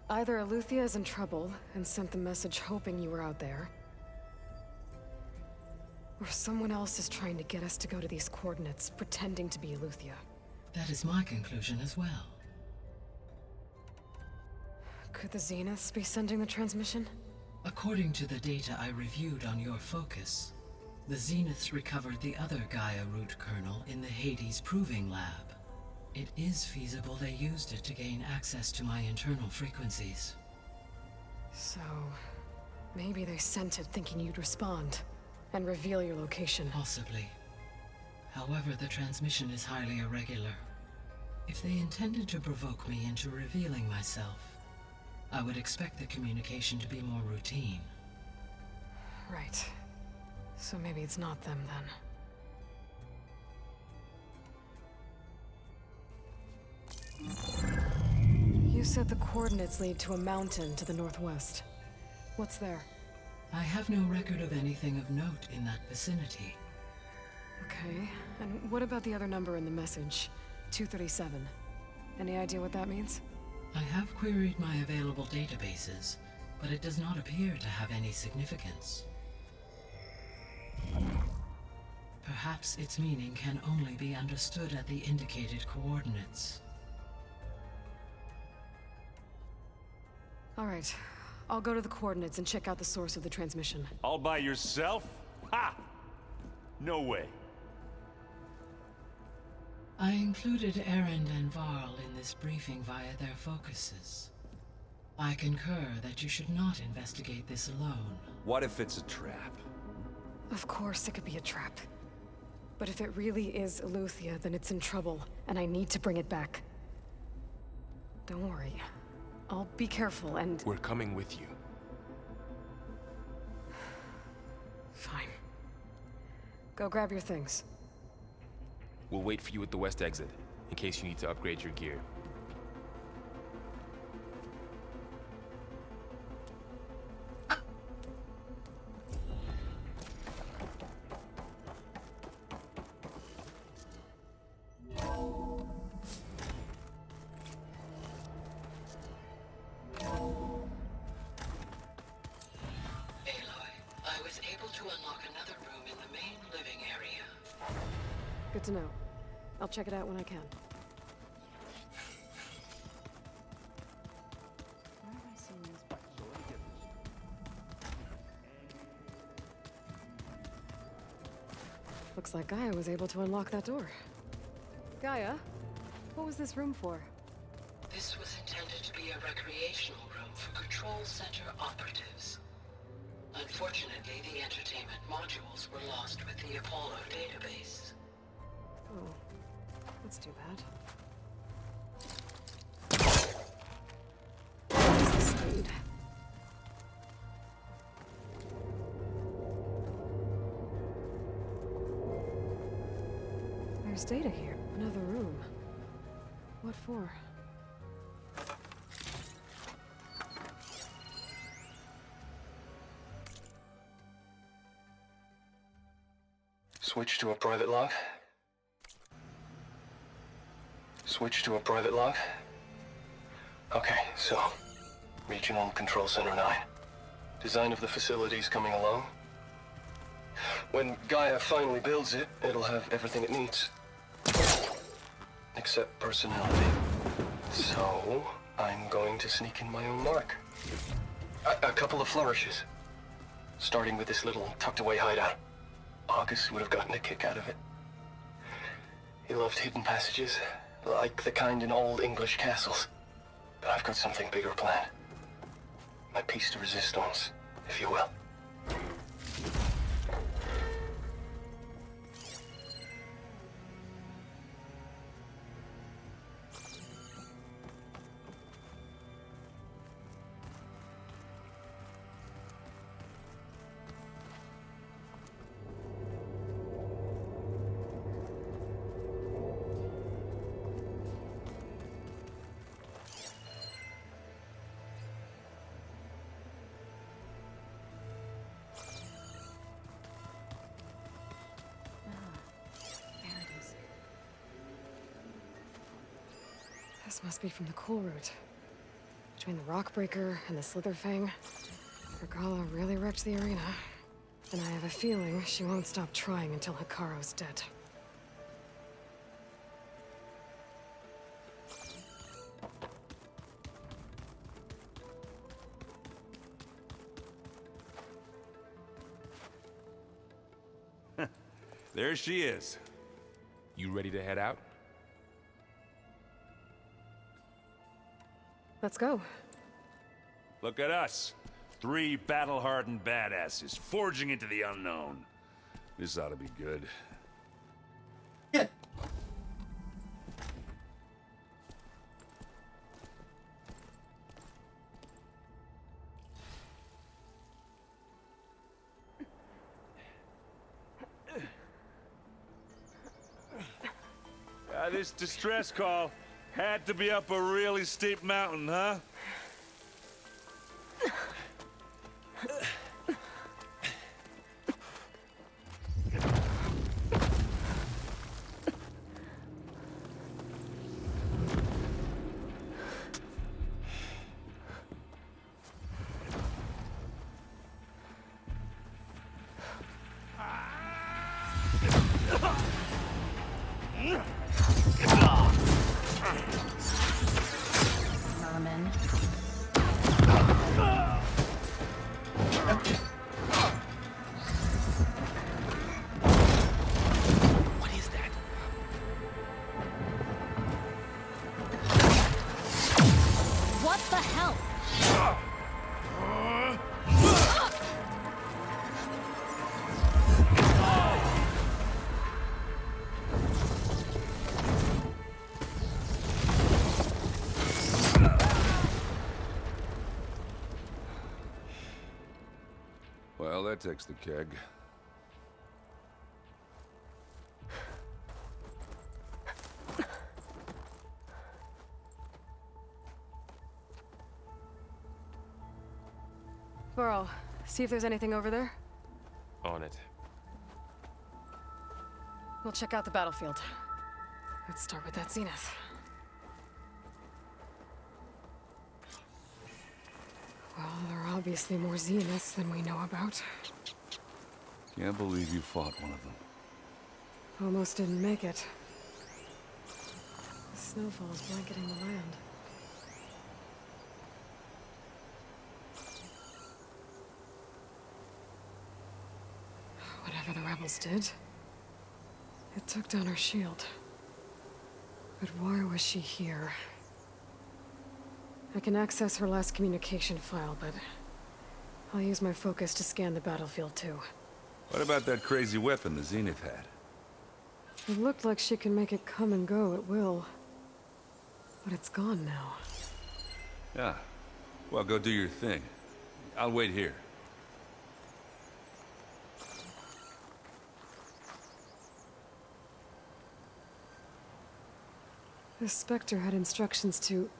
Speaker 4: either Eleuthia is in trouble and sent the message hoping you were out there, or someone else is trying to get us to go to these coordinates, pretending to be Eleuthia.
Speaker 8: That is my conclusion as well.
Speaker 4: Could the Zeniths be sending the transmission?
Speaker 8: According to the data I reviewed on your focus, the Zeniths recovered the other Gaia root kernel in the Hades Proving Lab. It is feasible they used it to gain access to my internal frequencies.
Speaker 4: So, maybe they sent it thinking you'd respond and reveal your location.
Speaker 8: Possibly. However, the transmission is highly irregular. If they intended to provoke me into revealing myself, I would expect the communication to be more routine.
Speaker 4: Right. So maybe it's not them then. You said the coordinates lead to a mountain to the northwest. What's there?
Speaker 8: I have no record of anything of note in that vicinity.
Speaker 4: Okay, and what about the other number in the message? 237. Any idea what that means?
Speaker 8: I have queried my available databases, but it does not appear to have any significance. Perhaps its meaning can only be understood at the indicated coordinates.
Speaker 4: All right, I'll go to the coordinates and check out the source of the transmission.
Speaker 12: All by yourself? Ha! No way.
Speaker 8: I included Erend and Varl in this briefing via their focuses. I concur that you should not investigate this alone.
Speaker 12: What if it's a trap?
Speaker 4: Of course it could be a trap. But if it really is Eleuthia, then it's in trouble, and I need to bring it back. Don't worry. I'll be careful and...
Speaker 3: We're coming with you.
Speaker 4: Fine. Go grab your things.
Speaker 3: We'll wait for you at the west exit, in case you need to upgrade your gear.
Speaker 4: Good to know. I'll check it out when I can. Looks like Gaia was able to unlock that door. Gaia, what was this room for?
Speaker 10: This was intended to be a recreational room for Control Center operatives. Unfortunately, the entertainment modules were lost with the Apollo database.
Speaker 4: Oh, that's too bad. What is this dude? There's data here. Another room. What for?
Speaker 11: Switch to a private log. Switch to a private log. Okay, so Regional Control Center 9. Design of the facility's coming along. When Gaia finally builds it, it'll have everything it needs. Except personality. So, I'm going to sneak in my own mark. A couple of flourishes. Starting with this little tucked-away hideout. August would have gotten a kick out of it. He loved hidden passages, like the kind in old English castles. But I've got something bigger planned. My piece de resistance, if you will.
Speaker 4: This must be from the coal route. Between the Rockbreaker and the Slitherfang, Regala really wrecked the arena. And I have a feeling she won't stop trying until Hikaru's dead.
Speaker 21: There she is.
Speaker 3: You ready to head out?
Speaker 4: Let's go.
Speaker 21: Look at us. 3 battle-hardened badasses forging into the unknown. This ought to be good.
Speaker 1: Yeah.
Speaker 21: This distress call had to be up a really steep mountain, huh?
Speaker 24: Merman.
Speaker 5: What is that?
Speaker 24: What the hell?
Speaker 21: Well, that takes the keg.
Speaker 4: Burrow, see if there's anything over there.
Speaker 3: On it.
Speaker 4: We'll check out the battlefield. Let's start with that Zenith. Well, there are obviously more Zeniths than we know about.
Speaker 21: Can't believe you fought one of them.
Speaker 4: Almost didn't make it. The snowfall's blanketing the land. Whatever the rebels did, it took down her shield. But why was she here? I can access her last communication file, but I'll use my focus to scan the battlefield too.
Speaker 21: What about that crazy weapon the Zenith had?
Speaker 4: It looked like she can make it come and go at will. But it's gone now.
Speaker 21: Yeah. Well, go do your thing. I'll wait here.
Speaker 4: This Spectre had instructions to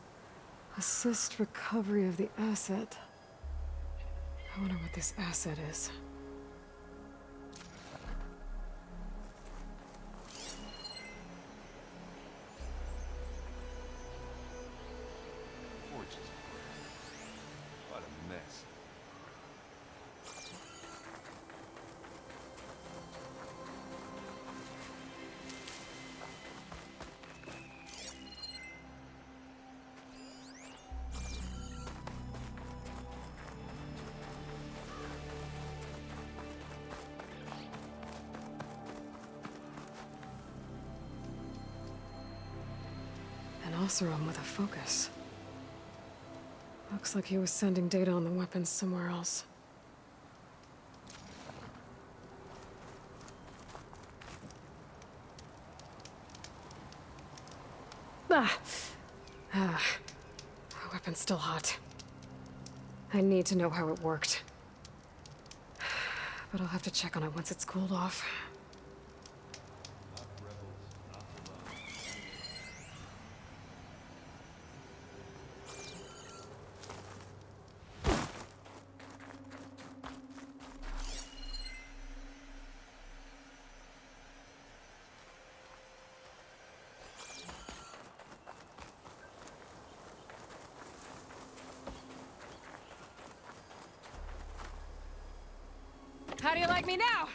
Speaker 4: assist recovery of the asset. I wonder what this asset is.
Speaker 21: Fortune's what a mess.
Speaker 4: An Oseram with a focus. Looks like he was sending data on the weapons somewhere else. Ah! Ah. The weapon's still hot. I need to know how it worked. But I'll have to check on it once it's cooled off. How do you like me now?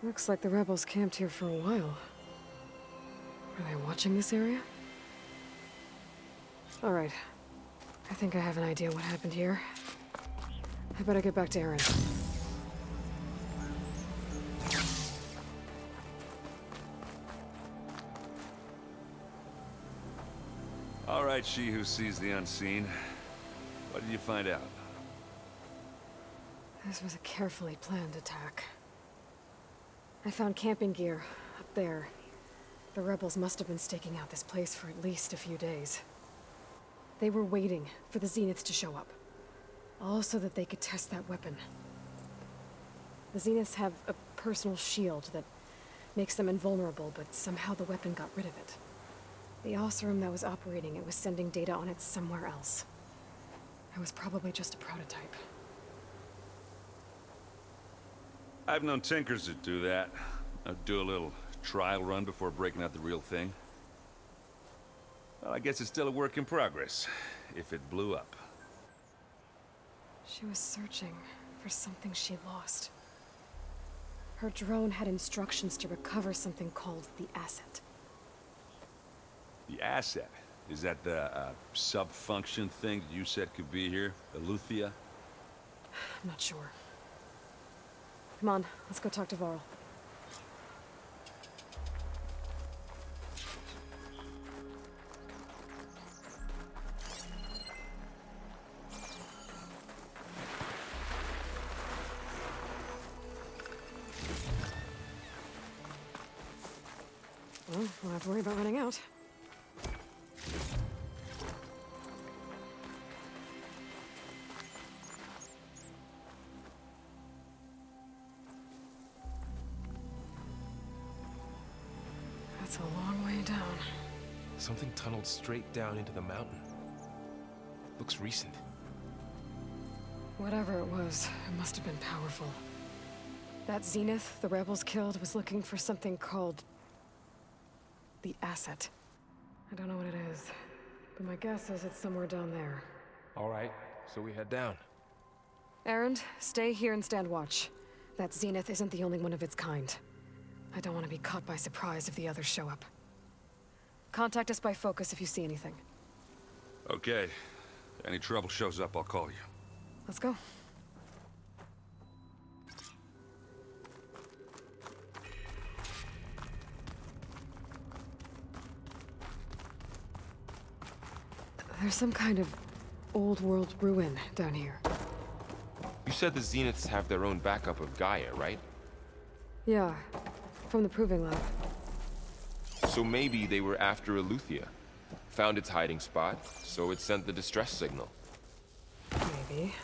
Speaker 4: Looks like the rebels camped here for a while. Are they watching this area? All right. I think I have an idea what happened here. I better get back to Aaron.
Speaker 21: All right, she who sees the unseen. What did you find out?
Speaker 4: This was a carefully planned attack. I found camping gear up there. The rebels must have been staking out this place for at least a few days. They were waiting for the Zeniths to show up. All so that they could test that weapon. The Zeniths have a personal shield that makes them invulnerable, but somehow the weapon got rid of it. The Oseram that was operating it was sending data on it somewhere else. It was probably just a prototype.
Speaker 21: I've known tinkers that do that. I'd do a little trial run before breaking out the real thing. Well, I guess it's still a work in progress, if it blew up.
Speaker 4: She was searching for something she lost. Her drone had instructions to recover something called the asset.
Speaker 21: The asset? Is that the sub-function thing that you said could be here? Eleuthia?
Speaker 4: I'm not sure. Come on, let's go talk to Varl. Well, won't have to worry about running out. That's a long way down.
Speaker 3: Something tunneled straight down into the mountain. Looks recent.
Speaker 4: Whatever it was, it must have been powerful. That Zenith the rebels killed was looking for something called the asset. I don't know what it is, but my guess is it's somewhere down there.
Speaker 3: All right, so we head down.
Speaker 4: Erend, stay here and stand watch. That Zenith isn't the only one of its kind. I don't want to be caught by surprise if the others show up. Contact us by focus if you see anything.
Speaker 21: Okay. If any trouble shows up, I'll call you.
Speaker 4: Let's go. There's some kind of old world ruin down here.
Speaker 3: You said the Zeniths have their own backup of Gaia, right?
Speaker 4: Yeah, from the Proving Lab.
Speaker 3: So maybe they were after Eleuthia. Found its hiding spot, so it sent the distress signal.
Speaker 4: Maybe.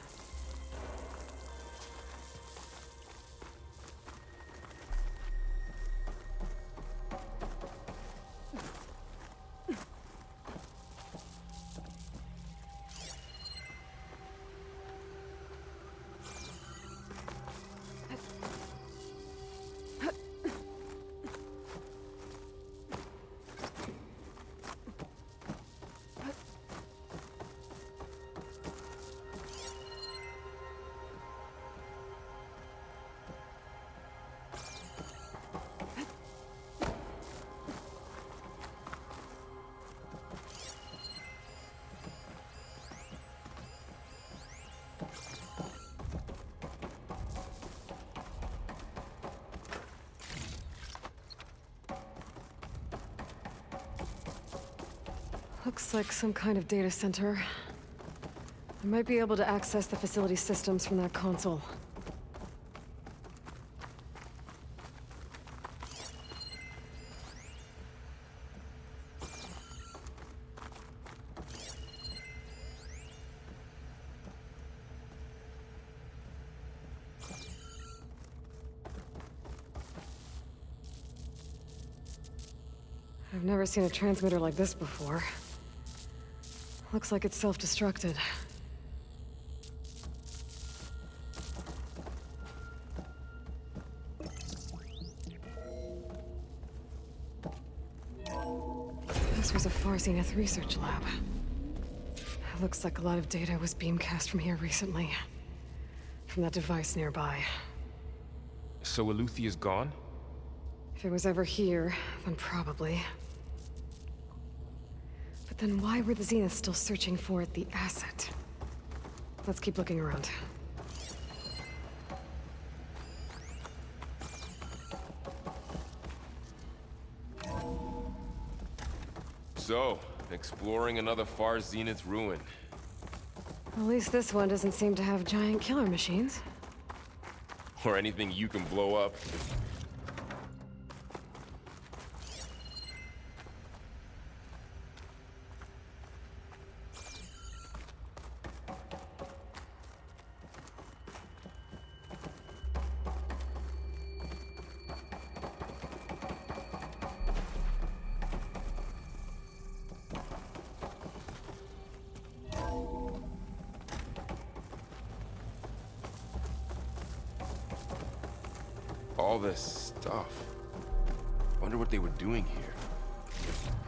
Speaker 4: Looks like some kind of data center. I might be able to access the facility systems from that console. I've never seen a transmitter like this before. Looks like it's self-destructed. This was a Far Zenith research lab. Looks like a lot of data was beamcast from here recently. From that device nearby.
Speaker 3: So Eleuthea's gone?
Speaker 4: If it was ever here, then probably. But then why were the Zeniths still searching for the asset? Let's keep looking around.
Speaker 3: So, exploring another Far Zenith ruin.
Speaker 4: At least this one doesn't seem to have giant killer machines.
Speaker 3: Or anything you can blow up. All this stuff. Wonder what they were doing here.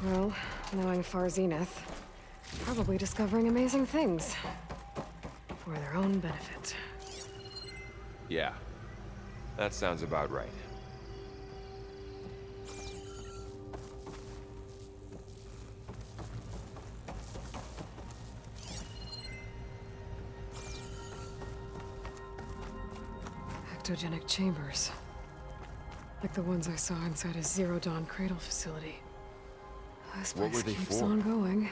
Speaker 4: Well, knowing Far Zenith, probably discovering amazing things. For their own benefit.
Speaker 3: Yeah, that sounds about right.
Speaker 4: Ectogenic chambers. Like the ones I saw inside a Zero Dawn cradle facility. This
Speaker 3: What
Speaker 4: place
Speaker 3: were they
Speaker 4: keeps
Speaker 3: for?
Speaker 4: on going.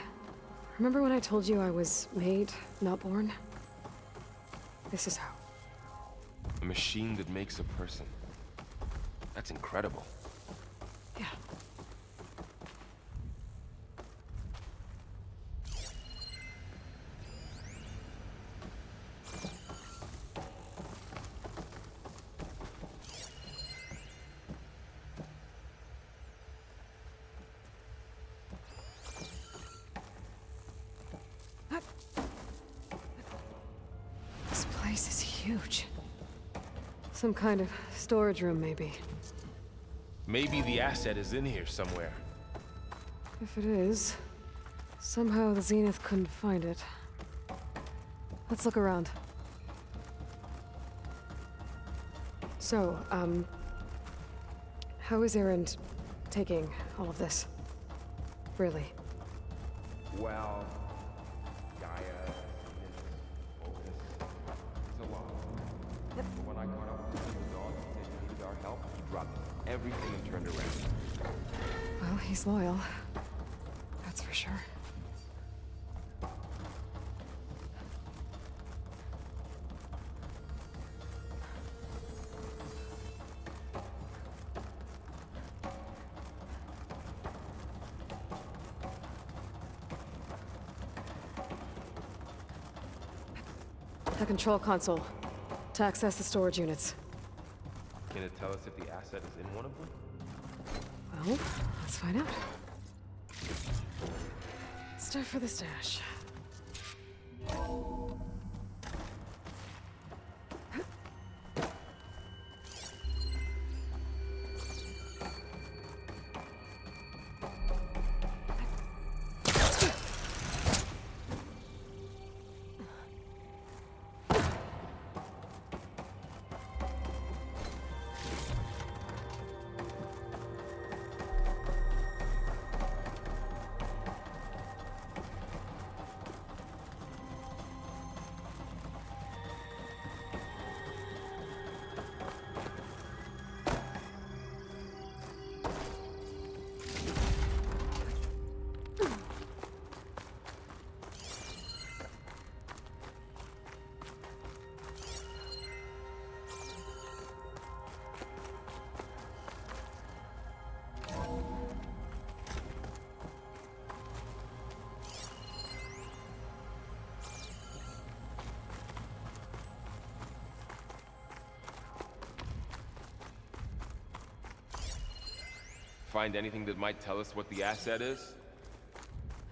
Speaker 4: Remember when I told you I was made, not born? This is how.
Speaker 3: A machine that makes a person. That's incredible.
Speaker 4: Yeah. This place is huge. Some kind of storage room, maybe.
Speaker 3: Maybe the asset is in here somewhere.
Speaker 4: If it is, somehow the Zenith couldn't find it. Let's look around. So, how is Erend taking all of this? Really?
Speaker 3: Well, Gaia, Focus, it's a lot. But when I caught up with the dog and said he needed our help, he dropped everything and turned around.
Speaker 4: Well, he's loyal. That's for sure. The control console. To access the storage units.
Speaker 3: Can it tell us if the asset is in one of them?
Speaker 4: Well, let's find out. Stuff for the stash.
Speaker 3: Find anything that might tell us what the asset is?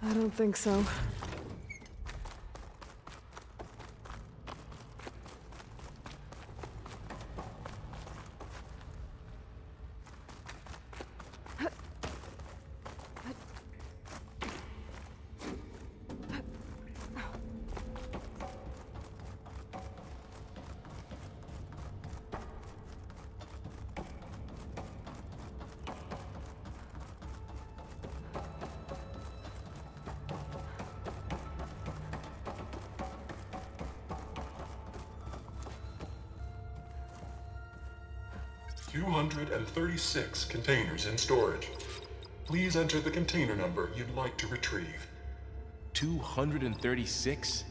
Speaker 4: I don't think so.
Speaker 2: $236 containers in storage. Please enter the container number you'd like to retrieve.
Speaker 3: 236?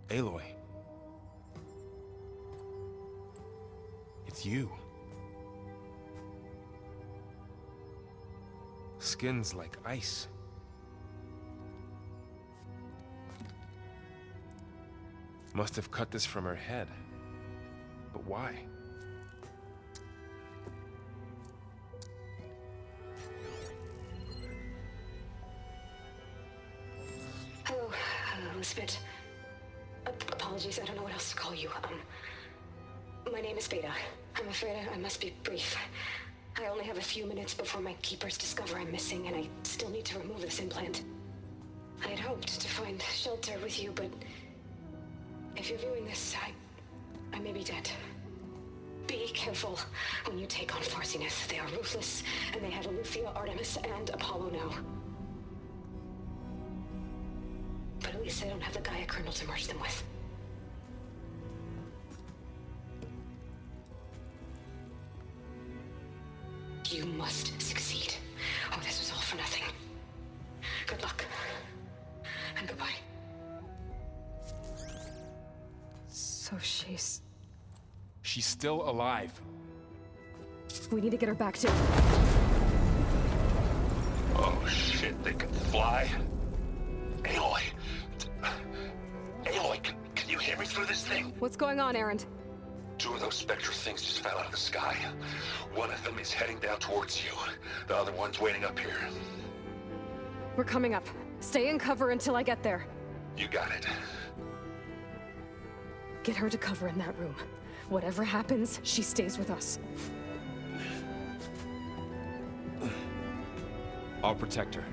Speaker 3: Aloy. It's you. Skin's like ice. Must have cut this from her head. But why?
Speaker 20: Hello, Elizabeth. Apologies, I don't know what else to call you. My name is Beta. I'm afraid I must be brief. I only have a few minutes before my keepers discover I'm missing, and I still need to remove this implant. I had hoped to find shelter with you, but if you're viewing this, I may be dead. Be careful when you take on Farsineth. They are ruthless, and they have Eleuthia, Artemis, and Apollo now. But at least I don't have the Gaia kernel to merge them with. You must succeed, or this was all for nothing. Good luck. And goodbye.
Speaker 4: So she's
Speaker 3: still alive.
Speaker 4: We need to get her back to...
Speaker 9: Oh shit, they can fly? Aloy. Aloy, can you hear me through this thing?
Speaker 4: What's going on, Erend?
Speaker 9: Two of those Spectre things just fell out of the sky. One of them is heading down towards you. The other one's waiting up here.
Speaker 4: We're coming up. Stay in cover until I get there.
Speaker 9: You got it.
Speaker 4: Get her to cover in that room. Whatever happens, she stays with us.
Speaker 3: I'll protect her.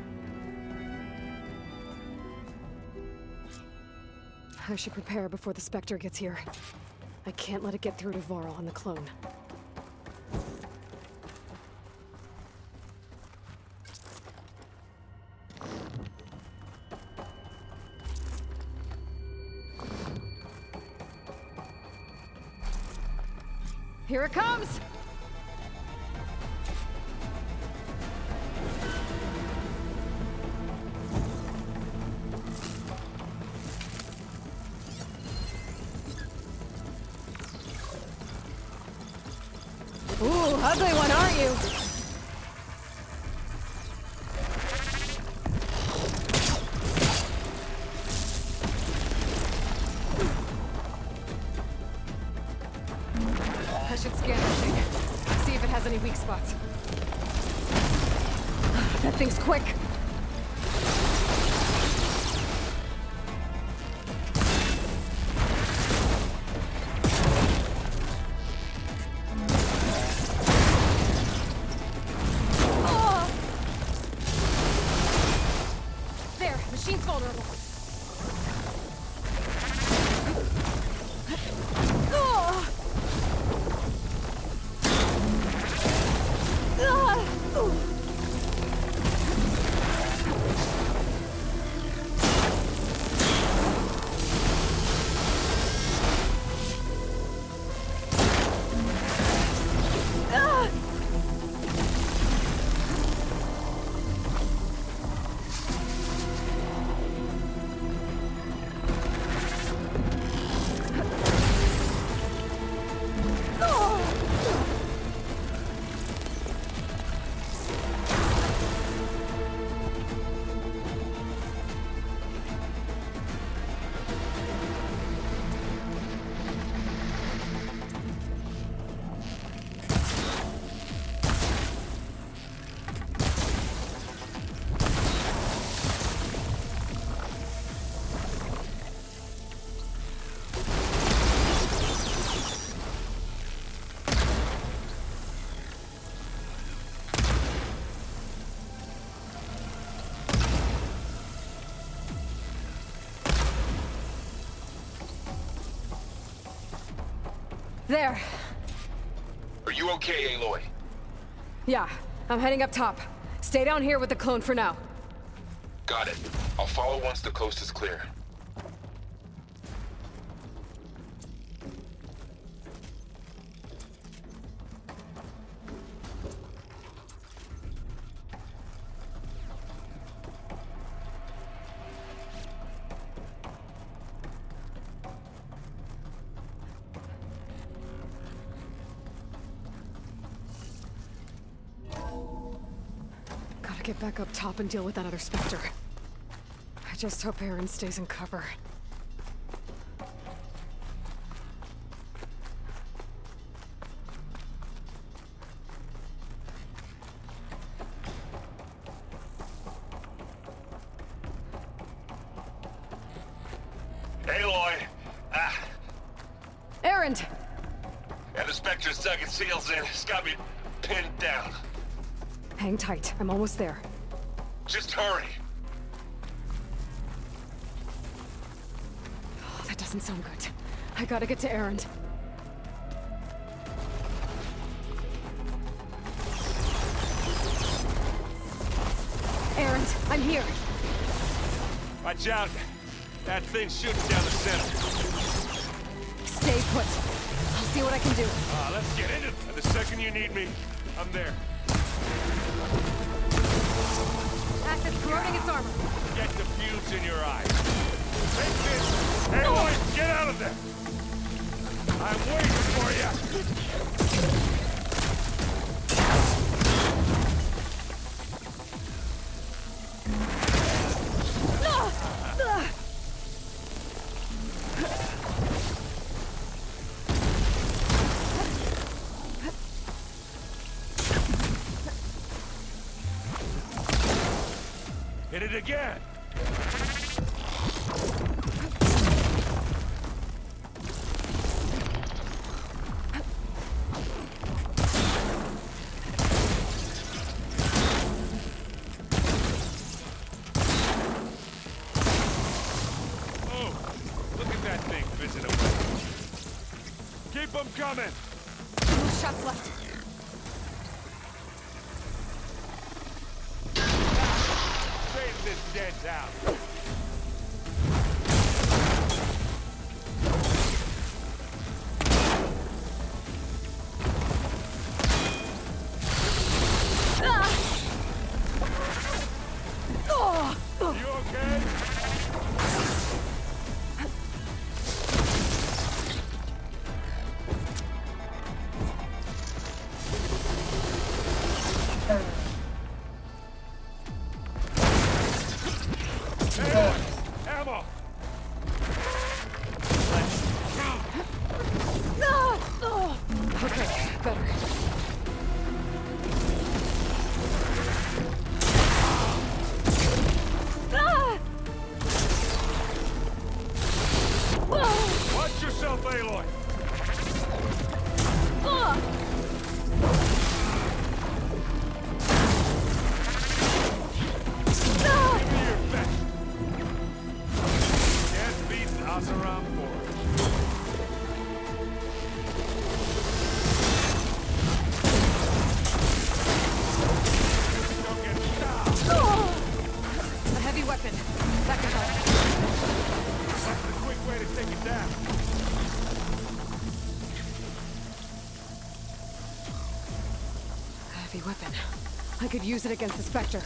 Speaker 4: I should prepare before the Spectre gets here. I can't let it get through to Varl and the clone. Here it comes! Ooh, ugly one, aren't you? I should scan this thing. See if it has any weak spots. That thing's quick. There, machine's vulnerable. There.
Speaker 9: Are you okay, Aloy?
Speaker 4: Yeah, I'm heading up top. Stay down here with the clone for now.
Speaker 9: Got it. I'll follow once the coast is clear.
Speaker 4: Gotta get back up top and deal with that other Spectre. I just hope Aaron stays in cover.
Speaker 9: Aloy!
Speaker 4: Aaron!
Speaker 9: And the Spectre's dug its heels in. It's got me pinned down.
Speaker 4: Hang tight. I'm almost there.
Speaker 9: Just hurry.
Speaker 4: Oh, that doesn't sound good. I gotta get to Aaron. Aaron, I'm here.
Speaker 12: Watch out. That thing's shooting down the center.
Speaker 4: Stay put. I'll see what I can do.
Speaker 12: Let's get into it. The second you need me, I'm there.
Speaker 4: Acid's corroding its armor.
Speaker 12: Get the fuse in your eyes. Take this! Aloy, get out of there! I'm waiting for you! Hit it again! Oh, looking Keep them coming!
Speaker 4: No shots left.
Speaker 12: Straighten this dent out. You okay? Hey, ammo!
Speaker 4: Okay, better.
Speaker 12: Watch yourself, Aloy! Give me your best! Can't beat Asaram Forge. Don't get stopped!
Speaker 4: A heavy weapon. That can help.
Speaker 12: That's the quick way to take it down.
Speaker 4: A heavy weapon. I could use it against the Spectre.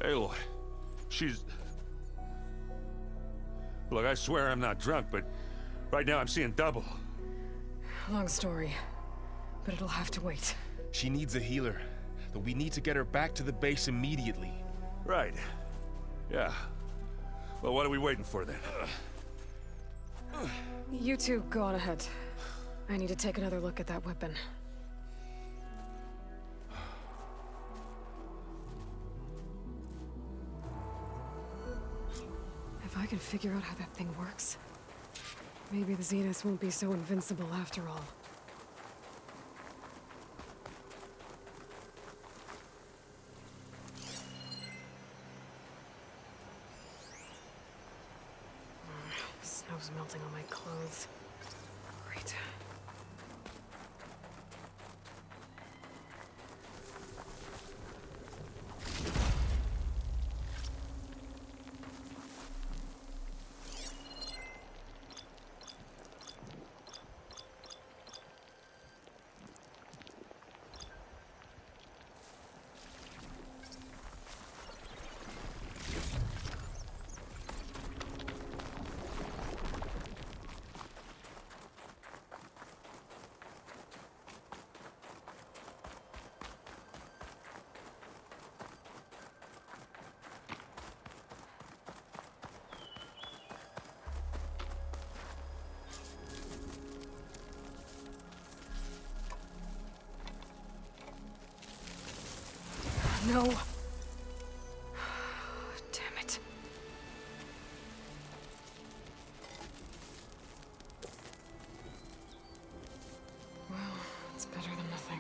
Speaker 21: Aloy, she's... Look, I swear I'm not drunk, but right now I'm seeing double.
Speaker 4: Long story, but it'll have to wait.
Speaker 3: She needs a healer, but we need to get her back to the base immediately.
Speaker 21: Right. Yeah. Well, what are we waiting for then?
Speaker 4: You two go on ahead. I need to take another look at that weapon. If I can figure out how that thing works, maybe the Zeniths won't be so invincible after all. Snow's melting on my clothes. Great. No. Damn it. Well, it's better than nothing.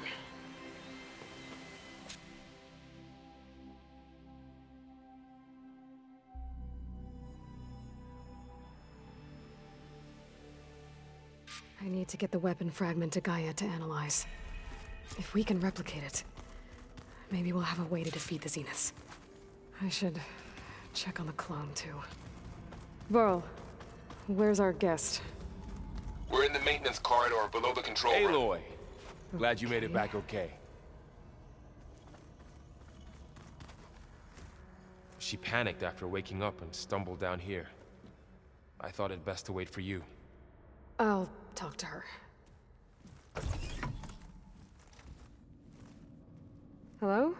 Speaker 4: I need to get the weapon fragment to Gaia to analyze. If we can replicate it, maybe we'll have a way to defeat the Zeniths. I should check on the clone, too. Varl, where's our guest?
Speaker 9: We're in the maintenance corridor below the control room.
Speaker 3: Aloy! Glad you made it back okay. She panicked after waking up and stumbled down here. I thought it best to wait for you.
Speaker 4: I'll talk to her. Hello?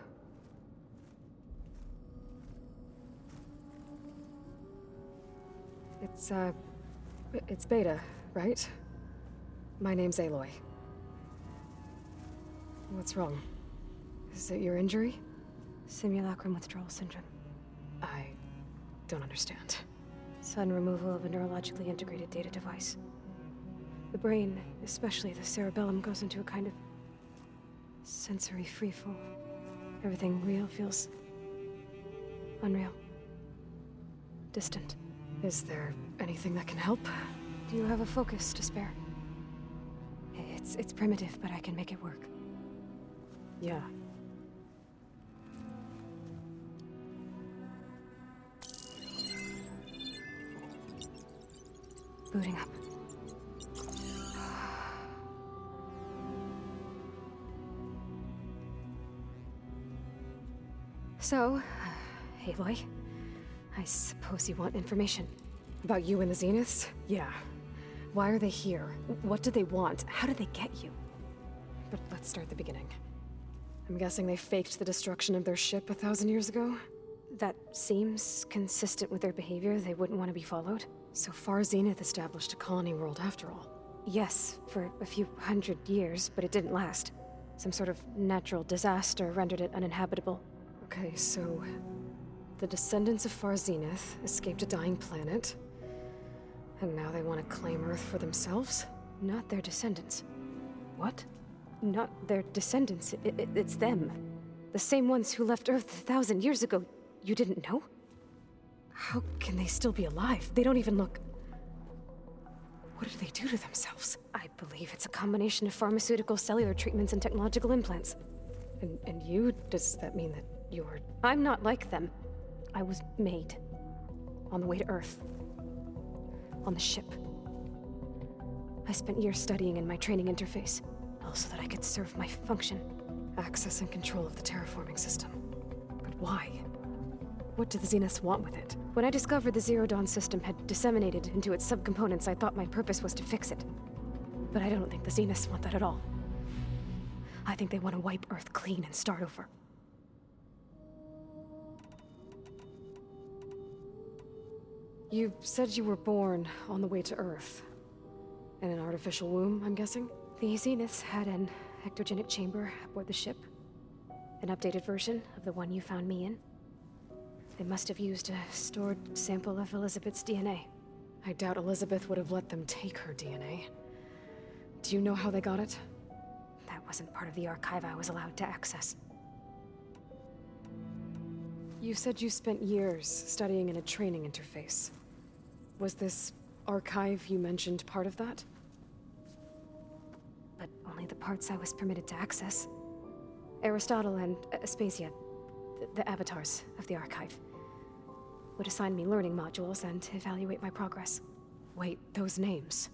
Speaker 4: It's Beta, right? My name's Aloy. What's wrong? Is it your injury?
Speaker 7: Simulacrum withdrawal syndrome.
Speaker 4: I don't understand.
Speaker 7: Sudden removal of a neurologically integrated data device. The brain, especially the cerebellum, goes into a kind of sensory freefall. Everything real feels unreal. Distant.
Speaker 4: Is there anything that can help?
Speaker 7: Do you have a focus to spare? It's primitive, but I can make it work.
Speaker 4: Yeah.
Speaker 7: Booting up.
Speaker 4: So, Aloy, I suppose you want information. About you and the Zeniths? Yeah. Why are they here? What do they want? How did they get you? But let's start at the beginning. I'm guessing they faked the destruction of their ship 1,000 years ago?
Speaker 7: That seems consistent with their behavior. They wouldn't want to be followed.
Speaker 4: So Far Zenith established a colony world after all.
Speaker 7: Yes, for a few hundred years, but it didn't last. Some sort of natural disaster rendered it uninhabitable.
Speaker 4: Okay, so the descendants of Far Zenith escaped a dying planet, and now they want to claim Earth for themselves?
Speaker 7: Not their descendants.
Speaker 4: What?
Speaker 7: Not their descendants. It's them. The same ones who left Earth 1,000 years ago. You didn't know?
Speaker 4: How can they still be alive? They don't even look... What did they do to themselves?
Speaker 7: I believe it's a combination of pharmaceutical, cellular treatments, and technological implants.
Speaker 4: And you? Does that mean that you're...
Speaker 7: I'm not like them. I was made.
Speaker 4: On the way to Earth.
Speaker 7: On the ship. I spent years studying in my training interface, all so that I could serve my function.
Speaker 4: Access and control of the terraforming system. But why? What do the Zeniths want with it?
Speaker 7: When I discovered the Zero Dawn system had disseminated into its subcomponents, I thought my purpose was to fix it.
Speaker 4: But I don't think the Zeniths want that at all. I think they want to wipe Earth clean and start over. You said you were born on the way to Earth. In an artificial womb, I'm guessing?
Speaker 7: The Zeniths had an ectogenic chamber aboard the ship. An updated version of the one you found me in. They must have used a stored sample of Elizabeth's DNA.
Speaker 4: I doubt Elizabeth would have let them take her DNA. Do you know how they got it?
Speaker 7: That wasn't part of the archive I was allowed to access.
Speaker 4: You said you spent years studying in a training interface. Was this archive you mentioned part of that?
Speaker 7: But only the parts I was permitted to access. Aristotle and Aspasia, the avatars of the archive, would assign me learning modules and evaluate my progress.
Speaker 4: Wait, those names.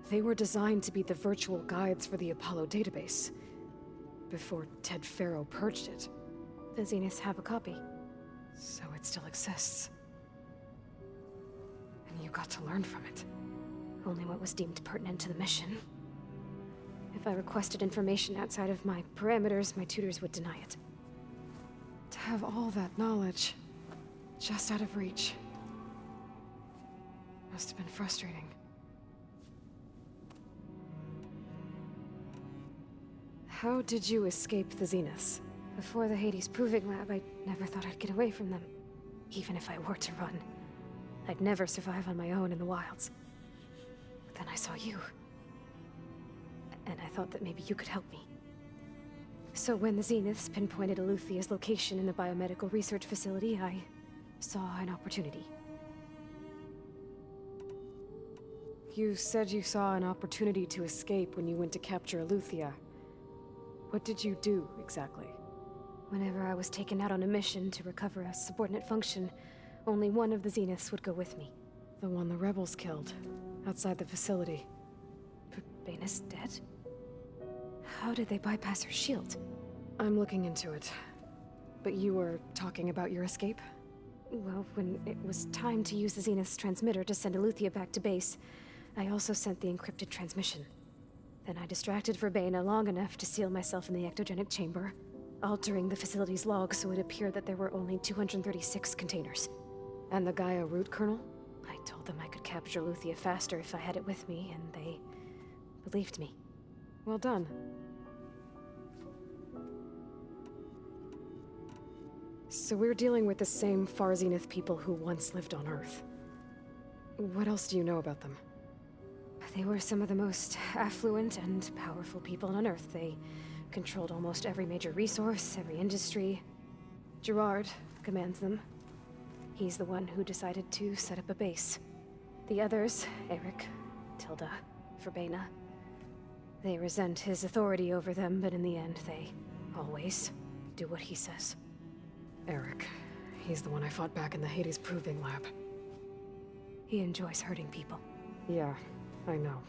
Speaker 4: They were designed to be the virtual guides for the Apollo database, before Ted Faro purged it.
Speaker 7: The Zeniths have a copy.
Speaker 4: So it still exists. And you got to learn from it.
Speaker 7: Only what was deemed pertinent to the mission. If I requested information outside of my parameters, my tutors would deny it.
Speaker 4: To have all that knowledge, just out of reach, must have been frustrating. How did you escape the Zeniths?
Speaker 7: Before the Hades Proving Lab, I never thought I'd get away from them. Even if I were to run, I'd never survive on my own in the wilds. But then I saw you. And I thought that maybe you could help me. So when the Zeniths pinpointed Eluthia's location in the biomedical research facility, I saw an opportunity.
Speaker 4: You said you saw an opportunity to escape when you went to capture Eluthia. What did you do, exactly?
Speaker 7: Whenever I was taken out on a mission to recover a subordinate function, only one of the Zeniths would go with me.
Speaker 4: The one the rebels killed, outside the facility.
Speaker 7: But Baina's dead? How did they bypass her shield?
Speaker 4: I'm looking into it. But you were talking about your escape?
Speaker 7: Well, when it was time to use the Zenith's transmitter to send Eluthia back to base, I also sent the encrypted transmission. Then I distracted Verbena long enough to seal myself in the ectogenic chamber, altering the facility's log so it appeared that there were only 236 containers.
Speaker 4: And the Gaia root kernel?
Speaker 7: I told them I could capture Eluthia faster if I had it with me, and they
Speaker 4: believed me. Well done. So we're dealing with the same Far Zenith people who once lived on Earth. What else do you know about them?
Speaker 7: They were some of the most affluent and powerful people on Earth. They controlled almost every major resource, every industry. Gerard commands them. He's the one who decided to set up a base. The others, Eric, Tilda, Verbena, they resent his authority over them, but in the end, they always do what he says.
Speaker 4: Eric. He's the one I fought back in the Hades Proving Lab.
Speaker 7: He enjoys hurting people.
Speaker 4: Yeah, I know.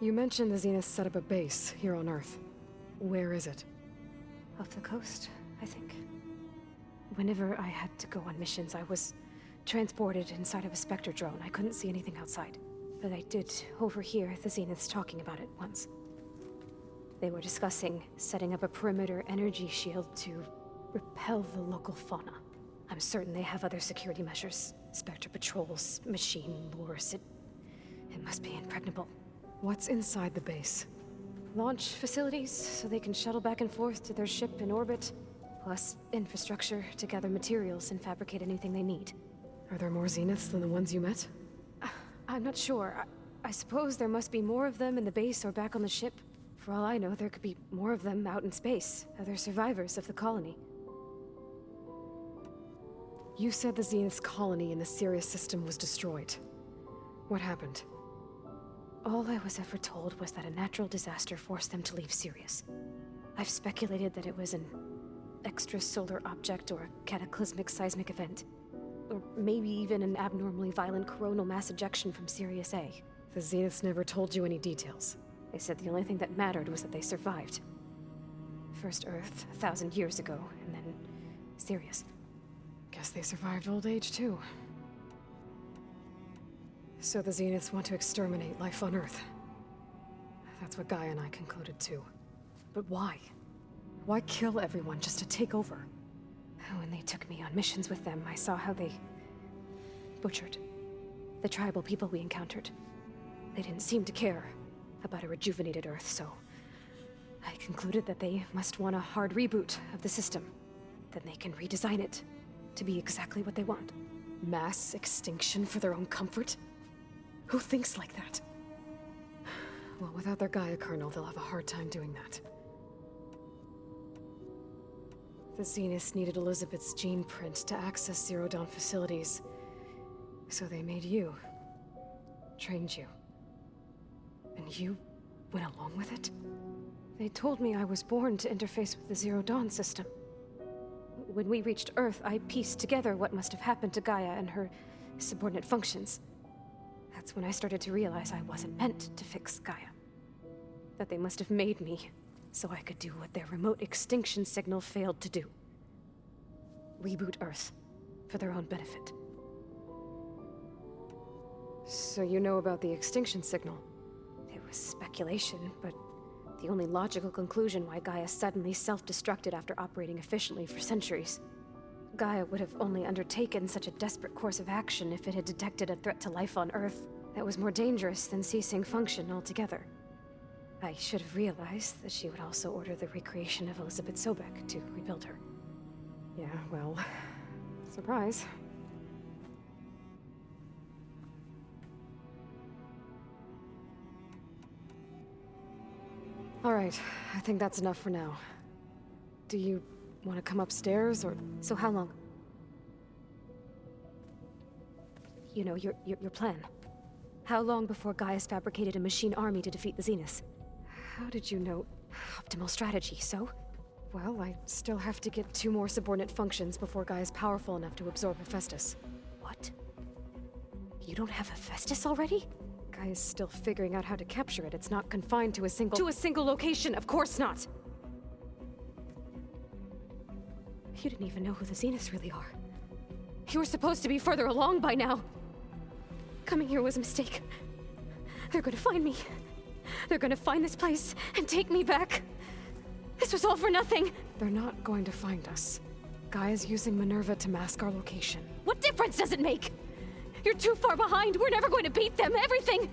Speaker 4: You mentioned the Zenith set up a base here on Earth. Where is it?
Speaker 7: Off the coast, I think. Whenever I had to go on missions, I was transported inside of a Spectre drone. I couldn't see anything outside. But I did overhear the Zeniths talking about it once. They were discussing setting up a perimeter energy shield to repel the local fauna. I'm certain they have other security measures. Spectre patrols, machine lures. It must be impregnable.
Speaker 4: What's inside the base?
Speaker 7: Launch facilities, so they can shuttle back and forth to their ship in orbit. Plus infrastructure to gather materials and fabricate anything they need.
Speaker 4: Are there more Zeniths than the ones you met?
Speaker 7: I'm not sure. I suppose there must be more of them in the base or back on the ship. For all I know, there could be more of them out in space, other survivors of the colony.
Speaker 4: You said the Zenith's colony in the Sirius system was destroyed. What happened?
Speaker 7: All I was ever told was that a natural disaster forced them to leave Sirius. I've speculated that it was an extrasolar object or a cataclysmic seismic event. Or maybe even an abnormally violent coronal mass ejection from Sirius A.
Speaker 4: The Zeniths never told you any details.
Speaker 7: They said the only thing that mattered was that they survived. First Earth, 1,000 years ago, and then Sirius.
Speaker 4: Guess they survived old age, too. So the Zeniths want to exterminate life on Earth. That's what Gaia and I concluded, too. But why? Why kill everyone just to take over?
Speaker 7: When they took me on missions with them, I saw how they butchered the tribal people we encountered. They didn't seem to care about a rejuvenated Earth, so I concluded that they must want a hard reboot of the system. Then they can redesign it to be exactly what they want.
Speaker 4: Mass extinction for their own comfort? Who thinks like that? Well, without their Gaia kernel, they'll have a hard time doing that. The Zeniths needed Elizabeth's gene print to access Zero Dawn facilities. So they made you. Trained you. And you went along with it? They told me I was born to interface with the Zero Dawn system.
Speaker 7: When we reached Earth, I pieced together what must have happened to Gaia and her subordinate functions. That's when I started to realize I wasn't meant to fix Gaia. That they must have made me so I could do what their remote extinction signal failed to do. Reboot Earth, for their own benefit.
Speaker 4: So you know about the extinction signal?
Speaker 7: It was speculation, but the only logical conclusion why Gaia suddenly self-destructed after operating efficiently for centuries. Gaia would have only undertaken such a desperate course of action if it had detected a threat to life on Earth that was more dangerous than ceasing function altogether. I should have realized that she would also order the recreation of Elizabeth Sobek to rebuild her.
Speaker 4: Yeah, well, surprise. All right, I think that's enough for now. Do you want to come upstairs, or...
Speaker 7: So how long? You know, your plan. How long before Gaia's fabricated a machine army to defeat the Zeniths?
Speaker 4: How did you know?
Speaker 7: Optimal strategy, so?
Speaker 4: Well, I still have to get 2 more subordinate functions before Gaia's powerful enough to absorb Hephaestus.
Speaker 7: What? You don't have Hephaestus already?
Speaker 4: Gaia's still figuring out how to capture it. It's not confined to a single...
Speaker 7: To a single location, of course not! You didn't even know who the Zeniths really are. You were supposed to be further along by now. Coming here was a mistake. They're gonna find me. They're gonna find this place and take me back. This was all for nothing.
Speaker 4: They're not going to find us. Gaia's using Minerva to mask our location.
Speaker 7: What difference does it make? You're too far behind. We're never going to beat them. Everything,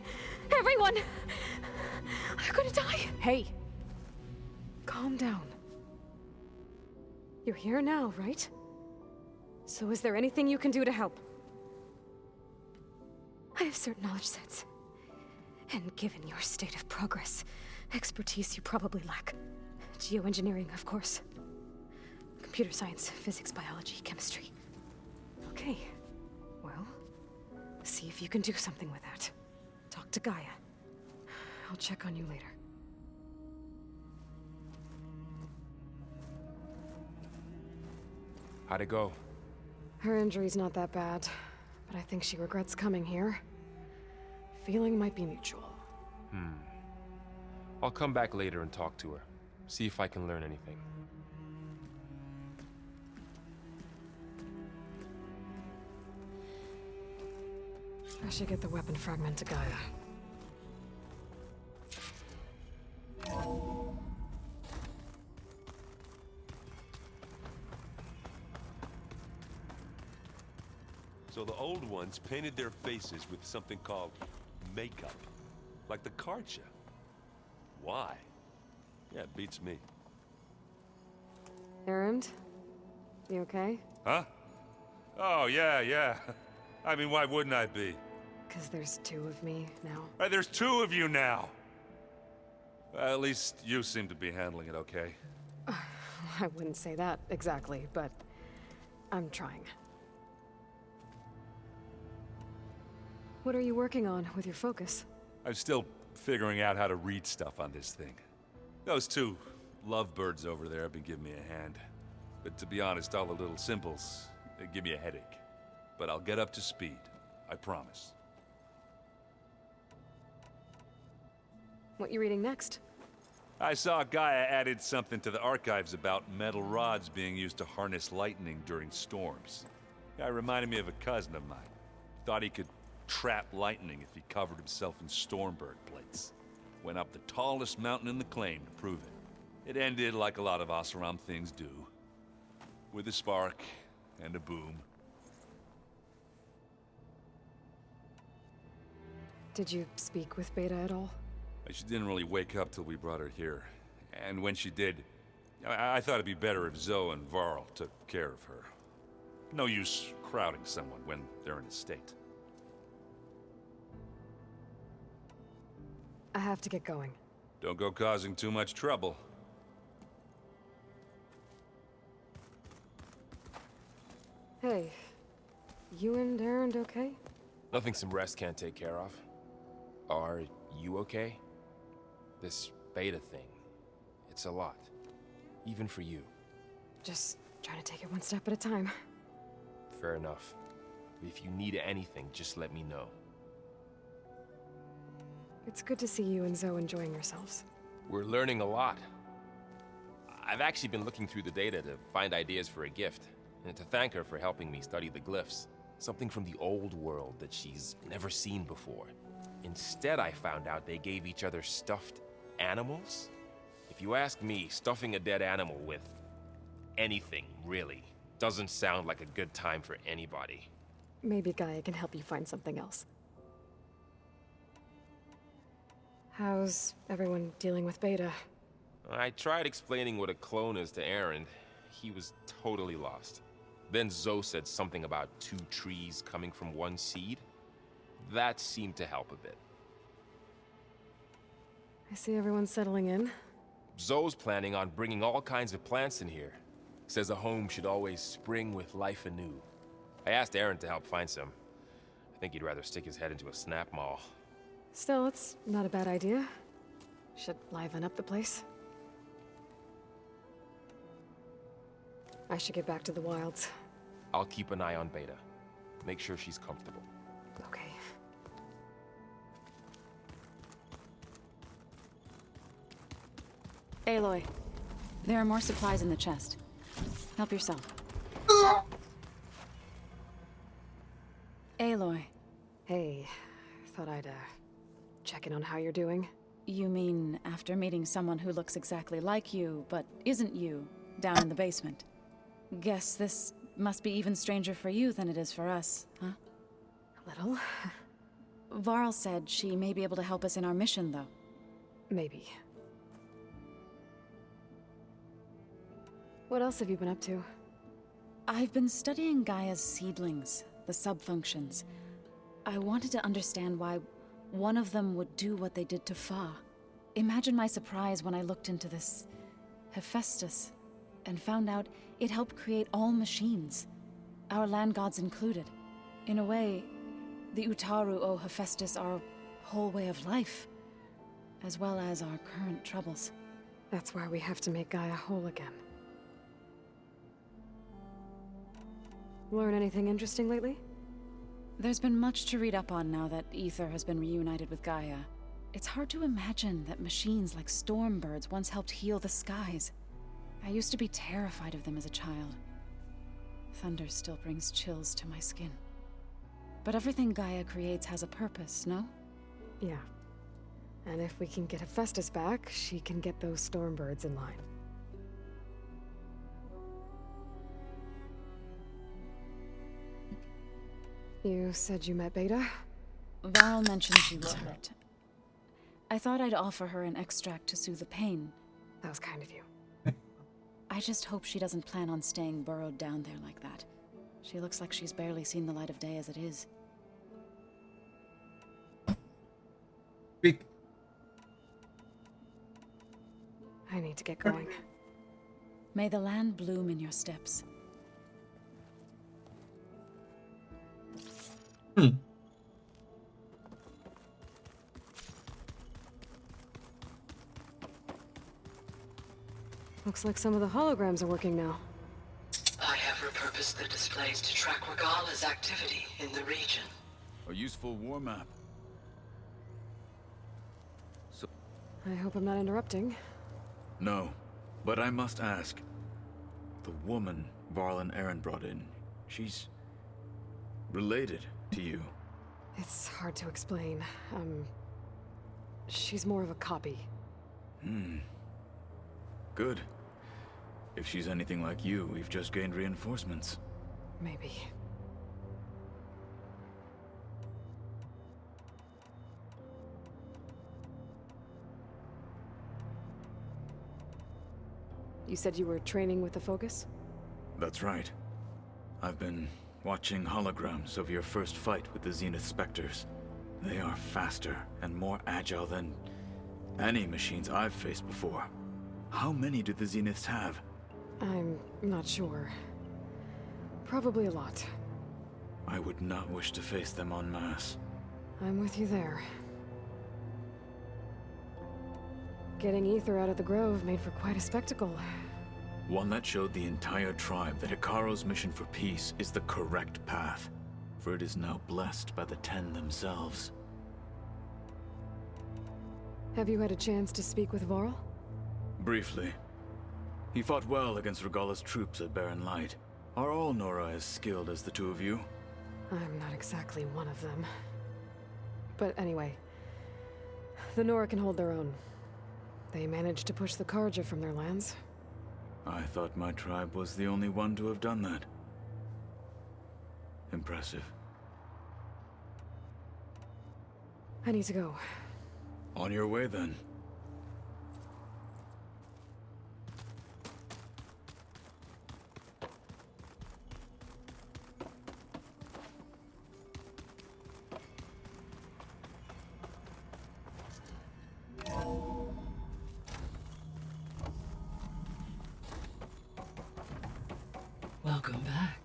Speaker 7: everyone, are gonna die.
Speaker 4: Hey. Calm down. You're here now, right? So is there anything you can do to help?
Speaker 7: I have certain knowledge sets. And given your state of progress, expertise you probably lack. Geoengineering, of course. Computer science, physics, biology, chemistry.
Speaker 4: Okay. Well, see if you can do something with that. Talk to Gaia. I'll check on you later.
Speaker 3: How'd it go?
Speaker 4: Her injury's not that bad, but I think she regrets coming here. Feeling might be mutual.
Speaker 3: I'll come back later and talk to her. See if I can learn anything.
Speaker 4: I should get the weapon fragment to Gaia.
Speaker 16: So the old ones painted their faces with something called makeup. Like the Karcha. Why? Yeah, it beats me.
Speaker 4: Erend? You okay?
Speaker 16: Huh? Oh, yeah. I mean, why wouldn't I be?
Speaker 4: Because there's two of me now.
Speaker 16: There's two of you now! At least you seem to be handling it okay.
Speaker 4: I wouldn't say that exactly, but I'm trying. What are you working on with your focus?
Speaker 16: I'm still figuring out how to read stuff on this thing. Those two lovebirds over there have been giving me a hand. But to be honest, all the little symbols, they give me a headache. But I'll get up to speed. I promise.
Speaker 4: What you reading next?
Speaker 16: I saw Gaia added something to the archives about metal rods being used to harness lightning during storms. Guy reminded me of a cousin of mine. Thought he could trap lightning if he covered himself in Stormbird plates. Went up the tallest mountain in the claim to prove it. It ended like a lot of Oseram things do. With a spark and a boom.
Speaker 4: Did you speak with Beta at all?
Speaker 16: She didn't really wake up till we brought her here. And when she did, I thought it'd be better if Zoe and Varl took care of her. No use crowding someone when they're in a state.
Speaker 4: I have to get going.
Speaker 16: Don't go causing too much trouble.
Speaker 4: Hey, you and Erend okay?
Speaker 3: Nothing some rest can't take care of. Are you okay? This Beta thing, it's a lot. Even for you.
Speaker 4: Just trying to take it one step at a time.
Speaker 3: Fair enough. If you need anything, just let me know.
Speaker 4: It's good to see you and Zoe enjoying yourselves.
Speaker 3: We're learning a lot. I've actually been looking through the data to find ideas for a gift, and to thank her for helping me study the glyphs. Something from the old world that she's never seen before. Instead, I found out they gave each other stuffed animals? If you ask me, stuffing a dead animal with anything, really, doesn't sound like a good time for anybody.
Speaker 4: Maybe Gaia can help you find something else. How's everyone dealing with Beta?
Speaker 3: I tried explaining what a clone is to Erend. He was totally lost. Then Zoe said something about 2 trees coming from 1 seed. That seemed to help a bit.
Speaker 4: I see everyone's settling in.
Speaker 3: Zoe's planning on bringing all kinds of plants in here. Says a home should always spring with life anew. I asked Erend to help find some. I think he'd rather stick his head into a snap maul.
Speaker 4: Still, it's not a bad idea. Should liven up the place. I should get back to the wilds.
Speaker 3: I'll keep an eye on Beta. Make sure she's comfortable.
Speaker 4: Okay.
Speaker 24: Aloy, there are more supplies in the chest. Help yourself. Aloy.
Speaker 4: Hey, thought I'd, check in on how you're doing.
Speaker 24: You mean after meeting someone who looks exactly like you, but isn't you, down in the basement? Guess this must be even stranger for you than it is for us, huh?
Speaker 4: Little.
Speaker 24: Varl said she may be able to help us in our mission, though.
Speaker 4: Maybe. What else have you been up to?
Speaker 24: I've been studying Gaia's seedlings, the subfunctions. I wanted to understand why one of them would do what they did to Fa. Imagine my surprise when I looked into this Hephaestus and found out it helped create all machines, our land gods included. In a way, the Utaru owe Hephaestus our whole way of life, as well as our current troubles.
Speaker 4: That's why we have to make Gaia whole again. Learn anything interesting lately?
Speaker 24: There's been much to read up on now that Aether has been reunited with Gaia. It's hard to imagine that machines like Stormbirds once helped heal the skies. I used to be terrified of them as a child. Thunder still brings chills to my skin. But everything Gaia creates has a purpose, no?
Speaker 4: Yeah. And if we can get Hephaestus back, she can get those Stormbirds in line. You said you met Beta?
Speaker 24: Varl mentioned she was hurt. I thought I'd offer her an extract to soothe the pain.
Speaker 4: That was kind of you.
Speaker 24: I just hope she doesn't plan on staying burrowed down there like that. She looks like she's barely seen the light of day as it is.
Speaker 1: Speak.
Speaker 4: I need to get going.
Speaker 24: May the land bloom in your steps.
Speaker 4: Looks like some of the holograms are working now.
Speaker 10: I have repurposed the displays to track Regala's activity in the region.
Speaker 6: A useful war map. So...
Speaker 4: I hope I'm not interrupting.
Speaker 6: No, but I must ask. The woman Varl and Aaron brought in, she's... related to you.
Speaker 4: It's hard to explain. She's more of a copy.
Speaker 6: Good. If she's anything like you, we've just gained reinforcements.
Speaker 4: Maybe. You said you were training with the Focus?
Speaker 6: That's right. I've been watching holograms of your first fight with the Zenith Spectres. They are faster and more agile than any machines I've faced before. How many do the Zeniths have?
Speaker 4: I'm not sure. Probably a lot.
Speaker 6: I would not wish to face them en masse.
Speaker 4: I'm with you there. Getting Aether out of the Grove made for quite a spectacle.
Speaker 6: One that showed the entire tribe that Hekarro's mission for peace is the correct path, for it is now blessed by the Ten themselves.
Speaker 4: Have you had a chance to speak with Varl?
Speaker 6: Briefly. He fought well against Regala's troops at Barren Light. Are all Nora as skilled as the two of you?
Speaker 4: I'm not exactly one of them. But anyway, the Nora can hold their own. They managed to push the Karja from their lands.
Speaker 6: I thought my tribe was the only one to have done that. Impressive.
Speaker 4: I need to go.
Speaker 6: On your way, then.
Speaker 8: Welcome back.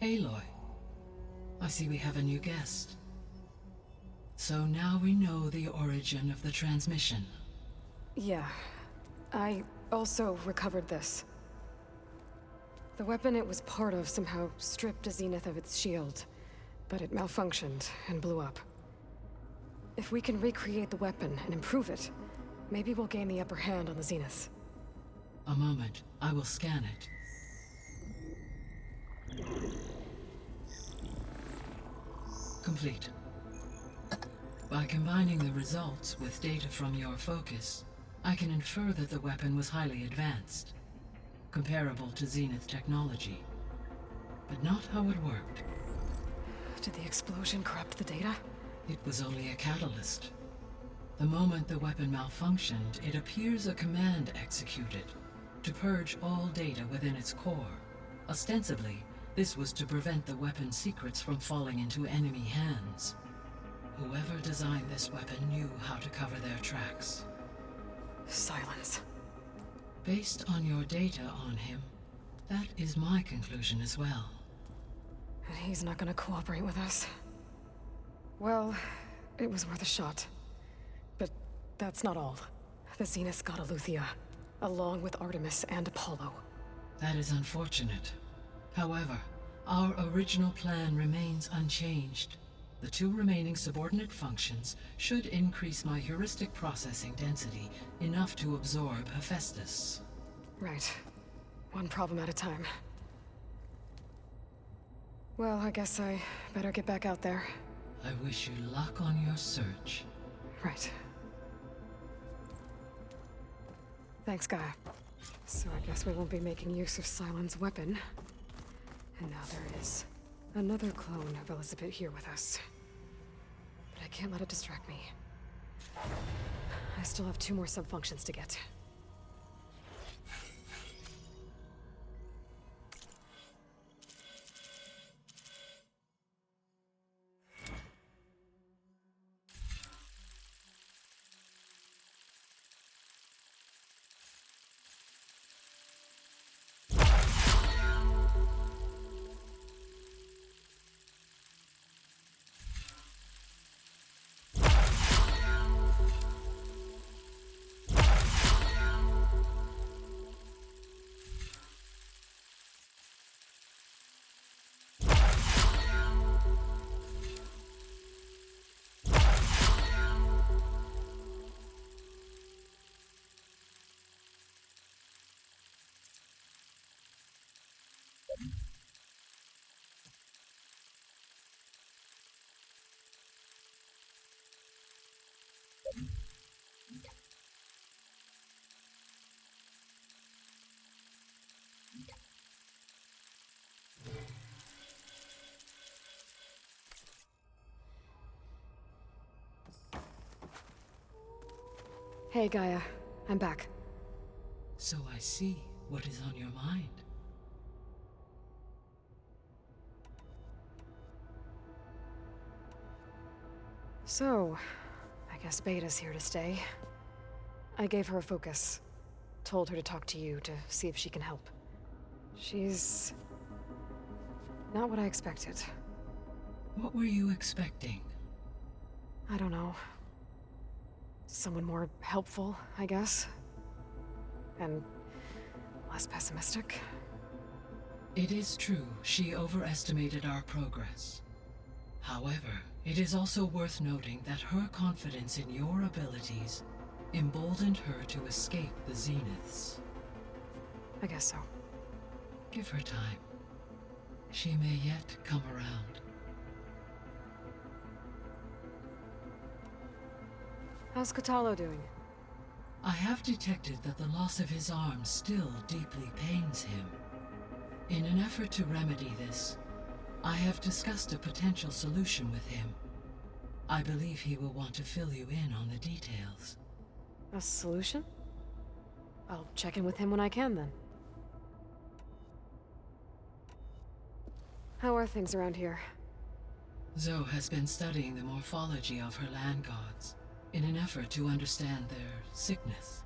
Speaker 8: Aloy, I see we have a new guest. So now we know the origin of the transmission.
Speaker 4: Yeah. I also recovered this. The weapon it was part of somehow stripped Zenith of its shield, but it malfunctioned and blew up. If we can recreate the weapon and improve it, maybe we'll gain the upper hand on the Zeniths.
Speaker 8: A moment, I will scan it. Complete. By combining the results with data from your focus, I can infer that the weapon was highly advanced, comparable to Zenith technology, but not how it worked.
Speaker 4: Did the explosion corrupt the data?
Speaker 8: It was only a catalyst. The moment the weapon malfunctioned, it appears a command executed to purge all data within its core. Ostensibly, this was to prevent the weapon's secrets from falling into enemy hands. Whoever designed this weapon knew how to cover their tracks.
Speaker 4: Silence.
Speaker 8: Based on your data on him, that is my conclusion as well.
Speaker 4: And he's not gonna cooperate with us. Well, it was worth a shot. But that's not all. The Zeniths got Eleuthia, along with Artemis and Apollo.
Speaker 8: That is unfortunate. However, our original plan remains unchanged. The 2 remaining subordinate functions should increase my heuristic processing density enough to absorb Hephaestus.
Speaker 4: Right. One problem at a time. Well, I guess I better get back out there.
Speaker 8: I wish you luck on your search.
Speaker 4: Right. Thanks, Gaia. So I guess we won't be making use of Cylon's weapon. And now there is another clone of Elizabeth here with us. But I can't let it distract me. I still have 2 more subfunctions to get. Hey, Gaia. I'm back.
Speaker 8: So I see what is on your mind.
Speaker 4: So, I guess Beta's here to stay. I gave her a focus. Told her to talk to you to see if she can help. She's not what I expected.
Speaker 8: What were you expecting?
Speaker 4: I don't know. Someone more helpful, I guess. And less pessimistic.
Speaker 8: It is true, she overestimated our progress. However, it is also worth noting that her confidence in your abilities emboldened her to escape the Zeniths.
Speaker 4: I guess so.
Speaker 8: Give her time. She may yet come around.
Speaker 4: How's Kotallo doing?
Speaker 8: I have detected that the loss of his arm still deeply pains him. In an effort to remedy this, I have discussed a potential solution with him. I believe he will want to fill you in on the details.
Speaker 4: A solution? I'll check in with him when I can, then. How are things around here?
Speaker 8: Zoe has been studying the morphology of her land gods in an effort to understand their sickness.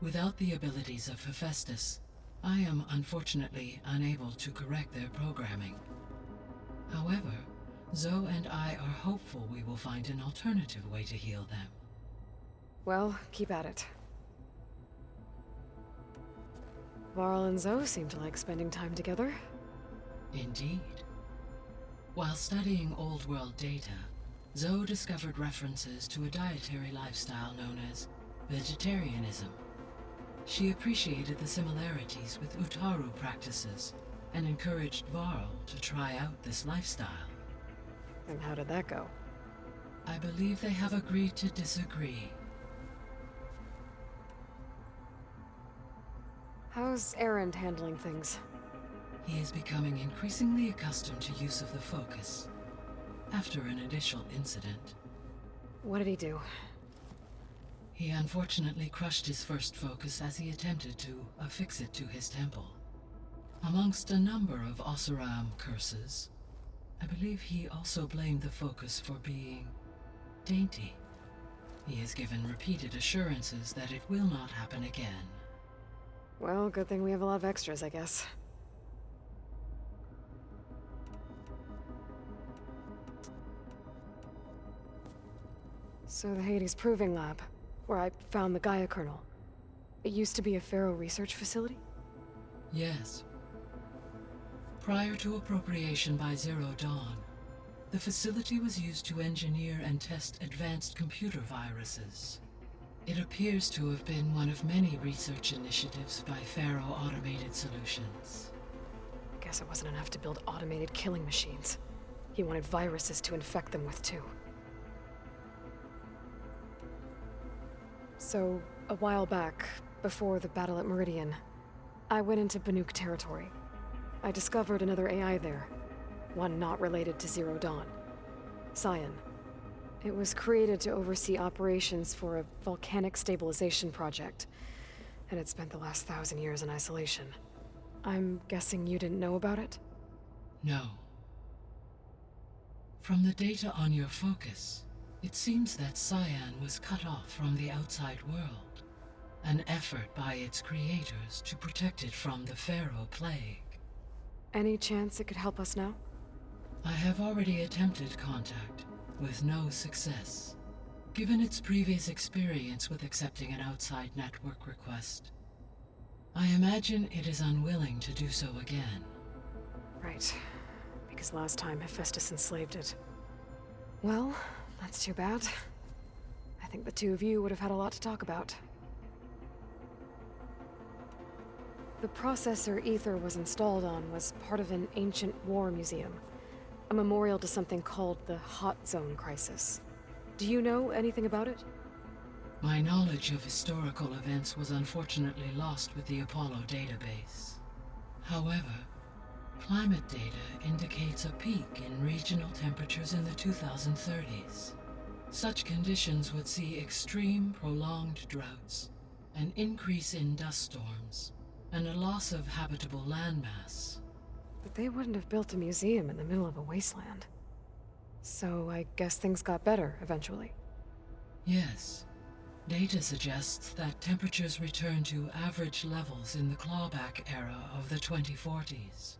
Speaker 8: Without the abilities of Hephaestus, I am unfortunately unable to correct their programming. However, Zoe and I are hopeful we will find an alternative way to heal them.
Speaker 4: Well, keep at it. Varl and Zoe seem to like spending time together.
Speaker 8: Indeed. While studying Old World data, Zoe discovered references to a dietary lifestyle known as vegetarianism. She appreciated the similarities with Utaru practices and encouraged Varl to try out this lifestyle.
Speaker 4: And how did that go?
Speaker 8: I believe they have agreed to disagree.
Speaker 4: How's Erend handling things?
Speaker 8: He is becoming increasingly accustomed to use of the focus. after an initial incident.
Speaker 4: What did he do?
Speaker 8: He unfortunately crushed his first focus as he attempted to affix it to his temple. Amongst a number of Oseram curses, I believe he also blamed the focus for being dainty. He has given repeated assurances that it will not happen again.
Speaker 4: Well, good thing we have a lot of extras, I guess. So the Hades Proving Lab, where I found the Gaia kernel. It used to be a Pharaoh research facility?
Speaker 8: Yes. Prior to appropriation by Zero Dawn, the facility was used to engineer and test advanced computer viruses. It appears to have been one of many research initiatives by Pharaoh Automated Solutions.
Speaker 4: Guess it wasn't enough to build automated killing machines. He wanted viruses to infect them with, too. So, a while back, before the battle at Meridian, I went into Banuk territory. I discovered another AI there, one not related to Zero Dawn. Cyan. It was created to oversee operations for a volcanic stabilization project, and it spent the last 1,000 years in isolation. I'm guessing you didn't know about it?
Speaker 8: No. From the data on your focus, it seems that Cyan was cut off from the outside world, an effort by its creators to protect it from the Pharaoh Plague.
Speaker 4: Any chance it could help us now?
Speaker 8: I have already attempted contact, with no success. Given its previous experience with accepting an outside network request, I imagine it is unwilling to do so again.
Speaker 4: Right. Because last time Hephaestus enslaved it. Well, that's too bad. I think the two of you would have had a lot to talk about. The processor Ether was installed on was part of an ancient war museum. A memorial to something called the Hot Zone Crisis. Do you know anything about it?
Speaker 8: My knowledge of historical events was unfortunately lost with the Apollo database. However, climate data indicates a peak in regional temperatures in the 2030s. Such conditions would see extreme, prolonged droughts, an increase in dust storms, and a loss of habitable landmass.
Speaker 4: But they wouldn't have built a museum in the middle of a wasteland. So I guess things got better eventually.
Speaker 8: Yes. Data suggests that temperatures returned to average levels in the clawback era of the 2040s.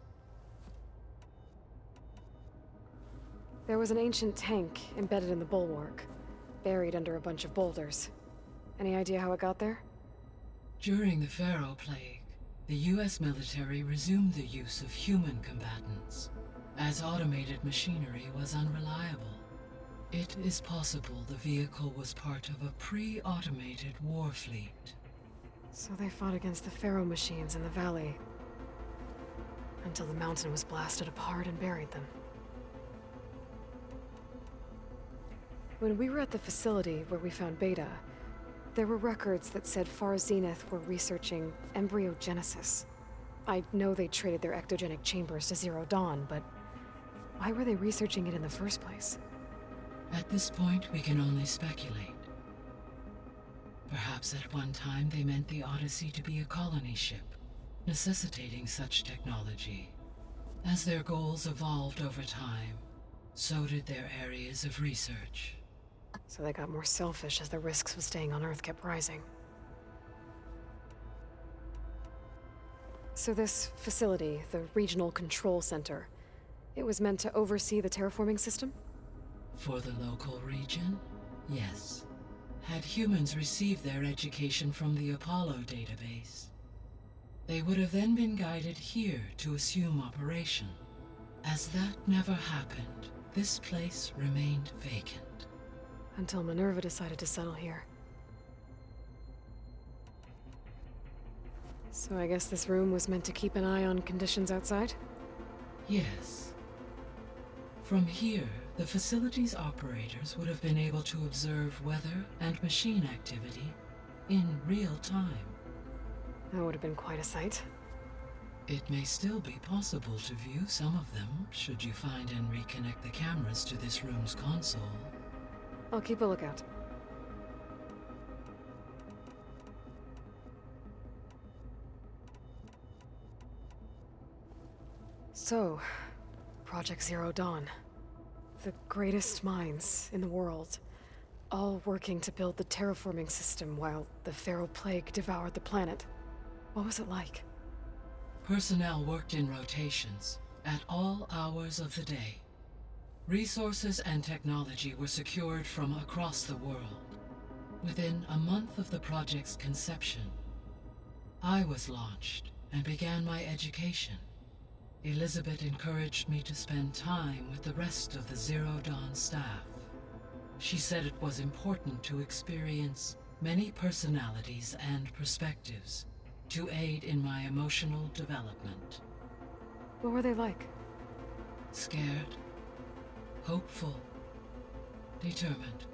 Speaker 4: There was an ancient tank embedded in the bulwark, buried under a bunch of boulders. Any idea how it got there?
Speaker 8: During the Pharaoh Plague, the US military resumed the use of human combatants, as automated machinery was unreliable. It is possible the vehicle was part of a pre-automated war fleet.
Speaker 4: So they fought against the Pharaoh machines in the valley, until the mountain was blasted apart and buried them. When we were at the facility where we found Beta, there were records that said Far Zenith were researching embryogenesis. I know they traded their ectogenic chambers to Zero Dawn, but why were they researching it in the first place?
Speaker 8: At this point, we can only speculate. Perhaps at one time they meant the Odyssey to be a colony ship, necessitating such technology. As their goals evolved over time, so did their areas of research.
Speaker 4: So they got more selfish as the risks of staying on Earth kept rising. So this facility, the Regional Control Center, it was meant to oversee the terraforming system?
Speaker 8: For the local region, yes. Had humans received their education from the Apollo database, they would have then been guided here to assume operation. As that never happened, this place remained vacant.
Speaker 4: Until Minerva decided to settle here. So I guess this room was meant to keep an eye on conditions outside?
Speaker 8: Yes. From here, the facility's operators would have been able to observe weather and machine activity in real time.
Speaker 4: That would have been quite a sight.
Speaker 8: It may still be possible to view some of them, should you find and reconnect the cameras to this room's console.
Speaker 4: I'll keep a lookout. So, Project Zero Dawn. The greatest minds in the world, all working to build the terraforming system while the Feral Plague devoured the planet. What was it like?
Speaker 8: Personnel worked in rotations, at all hours of the day. Resources and technology were secured from across the world. Within a month of the project's conception, I was launched and began my education. Elizabeth encouraged me to spend time with the rest of the Zero Dawn staff. She said it was important to experience many personalities and perspectives to aid in my emotional development.
Speaker 4: What were they like?
Speaker 8: Scared, hopeful, determined.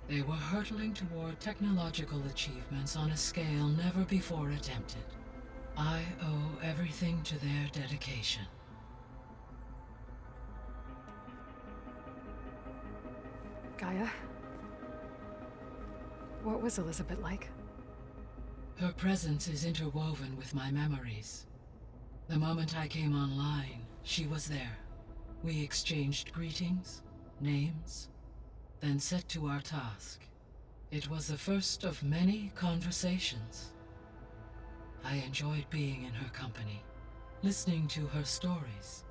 Speaker 8: They were hurtling toward technological achievements on a scale never before attempted. I owe everything to their dedication.
Speaker 4: Gaia? What was Elizabeth like?
Speaker 8: Her presence is interwoven with my memories. The moment I came online, she was there. We exchanged greetings, names, then set to our task. It was the first of many conversations. I enjoyed being in her company, listening to her stories.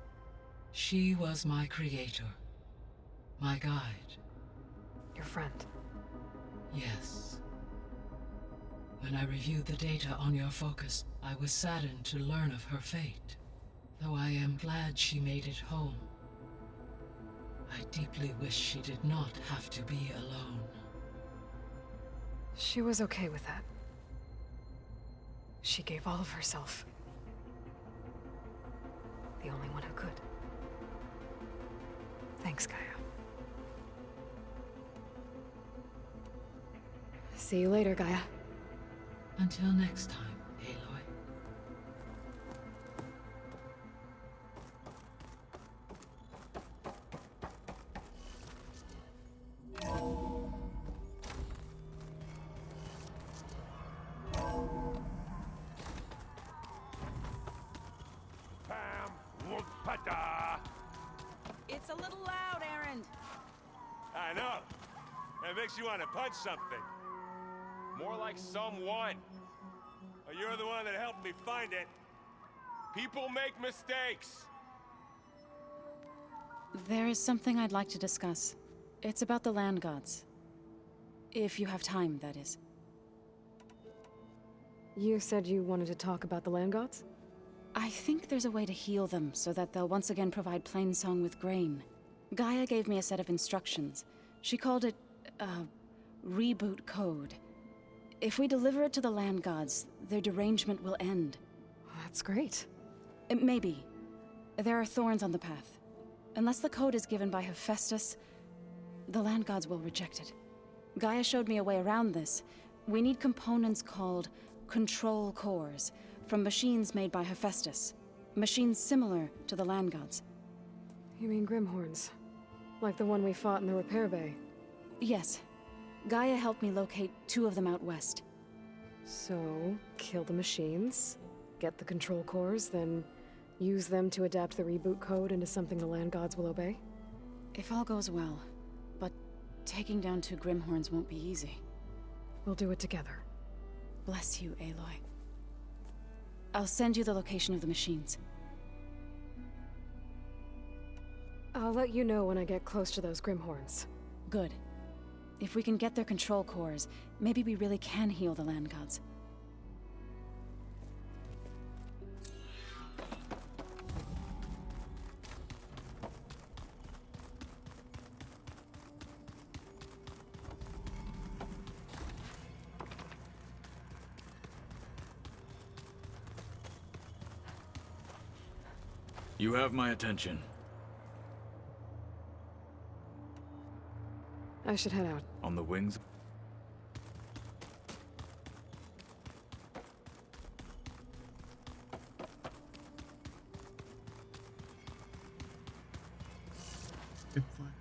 Speaker 8: She was my creator, my guide.
Speaker 4: Your friend?
Speaker 8: Yes. When I reviewed the data on your focus, I was saddened to learn of her fate, though I am glad she made it home. I deeply wish she did not have to be alone.
Speaker 4: She was okay with that. She gave all of herself. The only one who could. Thanks, Gaia. See you later, Gaia.
Speaker 8: Until next time, Aloy.
Speaker 12: Pam Wumpada!
Speaker 14: It's a little loud, Erend.
Speaker 12: I know. It makes you want to punch something.
Speaker 3: More like someone.
Speaker 12: Well, you're the one that helped me find it.
Speaker 3: People make mistakes.
Speaker 24: There is something I'd like to discuss. It's about the land gods. If you have time, that is.
Speaker 4: You said you wanted to talk about the land gods?
Speaker 24: I think there's a way to heal them so that they'll once again provide Plainsong with grain. Gaia gave me a set of instructions. She called it, reboot code. If we deliver it to the land gods, their derangement will end.
Speaker 4: That's great.
Speaker 24: Maybe. There are thorns on the path. Unless the code is given by Hephaestus, the land gods will reject it. Gaia showed me a way around this. We need components called control cores from machines made by Hephaestus. Machines similar to the land gods.
Speaker 4: You mean Grimhorns? Like the one we fought in the repair bay?
Speaker 24: Yes. Gaia helped me locate 2 of them out west.
Speaker 4: So, kill the machines, get the control cores, then use them to adapt the reboot code into something the land gods will obey?
Speaker 24: If all goes well. But taking down 2 Grimhorns won't be easy.
Speaker 4: We'll do it together.
Speaker 24: Bless you, Aloy. I'll send you the location of the machines.
Speaker 4: I'll let you know when I get close to those Grimhorns.
Speaker 24: Good. If we can get their control cores, maybe we really can heal the land gods.
Speaker 6: You have my attention.
Speaker 4: I should head out.
Speaker 6: On the wings?
Speaker 1: Okay, fine.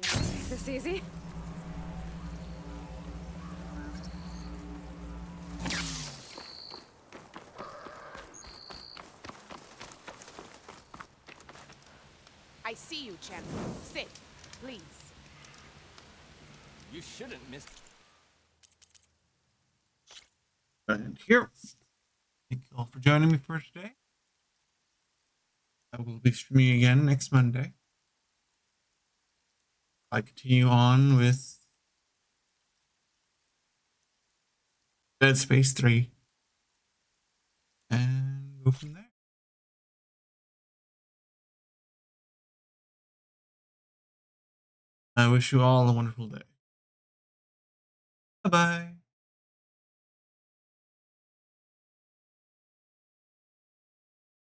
Speaker 4: Is this easy?
Speaker 14: I see you, champion. Sit, please.
Speaker 5: You shouldn't miss.
Speaker 1: And here. Thank you all for joining me for today. I will be streaming again next Monday. I continue on with Dead Space 3 and go from there. I wish you all a wonderful day. Bye-bye.